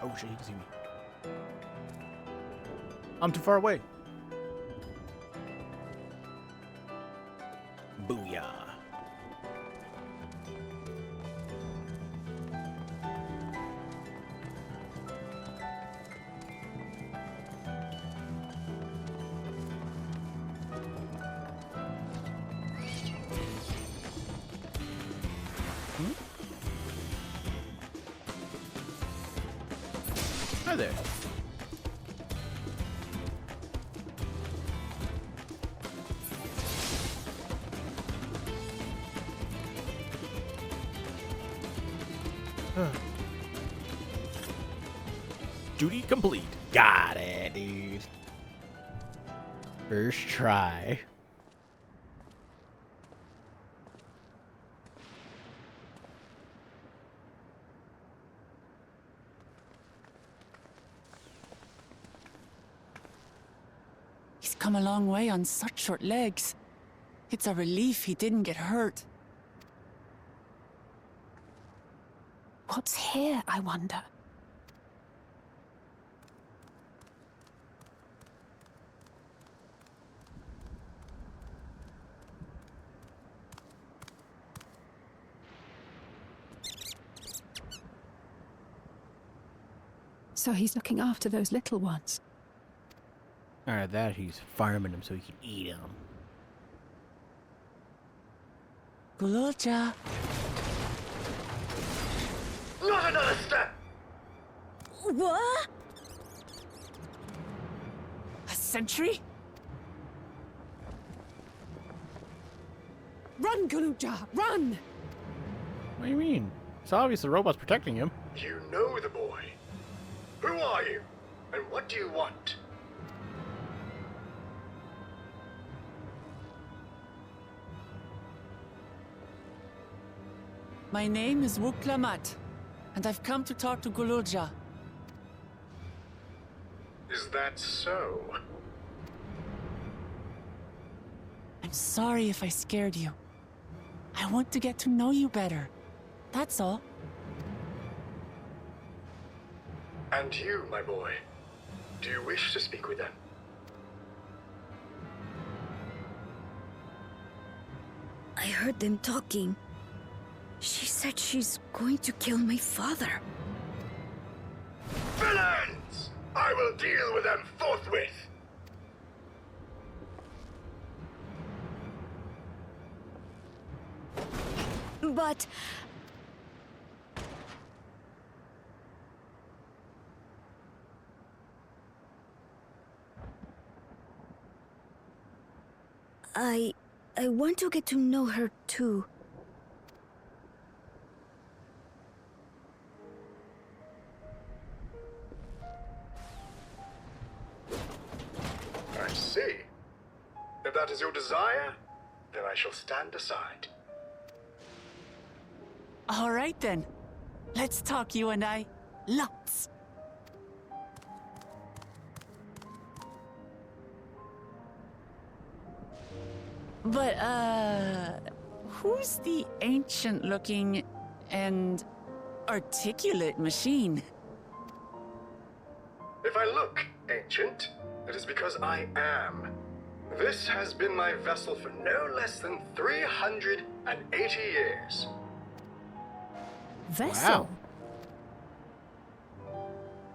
Oh shit, he can see me. I'm too far away. Booyah. Hi there. Duty complete. Got it, dude. First try. He's come a long way on such short legs. It's a relief he didn't get hurt. What's here, I wonder? So he's looking after those little ones. Or that he's farming them so he can eat them. Gululja. Not another step! What? A sentry? Run, Gululja, run! What do you mean? It's obvious the robot's protecting him. You know the boy. Who are you? And what do you want? My name is Wuklamat, and I've come to talk to Gululja. Is that so? I'm sorry if I scared you. I want to get to know you better. That's all. And you, my boy, do you wish to speak with them? I heard them talking. She said she's going to kill my father. Villains! I will deal with them forthwith! But... I want to get to know her too. I see. If that is your desire, then I shall stand aside. All right then. Let's talk, you and I. Lots. But, who's the ancient-looking and articulate machine? If I look ancient, it is because I am. This has been my vessel for no less than 380 years. Vessel?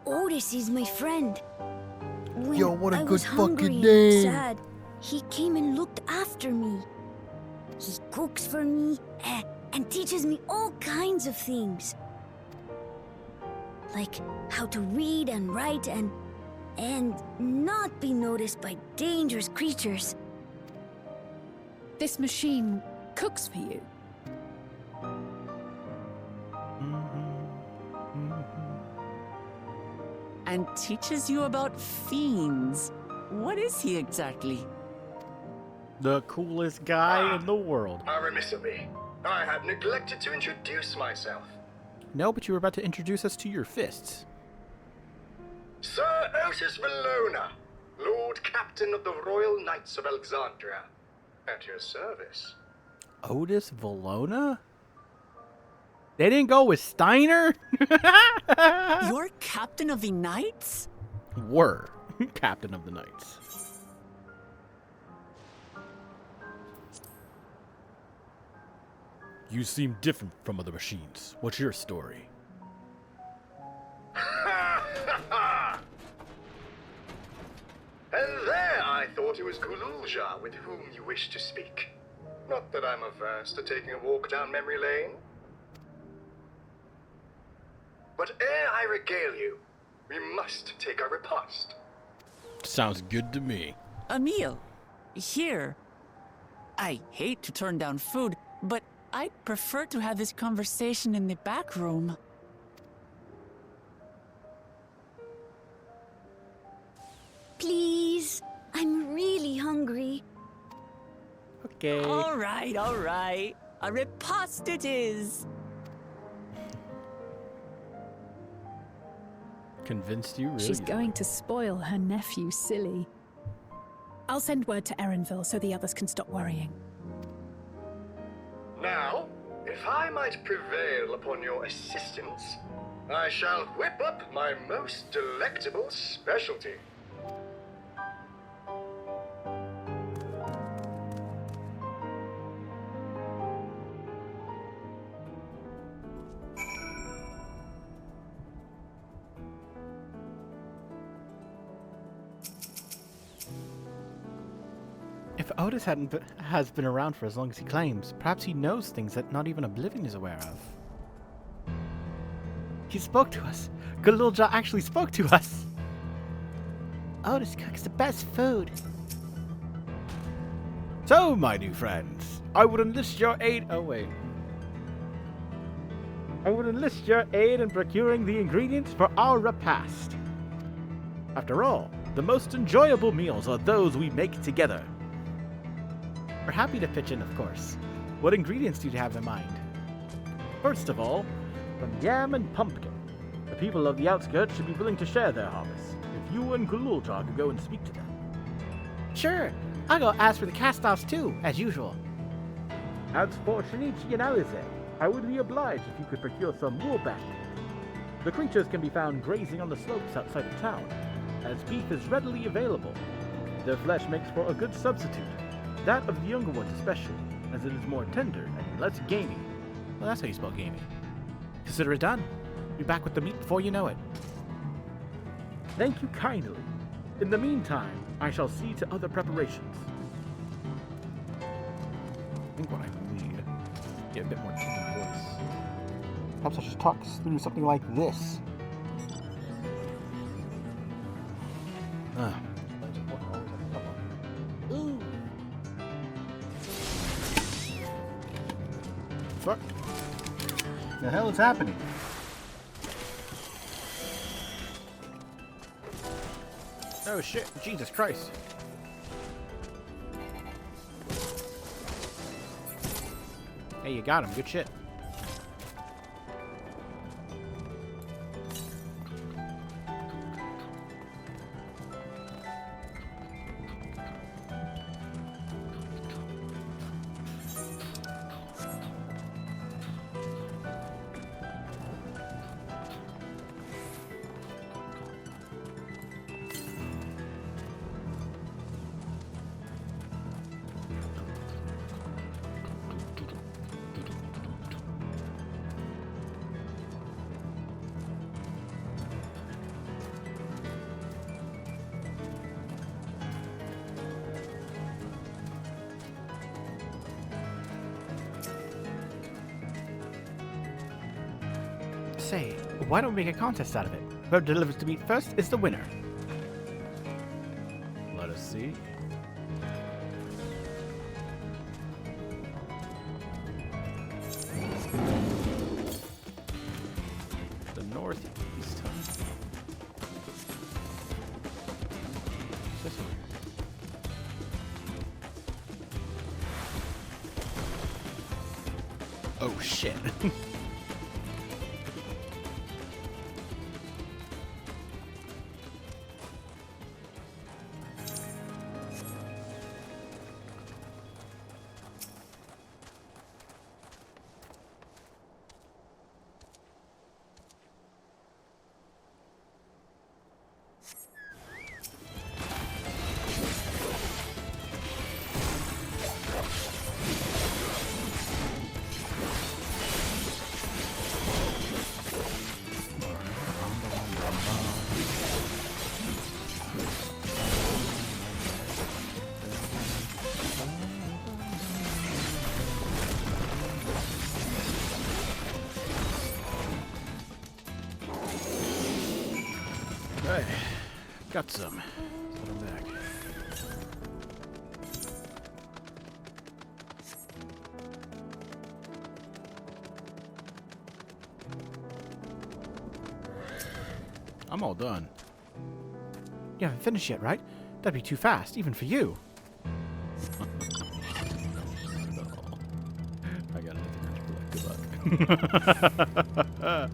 Otis is my friend. When Yo, what a I good was hungry fucking and name. sad, he came and looked after me. He cooks for me and teaches me all kinds of things. Like how to read and write and not be noticed by dangerous creatures. This machine cooks for you. And teaches you about fiends. What is he exactly? The coolest guy in the world. How remiss of me. I had neglected to introduce myself. No, but you were about to introduce us to your fists. Sir Otis Valona, Lord Captain of the Royal Knights of Alexandria. At your service. Otis Valona? They didn't go with Steiner? You're Captain of the Knights? Were Captain of the Knights. You seem different from other machines. What's your story? And there I thought it was Kululja with whom you wish to speak. Not that I'm averse to taking a walk down memory lane. But ere I regale you, we must take our repast. Sounds good to me. A meal. Here. I hate to turn down food, but I'd prefer to have this conversation in the back room. Please, I'm really hungry. Okay. All right, all right. A repast it is. Convinced you, really? She's going to spoil her nephew silly. I'll send word to Erenville so the others can stop worrying. Now, if I might prevail upon your assistance, I shall whip up my most delectable specialty. If Otis has been around for as long as he claims, perhaps he knows things that not even Oblivion is aware of. He spoke to us. Galulja actually spoke to us. Otis cooks the best food. So, my new friends, I would enlist your aid. Oh, wait. I would enlist your aid in procuring the ingredients for our repast. After all, the most enjoyable meals are those we make together. We're happy to pitch in, of course. What ingredients do you have in mind? First of all, from yam and pumpkin. The people of the outskirts should be willing to share their harvest. If you and Kululja could go and speak to them. Sure, I'll go ask for the cast-offs too, as usual. As for Shinichi and Alize, I would be obliged if you could procure some woolback meat. The creatures can be found grazing on the slopes outside of town, as beef is readily available. Their flesh makes for a good substitute, that of the younger ones especially, as it is more tender and less gamey. Well, that's how you spell gamey. Consider it done. Be back with the meat before you know it. Thank you kindly. In the meantime, I shall see to other preparations. I think what I need, get a bit more timid voice. Perhaps I should talk through something like this. Ooh. Fuck. The hell is happening? Oh shit, Jesus Christ. Hey, you got him. Good shit. Say, why don't we make a contest out of it? Whoever delivers the meat first is the winner. Let us see. The northeast, huh? This one. Oh shit. Got some. Put them back. I'm all done. You haven't finished yet, right? That'd be too fast, even for you. I got anything to collect. Good luck.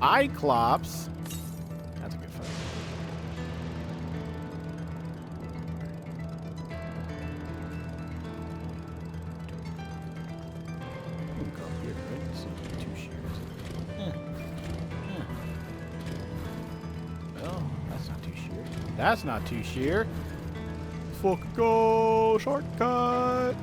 Cyclops. That's a good fight. We'll go up here, right? So 2 shears. Well, that's not 2 shear. That's not 2 shear. Fuck go shortcut.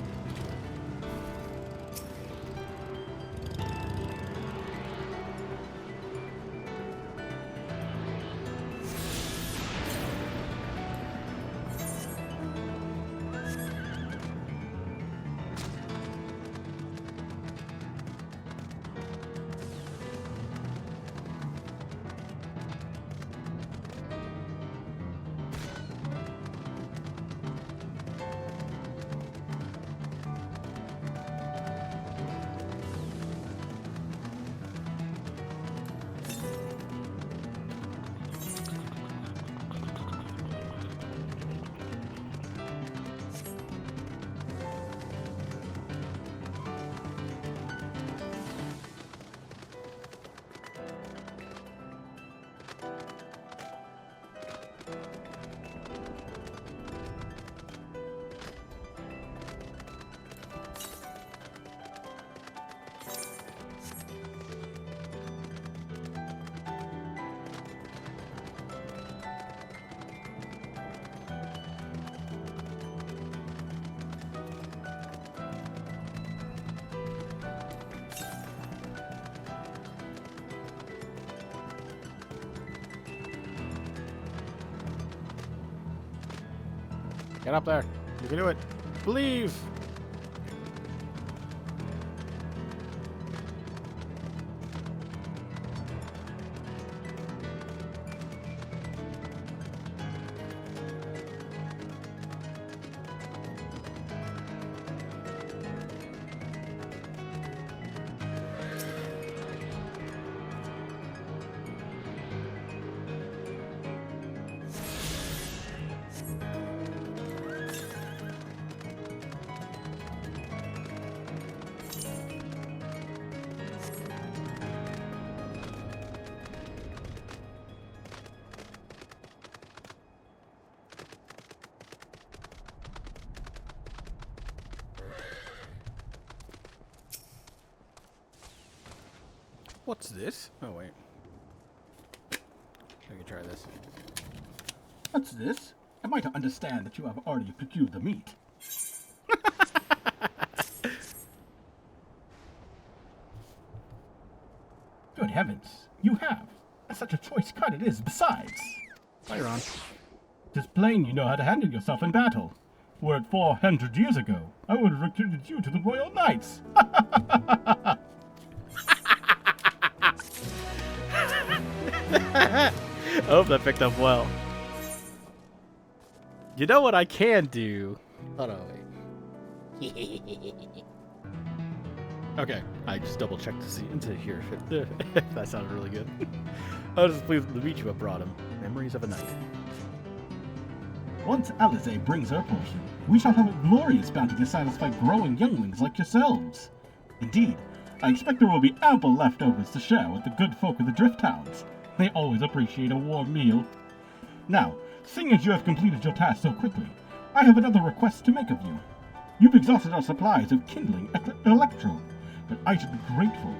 Get up there. You can do it. Believe. What's this? Oh, wait. I can try this. What's this? Am I to understand that you have already procured the meat? Good heavens, you have. And such a choice cut it is besides. Fire on. Tis plain you know how to handle yourself in battle. Were it 400 years ago, I would have recruited you to the Royal Knights. I hope that picked up well. You know what I can do? Hold on, wait. Okay, I just double checked to see into here if that sounded really good. I was just pleased to meet you at Broadham. Memories of a night. Once Alizé brings her portion, we shall have a glorious bounty to satisfy growing younglings like yourselves. Indeed, I expect there will be ample leftovers to share with the good folk of the Drift Towns. They always appreciate a warm meal. Now, seeing as you have completed your task so quickly, I have another request to make of you. You've exhausted our supplies of kindling electro, but I should be grateful.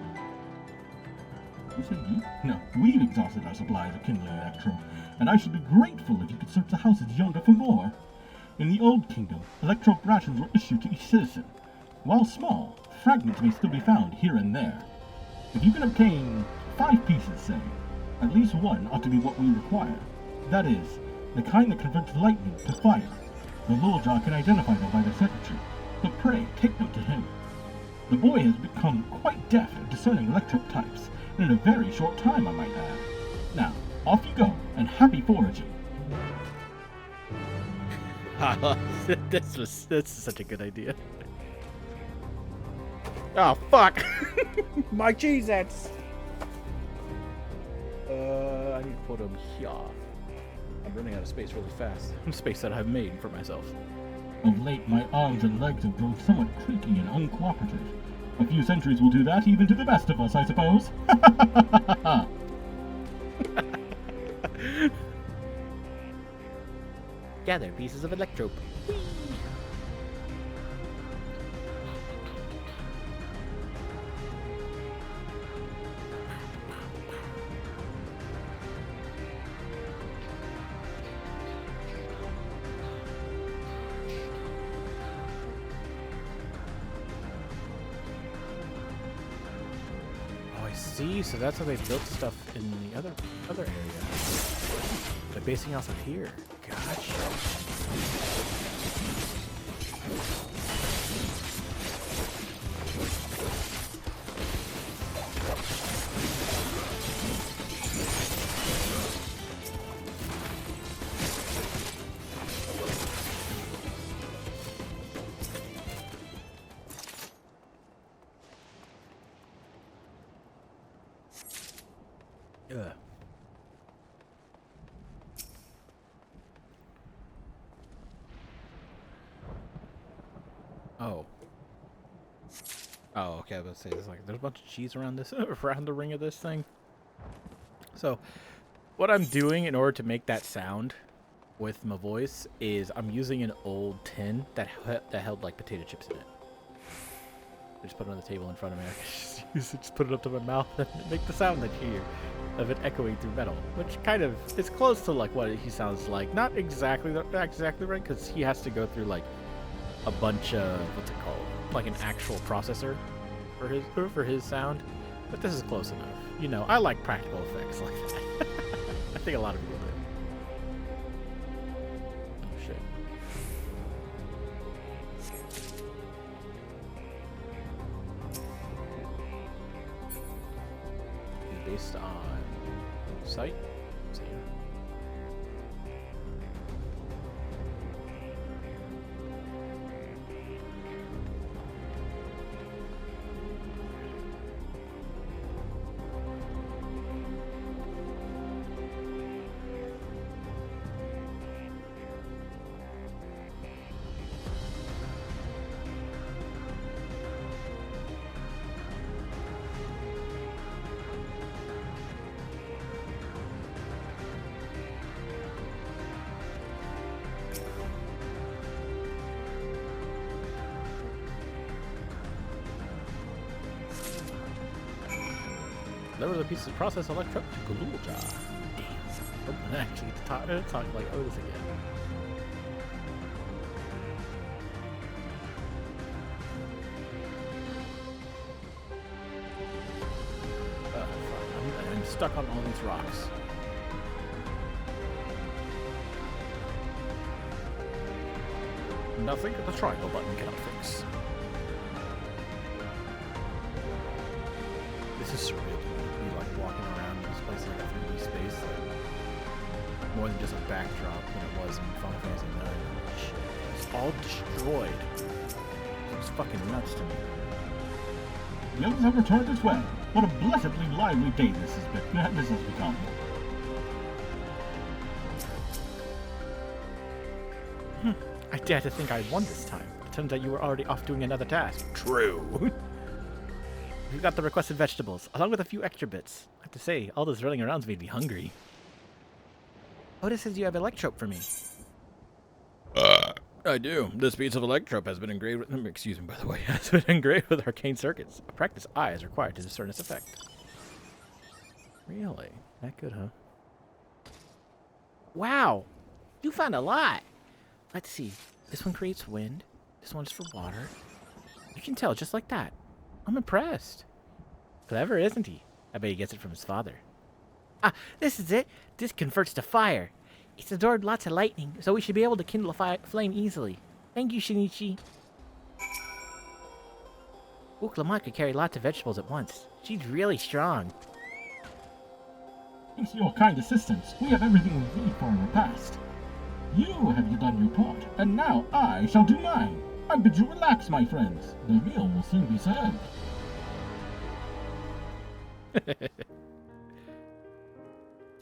You said you? No, we've exhausted our supplies of kindling electro, and I should be grateful if you could search the houses yonder for more. In the Old Kingdom, electro rations were issued to each citizen. While small, fragments may still be found here and there. If you can obtain 5 pieces, say, at least one ought to be what we require. That is, the kind that converts lightning to fire. The Lorejaw can identify them by their circuitry. But pray, take them to him. The boy has become quite deft at discerning electrope types, and in a very short time, I might add. Now, off you go, and happy foraging. This is such a good idea. Oh, fuck! My Cheez-Its! I need to put them here. I'm running out of space really fast. Space that I've made for myself. Of late, my arms and legs have grown somewhat creaky and uncooperative. A few centuries will do that even to the best of us, I suppose. Gather pieces of electrope. See, so that's how they built stuff in the other area. They're basing off of here. Gotcha. Oh, okay. I was about to say, there's a bunch of cheese around the ring of this thing. So, what I'm doing in order to make that sound with my voice is I'm using an old tin that held like potato chips in it. I just put it on the table in front of me. I can just put it up to my mouth and make the sound that you hear of it echoing through metal, which kind of is close to like what he sounds like. Not exactly right, because he has to go through like a bunch of what's it called, like an actual processor for his sound. But this is close enough. You know, I like practical effects like that. I think a lot of people do. Oh shit. Based on sight. See. There was a piece of processed electrope to Galulja. Damn. I actually get to talk like Otis again. I'm stuck on all these rocks. Nothing the triangle button cannot fix. This is surreal. Like walking around this place like a 3D space, like more than just a backdrop than it was in Final Fantasy IX. It's all destroyed. It's fucking nuts to me. The others have returned as well. What a blessedly lively day this has become. I dare to think I won this time. It turns out you were already off doing another task. True. We've got the requested vegetables, along with a few extra bits. I have to say, all this running around's made me hungry. Otis says you have electrope for me. I do. This piece of electrope has been engraved with, excuse me, by the way, has been engraved with arcane circuits. A practiced eye is required to discern its effect. Really? That good, huh? Wow! You found a lot! Let's see. This one creates wind. This one's for water. You can tell just like that. I'm impressed. Clever, isn't he? I bet he gets it from his father. Ah, this is it. This converts to fire. It's absorbed lots of lightning, so we should be able to kindle a flame easily. Thank you, Shinichi. Lamont could carry lots of vegetables at once. She's really strong. Thanks to your kind assistance, we have everything we need for a repast. You have done your part, and now I shall do mine. I bid you relax, my friends. The meal will soon be served.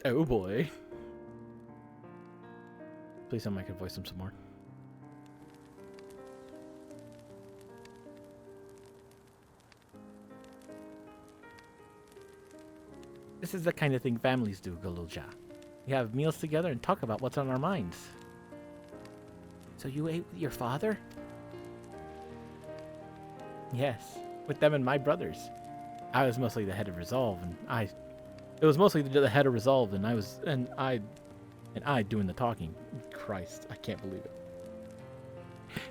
Oh boy. Please tell me I can voice him some more. This is the kind of thing families do, Galulja. We have meals together and talk about what's on our minds. So you ate with your father? Yes, with them and my brothers. I was mostly the head of Resolve, and it was mostly the head of Resolve, and I doing the talking. Christ, I can't believe it.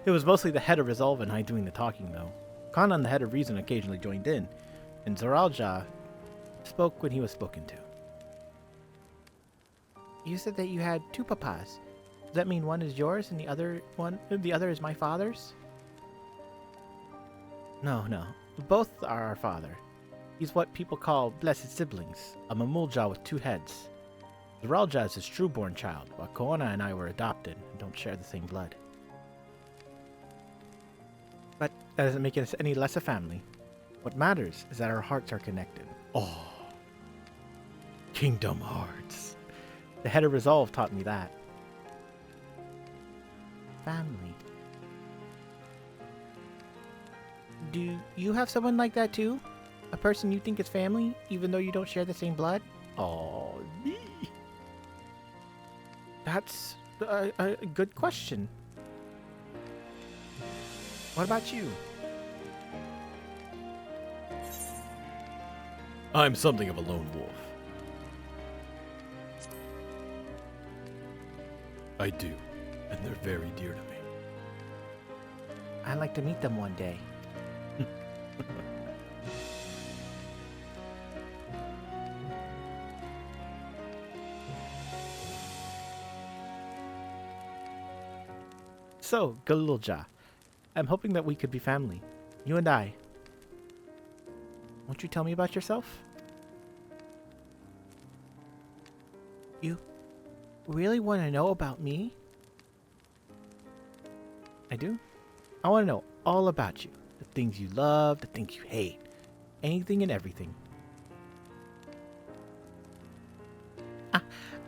It was mostly the head of Resolve and I doing the talking, though. Kanan, the head of Reason, occasionally joined in, and Zoralja spoke when he was spoken to. You said that you had two papas. Does that mean one is yours and the other is my father's? No. Both are our father. He's what people call blessed siblings, a Mamulja with two heads. Zoralja is his true-born child, while Koana and I were adopted and don't share the same blood. But that doesn't make us any less a family. What matters is that our hearts are connected. Oh. Kingdom Hearts. The head of Resolve taught me that. Family. Do you have someone like that too? A person you think is family, even though you don't share the same blood? Oh, me. That's a good question. What about you? I'm something of a lone wolf. I do, and they're very dear to me. I'd like to meet them one day. So, Galulja, I'm hoping that we could be family. You and I. Won't you tell me about yourself? You really want to know about me? I do. I want to know all about you. The things you love, the things you hate. Anything and everything.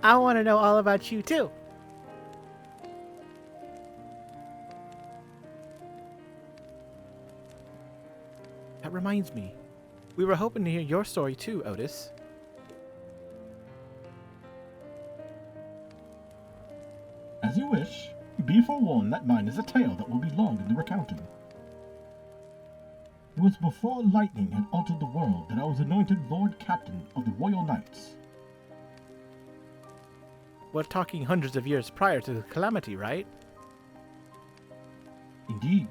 I want to know all about you too. That reminds me. We were hoping to hear your story too, Otis. As you wish. Be forewarned that mine is a tale that will be long in the recounting. It was before lightning had altered the world that I was anointed Lord Captain of the Royal Knights. We're talking hundreds of years prior to the calamity, right? Indeed.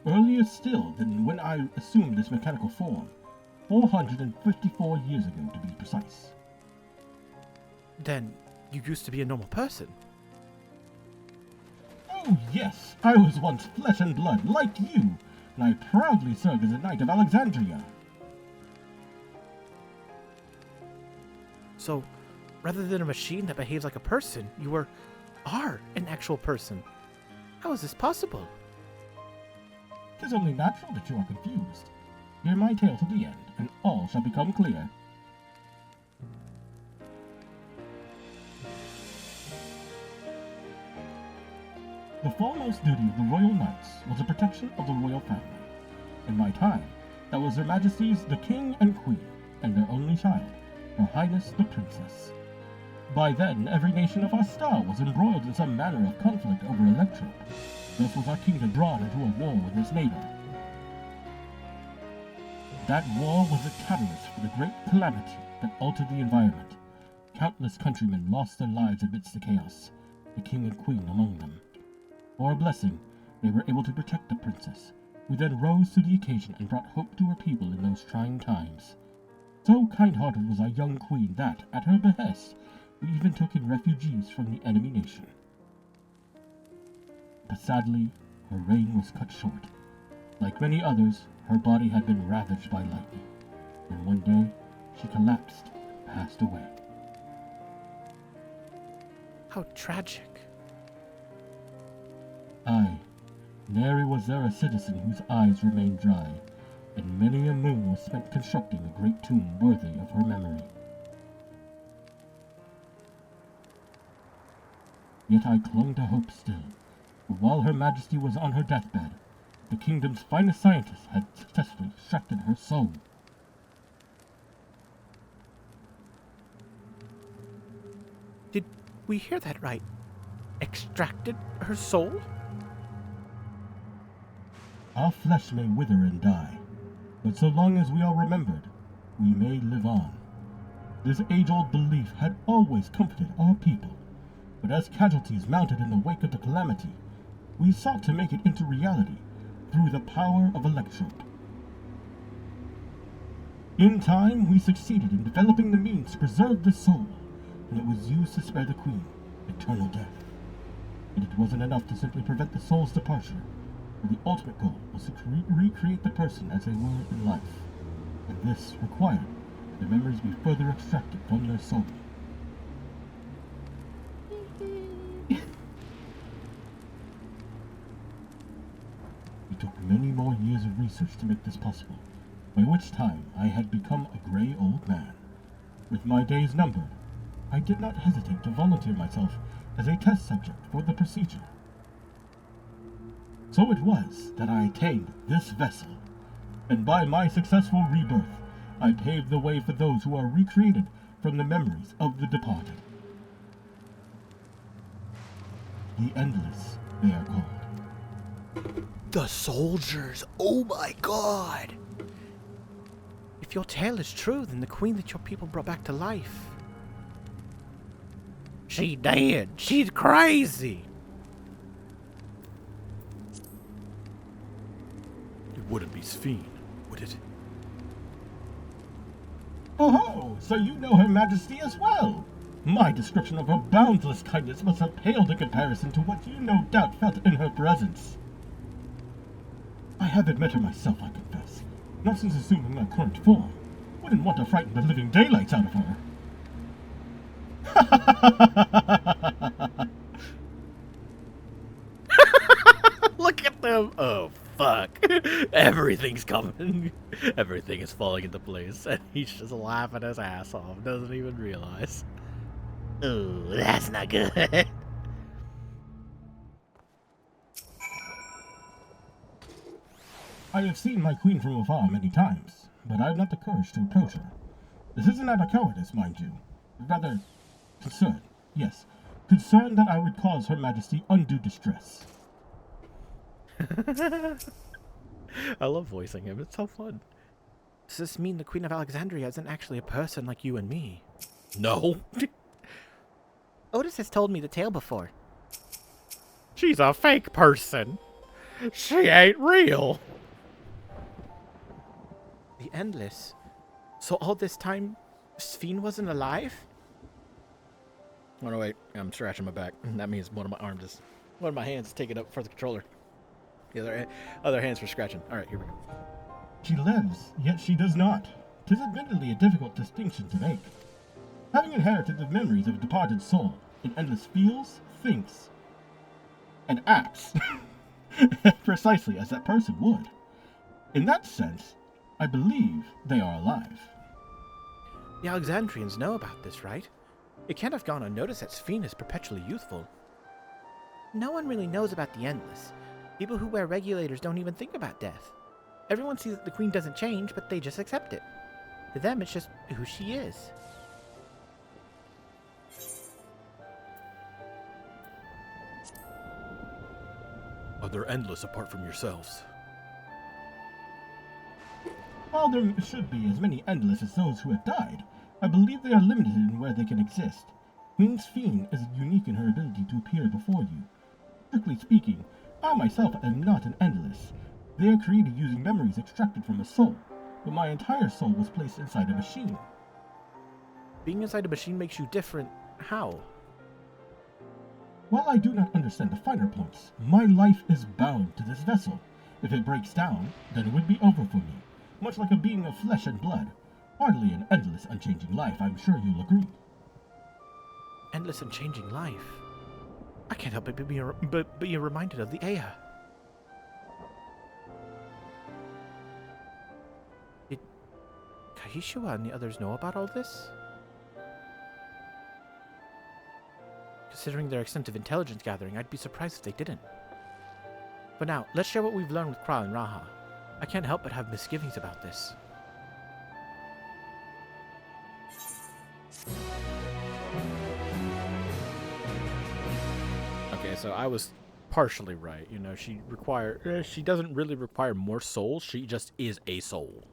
Earlier still than when I assumed this mechanical form. 454 years ago, to be precise. Then, you used to be a normal person. Oh yes, I was once flesh and blood, like you, and I proudly served as a Knight of Alexandria. So, rather than a machine that behaves like a person, you are an actual person. How is this possible? It is only natural that you are confused. Hear my tale to the end, and all shall become clear. The foremost duty of the Royal Knights was the protection of the royal family. In my time, that was Their Majesties the King and Queen, and their only child, Her Highness the Princess. By then, every nation of our star was embroiled in some manner of conflict over Electro. Thus was our kingdom drawn into a war with its neighbor. That war was the catalyst for the great calamity that altered the environment. Countless countrymen lost their lives amidst the chaos, the king and queen among them. For a blessing, they were able to protect the princess, who then rose to the occasion and brought hope to her people in those trying times. So kind-hearted was our young queen that, at her behest, we even took in refugees from the enemy nation. But sadly, her reign was cut short. Like many others, her body had been ravaged by lightning, and one day she collapsed, passed away. How tragic. Aye, nary was there a citizen whose eyes remained dry, and many a moon was spent constructing a great tomb worthy of her memory. Yet I clung to hope still, for while Her Majesty was on her deathbed, the kingdom's finest scientists had successfully extracted her soul. Did we hear that right? Extracted her soul? Our flesh may wither and die, but so long as we are remembered, we may live on. This age-old belief had always comforted our people, but as casualties mounted in the wake of the calamity, we sought to make it into reality through the power of Electrope. In time, we succeeded in developing the means to preserve the soul, and it was used to spare the Queen eternal death. But it wasn't enough to simply prevent the soul's departure, for the ultimate goal was to recreate the person as they were in life, and this required that the memories be further extracted from their soul. It took many more years of research to make this possible, by which time I had become a gray old man. With my days numbered, I did not hesitate to volunteer myself as a test subject for the procedure. So it was that I attained this vessel, and by my successful rebirth, I paved the way for those who are recreated from the memories of the departed. The Endless, they are called. The soldiers! Oh my god! If your tale is true, then the queen that your people brought back to life... she dead! She's crazy! It wouldn't be Sphene, would it? Oh, so you know Her Majesty as well! My description of her boundless kindness must have paled in comparison to what you no doubt felt in her presence. I haven't met her myself, I confess, not since assuming my current form. Wouldn't want to frighten the living daylights out of her. Look at them! Oh, fuck. Everything's coming. Everything is falling into place, and he's just laughing his ass off, doesn't even realize. Ooh, that's not good. I have seen my queen from afar many times, but I have not the courage to approach her. This isn't out of cowardice, mind you. Rather, concern. Yes, concern that I would cause Her Majesty undue distress. I love voicing him, it's so fun. Does this mean the Queen of Alexandria isn't actually a person like you and me? No. Otis has told me the tale before. She's a fake person. She ain't real. The Endless? So all this time, Sphene wasn't alive? Oh no, wait. I'm scratching my back. That means one of my hands is taking up for the controller. The other hand's for scratching. Alright, here we go. She lives, yet she does not. 'Tis admittedly a difficult distinction to make. Having inherited the memories of a departed soul, an Endless feels, thinks, and acts precisely as that person would. In that sense, I believe they are alive. The Alexandrians know about this, right? It can't have gone unnoticed that Sphene is perpetually youthful. No one really knows about the Endless. People who wear regulators don't even think about death. Everyone sees that the Queen doesn't change, but they just accept it. To them, it's just who she is. Are there Endless apart from yourselves? While there should be as many Endless as those who have died, I believe they are limited in where they can exist. Queen Sphene is unique in her ability to appear before you. Strictly speaking, I myself am not an Endless. They are created using memories extracted from a soul, but my entire soul was placed inside a machine. Being inside a machine makes you different. How? While I do not understand the finer points, my life is bound to this vessel, If it breaks down, then it would be over for me, much like a being of flesh and blood. Hardly an endless, unchanging life, I'm sure you'll agree. Endless and changing life? I can't help but be reminded of the Aya. Did Kaishua and the others know about all this? Considering their extensive intelligence gathering, I'd be surprised if they didn't. But now, let's share what we've learned with Kral and Raha. I can't help but have misgivings about this. Okay, so I was partially right. You know, she doesn't really require more souls. She just is a soul.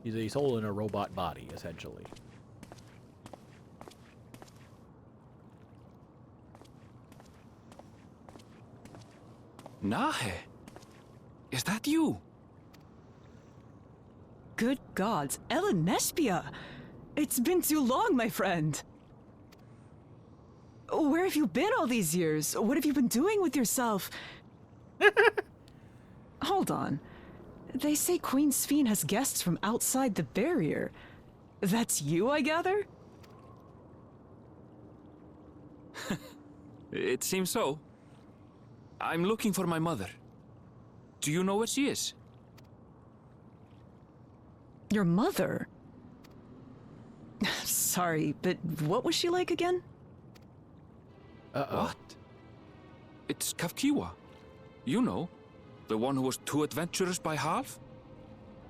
She's a soul in a robot body, essentially. Nahe, is that you? Good gods, Ellen Nespia! It's been too long, my friend. Where have you been all these years? What have you been doing with yourself? Hold on. They say Queen Sphene has guests from outside the barrier. That's you, I gather? It seems so. I'm looking for my mother. Do you know where she is? Your mother? Sorry, but what was she like again? What? It's Kafkiwa. You know, the one who was too adventurous by half?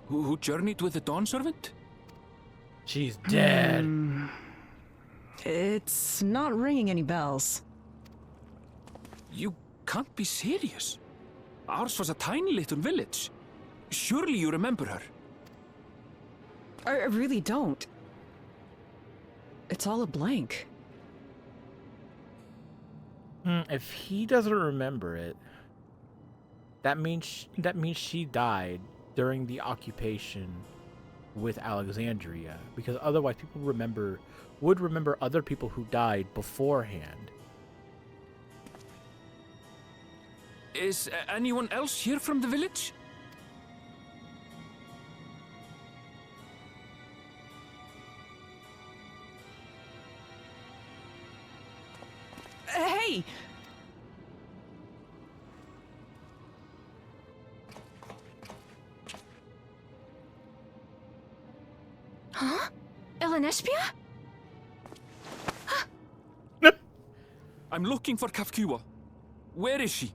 Who journeyed with the Dawn Servant? She's dead. It's not ringing any bells. You can't be serious. Ours was a tiny little village. Surely you remember her. I really don't. It's all a blank. If he doesn't remember it, that means she died during the occupation with Alexandria, because otherwise people would remember other people who died beforehand. Is anyone else here from the village? Hey! Huh? Elenespia? I'm looking for Kafkiwa. Where is she?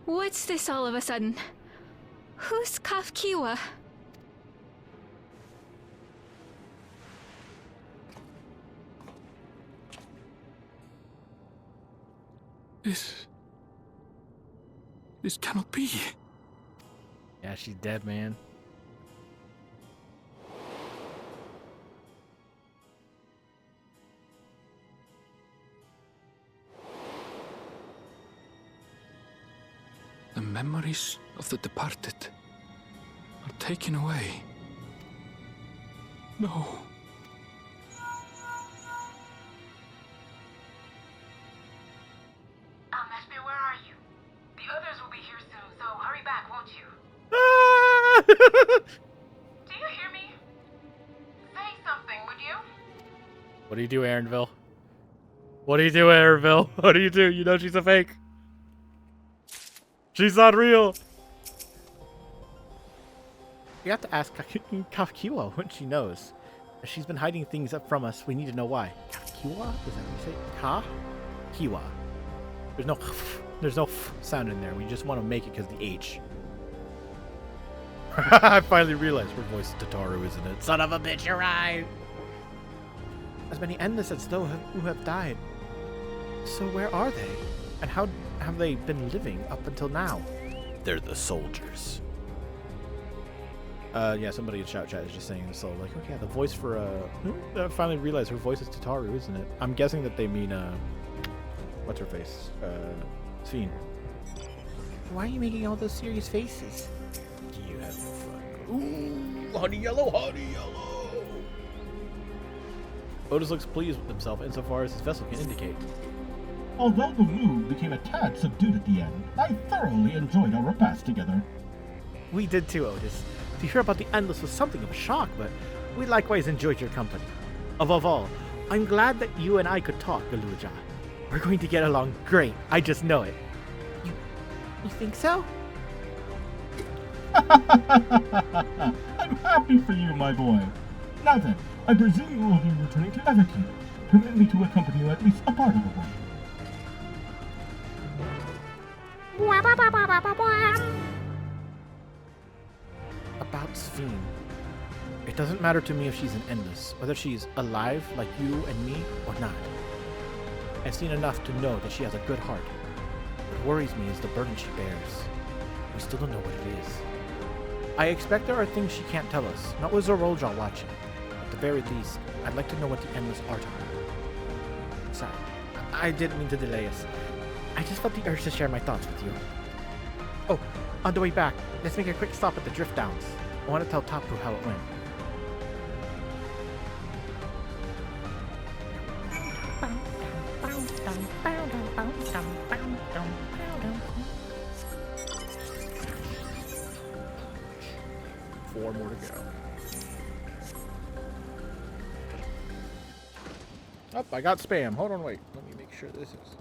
What's this all of a sudden? Who's Kafkiwa? This cannot be. Yeah, she's dead, man. The memories of the departed are taken away. No. Nespia, where are you? The others will be here soon, so hurry back, won't you? Do you hear me? Say something, would you? What do you do, Aaronville? What do you do, Aaronville? What do you do? You know she's a fake. She's not real. You have to ask Kafkiwa when she knows. If she's been hiding things up from us, we need to know why. Kafkiwa? Is that what you say? Ka-Kiwa. There's no f sound in there. We just want to make it because the H. I finally realized her voice is Tataru, isn't it? Son of a bitch, you're right. As many Endless though who have died. So where are they? And how have they been living up until now? They're the soldiers. Yeah, somebody in shout chat is just saying this. So like, okay, the voice for I finally realized her voice is Tataru, isn't it? I'm guessing that they mean what's her face? Sphene. Why are you making all those serious faces? You have fun. Ooh, honey yellow, honey yellow. Otis looks pleased with himself insofar as his vessel can indicate. Although the mood became a tad subdued at the end, I thoroughly enjoyed our repast together. We did too, Otis. To hear about the Endless was something of a shock, but we likewise enjoyed your company. Above all, I'm glad that you and I could talk, Galuja. We're going to get along great. I just know it. You think so? I'm happy for you, my boy. Now then, I presume you will be returning to Everkeep. Permit me to accompany you at least a part of the way. About Sphene. It doesn't matter to me if she's an Endless, whether she's alive like you and me or not. I've seen enough to know that she has a good heart. What worries me is the burden she bears. We still don't know what it is. I expect there are things she can't tell us, not with Zorolja watching. At the very least, I'd like to know what the Endless are to her. Sorry, I didn't mean to delay us. I just felt the urge to share my thoughts with you. Oh, on the way back, let's make a quick stop at the Drift Downs. I want to tell Tapu how it went. Four more to go. Oh, I got spam. Hold on, wait. Let me make sure this is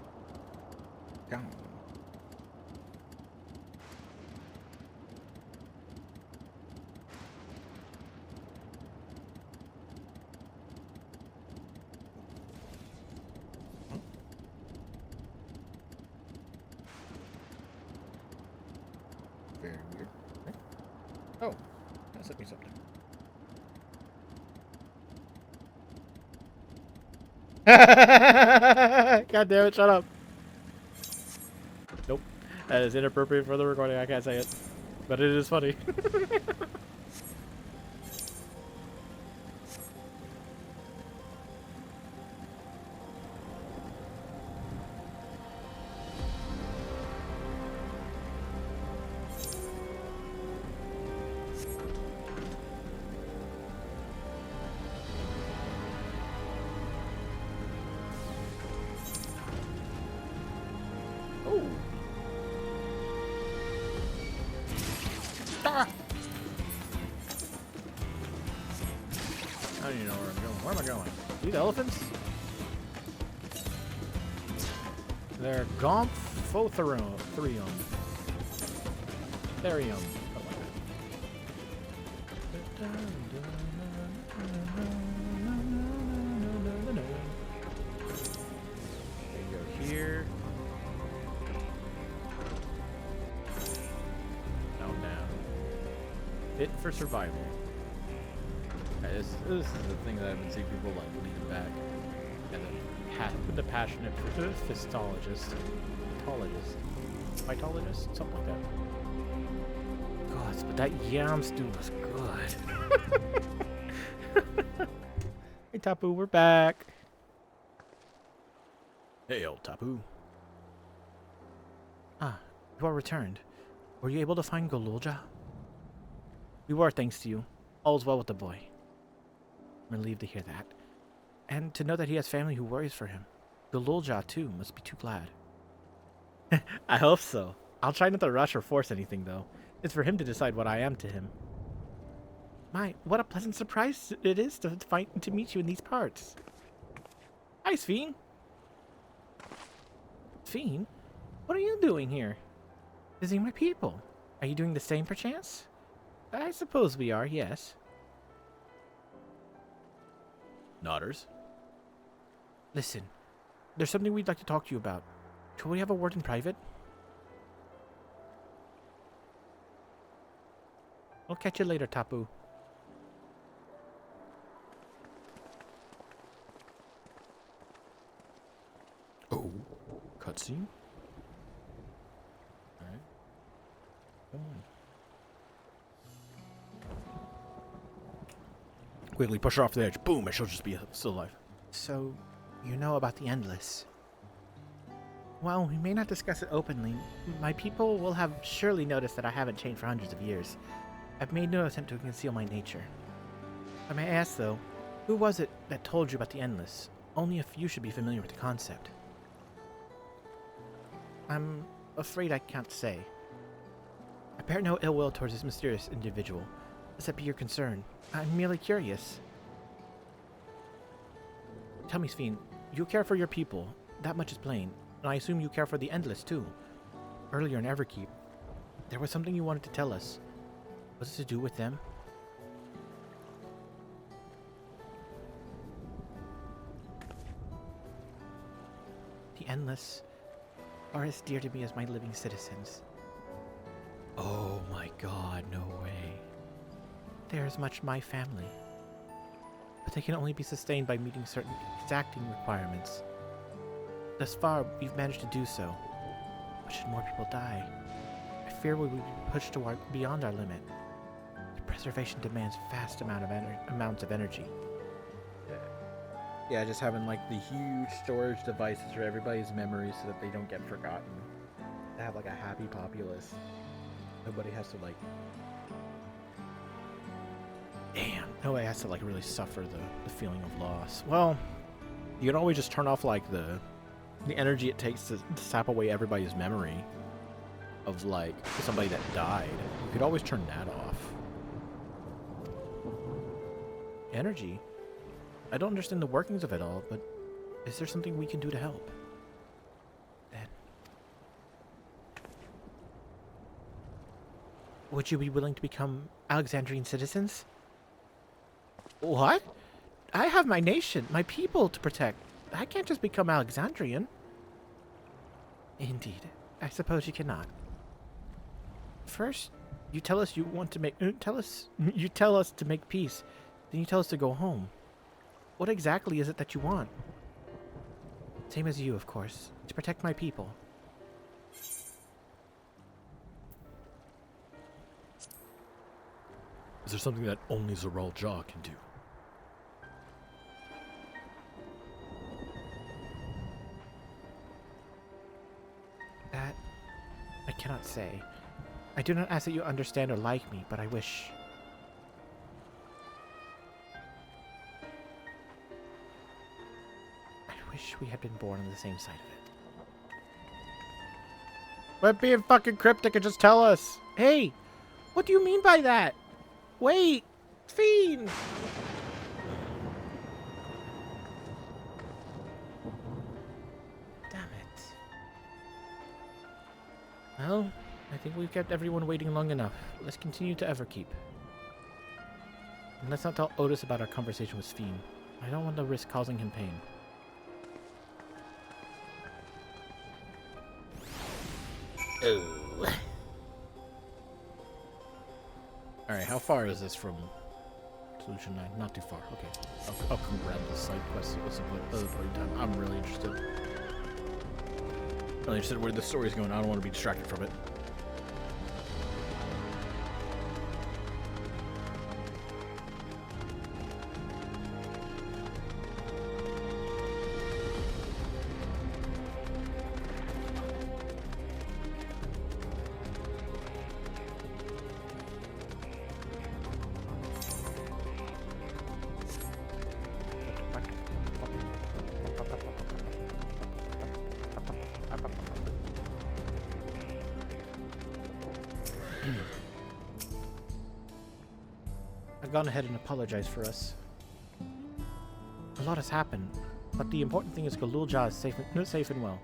down. Very weird. Okay. Oh, that sent me something. God damn it, shut up. Nope. That is inappropriate for the recording. I can't say it. But it is funny. Ah! I don't even know where I'm going. Where am I going? These elephants? They're Gomphotherium. Therium. Something like that. They go here. Fit for survival. Okay, this is the thing that I've been seeing people like leaning back. And then the passionate fistologist. Phytologist? Something like that. God, but that yam stew was good. Hey Tapu, we're back. Hey old Tapu. Ah, you are returned. Were you able to find Golulja? We were, thanks to you. All's well with the boy. I'm relieved to hear that. And to know that he has family who worries for him. Golulja, too, must be too glad. I hope so. I'll try not to rush or force anything, though. It's for him to decide what I am to him. My, what a pleasant surprise it is to meet you in these parts. Hi, Sphene. Sphene? What are you doing here? Visiting my people. Are you doing the same, perchance? I suppose we are, yes. Nodders. Listen, there's something we'd like to talk to you about. Can we have a word in private? I'll catch you later, Tapu. Oh, cutscene? Alright. Come on. Quickly push her off the edge. Boom, and she'll just be still alive. So, you know about the Endless. While we may not discuss it openly, my people will have surely noticed that I haven't changed for hundreds of years. I've made no attempt to conceal my nature. I may ask, though, who was it that told you about the Endless? Only a few should be familiar with the concept. I'm afraid I can't say. I bear no ill will towards this mysterious individual, lest that be your concern. I'm merely curious. Tell me, Sphene, you care for your people. That much is plain, and I assume you care for the Endless, too. Earlier in Everkeep, there was something you wanted to tell us. Was it to do with them? The Endless are as dear to me as my living citizens. Oh my god, no way. They are as much my family. But they can only be sustained by meeting certain exacting requirements. Thus far, we've managed to do so. But should more people die, I fear we will be pushed beyond our limit. The preservation demands vast amounts of energy. Yeah, just having like the huge storage devices for everybody's memories so that they don't get forgotten. To have like a happy populace. Nobody has to like... Damn, nobody has to like really suffer the feeling of loss. Well, you can always just turn off like the energy it takes to sap away everybody's memory of like somebody that died. You could always turn that off. Energy? I don't understand the workings of it all, but is there something we can do to help? Then, would you be willing to become Alexandrian citizens? What? I have my nation, my people to protect. I can't just become Alexandrian. Indeed. I suppose you cannot. First, you tell us you want to make... You tell us to make peace. Then you tell us to go home. What exactly is it that you want? Same as you, of course. To protect my people. Is there something that only Zoral Jaw can do? That I cannot say. I do not ask that you understand or like me, but I wish... we had been born on the same side of it. Quit being fucking cryptic and just tell us. Hey, what do you mean by that? Wait, Fiend. Damn it. Well, I think we've kept everyone waiting long enough. Let's continue to Everkeep. And let's not tell Otis about our conversation with Sphene. I don't want to risk causing him pain. Oh. Alright, how far is this from Solution 9? Not too far. Okay. I'll come grab the side quest at some other point in time. I'm really interested. Really interested in where the story's going. I don't want to be distracted from it. I've gone ahead and apologized for us. A lot has happened, but the important thing is Galulja is safe and well.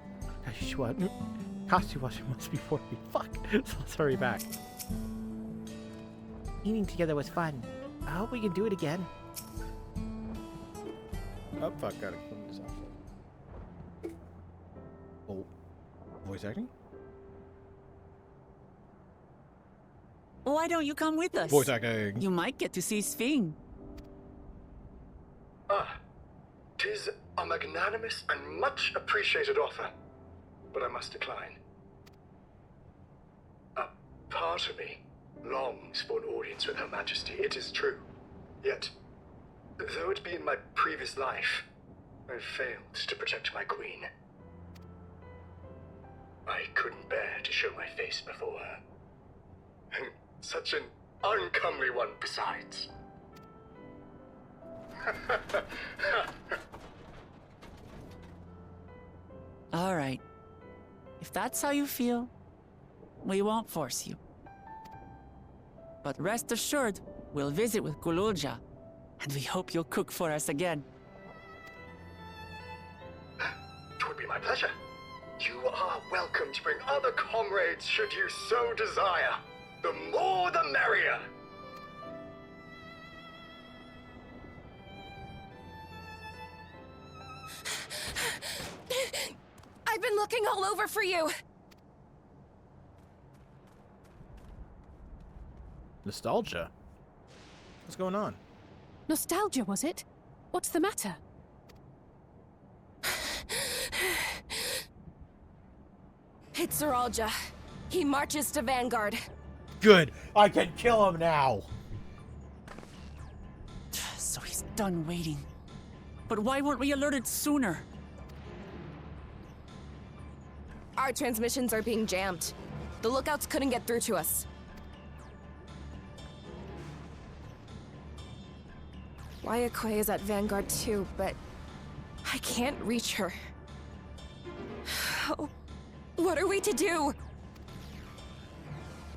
Kashiwa must be 40. Fuck! So let's hurry back. Eating together was fun. I hope we can do it again. Oh, fuck, gotta clean this off. Oh, voice acting? Why don't you come with us? Voice acting. You might get to see Sphene. Ah, 'tis a magnanimous and much appreciated offer, but I must decline. A part of me longs for an audience with Her Majesty, it is true. Yet, though it be in my previous life, I've failed to protect my queen. I couldn't bear to show my face before her. And such an uncomely one besides. All right. If that's how you feel, we won't force you. But rest assured, we'll visit with Gululja, and we hope you'll cook for us again. It would be my pleasure. You are welcome to bring other comrades should you so desire. The more the merrier. I've been looking all over for you. Nostalgia? What's going on? Nostalgia, was it? What's the matter? It's Zeralja. He marches to Vanguard. Good. I can kill him now. So he's done waiting. But why weren't we alerted sooner? Our transmissions are being jammed. The lookouts couldn't get through to us. Wayakwe is at Vanguard too, but I can't reach her. Oh, what are we to do?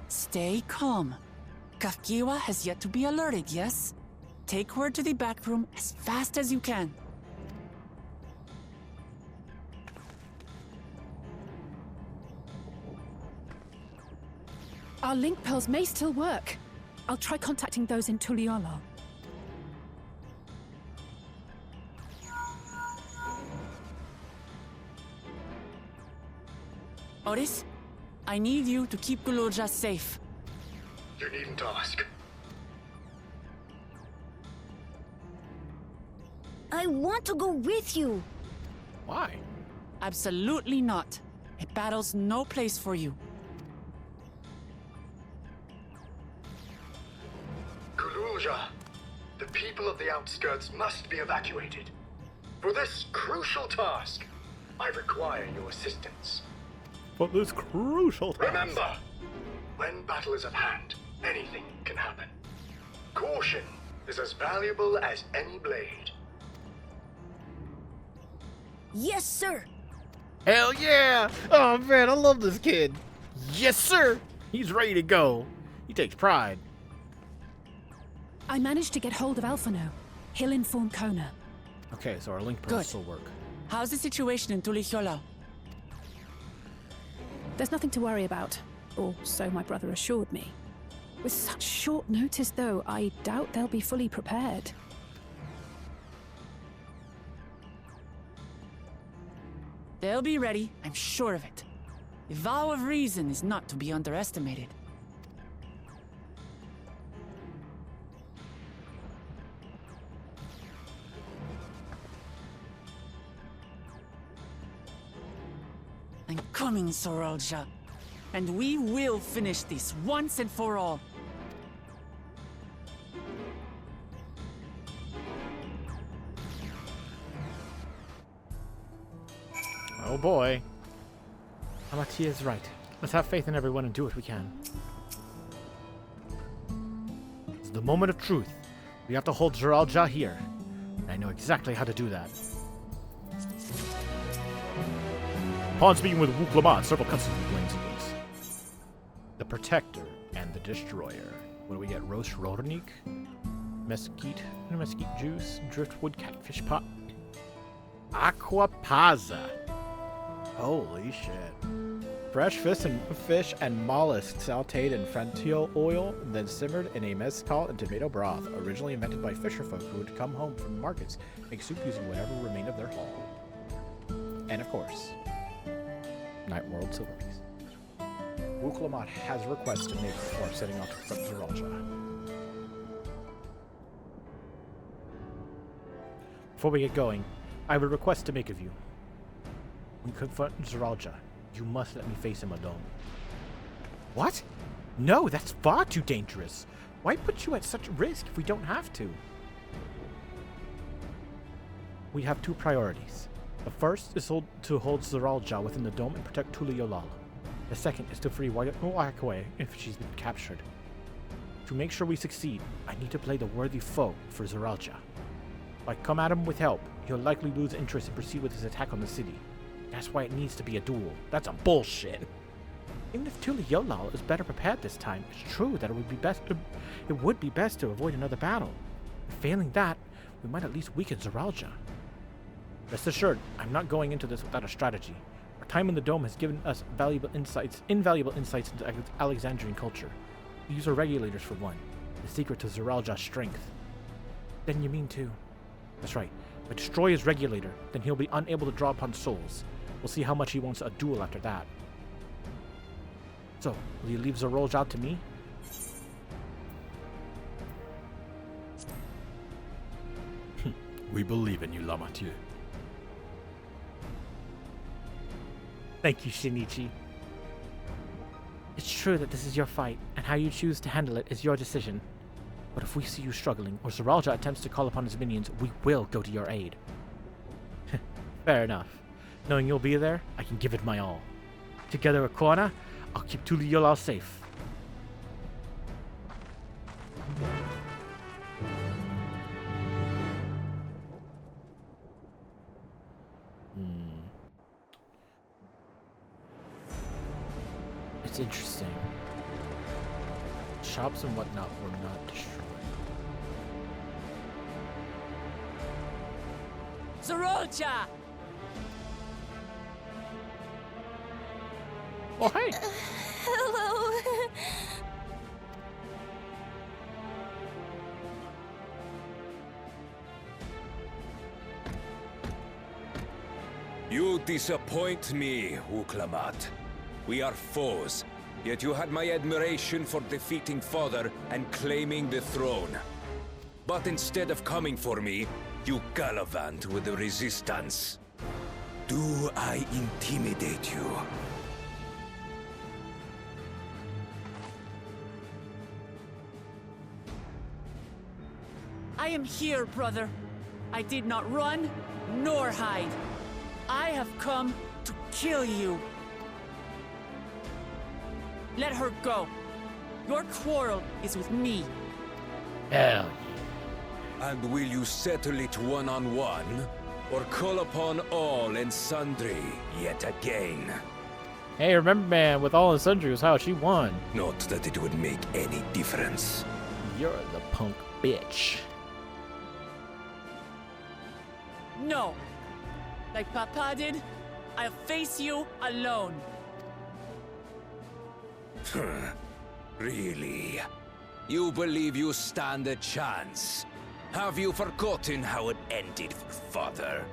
Stay calm. Kafkiwa has yet to be alerted, yes? Take word to the back room as fast as you can. Our link pearls may still work. I'll try contacting those in Tuliyola. Otis, I need you to keep Gululja safe. You needn't ask. I want to go with you. Why? Absolutely not. A battle's no place for you. Gululja, the people of the outskirts must be evacuated. For this crucial task, I require your assistance. For this crucial task. Remember, when battle is at hand, anything can happen. Caution is as valuable as any blade. Yes, sir. Hell yeah! Oh man, I love this kid. Yes, sir. He's ready to go. He takes pride. I managed to get hold of Alphano. He'll inform Kona. Okay, so our link Good. pearls still work. How's the situation in Tuliyola? There's nothing to worry about, or so my brother assured me. With such short notice, though, I doubt they'll be fully prepared. They'll be ready, I'm sure of it. The vow of reason is not to be underestimated. I'm coming, Zeralja. And we will finish this once and for all. Oh boy. Amatia is right. Let's have faith in everyone and do what we can. It's the moment of truth. We have to hold Zeralja here. And I know exactly how to do that. Upon speaking with Wuk Lamont, several cutscenes explain sequence. The Protector and the Destroyer. What do we get? Roast Rodernik? Mesquite juice? Driftwood catfish pot? Aquapaza. Holy shit. Fresh fish and mollusks sauteed in frontier oil, then simmered in a mezcal and tomato broth, originally invented by fisherfolk who would come home from markets, make soup using whatever remained of their haul. And of course, Night World Silverpiece. Wuk Lamont has a request to make before setting off to confront Zeralja. Before we get going, I have a request to make of you. When you confront Zeralja, you must let me face him alone. What? No, that's far too dangerous. Why put you at such risk if we don't have to? We have two priorities. The first is to hold Zeralja within the dome and protect Tuliyola. The second is to free Wayakwe if she's been captured. To make sure we succeed, I need to play the worthy foe for Zeralja. If I come at him with help, he'll likely lose interest and proceed with his attack on the city. That's why it needs to be a duel. That's a bullshit. Even if Tuliyollal is better prepared this time, it's true that it would be best to avoid another battle. Failing that, we might at least weaken Zeralja. Rest assured, I'm not going into this without a strategy. Our time in the Dome has given us invaluable insights into Alexandrian culture. We use our regulators for one, the secret to Zeralja's strength. Then you mean too? That's right. If I destroy his regulator, then he'll be unable to draw upon souls. We'll see how much he wants a duel after that. So, will you leave Zeralja to me? We believe in you, La Mathieu. Thank you, Shinichi. It's true that this is your fight, and how you choose to handle it is your decision. But if we see you struggling, or Zeralja attempts to call upon his minions, we will go to your aid. Fair enough. Knowing you'll be there, I can give it my all. Together with Koana, I'll keep Tuliyollal safe. It's interesting. Shops and whatnot were not destroyed. Zeralja! Oh, hey! Hello. You disappoint me, Uklamat. We are foes, yet you had my admiration for defeating Father and claiming the throne. But instead of coming for me, you gallivant with the resistance. Do I intimidate you? I am here, brother. I did not run, nor hide. I have come to kill you. Let her go. Your quarrel is with me. Hell. And will you settle it one-on-one, or call upon all and sundry yet again? Hey, remember, man, with all and sundry was how she won. Not that it would make any difference. You're the punk bitch. No. Like Papa did, I'll face you alone. Really? You believe you stand a chance? Have you forgotten how it ended for Father?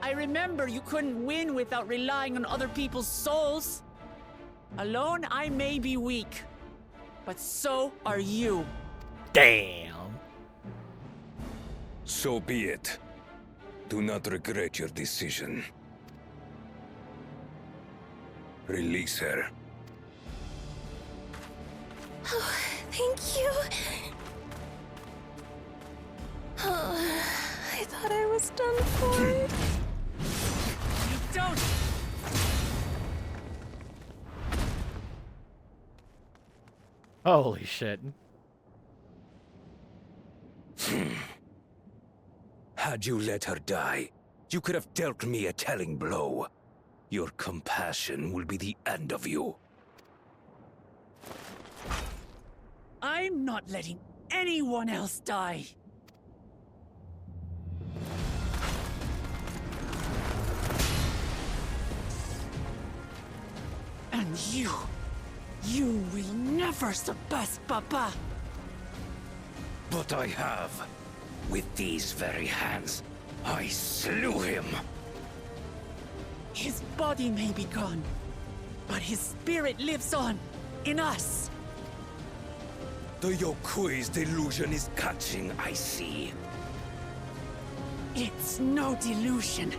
I remember you couldn't win without relying on other people's souls. Alone, I may be weak, but so are you. Damn. So be it. Do not regret your decision. Release her. Oh, thank you. Oh, I thought I was done for. You don't. Holy shit. Had you let her die, you could have dealt me a telling blow. Your compassion will be the end of you. I'm not letting anyone else die. And you will never surpass Papa. But I have. With these very hands, I slew him. His body may be gone, but his spirit lives on in us. The Yokui's delusion is catching, I see. It's no delusion.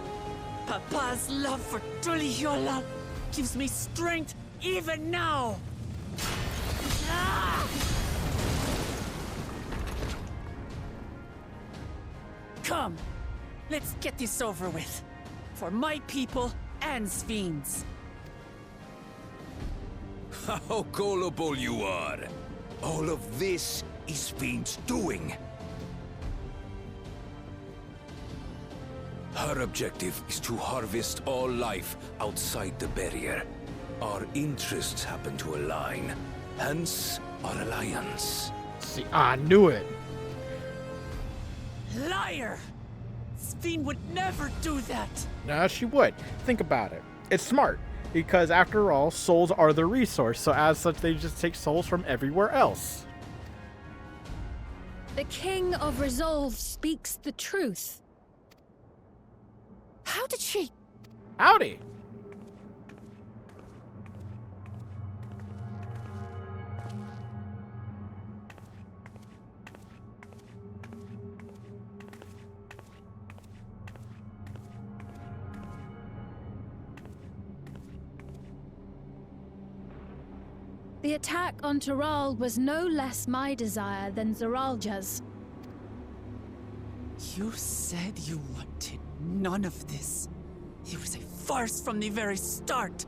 Papa's love for Tuliyollal gives me strength even now. Ah! Come, let's get this over with. For my people and Sphines. How gullible you are. All of this is Fiend's doing. Her objective is to harvest all life outside the barrier. Our interests happen to align, hence our alliance. See, I knew it. Liar! Sphene would never do that! Nah, she would. Think about it. It's smart, because after all, souls are the resource, so as such, they just take souls from everywhere else. The King of Resolve speaks the truth. How did she... Howdy! The attack on Taral was no less my desire than Zeralja's. You said you wanted none of this. It was a farce from the very start.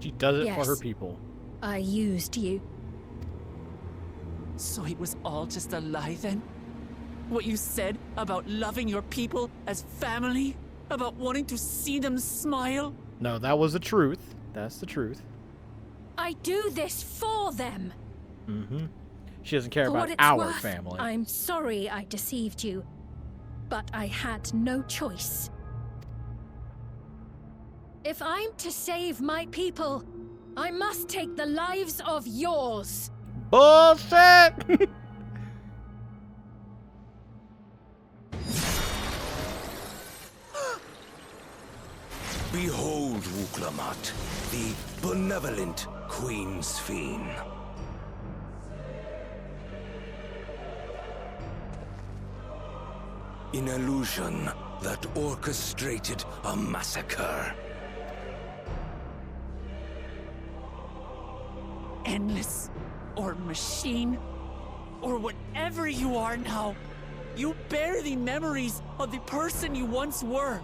She does it Yes. for her people. I used you. So it was all just a lie then? What you said about loving your people as family? About wanting to see them smile? No, that was the truth. That's the truth. I do this for them. Mm-hmm. She doesn't care For what about it's our worth, family. I'm sorry I deceived you, but I had no choice. If I'm to save my people, I must take the lives of yours. Bullshit! Behold, Wuklamat, the benevolent Queen Sphene. An illusion that orchestrated a massacre. Endless, or machine, or whatever you are now, you bear the memories of the person you once were.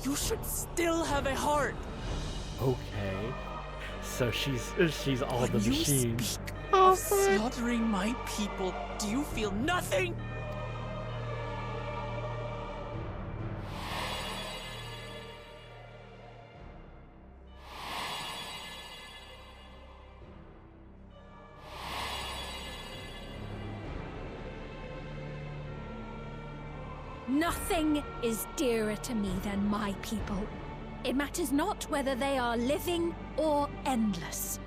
You should still have a heart. Okay. So she's all When the you machine. speak of slaughtering my people, do you feel nothing? Nothing is dearer to me than my people. It matters not whether they are living or endless.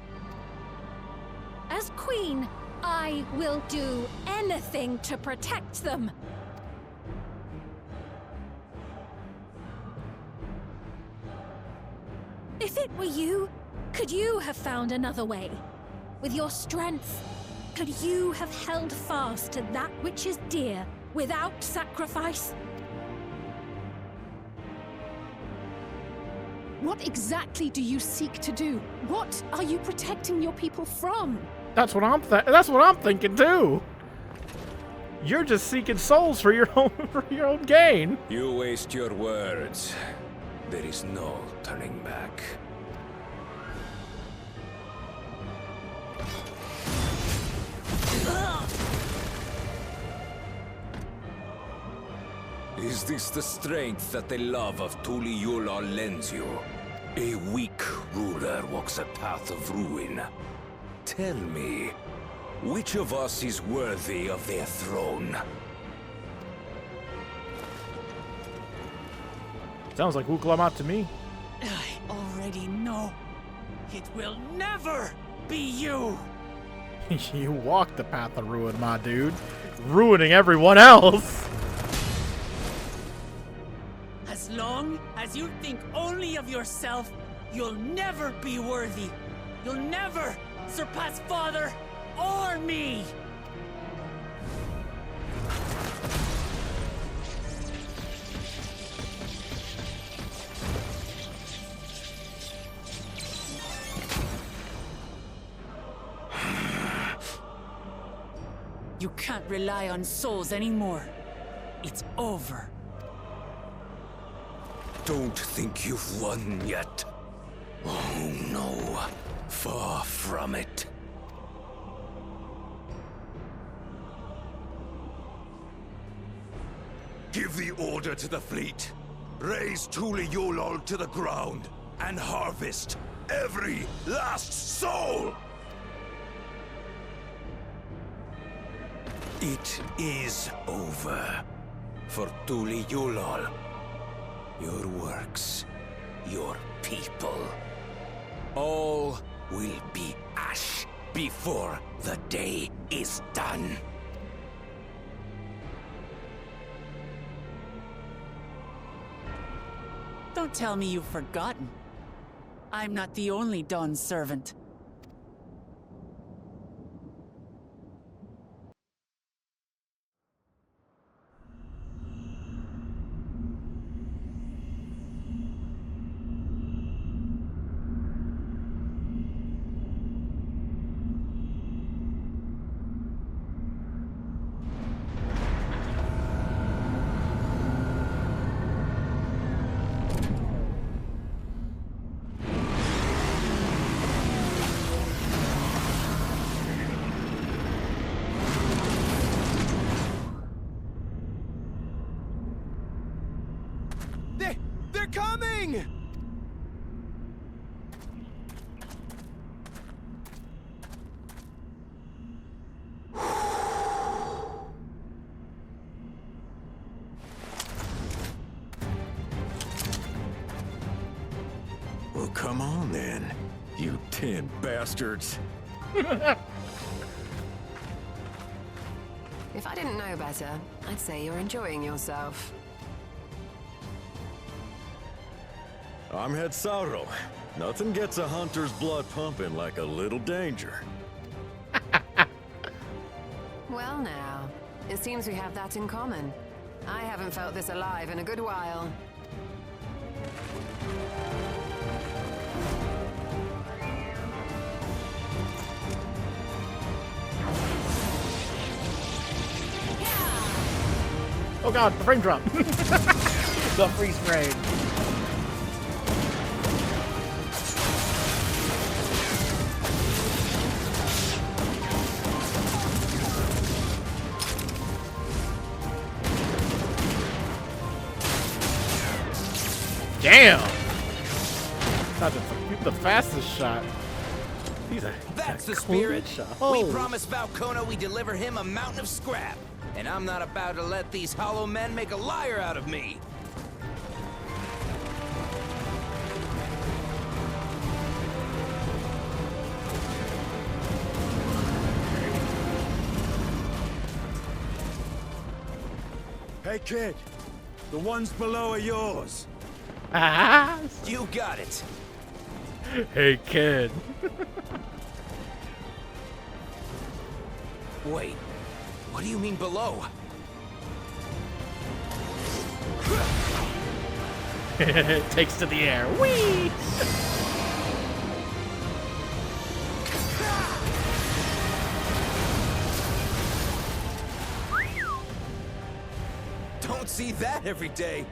As queen, I will do anything to protect them. If it were you, could you have found another way? With your strength, could you have held fast to that which is dear without sacrifice? What exactly do you seek to do? What are you protecting your people from? That's what I'm thinking too. You're just seeking souls for your own gain. You waste your words. There is no turning back. Is this the strength that the love of Tuliyola lends you? A weak ruler walks a path of ruin. Tell me, which of us is worthy of their throne? Sounds like Wuklamat to me. I already know. It will never be you! You walk the path of ruin, my dude. Ruining everyone else. As long as you think only of yourself, you'll never be worthy. You'll never surpass Father or me! You can't rely on souls anymore. It's over. Don't think you've won yet. Oh no, far from it. Give the order to the fleet. Raise Tuli Yulol to the ground and harvest every last soul! It is over for Tuli Yulol. Your works, your people, all will be ash before the day is done. Don't tell me you've forgotten. I'm not the only Dawn's servant. They're coming! Well, come on then, you 10 bastards. If I didn't know better, I'd say you're enjoying yourself. I'm Head Sauro. Nothing gets a hunter's blood pumping like a little danger. Well now, it seems we have that in common. I haven't felt this alive in a good while. Oh god, the frame drop. The freeze frame. Damn! Not the fastest shot. That's the spirit. Oh. We promised Valkona we'd deliver him a mountain of scrap. And I'm not about to let these hollow men make a liar out of me. Hey kid, the ones below are yours. You got it. Hey kid. Wait, what do you mean below? Takes to the air. Whee! Don't see that every day.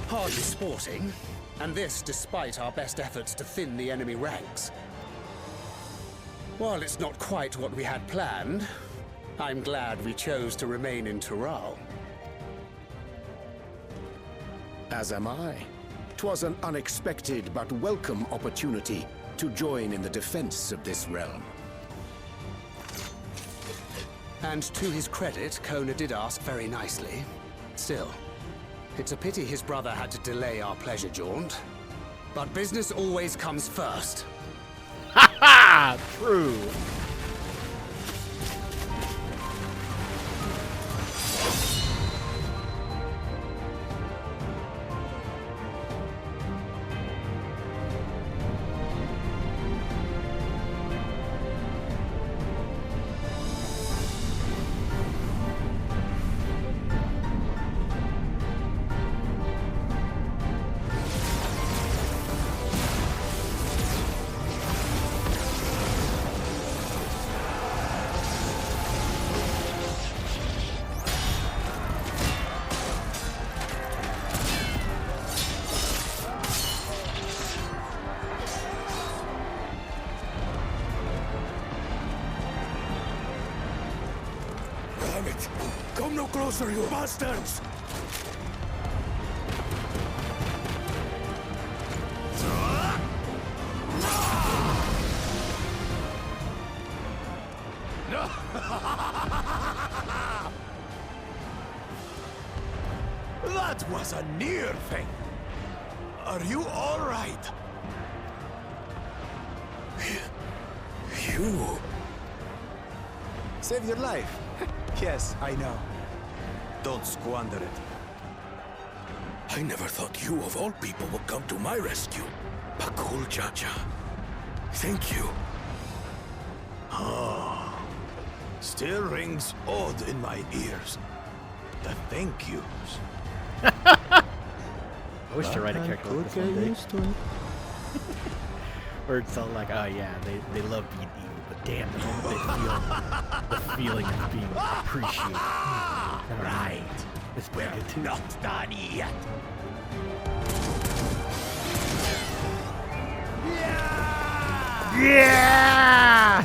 Hardly sporting, and this despite our best efforts to thin the enemy ranks. While it's not quite what we had planned, I'm glad we chose to remain in Tural. As am I. 'Twas an unexpected but welcome opportunity to join in the defense of this realm. And to his credit, Kona did ask very nicely. Still, it's a pity his brother had to delay our pleasure jaunt. But business always comes first. Ha ha! True. closer, you bastards! That was a near thing. Are you all right? You Save your life. Yes, I know. Don't squander it. I never thought you of all people would come to my rescue. Pakul Chacha. Thank you. Ah, still rings odd in my ears. The thank yous. I wish to write a character like this one day. Used to it. Where it's all like, oh yeah, they love being evil, but damn, the moment they feel the feeling of being appreciated. Right. It's pretty good too. Not done yet. Yeah!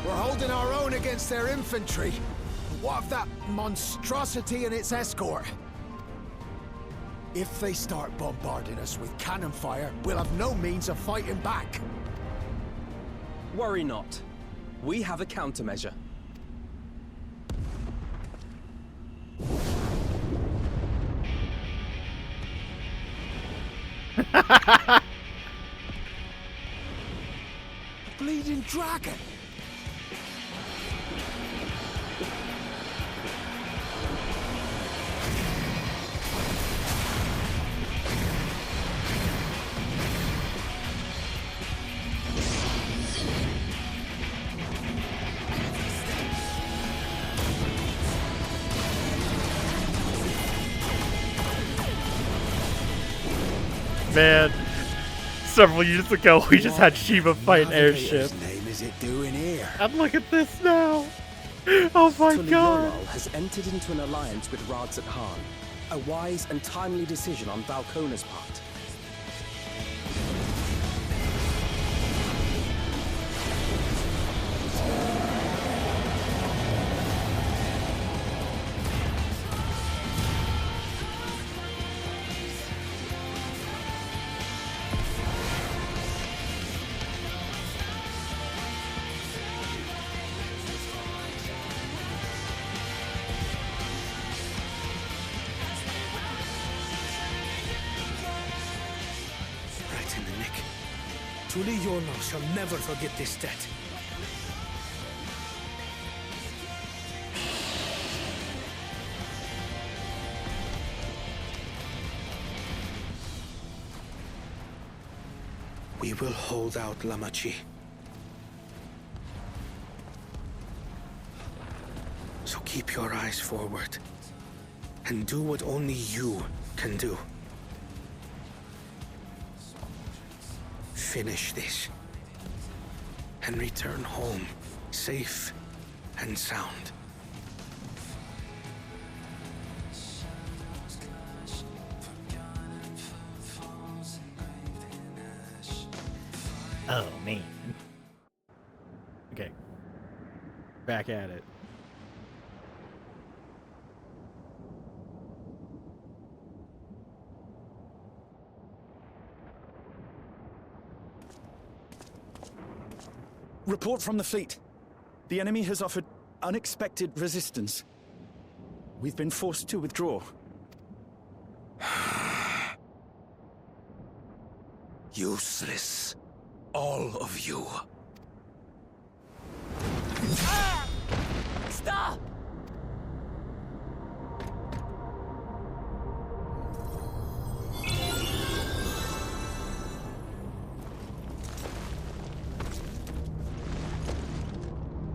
We're holding our own against their infantry. What of that monstrosity and its escort? If they start bombarding us with cannon fire, we'll have no means of fighting back. Worry not. We have a countermeasure. Bleeding dragon! Man, several years ago we just had Shiva fight an airship. What name is it doing here? And look at this now. Oh my god. Tuliyoral has entered into an alliance with Radzat Khan. A wise and timely decision on Valkona's part. Right in the nick. Tuliyoral shall never forget this debt. We will hold out, Lamachi. So keep your eyes forward and do what only you can do. Finish this and return home safe and sound. Oh man. Okay. Back at it. Report from the fleet. The enemy has offered unexpected resistance. We've been forced to withdraw. Useless. All of you. Stop!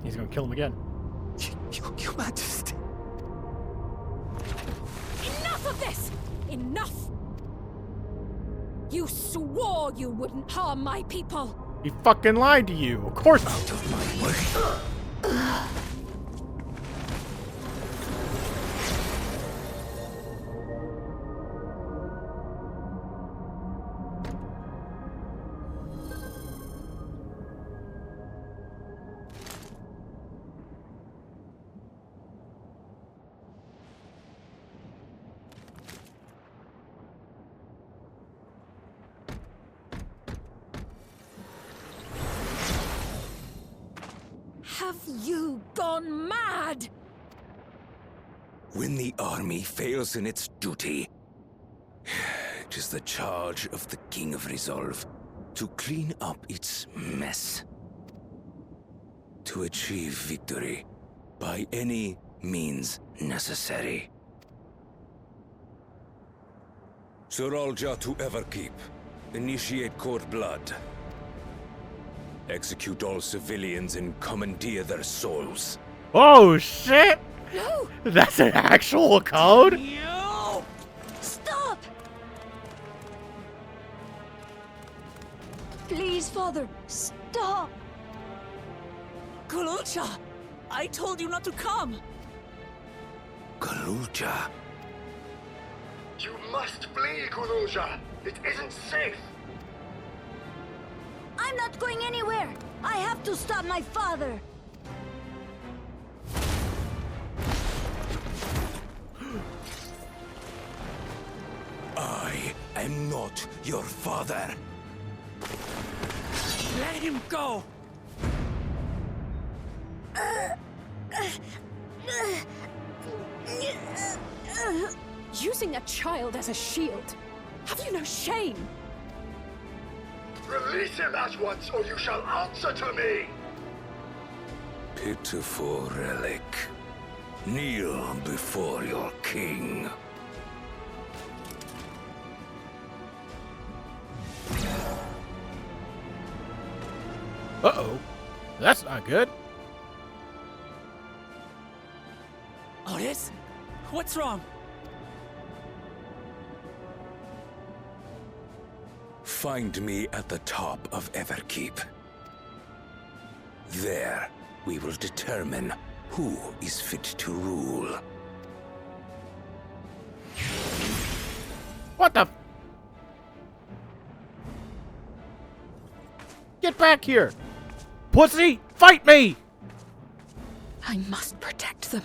He's gonna kill him again. Your Majesty. Enough of this! Enough! You swore you wouldn't harm my people! He fucking lied to you. Of course. Out of my way. Have you gone mad? When the army fails in its duty, it is the charge of the King of Resolve to clean up its mess. To achieve victory by any means necessary. Sorolja to Everkeep. Initiate court blood. Execute all civilians and commandeer their souls. Oh shit! No! That's an actual code? You! Stop! Please, Father, stop! Kululcha! I told you not to come! Kululcha? You must flee, Kululja! It isn't safe! I'm not going anywhere! I have to stop my father! I am not your father. Let him go! Using a child as a shield. Have you no shame? Release him at once, or you shall answer to me! Pitiful relic. Kneel before your king. Uh-oh. That's not good. Otis? What's wrong? Find me at the top of Everkeep. There, we will determine who is fit to rule. What the? Get back here! Pussy! Fight me! I must protect them.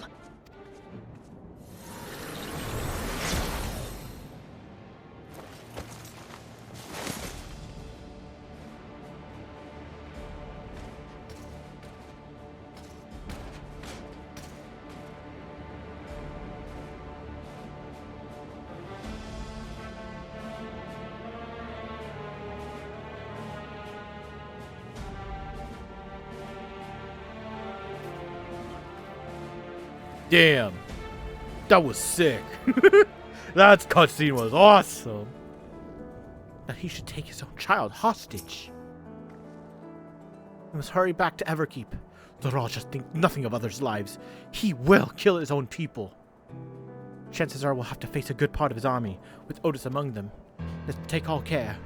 Damn. That was sick. That cutscene was awesome. That he should take his own child hostage. We must hurry back to Everkeep. The Rajas think nothing of others' lives. He will kill his own people. Chances are we'll have to face a good part of his army, with Otis among them. Let's take all care.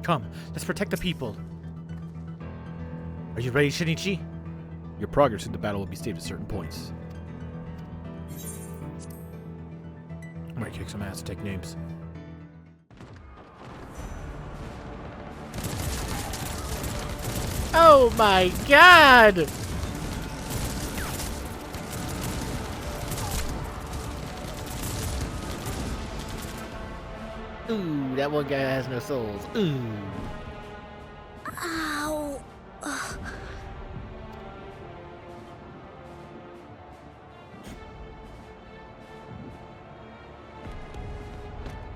Come, let's protect the people. Are you ready, Shinichi? Your progress in the battle will be saved at certain points. I might kick some ass to take names. Oh my god! Ooh, that one guy has no souls. Ooh. Ow! Ugh.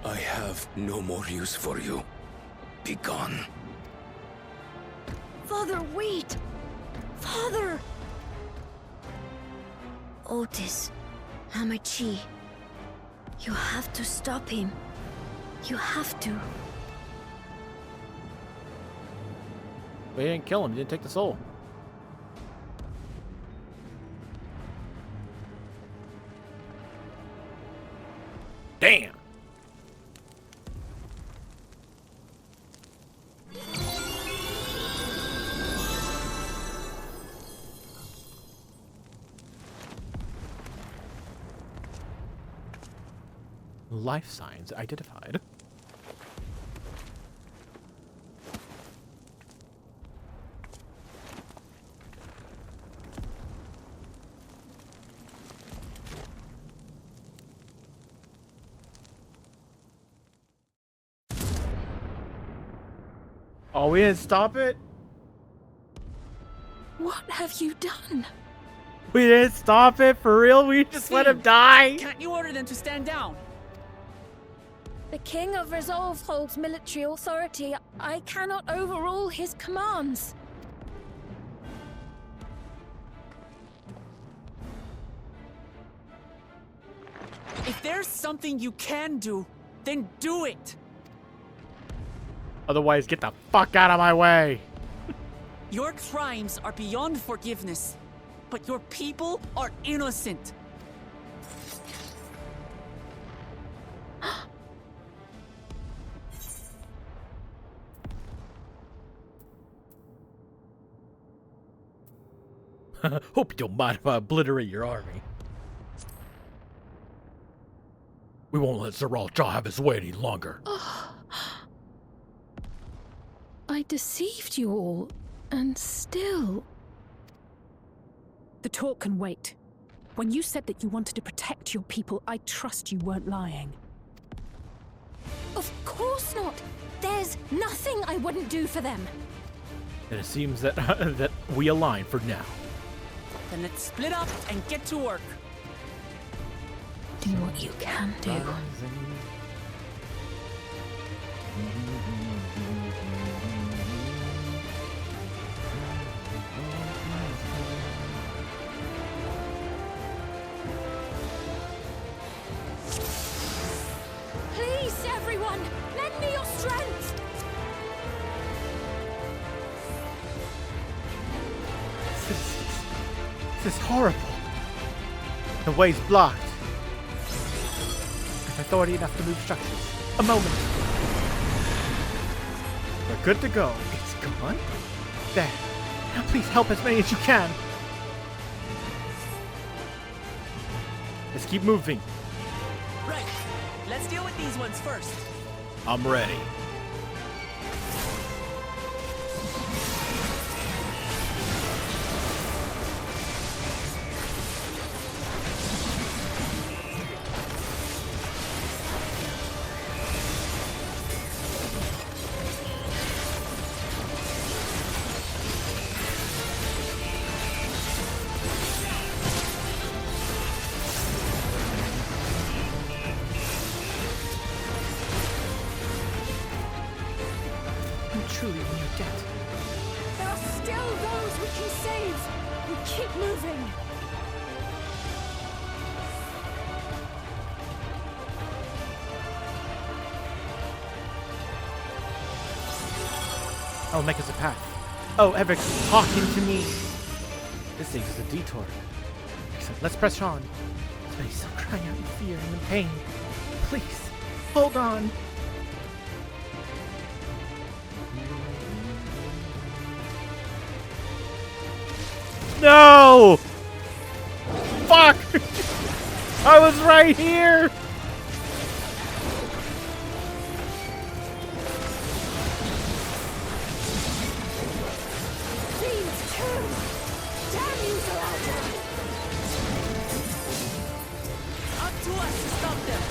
I have no more use for you. Be gone. Father, wait! Father! Otis, Hamachi, you have to stop him. You have to. But he didn't kill him, he didn't take the soul. Damn! Life signs identified. Oh, we didn't stop it? What have you done? We didn't stop it? For real? We just let him die? Can't you order them to stand down? The King of Resolve holds military authority. I cannot overrule his commands. If there's something you can do, then do it. Otherwise, get the fuck out of my way. Your crimes are beyond forgiveness, but your people are innocent. Hope you don't mind if I obliterate your army. We won't let Zeral Jah have his way any longer. I deceived you all, and still... The talk can wait. When you said that you wanted to protect your people, I trust you weren't lying. Of course not! There's nothing I wouldn't do for them! And it seems that that we align for now. Then let's split up and get to work. Do what you can do. Please, everyone, lend me your strength! This is horrible. The way's blocked. With authority enough to move structures. A moment. We're good to go. It's gone? There. Now please help as many as you can. Let's keep moving. Right. Let's deal with these ones first. I'm ready. Truly in your debt. There are still those we can save! We keep moving! I'll make us a path. Oh, Everett's talking to me. This thing is a detour. Excellent. Let's press on. But he's still crying out in fear and in pain. Please, hold on. No! Fuck! I was right here! Please turn! Damn you, Zeralda! Up to us to stop them!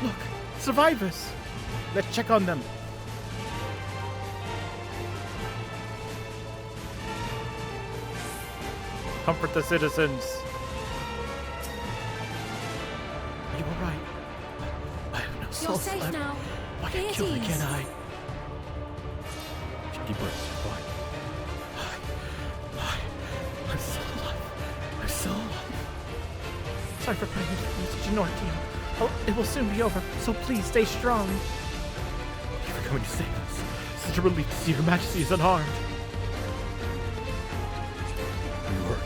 Look, survivors! Let's check on them. Comfort the citizens. Are you alright? I have no soul You're safe left. now. Why Be get at killed ease. again, Deep breaths. Why? I'm still alive. I'm still alive. Sorry for putting you through such an ordeal. Oh, it will soon be over, so please stay strong. Thank you for coming to save us. Such a relief to see Your Majesty is unharmed. We were.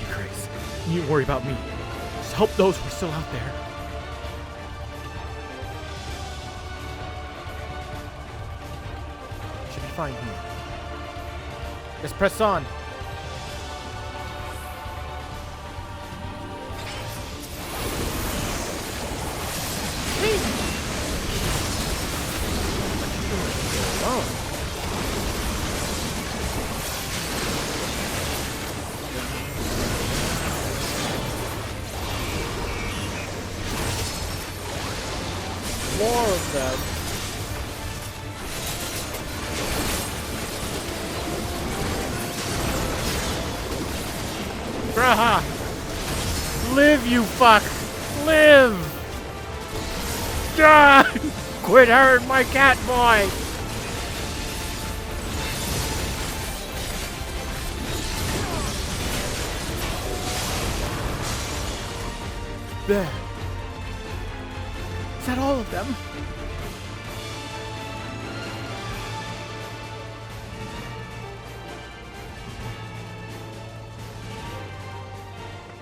Your Grace, you needn't worry about me. Just help those who are still out there. Should be fine here. Let's press on. more of them. Graha! Live, you fuck! Live! God! Quit hurting my cat boy! There. Is that all of them?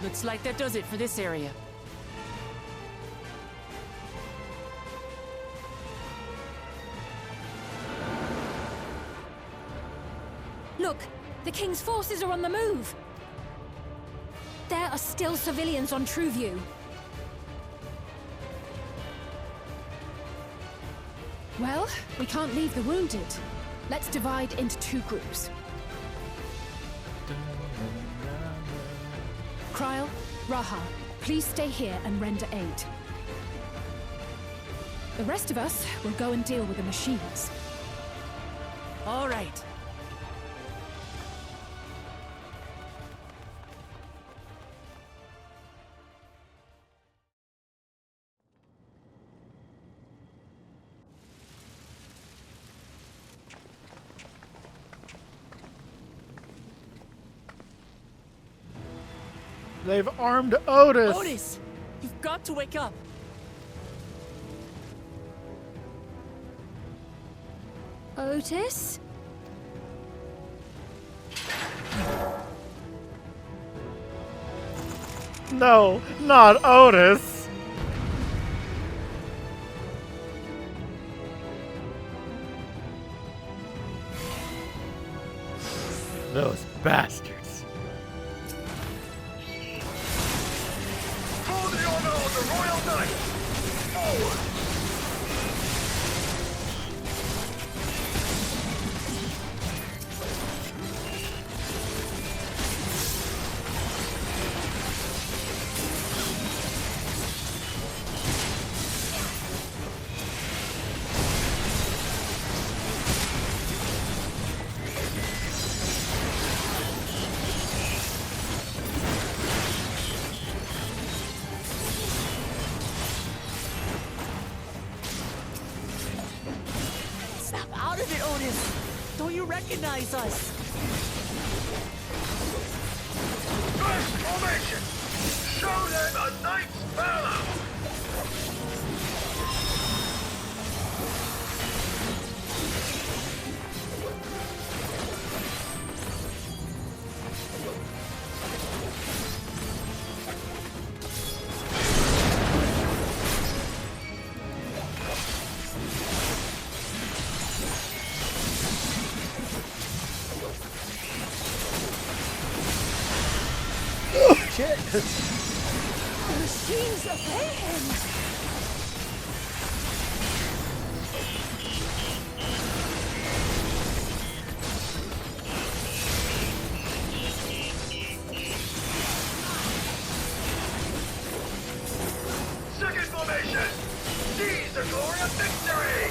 Looks like that does it for this area. Look, the King's forces are on the move. There are still civilians on Trueview. Well, we can't leave the wounded. Let's divide into 2 groups. Kryl, Raha, please stay here and render aid. The rest of us will go and deal with the machines. All right. They've armed Otis! Otis! You've got to wake up! Otis? No, not Otis! Those bastards. For the honor of the Royal Knight! Forward! Snap out of it, Otis! Don't you recognize us? First formation! Show them a knight's valor! Shit! The machines obey him! Second formation! Seize the glory of victory!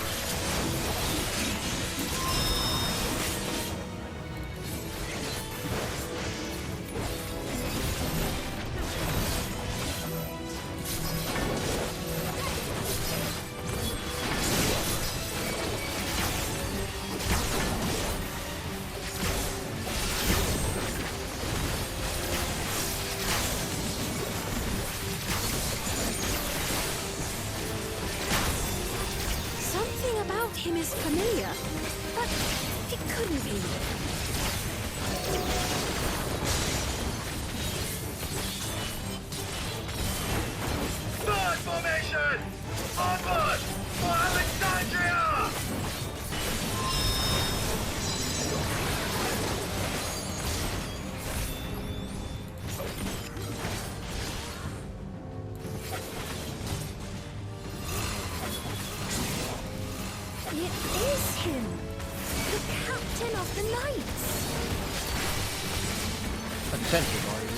Something about him is familiar, but it couldn't be. Third formation! Onward! For Alexandria! It is him! The Captain of the Knights! Attention, are you?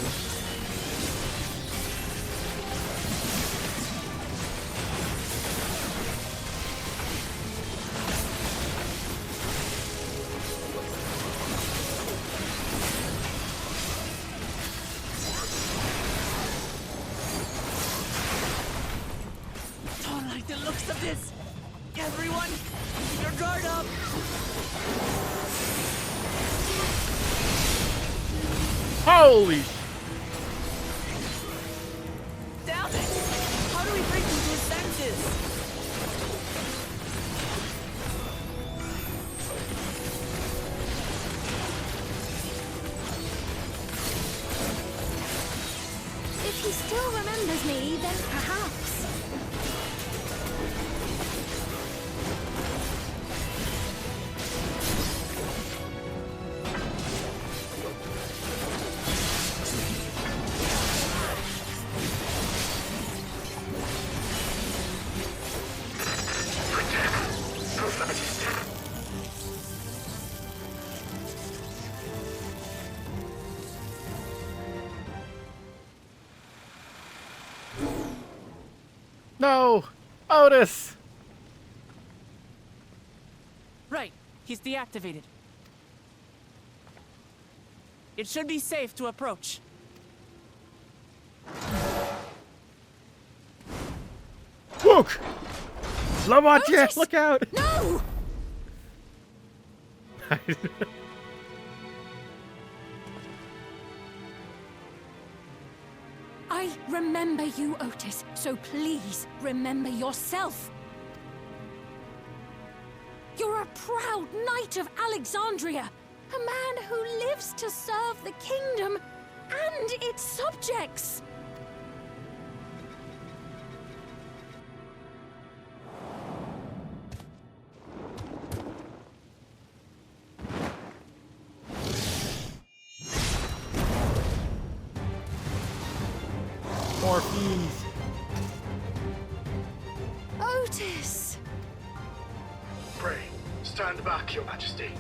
Everyone, keep your guard up! Holy! Damn it! How do we bring him to his senses? If he still remembers me, then perhaps. No! Otis! Right, he's deactivated. It should be safe to approach. Look! Lavache, look out! No! I remember you, Otis, so please remember yourself. You're a proud knight of Alexandria, a man who lives to serve the kingdom and its subjects. More fiends. Otis! Pray, stand back, Your Majesty.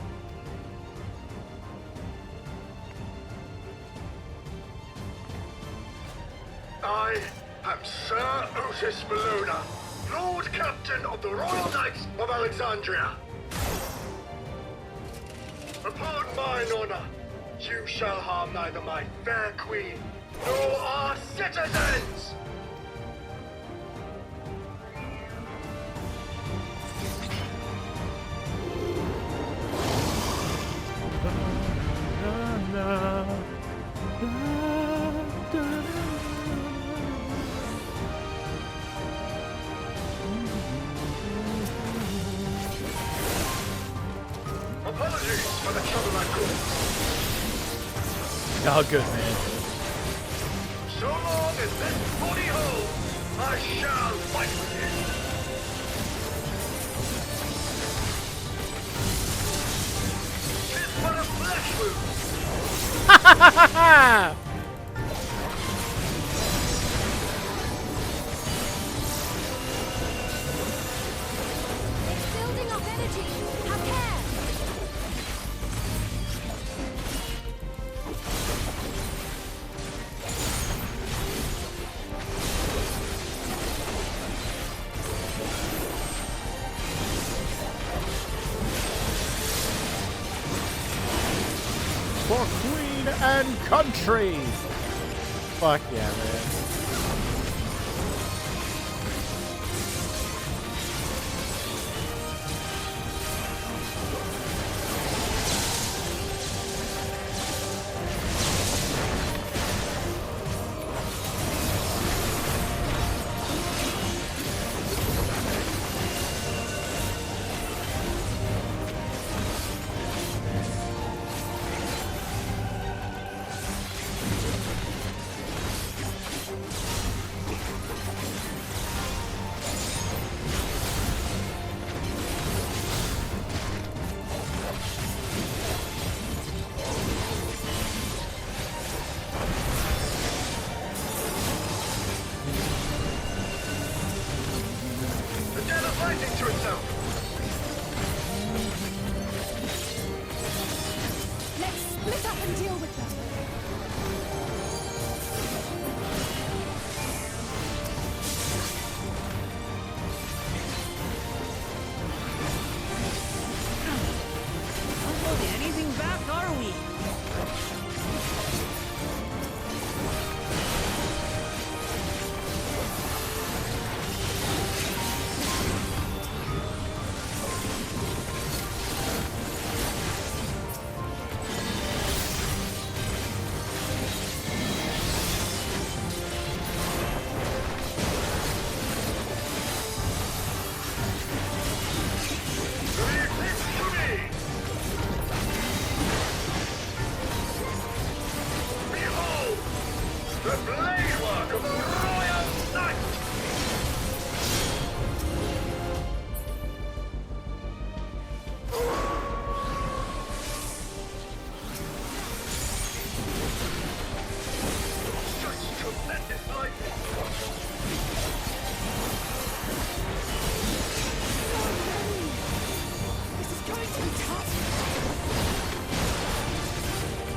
I am Sir Otis Bologna, Lord Captain of the Royal Knights of Alexandria. Upon mine honor, you shall harm neither my fair queen nor our citizens! Apologies for the trouble I caused. Oh, good, man. So long as this body holds, I shall fight with you. Tis but a flesh wound. Ha ha ha ha! Building up energy. Have care. For queen and country! Fuck yeah, man.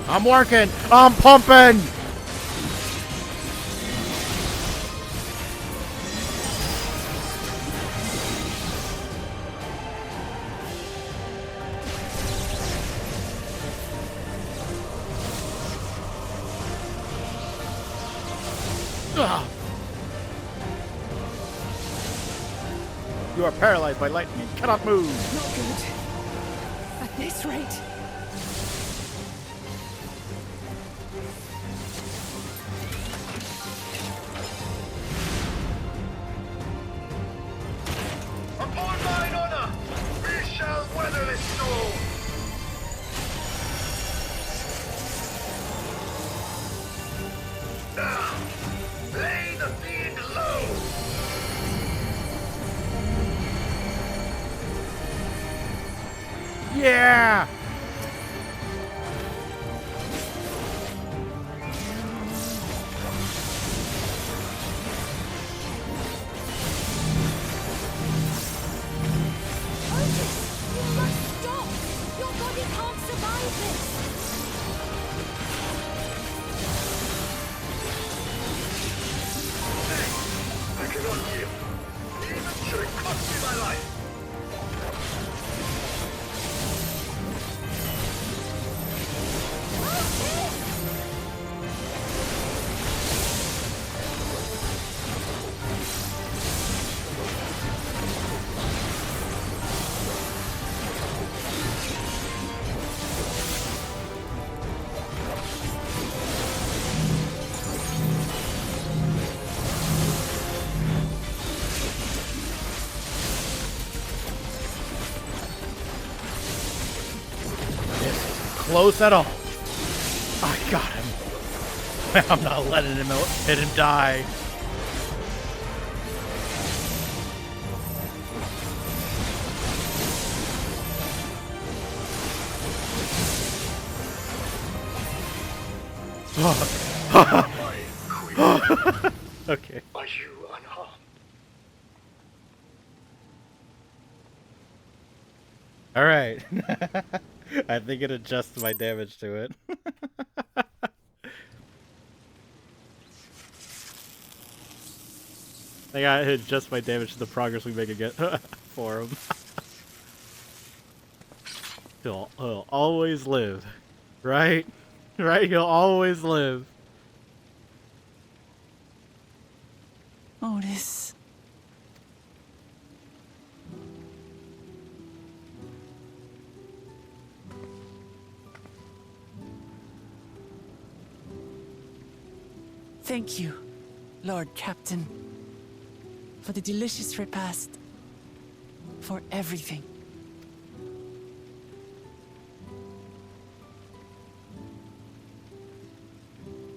I'm working. I'm pumping. Ugh. You are paralyzed by lightning and cannot move. Not good. At this rate. Upon mine honor, we shall weather this storm. Now, lay the fiend low. Yeah. You must stop! Your body can't survive this! I cannot yield, even should it cost me my life. Close at all. I got him. I'm not letting him hit him die. Okay. Are you unharmed? All right. I think it adjusts my damage to it. I gotta adjust my damage to the progress we make again for him. He'll always live, right? Right? He'll always live. Otis. Thank you, Lord Captain, for the delicious repast, for everything.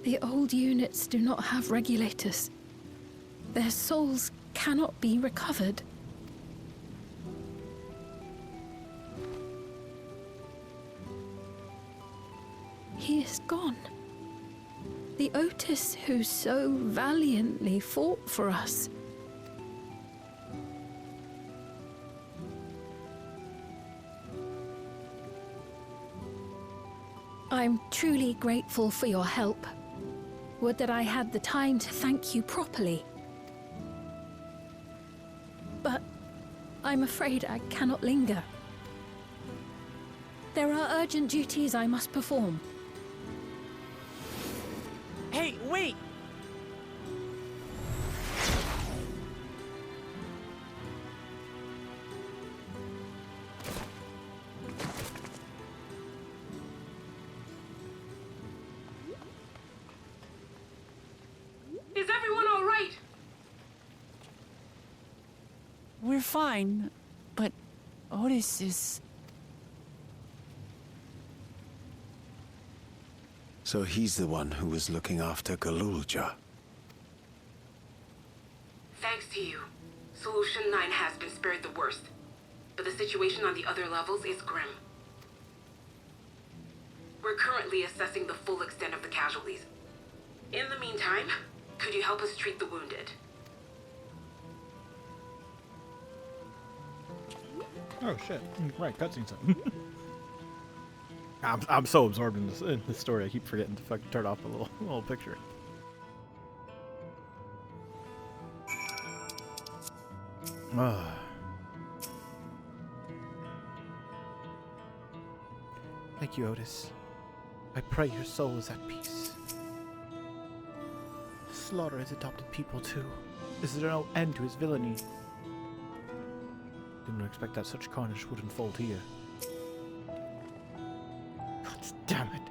The old units do not have regulators. Their souls cannot be recovered. He is gone. The Otis who so valiantly fought for us. I'm truly grateful for your help. Would that I had the time to thank you properly. But I'm afraid I cannot linger. There are urgent duties I must perform. Hey, wait! Is everyone all right? We're fine, but Otis is... So he's the one who was looking after Galulja. Thanks to you, Solution 9 has been spared the worst. But the situation on the other levels is grim. We're currently assessing the full extent of the casualties. In the meantime, could you help us treat the wounded? Oh shit! Right, cutscene something. I'm so absorbed in this story, I keep forgetting to fucking turn off the little picture. Thank you, Otis. I pray your soul is at peace. Slaughter has adopted people too. Is there no end to his villainy? Didn't expect that such carnage would unfold here. God damn it!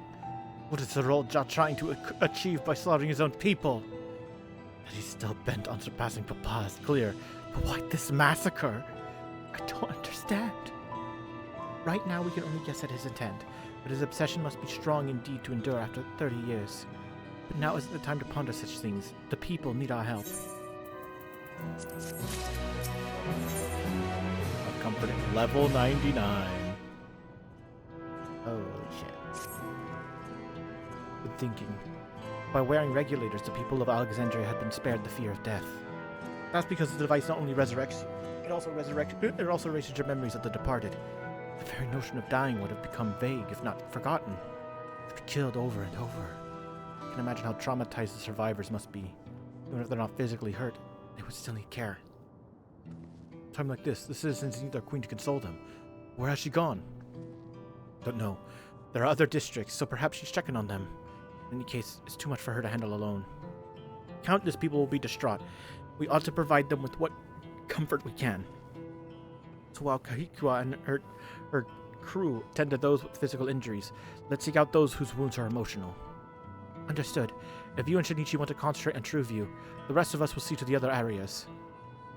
What is Zarolja trying to achieve by slaughtering his own people? That he's still bent on surpassing Papa is clear, but why this massacre? I don't understand. Right now we can only guess at his intent, but his obsession must be strong indeed to endure after 30 years. But now isn't the time to ponder such things. The people need our help. A comforting level 99. Holy shit. Good thinking. By wearing regulators, the people of Alexandria had been spared the fear of death. That's because the device not only resurrects you, it also erases your memories of the departed. The very notion of dying would have become vague, if not forgotten. To be killed over and over. I can imagine how traumatized the survivors must be. Even if they're not physically hurt, they would still need care. Time like this, the citizens need their queen to console them. Where has she gone? Don't know. There are other districts, so perhaps she's checking on them. In any case, it's too much for her to handle alone. Countless people will be distraught. We ought to provide them with what comfort we can. So while Kahikua and her crew tend to those with physical injuries, let's seek out those whose wounds are emotional. Understood. If you and Shinichi want to concentrate on Trueview, the rest of us will see to the other areas.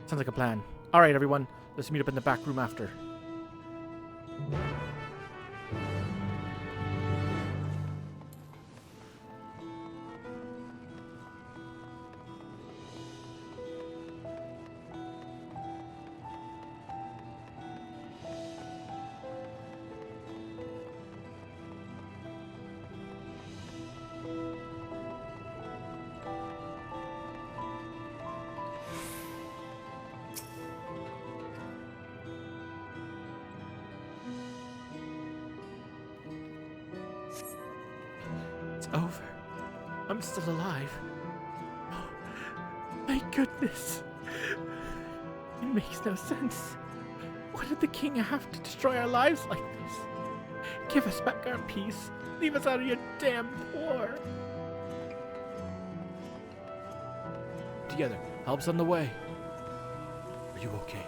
Sounds like a plan. Alright everyone, let's meet up in the back room after. Over. I'm still alive. Oh, thank goodness. It makes no sense. Why did the king have to destroy our lives like this? Give us back our peace. Leave us out of your damn war. Together. Help's on the way. Are you okay?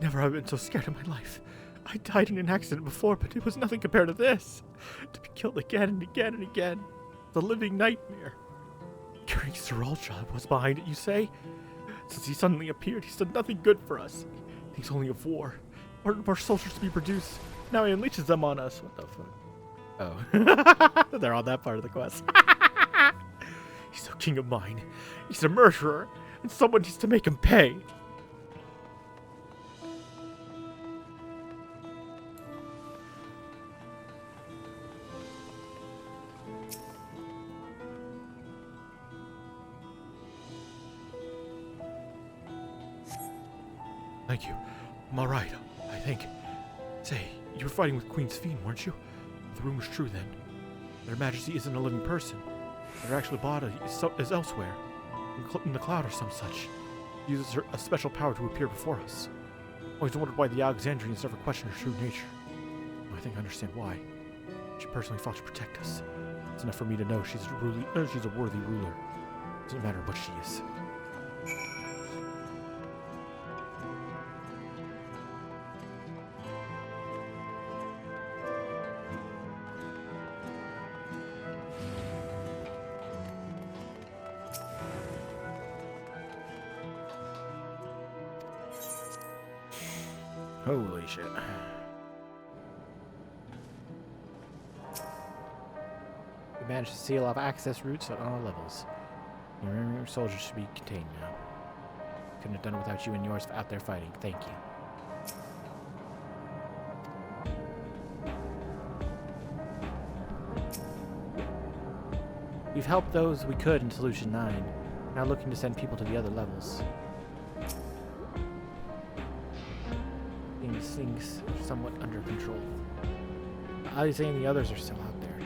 Never have I been so scared in my life. I died in an accident before, but it was nothing compared to this. To be killed again and again and again. The living nightmare. King Zarolja was behind it, you say? Since he suddenly appeared, he's done nothing good for us. He thinks only of war. More soldiers to be produced. Now he unleashes them on us. What the fuck? Oh. They're on that part of the quest. He's no king of mine. He's a murderer, and someone needs to make him pay. Thank you. I'm alright, I think. Say, you were fighting with Queen's Fiend, weren't you? If the rumor's true then. Their Majesty isn't a living person. Their actual body is elsewhere. In the cloud or some such. She uses a special power to appear before us. Always wondered why the Alexandrians never questioned her true nature. I think I understand why. She personally fought to protect us. It's enough for me to know she's a worthy ruler. Doesn't matter what she is. Holy shit. We managed to seal off access routes at all levels. Your soldiers should be contained now. Couldn't have done it without you and yours out there fighting. Thank you. We've helped those we could in Solution 9. now looking to send people to the other levels. Things somewhat under control. Alize and the others are still out there.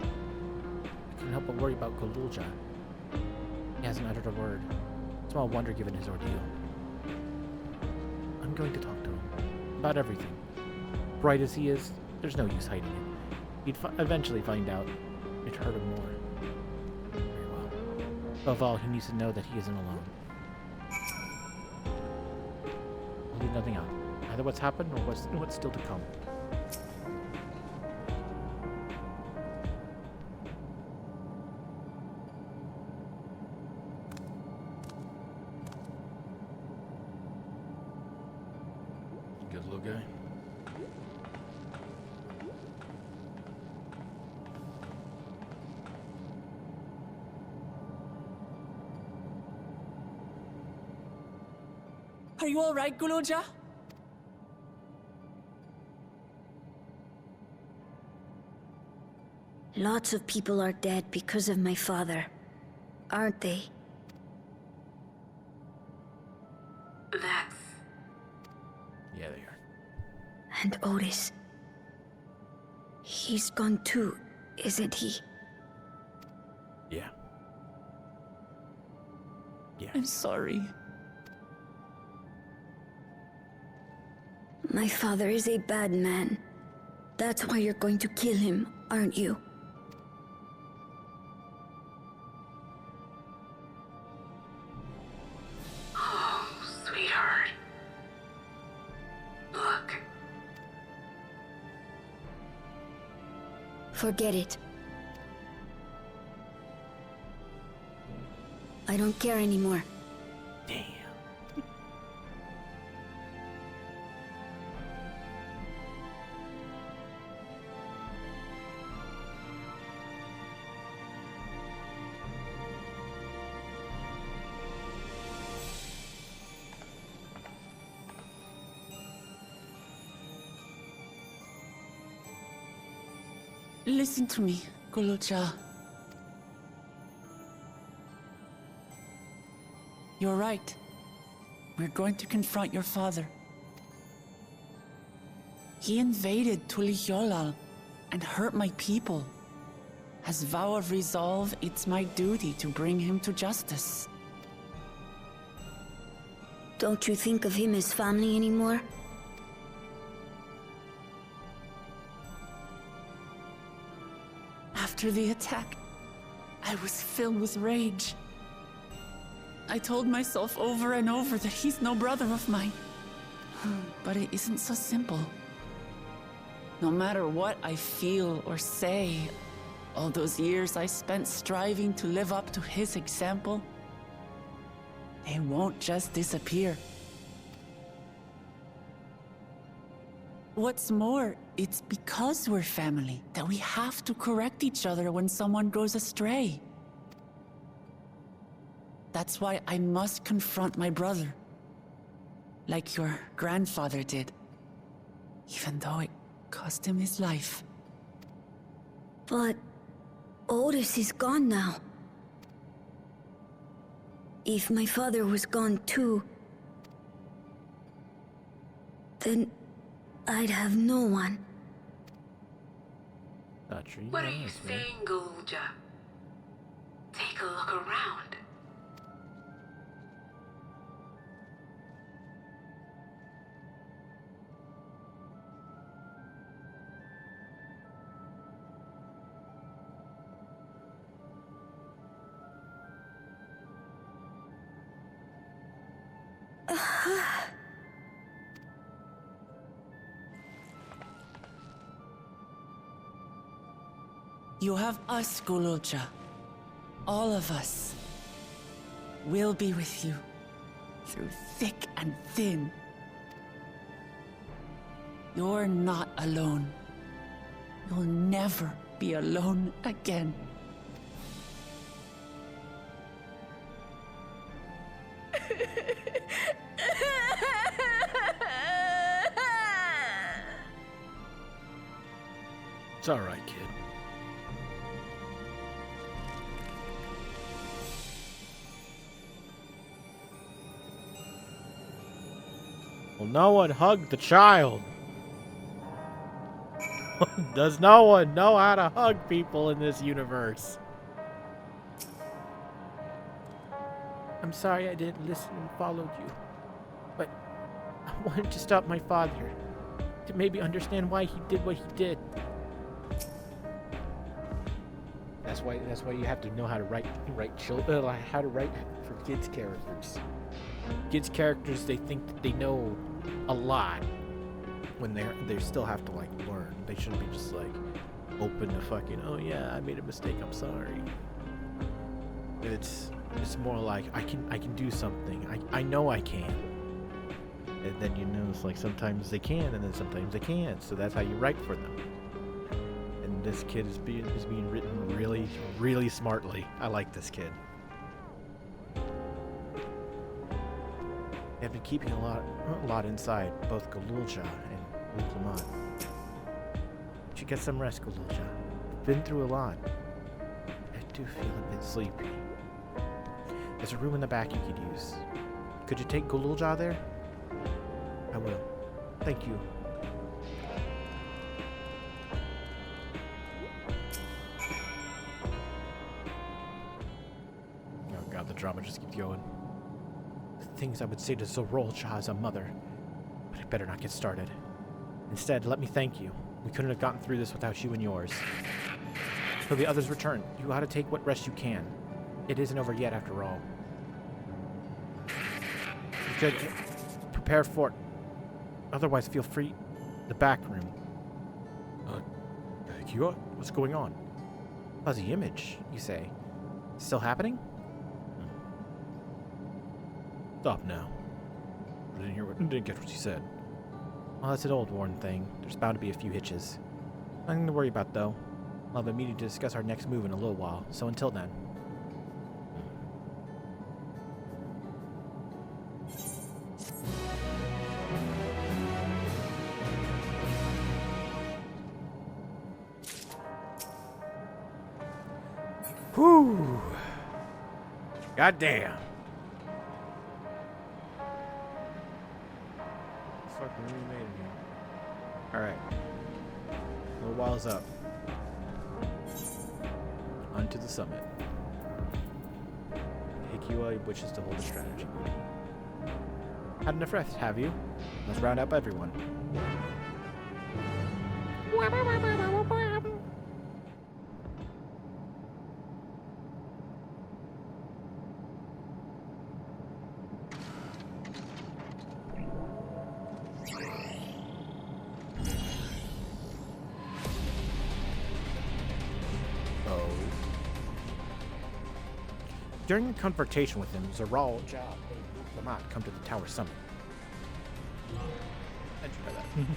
I couldn't help but worry about Golulja. He hasn't uttered a word. Small wonder given his ordeal. I'm going to talk to him. About everything. Bright as he is, there's no use hiding it. He'd eventually find out. It'd hurt him more. Very well. Above all, he needs to know that he isn't alone. I'll leave nothing out. Either what's happened or what's still to come. Good little guy. Are you all right, Golulja? Lots of people are dead because of my father, aren't they? That's... Yeah, they are. And Otis. He's gone too, isn't he? Yeah. Yeah. I'm sorry. My father is a bad man. That's why you're going to kill him, aren't you? Oh, sweetheart. Look. Forget it. I don't care anymore. Damn. Listen to me, Golulja. You're right. We're going to confront your father. He invaded Tulihyolal and hurt my people. As vow of resolve, it's my duty to bring him to justice. Don't you think of him as family anymore? After the attack, I was filled with rage. I told myself over and over that he's no brother of mine. But it isn't so simple. No matter what I feel or say, all those years I spent striving to live up to his example, they won't just disappear. What's more, it's because we're family that we have to correct each other when someone goes astray. That's why I must confront my brother, like your grandfather did, even though it cost him his life. But Otis is gone now. If my father was gone too, then I'd have no one. Not true. What are you saying, Golulja? Take a look around. You have us, Golulja. All of us. We'll be with you. Through thick and thin. You're not alone. You'll never be alone again. It's alright, kid. Well, no one hugged the child. Does no one know how to hug people in this universe? I'm sorry I didn't listen and followed you. But I wanted to stop my father. To maybe understand why he did what he did. That's why you have to know how to write children, how to write for kids characters. Kids characters, they think that they know a lot when they still have to like learn. They shouldn't be just like open to fucking, oh yeah, I made a mistake, I'm sorry. It's more like I can do something. I know I can. And then it's like sometimes they can and then sometimes they can't. So that's how you write for them. And this kid is being written really, really smartly. I like this kid. I've been keeping a lot inside, both Galulja and Luklaman. You should get some rest, Galulja. Been through a lot. I do feel a bit sleepy. There's a room in the back you could use. Could you take Galulja there? I will. Thank you. Oh god, the drama just keeps going. The things I would say to Zorolja as a mother, but I better not get started. Instead, let me thank you. We couldn't have gotten through this without you and yours. Till the others return, you ought to take what rest you can. It isn't over yet, after all. You could prepare for it. Otherwise, feel free. The back room. What's going on? Fuzzy image, you say. Still happening? Stop now. I didn't get what you said. Well, that's an old worn thing. There's bound to be a few hitches. Nothing to worry about, though. I'll have a meeting to discuss our next move in a little while, so until then. Whew. Goddamn. Fucking we made it here. Alright. A little while's up. Onto the summit. Hikiwa wishes to hold a strategy meeting. Had enough rest, have you? Let's round up everyone. During a confrontation with him, Zorolja and Lamat come to the tower summit. I didn't know that.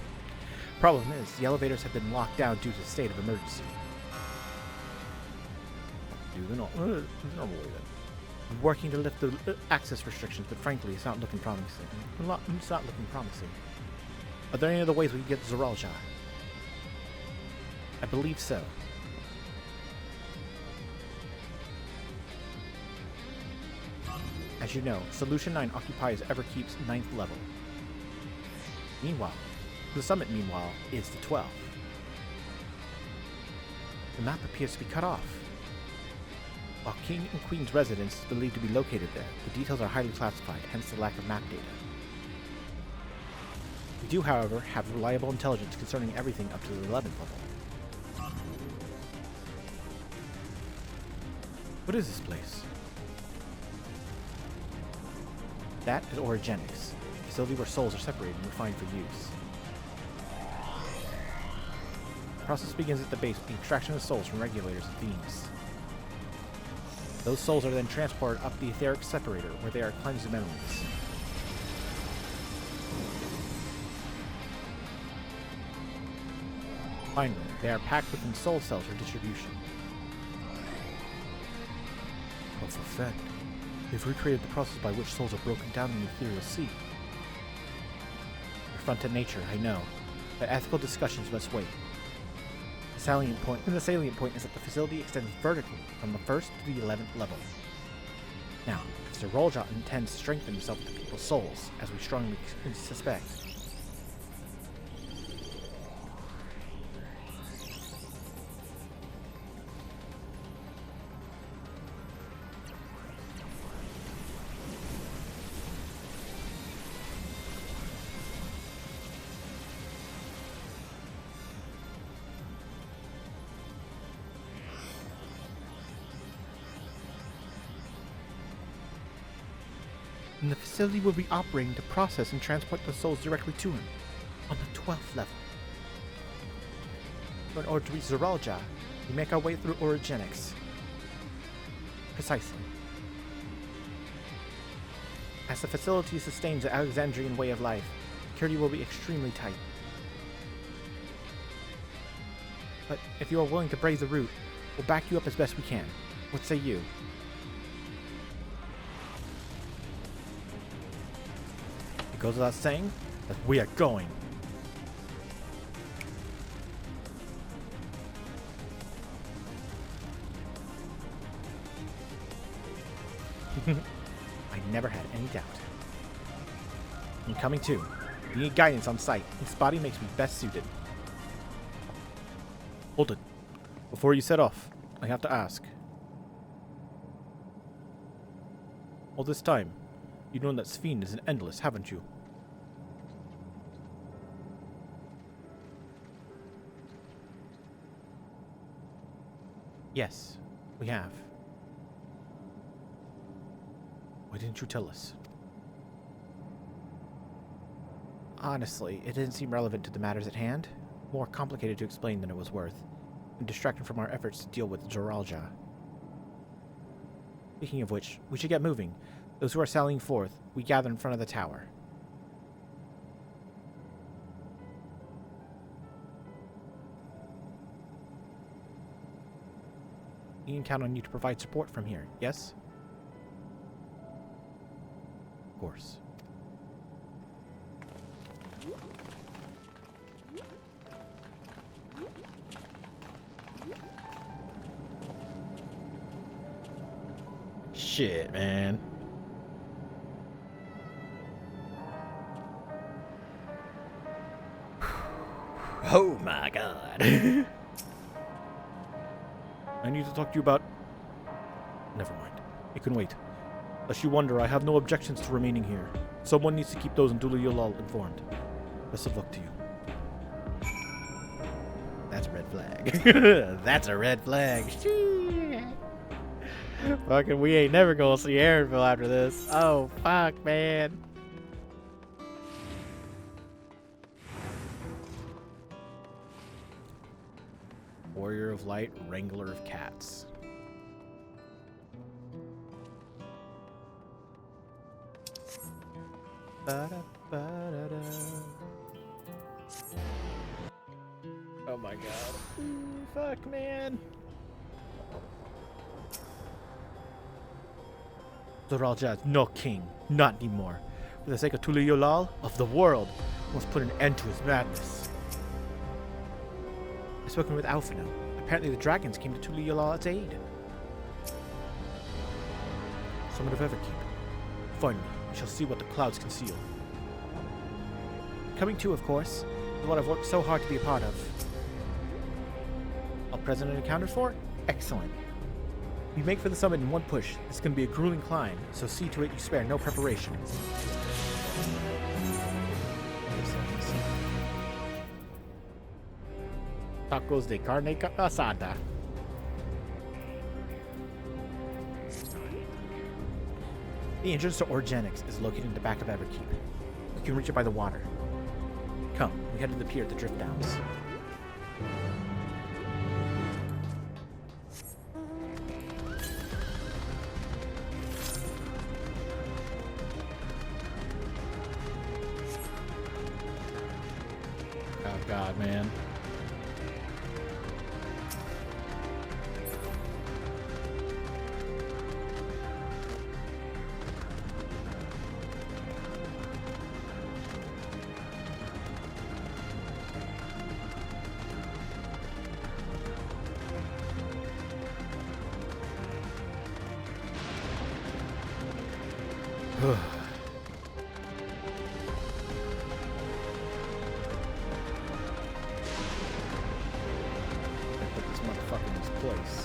Problem is, the elevators have been locked down due to the state of emergency. Do the normal way then. I'm working to lift the access restrictions, but frankly, it's not looking promising. It's not looking promising. Are there any other ways we can get Zorolja? I believe so. As you know, Solution 9 occupies Everkeep's 9th level. Meanwhile, the summit, is the 12th. The map appears to be cut off. While King and Queen's residence is believed to be located there, the details are highly classified, hence the lack of map data. We do, however, have reliable intelligence concerning everything up to the 11th level. What is this place? That is Origenics, a facility where souls are separated and refined for use. The process begins at the base with the extraction of souls from regulators and themes. Those souls are then transported up the etheric separator, where they are cleansed of memories. Finally, they are packed within soul cells for distribution. What's the effect? They've recreated the process by which souls are broken down in the ethereal sea. Affront to nature, I know, but ethical discussions must wait. The salient point is that the facility extends vertically from the 1st to the 11th level. Now, if Sir Rolja intends to strengthen himself with the people's souls, as we strongly suspect, and the facility will be operating to process and transport the souls directly to him, on the 12th level. So in order to reach Zoralja, we make our way through orogenics. Precisely. As the facility sustains the Alexandrian way of life, security will be extremely tight. But if you are willing to brave the route, we'll back you up as best we can. What say you? It goes without saying that we are going. I never had any doubt. I'm coming too. You need guidance on site. This body makes me best suited. Hold it. Before you set off, I have to ask. All this time, you've known that Sphene is an endless, haven't you? Yes, we have. Why didn't you tell us? Honestly, it didn't seem relevant to the matters at hand. More complicated to explain than it was worth, and distracting from our efforts to deal with Zoralja. Speaking of which, we should get moving. Those who are sallying forth, we gather in front of the tower. We can count on you to provide support from here, yes? Of course. Shit, man. Oh my god. I need to talk to you about... Never mind. It can wait. Lest you wonder, I have no objections to remaining here. Someone needs to keep those in Duluyolal informed. Best of luck to you. That's a red flag. That's a red flag. Fucking, we ain't never gonna see Aaronville after this. Oh, fuck, man. Warrior of Light, Wrangler of Cats. Oh my god. Ooh, fuck, man. Zoralja is no king, not anymore. For the sake of Duluyolal, of the world, must put an end to his madness. I've spoken with Alphino. Apparently the dragons came to Duluyolal aid. Summit of Everkeep. Finally, we shall see what the clouds conceal. Coming too, of course, is what I've worked so hard to be a part of. All present and accounted for? Excellent. We make for the summit in one push. This can be a grueling climb, so see to it you spare no preparation. Tacos de carne asada. The entrance to Orogenics is located in the back of Everkeep. You can reach it by the water. Come, we head to the pier at the Drift Downs. Oh god, man. Put this motherfucker in his place.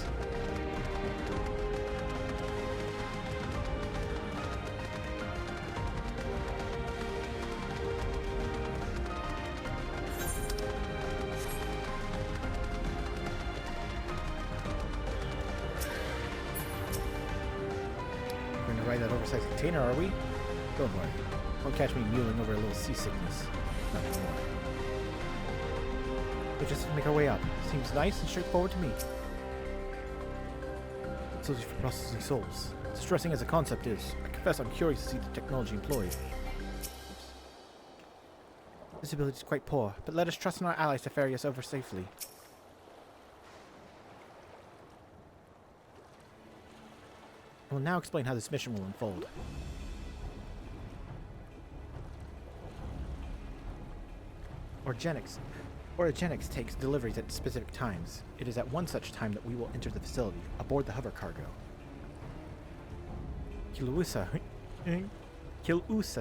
We're gonna ride that oversized container, are we? Don't worry. Won't catch me mewing over a little seasickness. Not anymore. We just make our way up. Seems nice and straightforward to me. Facility for processing souls. Distressing as the concept is, I confess I'm curious to see the technology employed. Visibility is quite poor, but let us trust in our allies to ferry us over safely. I will now explain how this mission will unfold. Orogenics takes deliveries at specific times. It is at one such time that we will enter the facility, aboard the hover cargo. Kilusa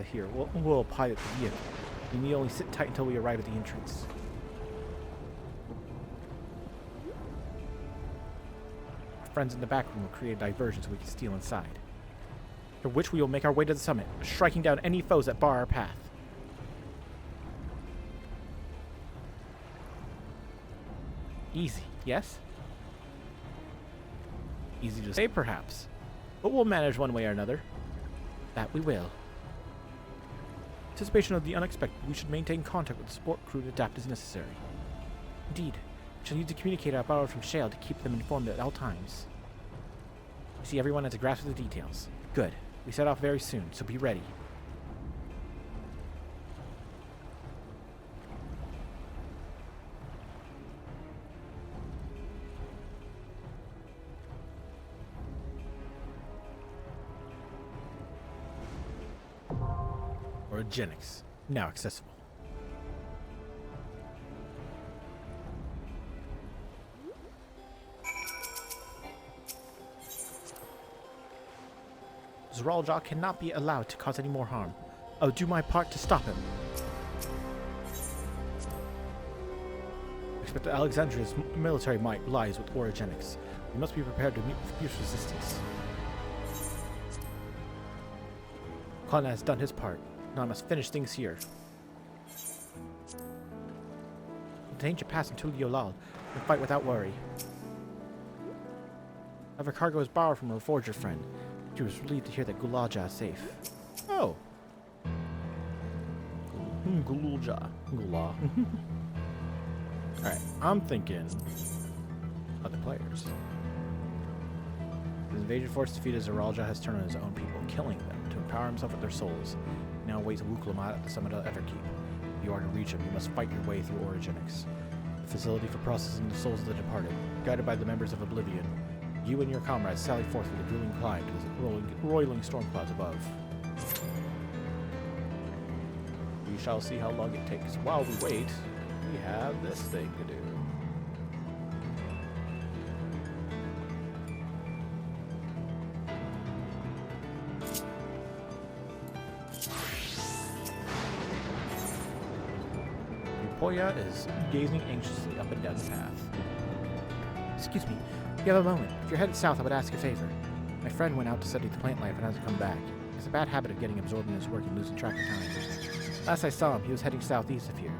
here will pilot the vehicle. We need only sit tight until we arrive at the entrance. Our friends in the back room will create a diversion so we can steal inside. For which we will make our way to the summit, striking down any foes that bar our path. Easy, yes? Easy to say, perhaps. But we'll manage one way or another. That we will. Anticipation of the unexpected, we should maintain contact with the support crew to adapt as necessary. Indeed, we shall need to communicate our borrowed from Shale to keep them informed at all times. I see everyone has a grasp of the details. Good. We set off very soon, so be ready. Orogenics, now accessible. Zoralja cannot be allowed to cause any more harm. I'll do my part to stop him. I expect that Alexandria's military might lies with Orogenics. We must be prepared to meet with fierce resistance. Khan has done his part. Now I must finish things here. Contain your pass into Yolal and fight without worry. However, cargo is borrowed from her forger friend. She was relieved to hear that Gulaja is safe. Oh. Gululja. Gula. Alright, I'm thinking other players. The invasion force defeated Zoralja has turned on his own people, killing them to empower himself with their souls. He now waits Wuklamat at the summit of Everkeep. If you are to reach him, you must fight your way through Orogenics, the facility for processing the souls of the departed. Guided by the members of Oblivion, you and your comrades sally forth with a grueling climb to the roiling storm clouds above. We shall see how long it takes. While we wait, we have this thing to do. Poya is gazing anxiously up and down the path. Excuse me, if you have a moment, if you're headed south, I would ask a favor. My friend went out to study the plant life and hasn't come back. He has a bad habit of getting absorbed in his work and losing track of time. Last I saw him, he was heading southeast of here.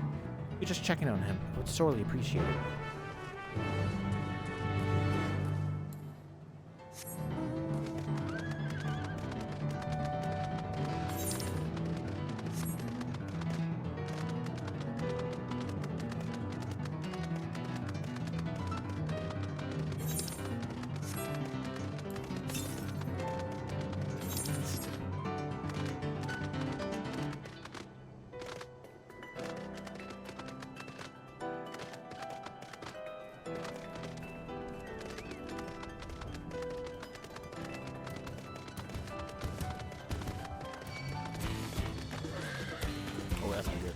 You're just checking on him. I would sorely appreciate it. Oh, that's not good.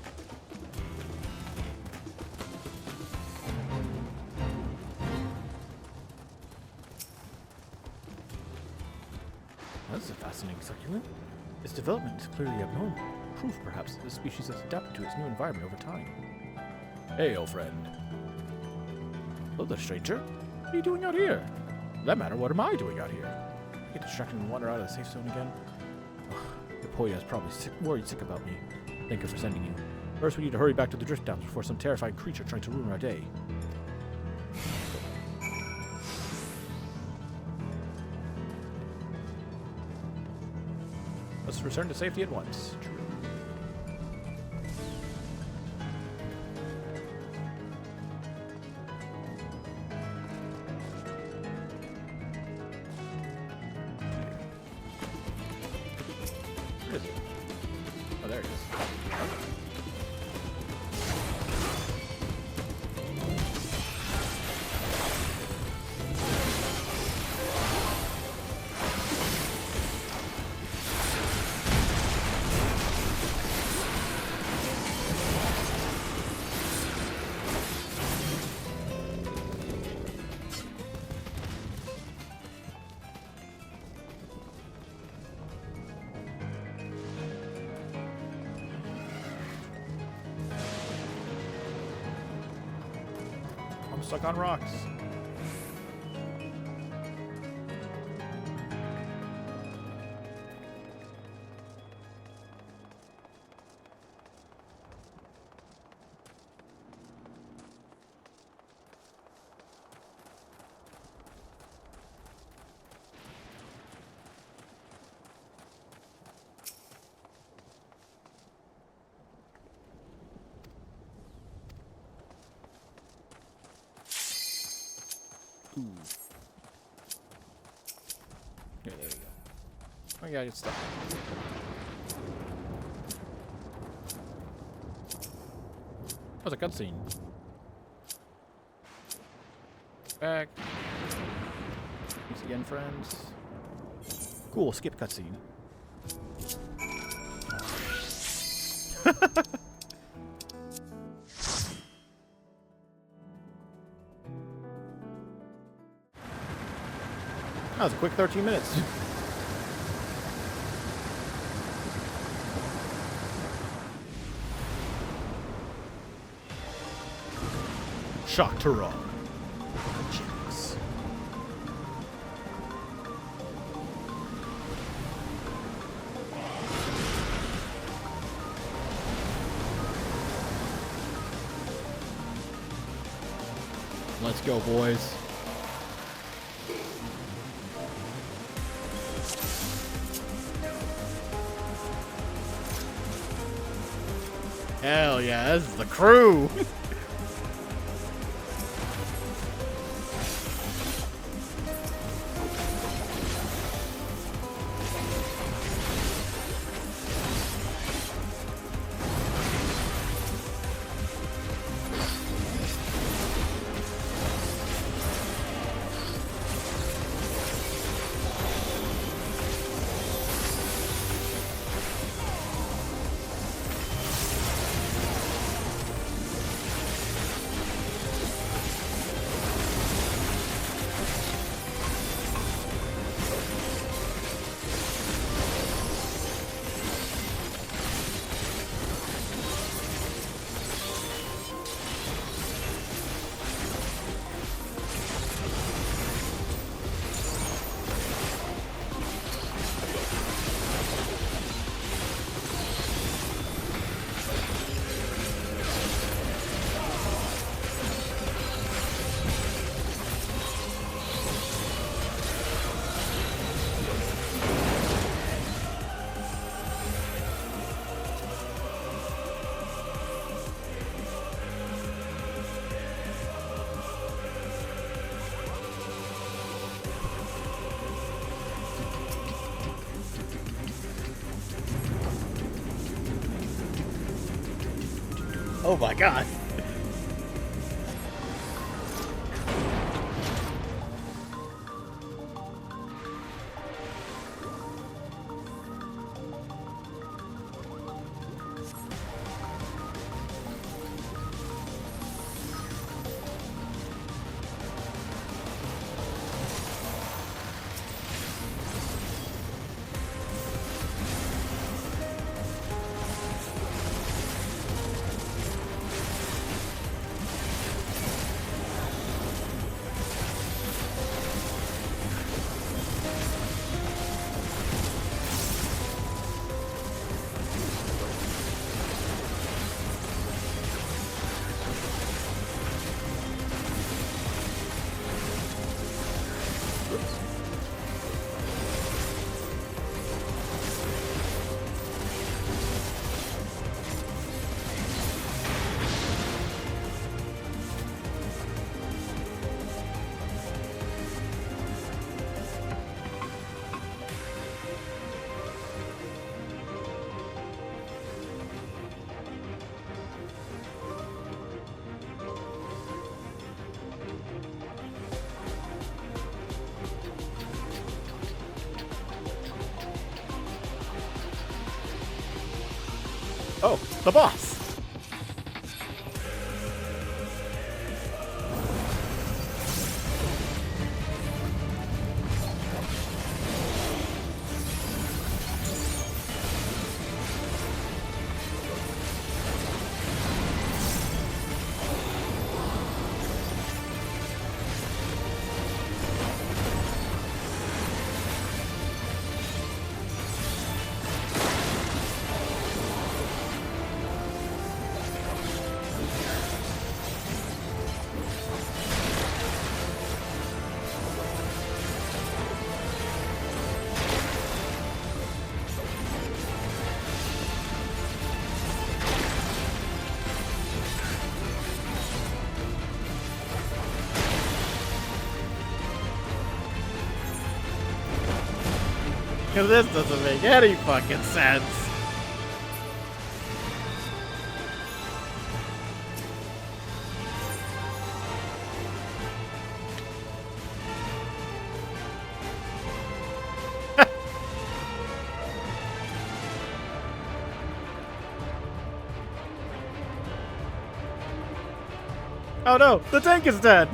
That's a fascinating succulent. This development is clearly abnormal. Proof, perhaps, that the species has adapted to its new environment over time. Hey, old friend. Hello there, stranger. What are you doing out here? For that matter, what am I doing out here? I get distracted and wander out of the safe zone again. Napoya is probably worried sick about me. Thank her for sending you. First, we need to hurry back to the drift downs before some terrifying creature trying to ruin our day. Let's return to safety at once. True. Where is it? Oh, there it is. I'm stuck on rocks. Ooh. Yeah, there we go. Oh yeah, it's stuck. That was a cutscene. Back. Thanks again, friends. Cool, skip cutscene. That was a quick 13 minutes. Shock to Raw. Jinx. Let's go, boys. Hell yeah, this is the crew! Oh my god. Oh, the boss! Because this doesn't make any fucking sense. Oh no, the tank is dead!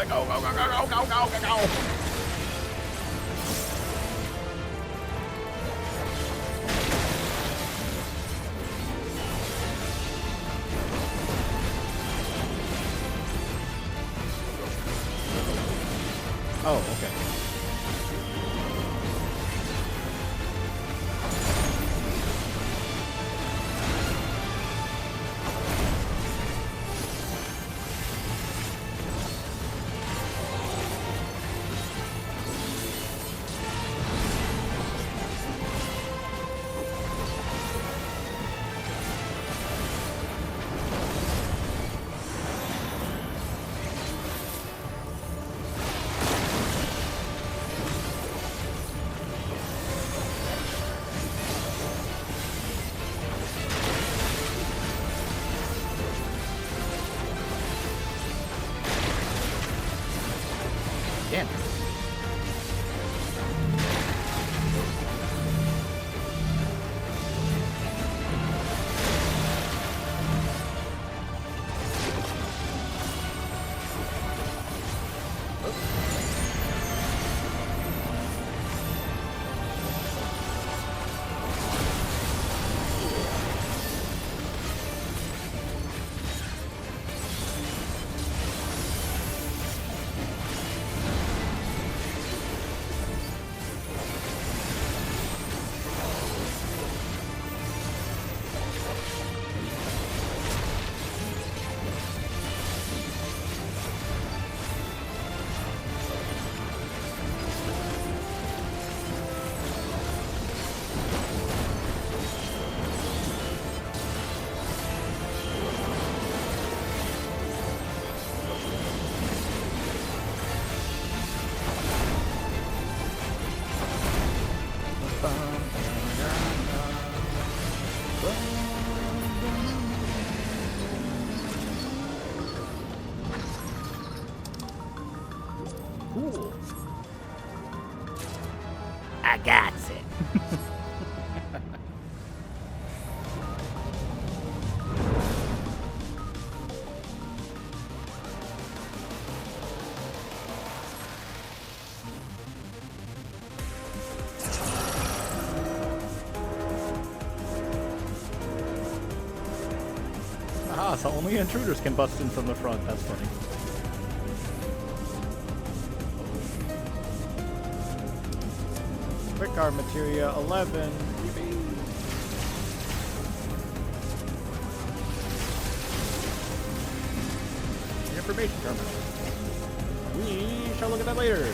Go, go, go, go, go, go, go, go, go. Oh, okay. Damn. Cool. I got it. Ah, so only intruders can bust in from the front. That's funny. Quick car materia 11. Information terminal. We shall look at that later.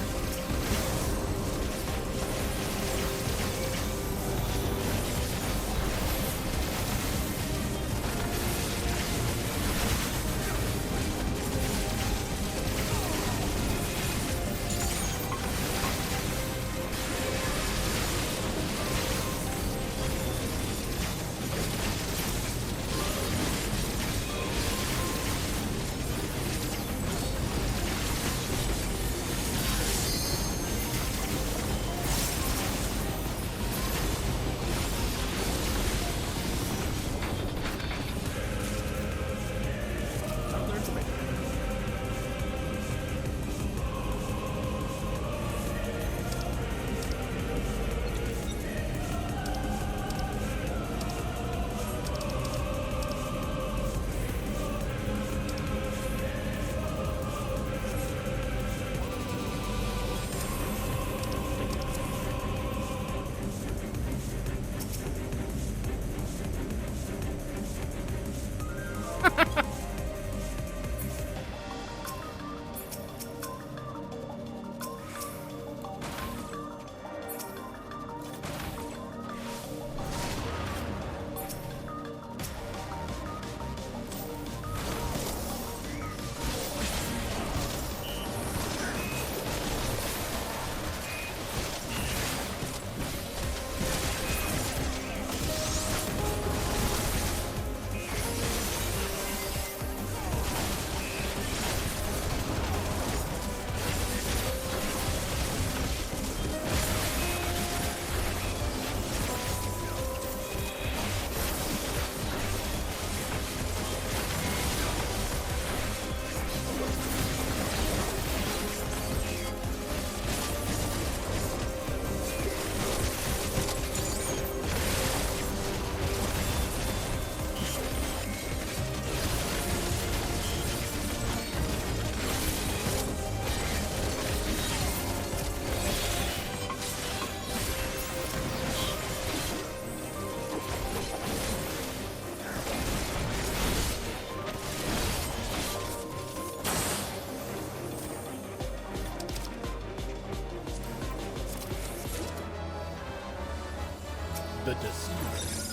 The Deceiver.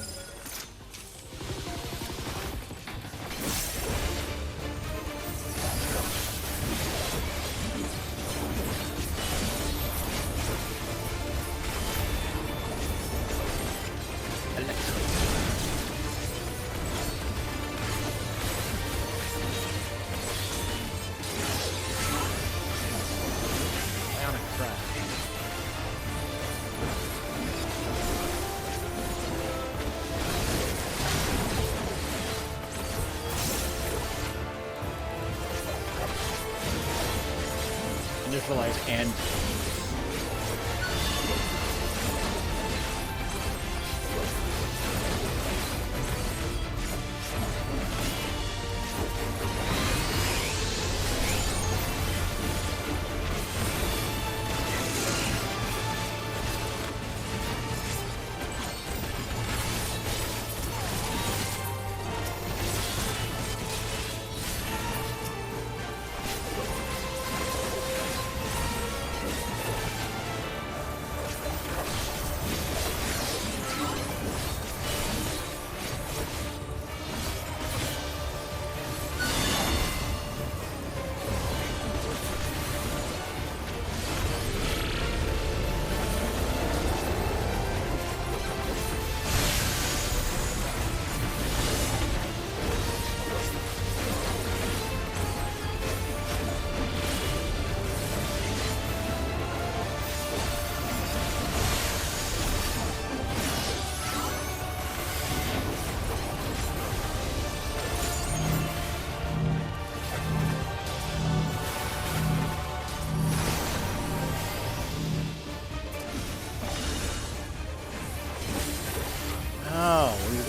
Neutralize and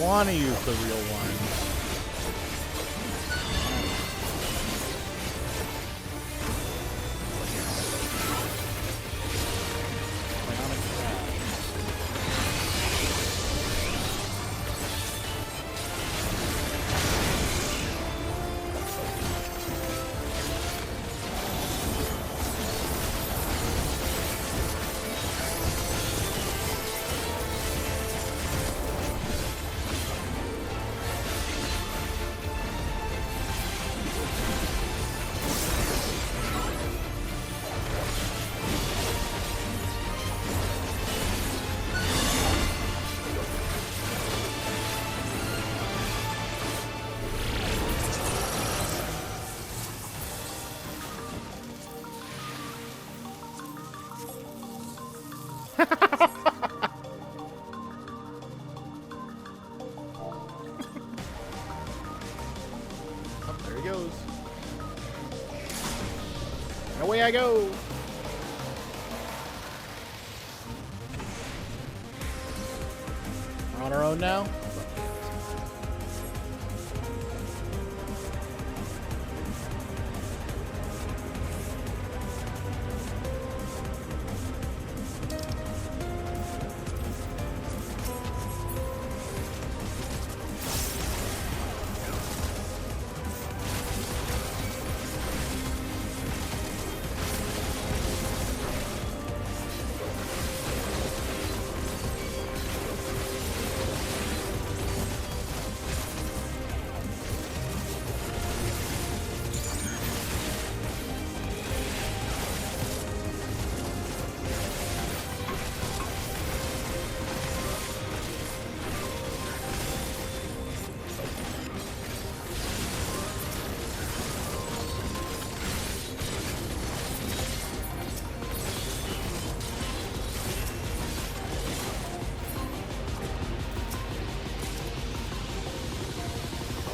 want to use the real one. Away I go! We're on our own now?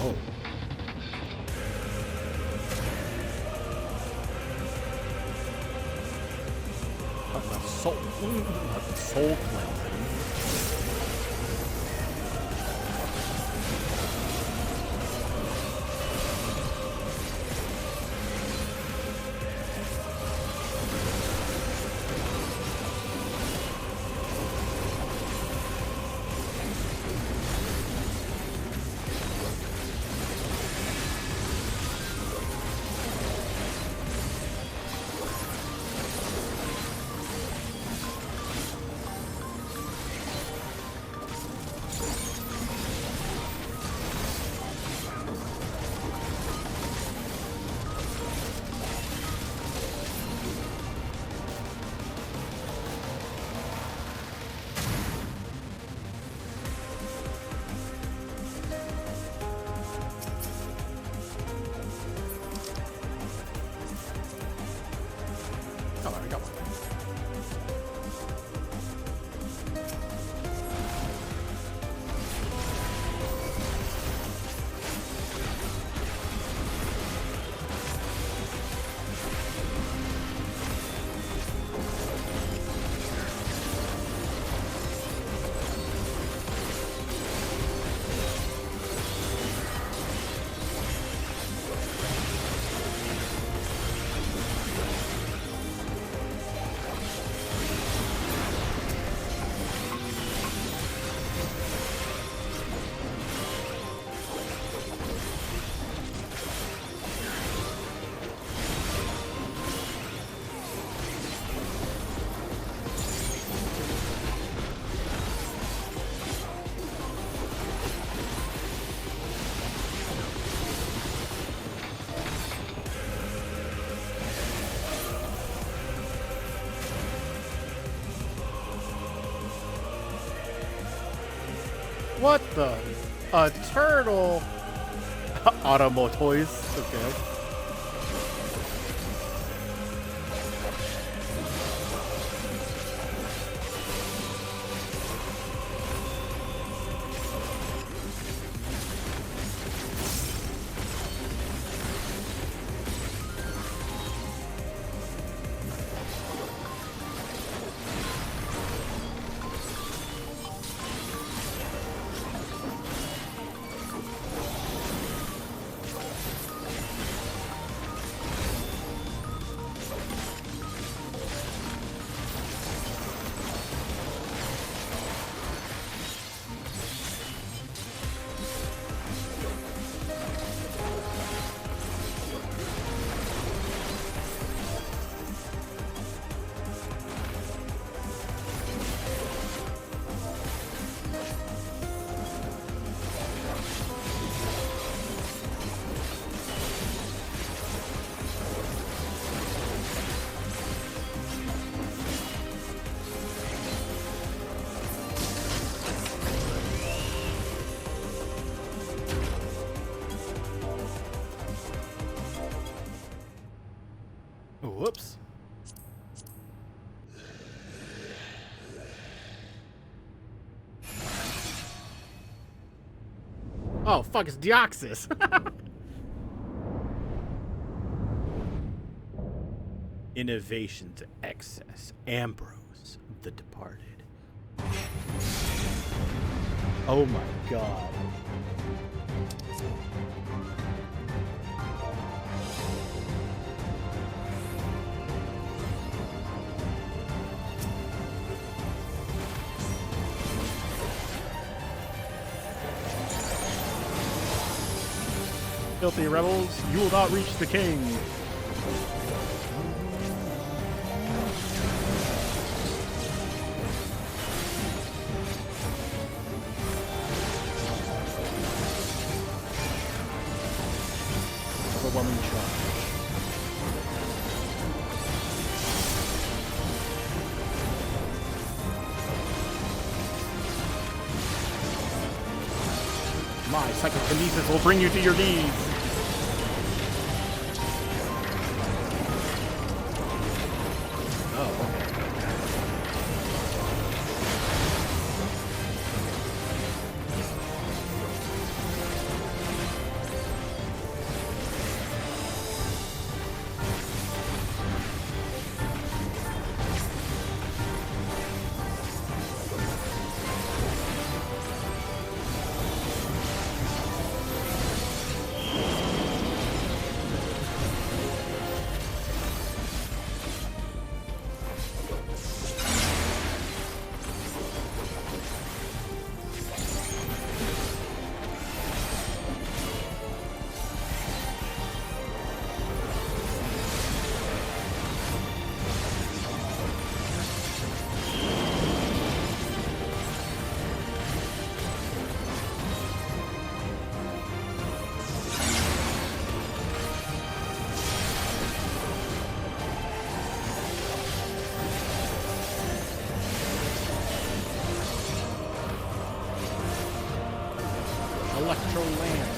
Oh. Soul cleansing. Oh, there we go. What the? A turtle? Automotoys. Okay. Whoops. Oh, fuck, it's Deoxys. Innovation to excess. Ambrose, the departed. Oh my god. Filthy rebels, you will not reach the king. Overwhelming charge. My psychokinesis will bring you to your knees. Electro Lance.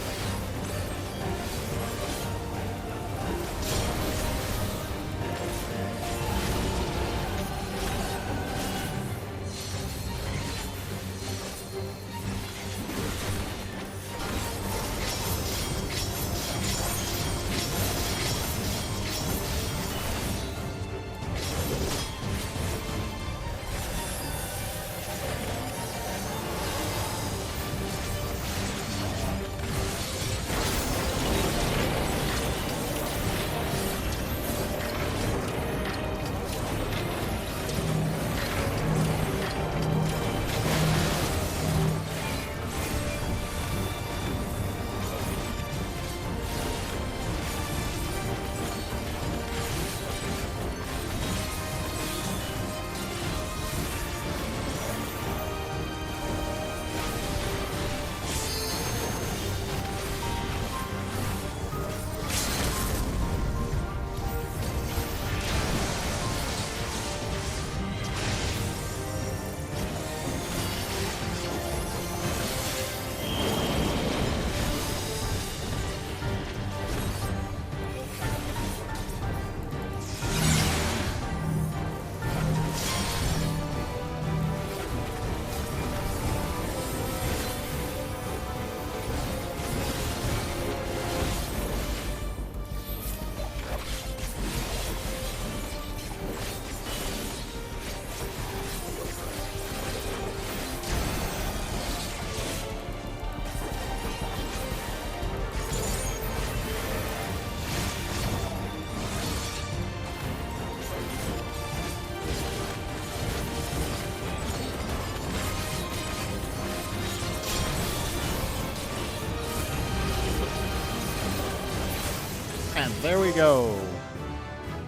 And there we go.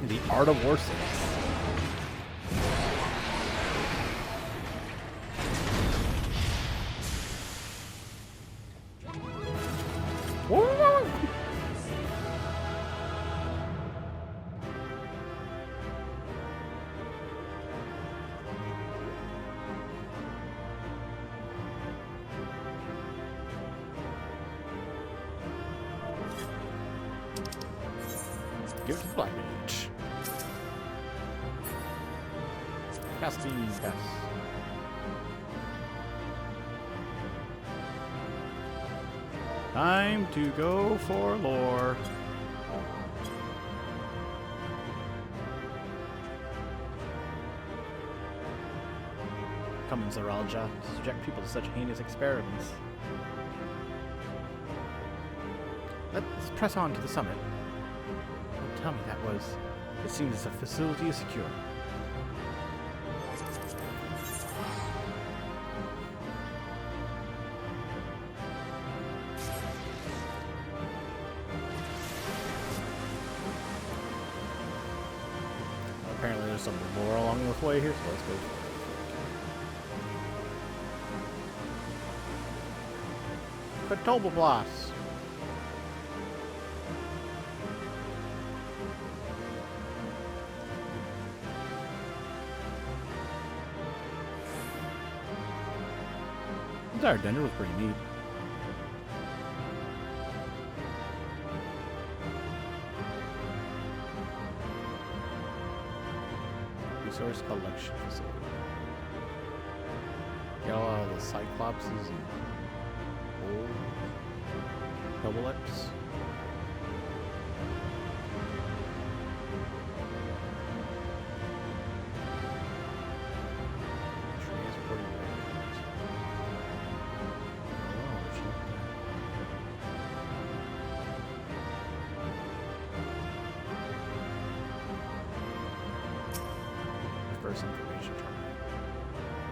The Art of War 6. Give it to the Black Mage. Casting pass. Time to go for lore. shortcomings, Zoralja, to subject people to such heinous experiments. Let's press on to the summit. Don't tell me that was. It seems the facility is secure. Apparently there's something more along the way here, so let's go for it. Katobablas. Our dinner was pretty neat. Resource collection facility. Get a lot of the Cyclopses and old double X. Information terminal.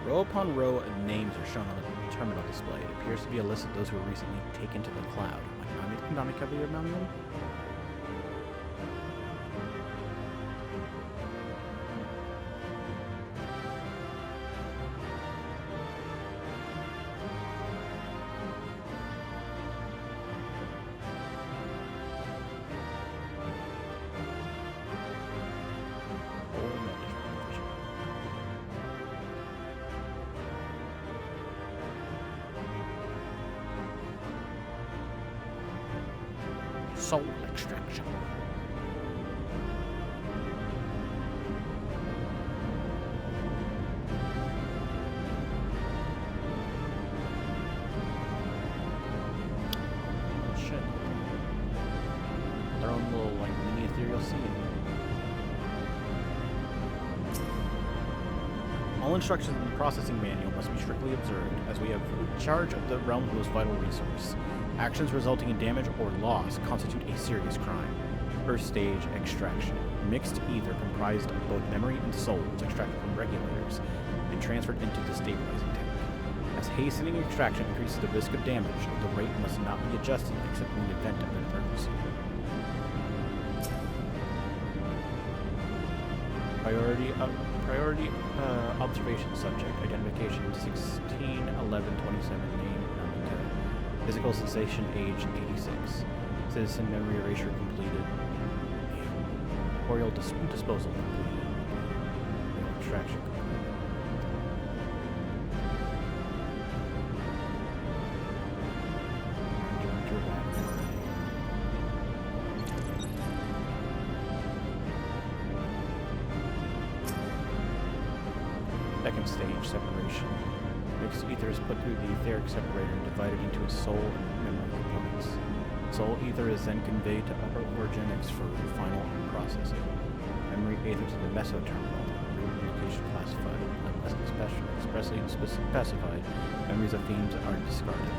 Row upon row of names are shown on the terminal display. It appears to be a list of those who were recently taken to the cloud. Soul extraction. Oh shit. Their own little like mini ethereal sea. All instructions in the processing manual must be strictly observed, as we have charge of the realm's most vital resource. Actions resulting in damage or loss constitute a serious crime. First stage, extraction. Mixed ether comprised of both memory and soul is extracted from regulators and transferred into the stabilizing tank. As hastening extraction increases the risk of damage, the rate must not be adjusted except in the event of an emergency. Priority observation subject. Identification 16-11-27 name. Physical sensation, age 86. Citizen memory erasure completed. Corporeal disposal completed. Extraction completed. Second stage, separation. Mixed ether is put through the etheric separator and divided into its soul and memory components. Soul ether is then conveyed to upper organics for final processing. Memory ether to the mesoterminal, root and location classified. Unless expressly specified, memories of themes are discarded.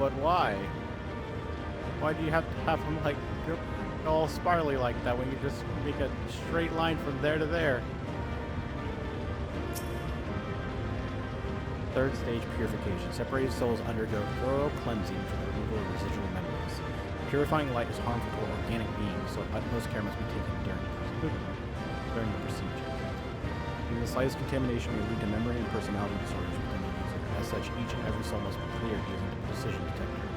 but why? Why do you have to have them like go all spirally like that when you just make a straight line from there to there? Third stage purification. Separated souls undergo thorough cleansing for the removal of residual memories. Purifying light is harmful to organic beings, so utmost care must be taken during the procedure. Even the slightest contamination may lead to memory and personality disorders within the user. As such, each and every soul must be cleared using the precision detector.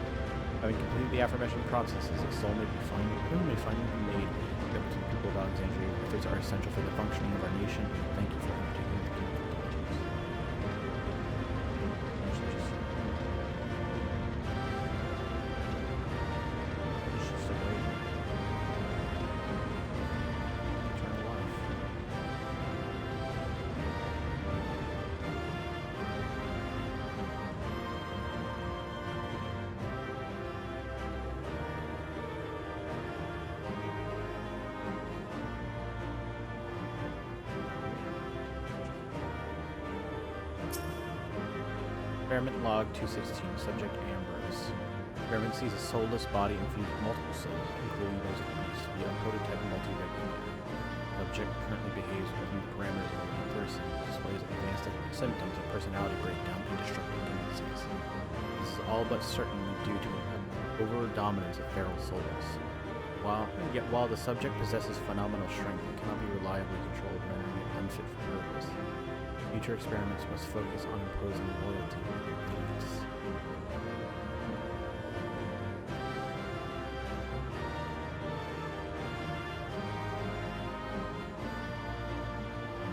Having completed the aforementioned processes, a soul may finally be made available to the people of Alexandria. Efforts are essential for the functioning of our nation. Thank you for undertaking the due diligence. It's just a way. Eternal life. Experiment log 216, subject Ambrose. Experiment sees a soulless body infused with multiple souls, including those of beasts, via encoded type multi-regulator. Subject currently behaves within the parameters of a living person, displays advanced symptoms of personality breakdown and destructive tendencies. This is all but certainly due to an over-dominance of feral souls. While the subject possesses phenomenal strength, it cannot be reliably controlled, rendering it unfit for purpose. Future experiments must focus on imposing loyalty and peace.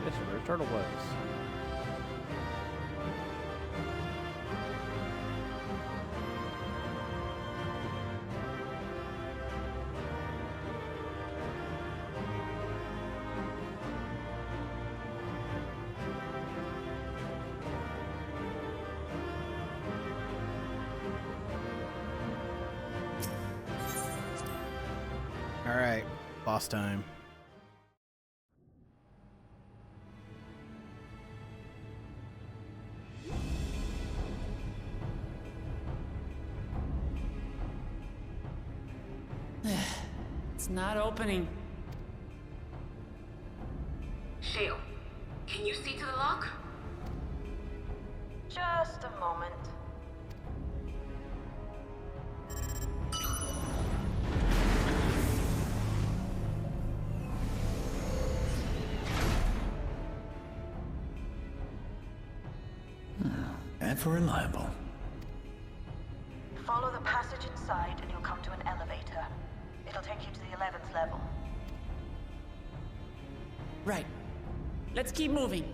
Yes, where turtle was. Alright, boss time. It's not opening. Shale, can you see to the lock? Just a moment. Ever reliable. Follow the passage inside and you'll come to an elevator. It'll take you to the 11th level. Right. Let's keep moving.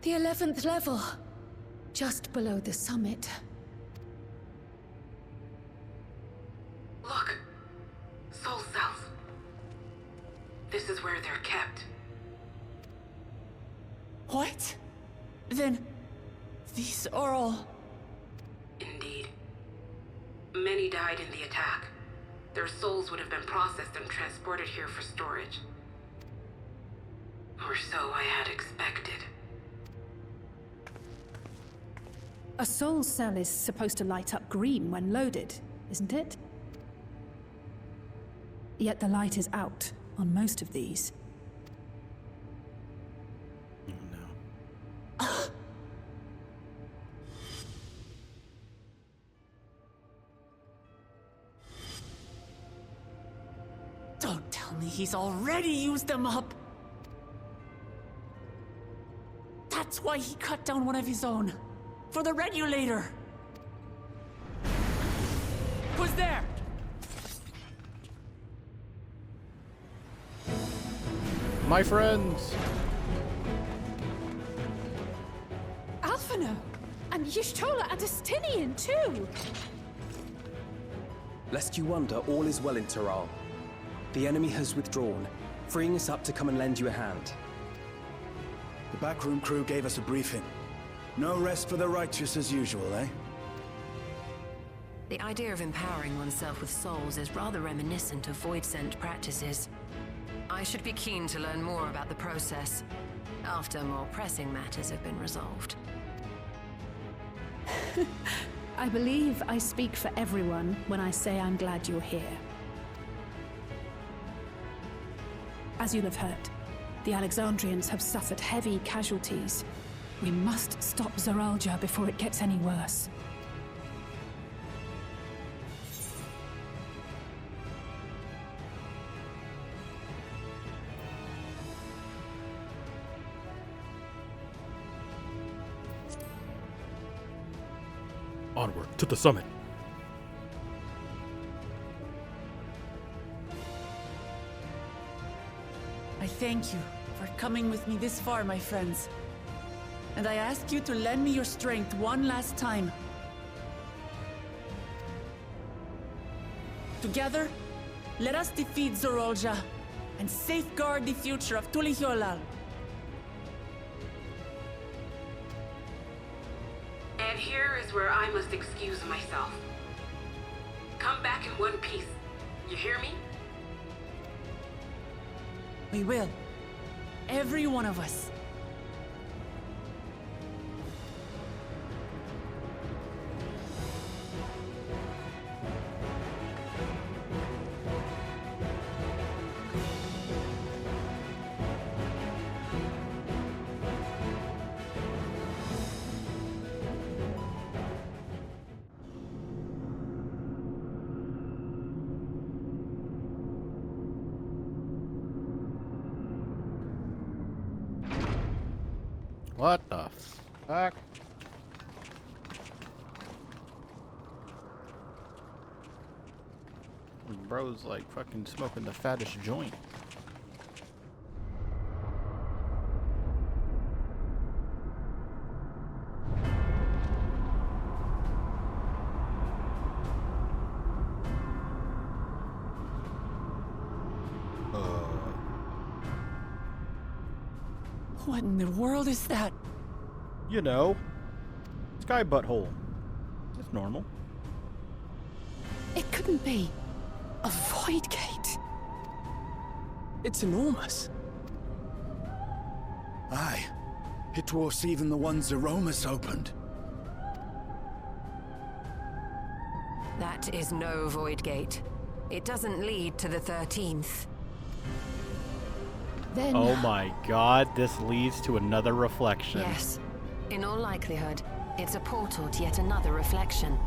The 11th level. Just below the summit. Look! Soul cells. This is where they're kept. What? Then... these are all... Indeed. Many died in the attack. Their souls would have been processed and transported here for storage. Or so I had expected. A soul cell is supposed to light up green when loaded, isn't it? Yet the light is out on most of these. Don't tell me he's already used them up! That's why he cut down one of his own. For the regulator! Who's there? My friends! Alphino! And Y'shtola and Astinian too! Lest you wonder, all is well in Taral. The enemy has withdrawn, freeing us up to come and lend you a hand. The backroom crew gave us a briefing. No rest for the righteous as usual, eh? The idea of empowering oneself with souls is rather reminiscent of void-sent practices. I should be keen to learn more about the process, after more pressing matters have been resolved. I believe I speak for everyone when I say I'm glad you're here. As you'll have heard, the Alexandrians have suffered heavy casualties. We must stop Zoralja before it gets any worse. Onward to the summit. I thank you for coming with me this far, my friends. And I ask you to lend me your strength one last time. Together, let us defeat Zoralja and safeguard the future of Tulihyolal. And here is where I must excuse myself. Come back in one piece. You hear me? We will. Every one of us. What the fuck? Bro's like fucking smoking the fattest joint. What in the world is that? You know, sky butthole. It's normal. It couldn't be a void gate. It's enormous. Aye. It dwarfs even the ones Aromas opened. That is no void gate. It doesn't lead to the 13th. Then... Oh my god, this leads to another reflection. Yes. In all likelihood, it's a portal to yet another reflection.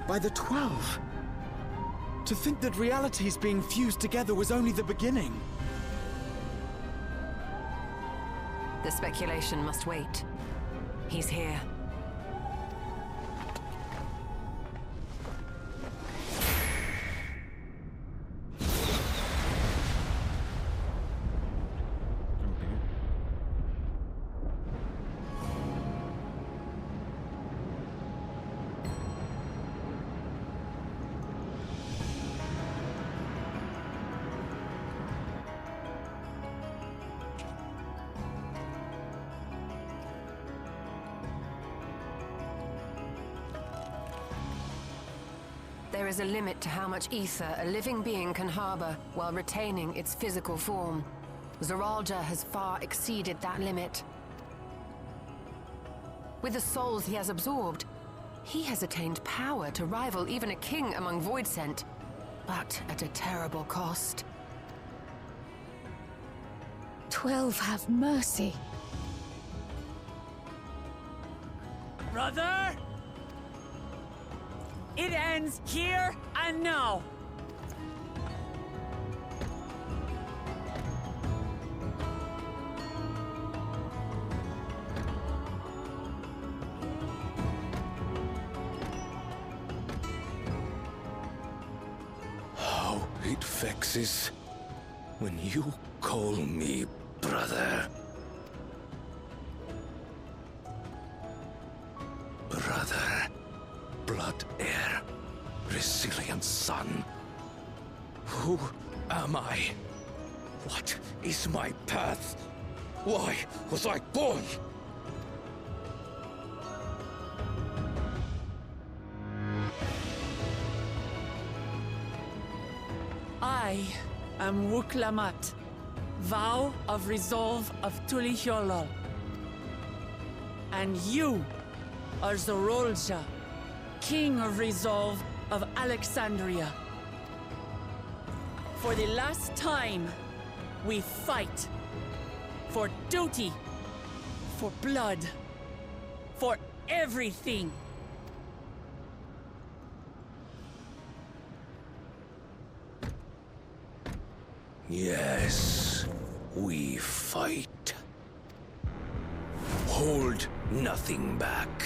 By the 12. To think that realities being fused together was only the beginning. The speculation must wait. He's here. There is a limit to how much ether a living being can harbor while retaining its physical form. Zoralja has far exceeded that limit. With the souls he has absorbed, he has attained power to rival even a king among Voidsent, but at a terrible cost. 12 have mercy. Brother! It ends here and now! How it vexes when you call me brother. Brother. blood heir, resilient son. Who am I? What is my path? Why was I born? I am Wuklamat, vow of resolve of Tulihyolol. And you are Zorolja, king of resolve of Alexandria. For the last time, we fight. For duty. For blood. For everything. Yes, we fight. Hold nothing back.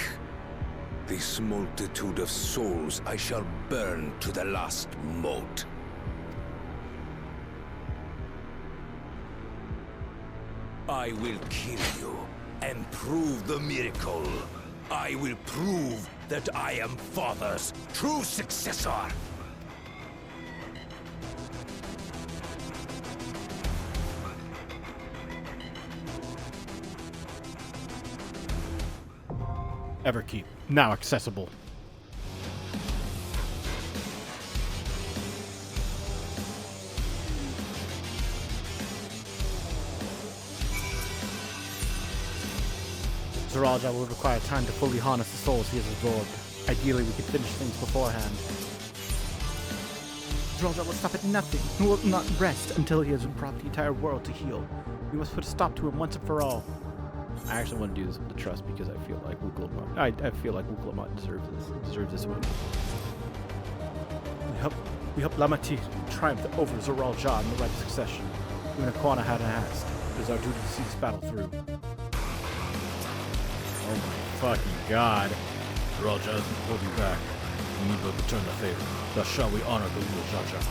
This multitude of souls I shall burn to the last mote. I will kill you and prove the miracle. I will prove that I am Father's true successor. Everkeep, now accessible. Zoralja will require time to fully harness the souls he has absorbed. Ideally, we could finish things beforehand. Zoralja will stop at nothing. He will not rest until he has brought the entire world to heal. We must put a stop to him once and for all. I actually want to do this with the trust because I feel like Wuklamat. I feel like Wuklamat deserves this win. We help Lamati triumph over Zoralja in the right succession. Even if Quana hadn't asked, it is our duty to see this battle through. Oh my fucking god. Zoralja isn't holding back. We need to return the favor. Thus shall we honor the Jaja.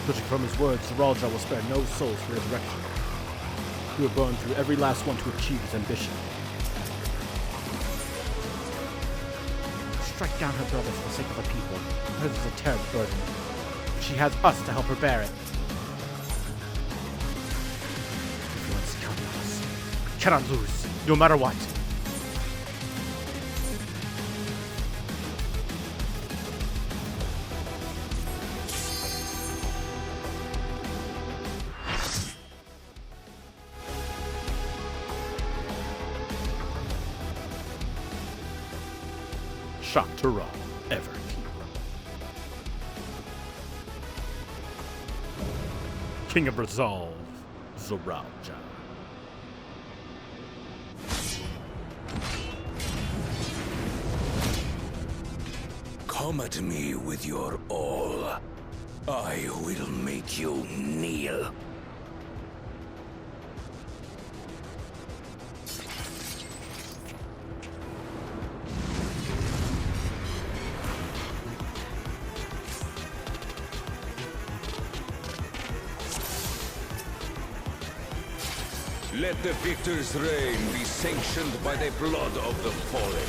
Judging from his words, Zoralja will spare no souls for resurrection. He will burn through every last one to achieve his ambition. Strike down her brother for the sake of the people. Hers is a terrible burden. She has us to help her bear it. Everyone's counting on us. We cannot lose, no matter what. Shock to Ra, Everkeep. King of Resolve, Zoralja. Come at me with your all. I will make you kneel. Let the victor's reign be sanctioned by the blood of the fallen.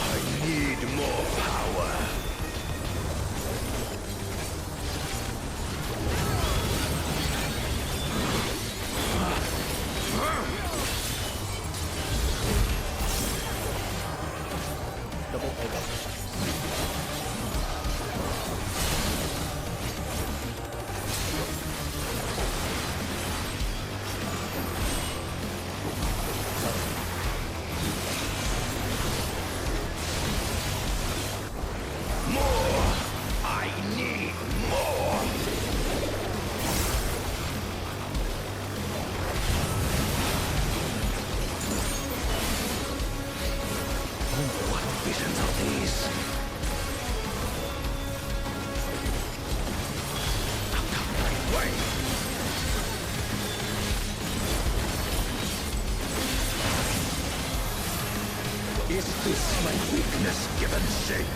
I need more power. Double elbow. Visions of these. Out of my way. Is this my weakness given shape?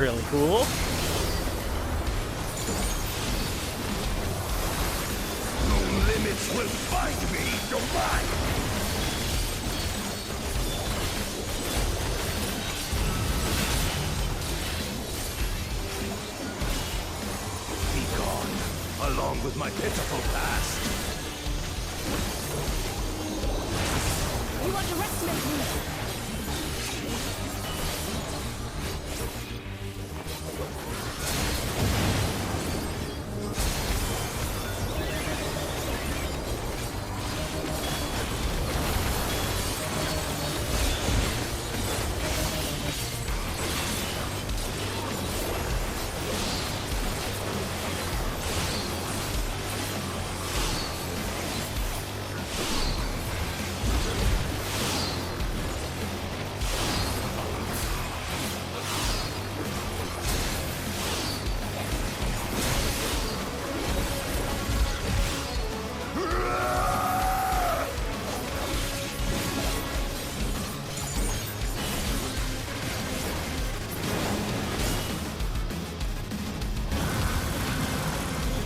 really cool. No limits will find me, don't mind! Be gone, along with my pitiful past. You underestimate me!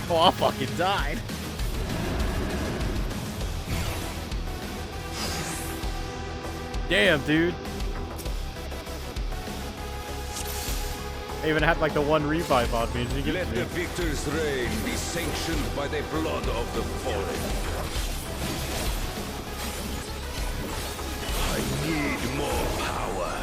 Oh, I fucking died. Damn, dude. I even had like the one revive on me. Did you get Let the victor's reign be sanctioned by the blood of the fallen. I need more power.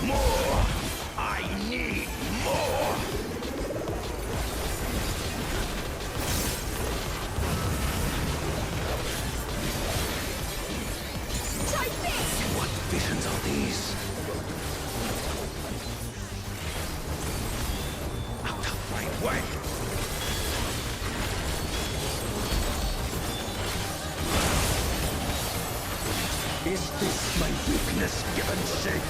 More! I need more! Try this! What visions are these? Out of my way! Is this my weakness given shape?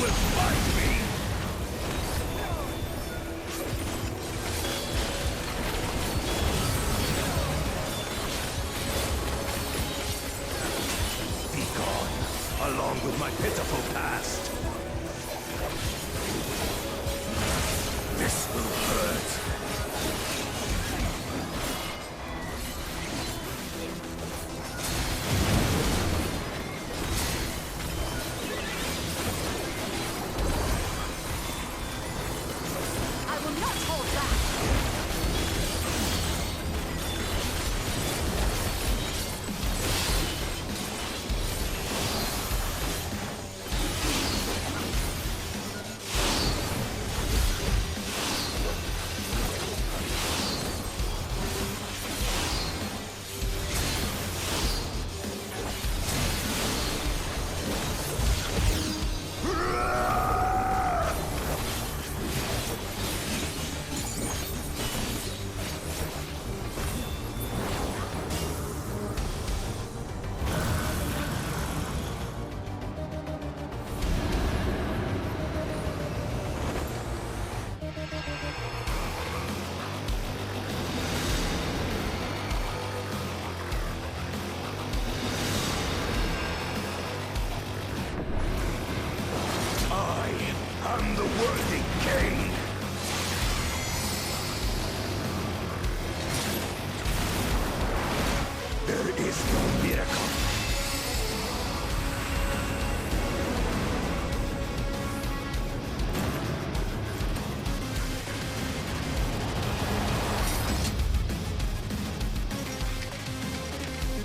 Will find me! Be gone, along with my pitiful past. This will hurt.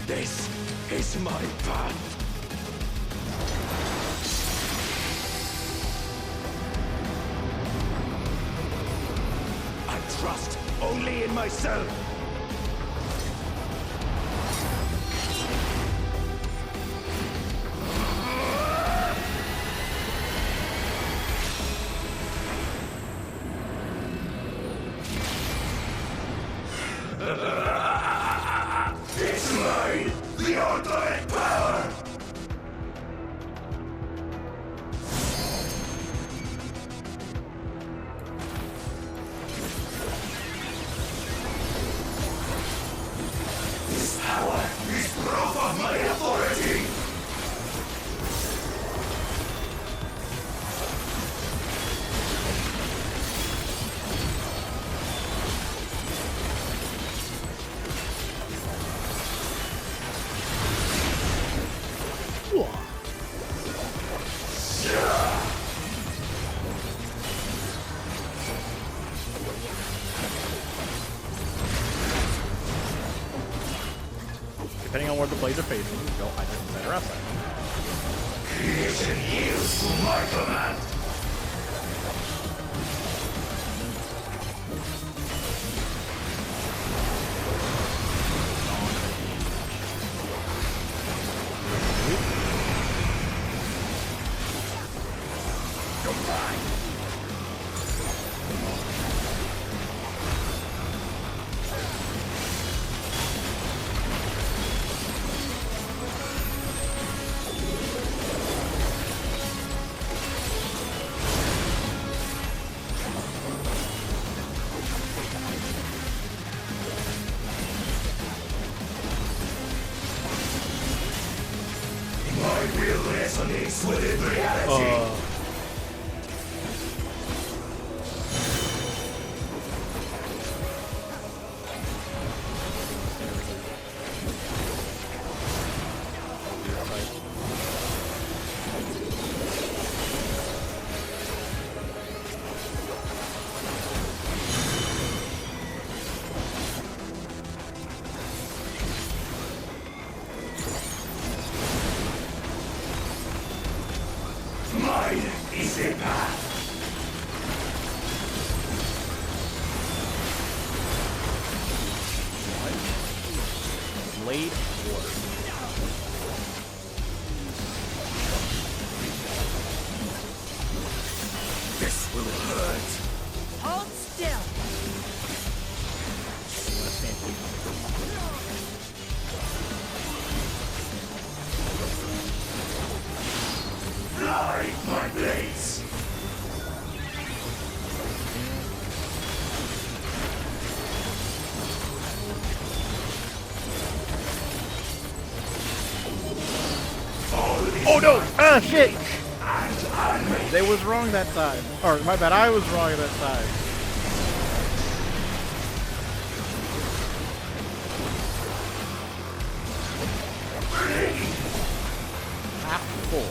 This is my path. I trust only in myself. It's mine, the ultimate power! This power is proof of my authority! Depending on where the blades are facing, you'll either be better outside. Creation yields to my command! My will resonates with reality. Mine is the path. Blade Order. This will hurt. Hold still. Fly, my blades. Oh no! Ah, shit! They was wrong that time. Or, my bad, I was wrong that time. Half full.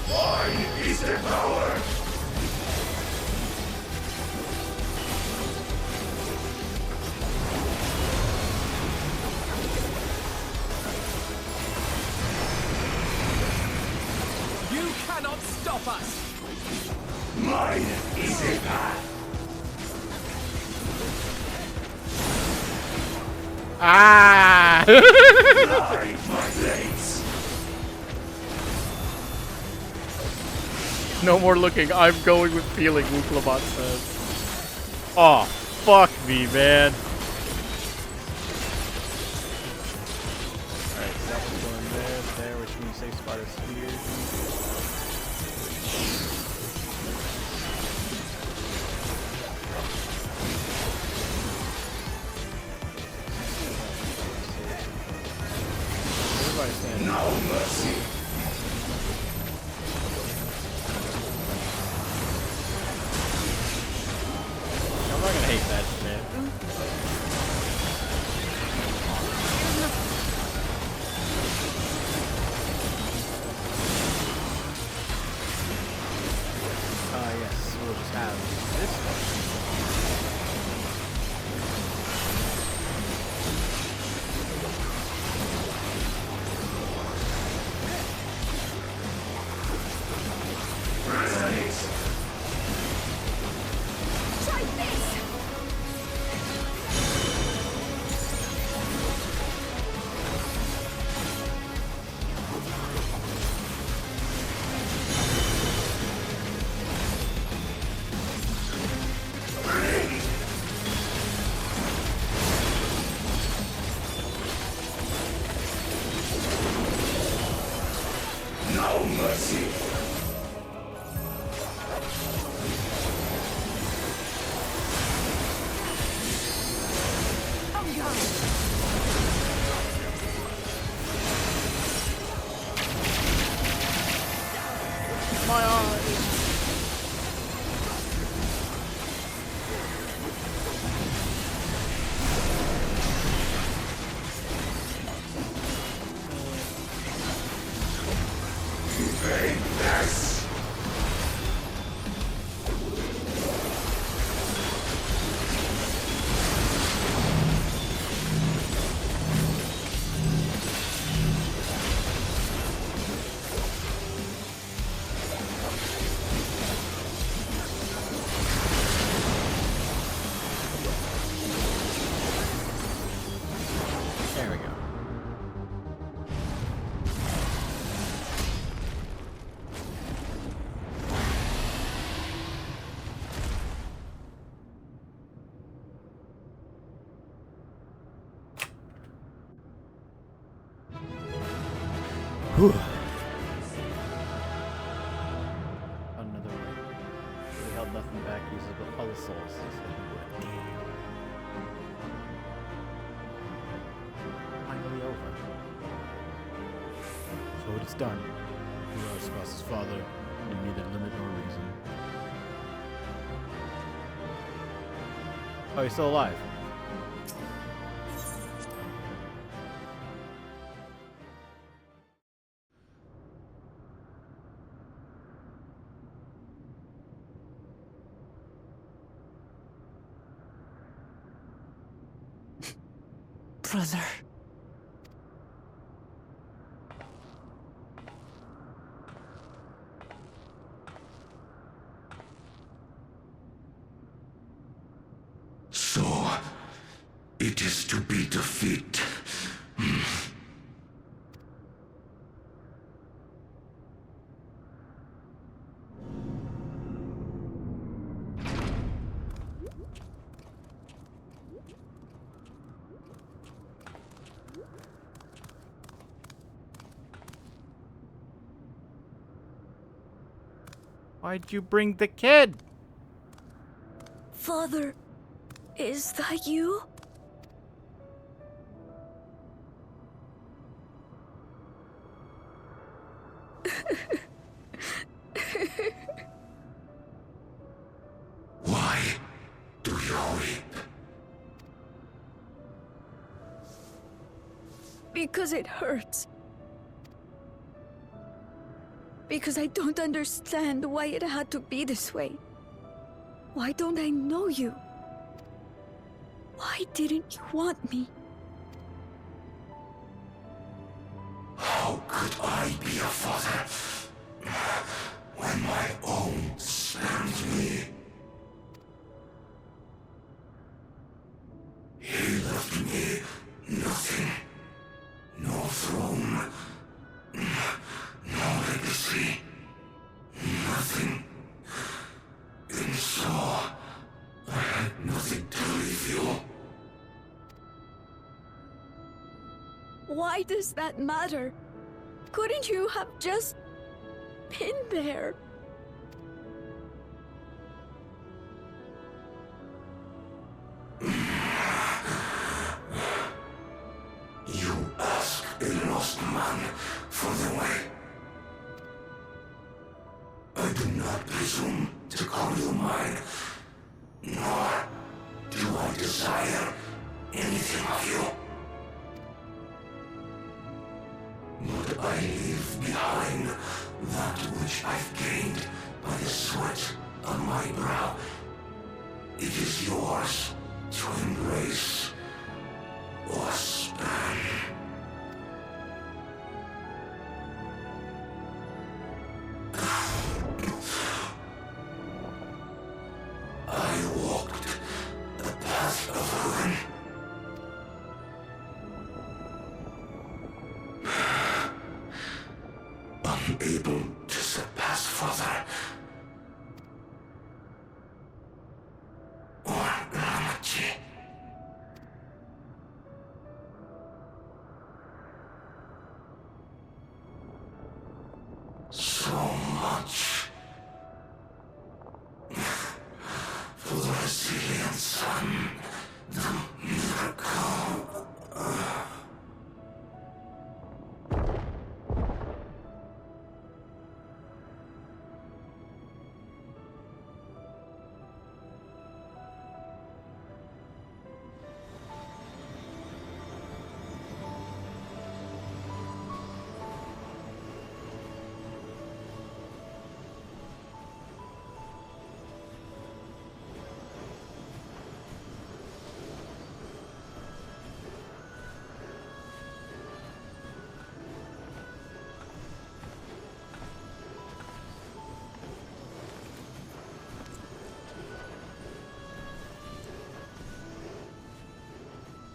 Mine is the power. You cannot stop us. Mine is the path. Ah! Fly, my blades. No more looking. I'm going with feeling, Wuklabot says. Oh, fuck me, man. Alright, so that one's going there, which means safe spot is here. No mercy. I'm not gonna hate that shit. Yes, we'll just have this one. No mercy. My eyes. This. There we go. Whew. Another way. We held nothing back, uses all the souls. Finally over. So it is done. You are Spas's father, and you neither limit nor reason. Oh, he's still alive. Brother. So, it is to be defeat. Why'd you bring the kid? Father, is that you? Why do you weep? Because it hurts. Because I don't understand why it had to be this way. Why don't I know you? Why didn't you want me? How could I be a father when my own spurned me? He left me nothing. No throne. No legacy. Nothing. And so, I had nothing to leave you. Why does that matter? Couldn't you have just been there? You ask a lost man for the way. I do not presume to call you mine, nor do I desire anything of you. But I leave behind that which I've gained by the sweat on my brow. It is yours to embrace or spurn. I walked the path of ruin. Unable to surpass further. Or Ramachi. So much for the resilient sun, the miracle.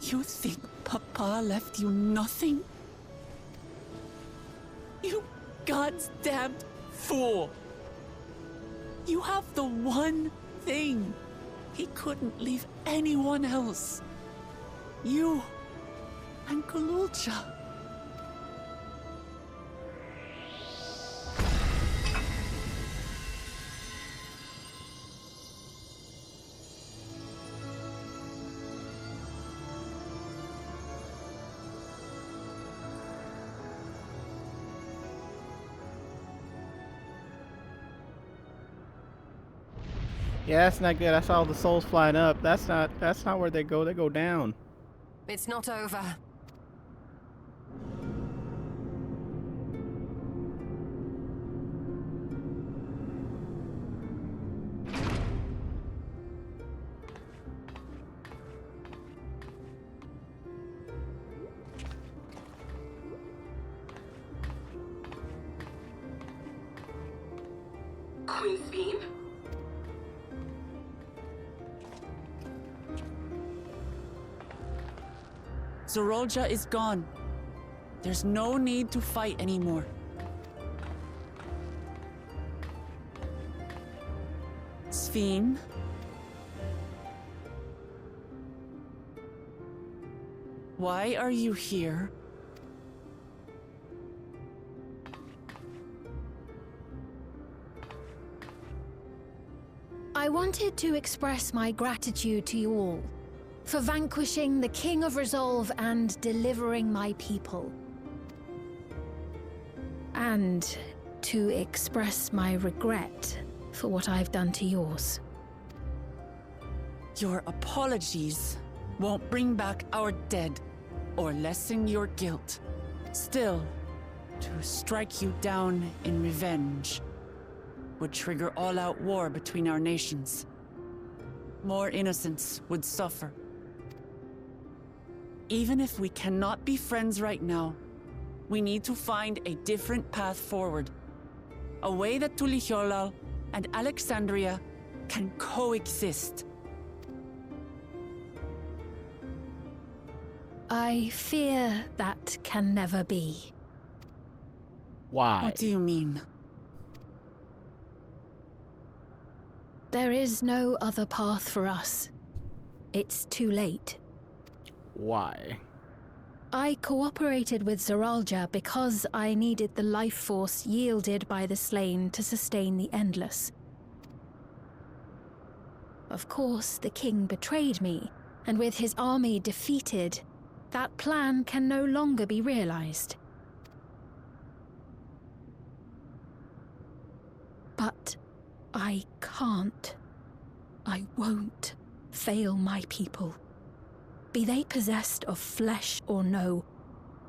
You think Papa left you nothing? You goddamn fool! You have the one thing he couldn't leave anyone else. You and Kalulcha. Yeah, that's not good. I saw the souls flying up. That's not where they go. They go down. It's not over. Queen's Beam? Zorolja is gone. There's no need to fight anymore. Sphene? Why are you here? I wanted to express my gratitude to you all for vanquishing the King of Resolve and delivering my people. And to express my regret for what I've done to yours. Your apologies won't bring back our dead or lessen your guilt. Still, to strike you down in revenge would trigger all-out war between our nations. More innocents would suffer. Even if we cannot be friends right now, we need to find a different path forward. A way that Tuliholal and Alexandria can coexist. I fear that can never be. Why? What do you mean? There is no other path for us. It's too late. Why? I cooperated with Zoralja because I needed the life force yielded by the slain to sustain the Endless. Of course, the king betrayed me, and with his army defeated, that plan can no longer be realized. But I can't. I won't fail my people. Be they possessed of flesh or no,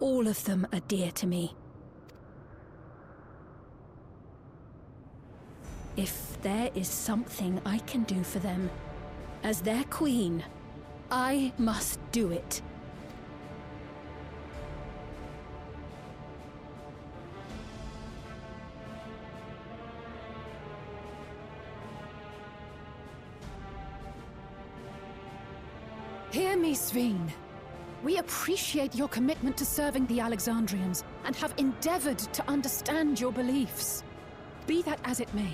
all of them are dear to me. If there is something I can do for them, as their queen, I must do it. Hear me, Sveen. We appreciate your commitment to serving the Alexandrians and have endeavored to understand your beliefs. Be that as it may,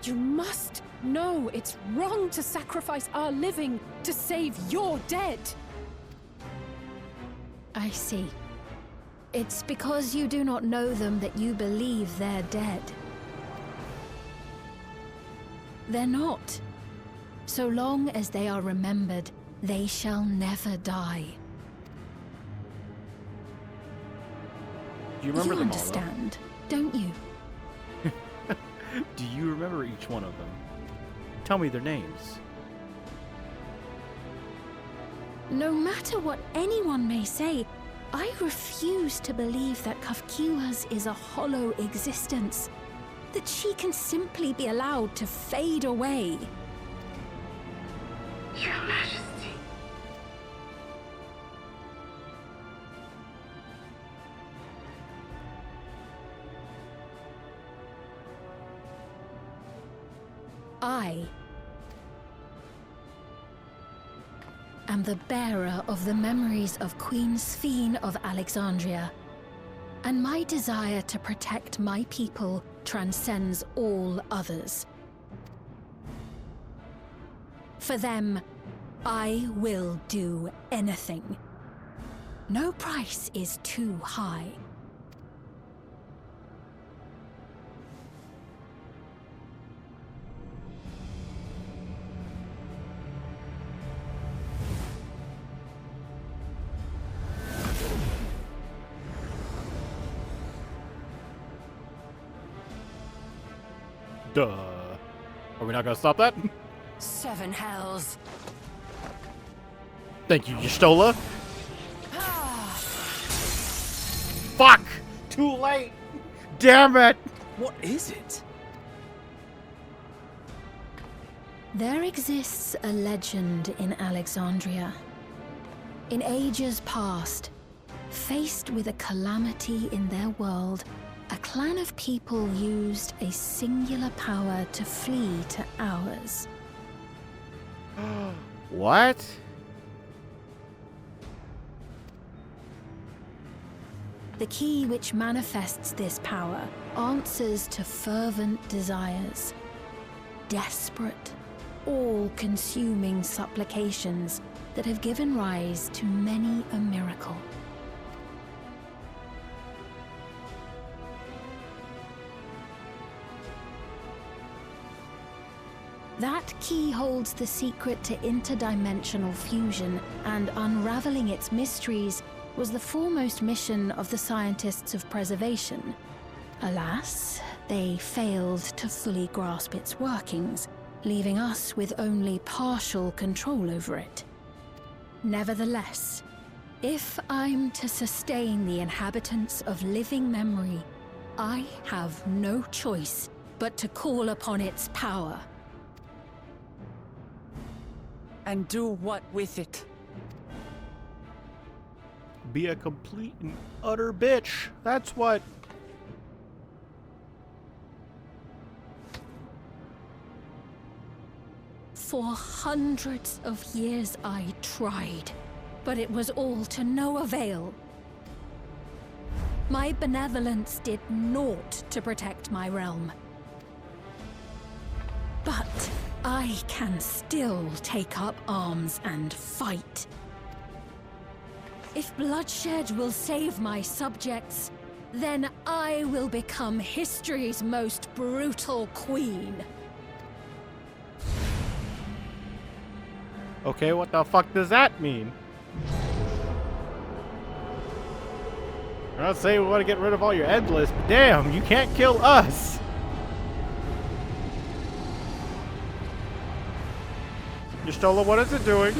you must know it's wrong to sacrifice our living to save your dead. I see. It's because you do not know them that you believe they're dead. They're not. So long as they are remembered, they shall never die. Do you remember them all, understand, don't you? Do you remember each one of them? Tell me their names. No matter what anyone may say, I refuse to believe that Kafkiwas is a hollow existence. That she can simply be allowed to fade away. Your Majesty. I am the bearer of the memories of Queen Sveen of Alexandria, and my desire to protect my people transcends all others. For them, I will do anything. No price is too high. Duh. Are we not gonna stop that? 7 hells. Thank you, Y'shtola. Fuck! Too late! Damn it! What is it? There exists a legend in Alexandria. In ages past, faced with a calamity in their world, a clan of people used a singular power to flee to ours. What? The key which manifests this power answers to fervent desires. Desperate, all-consuming supplications that have given rise to many a miracle. That key holds the secret to interdimensional fusion, and unraveling its mysteries was the foremost mission of the scientists of preservation. Alas, they failed to fully grasp its workings, leaving us with only partial control over it. Nevertheless, if I'm to sustain the inhabitants of living memory, I have no choice but to call upon its power. And do what with it? Be a complete and utter bitch. That's what. For hundreds of years I tried, but it was all to no avail. My benevolence did naught to protect my realm. But I can still take up arms and fight. If bloodshed will save my subjects, then I will become history's most brutal queen. Okay, what the fuck does that mean? I'm not saying we want to get rid of all your endless, but damn, you can't kill us! Y'shtola, what is it doing?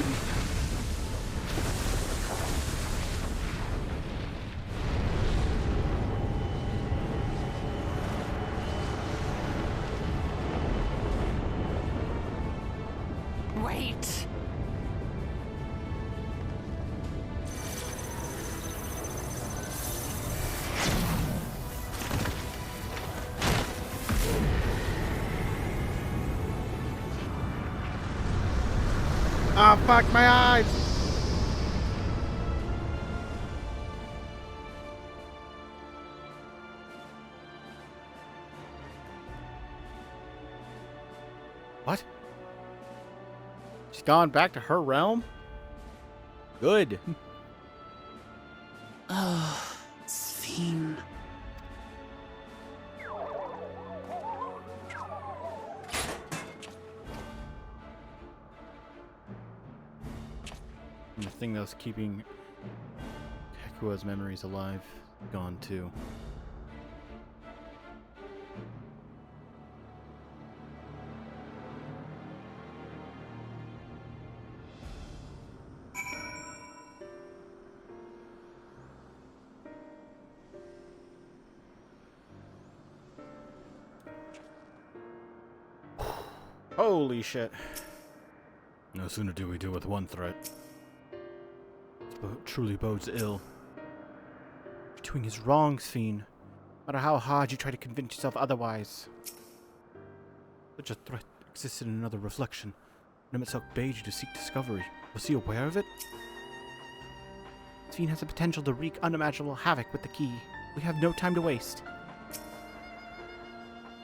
Wait. Ah, fuck my eyes! What? She's gone back to her realm? Good. Oh, Sphene. And the thing that was keeping Hekua's memories alive, gone too. Holy shit. No sooner do we deal with one threat. It truly bodes ill. You're doing is wrong, Sphene. No matter how hard you try to convince yourself otherwise. Such a threat existed in another reflection. Nemetzok bade you to seek discovery. Was he aware of it? Sphene has the potential to wreak unimaginable havoc with the key. We have no time to waste.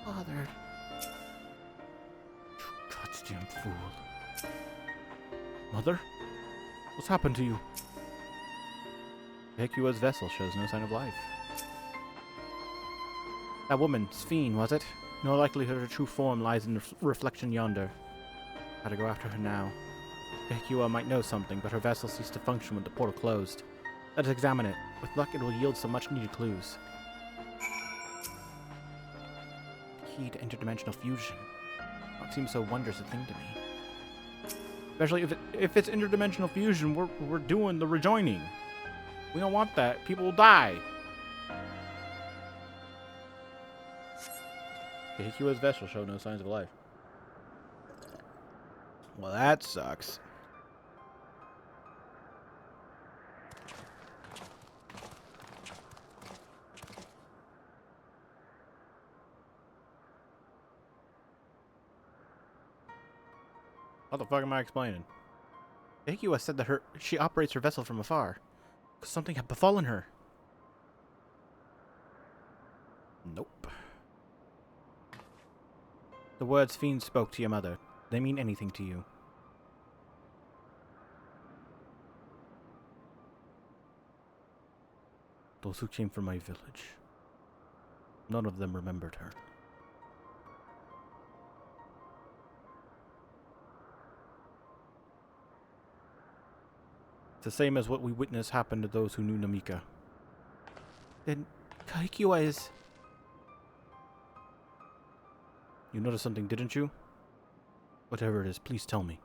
Father. Goddamn fool. Mother? What's happened to you? Hekua's vessel shows no sign of life. That woman, Sphene, was it? No likelihood her true form lies in the reflection yonder. Gotta go after her now. Hekua might know something, but her vessel ceased to function when the portal closed. Let us examine it. With luck, it will yield some much-needed clues. Key to interdimensional fusion. What seems so wondrous a thing to me? Especially if it's interdimensional fusion, we're doing the rejoining. We don't want that. People will die. Hekua's vessel showed no signs of life. Well, that sucks. What the fuck am I explaining? Hekua said that she operates her vessel from afar. Because something had befallen her. Nope. The words Fiend spoke to your mother, they mean anything to you? Those who came from my village. None of them remembered her. It's the same as what we witnessed happen to those who knew Namika. Then Hekua is... You noticed something, didn't you? Whatever it is, please tell me.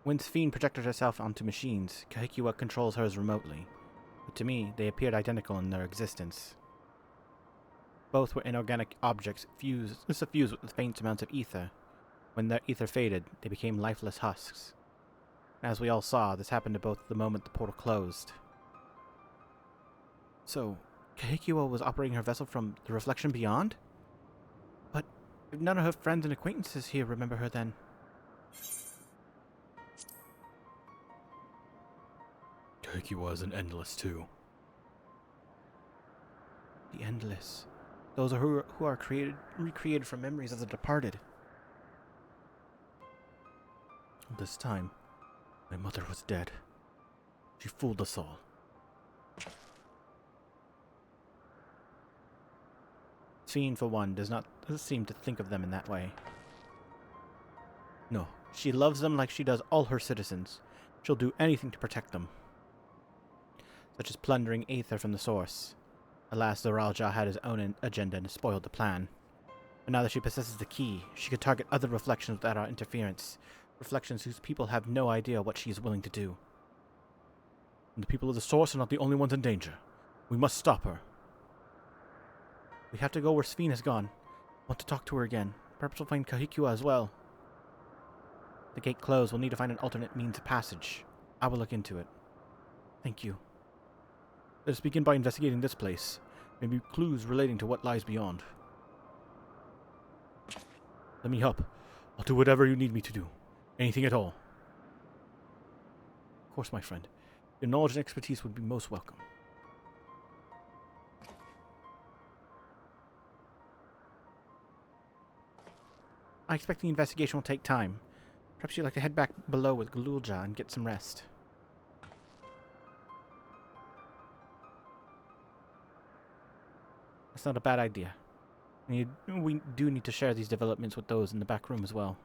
When Sphene projected herself onto machines, Hekua controls hers remotely. But to me, they appeared identical in their existence. Both were inorganic objects suffused with faint amounts of ether. When their ether faded, they became lifeless husks. As we all saw, this happened to both the moment the portal closed. So, Hekua was operating her vessel from the reflection beyond? But none of her friends and acquaintances here remember her then. Hekua is an endless too. The endless. Those are who are recreated from memories of the departed. This time, my mother was dead. She fooled us all. Sphene, for one, doesn't seem to think of them in that way. No, she loves them like she does all her citizens. She'll do anything to protect them. Such as plundering aether from the source. Alas, the Ralja had his own agenda and spoiled the plan. And now that she possesses the key, she could target other reflections without our interference. Reflections whose people have no idea what she is willing to do. And the people of the Source are not the only ones in danger. We must stop her. We have to go where Sphene has gone. I want to talk to her again. Perhaps we'll find Kahikua as well. The gate closed. We'll need to find an alternate means of passage. I will look into it. Thank you. Let us begin by investigating this place. Maybe clues relating to what lies beyond. Let me help. I'll do whatever you need me to do. Anything at all. Of course, my friend. Your knowledge and expertise would be most welcome. I expect the investigation will take time. Perhaps you'd like to head back below with Galulja and get some rest. That's not a bad idea. We do need to share these developments with those in the back room as well.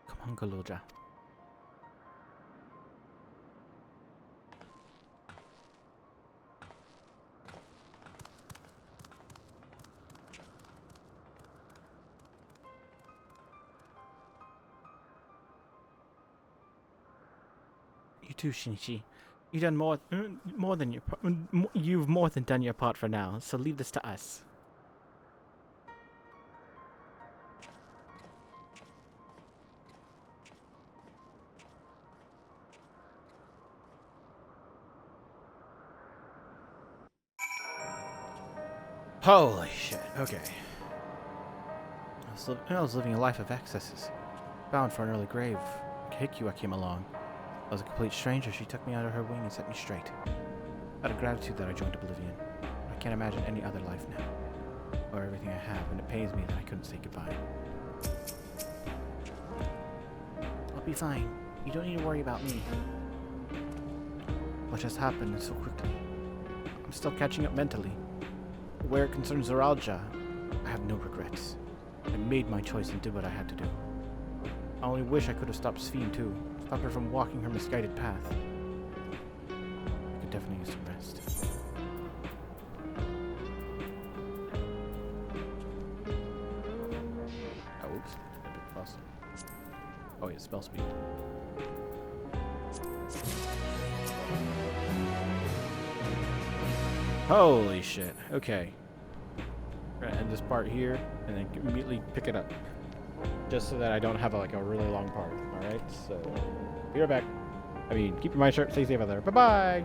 Come on, Galulja. You too, Shinichi. You've done more than your you've more than done your part for now. So leave this to us. Holy shit! Okay. I was living a life of excesses, bound for an early grave. Kahikua came along. I was a complete stranger. She took me under her wing and set me straight. Out of gratitude that I joined Oblivion. I can't imagine any other life now. Or everything I have, and it pains me that I couldn't say goodbye. I'll be fine. You don't need to worry about me. What just happened so quickly? I'm still catching up mentally. Where it concerns Zoralja, I have no regrets. I made my choice and did what I had to do. I only wish I could have stopped Sphene too. Stopped her from walking her misguided path. I could definitely use some rest. Oh, oops. A bit faster. Oh, yeah, spell speed. Holy shit. Okay. We're gonna end this part here and then immediately pick it up. Just so that I don't have a really long part. Alright, so be right back. Keep your mind sharp, stay safe out there. Bye-bye!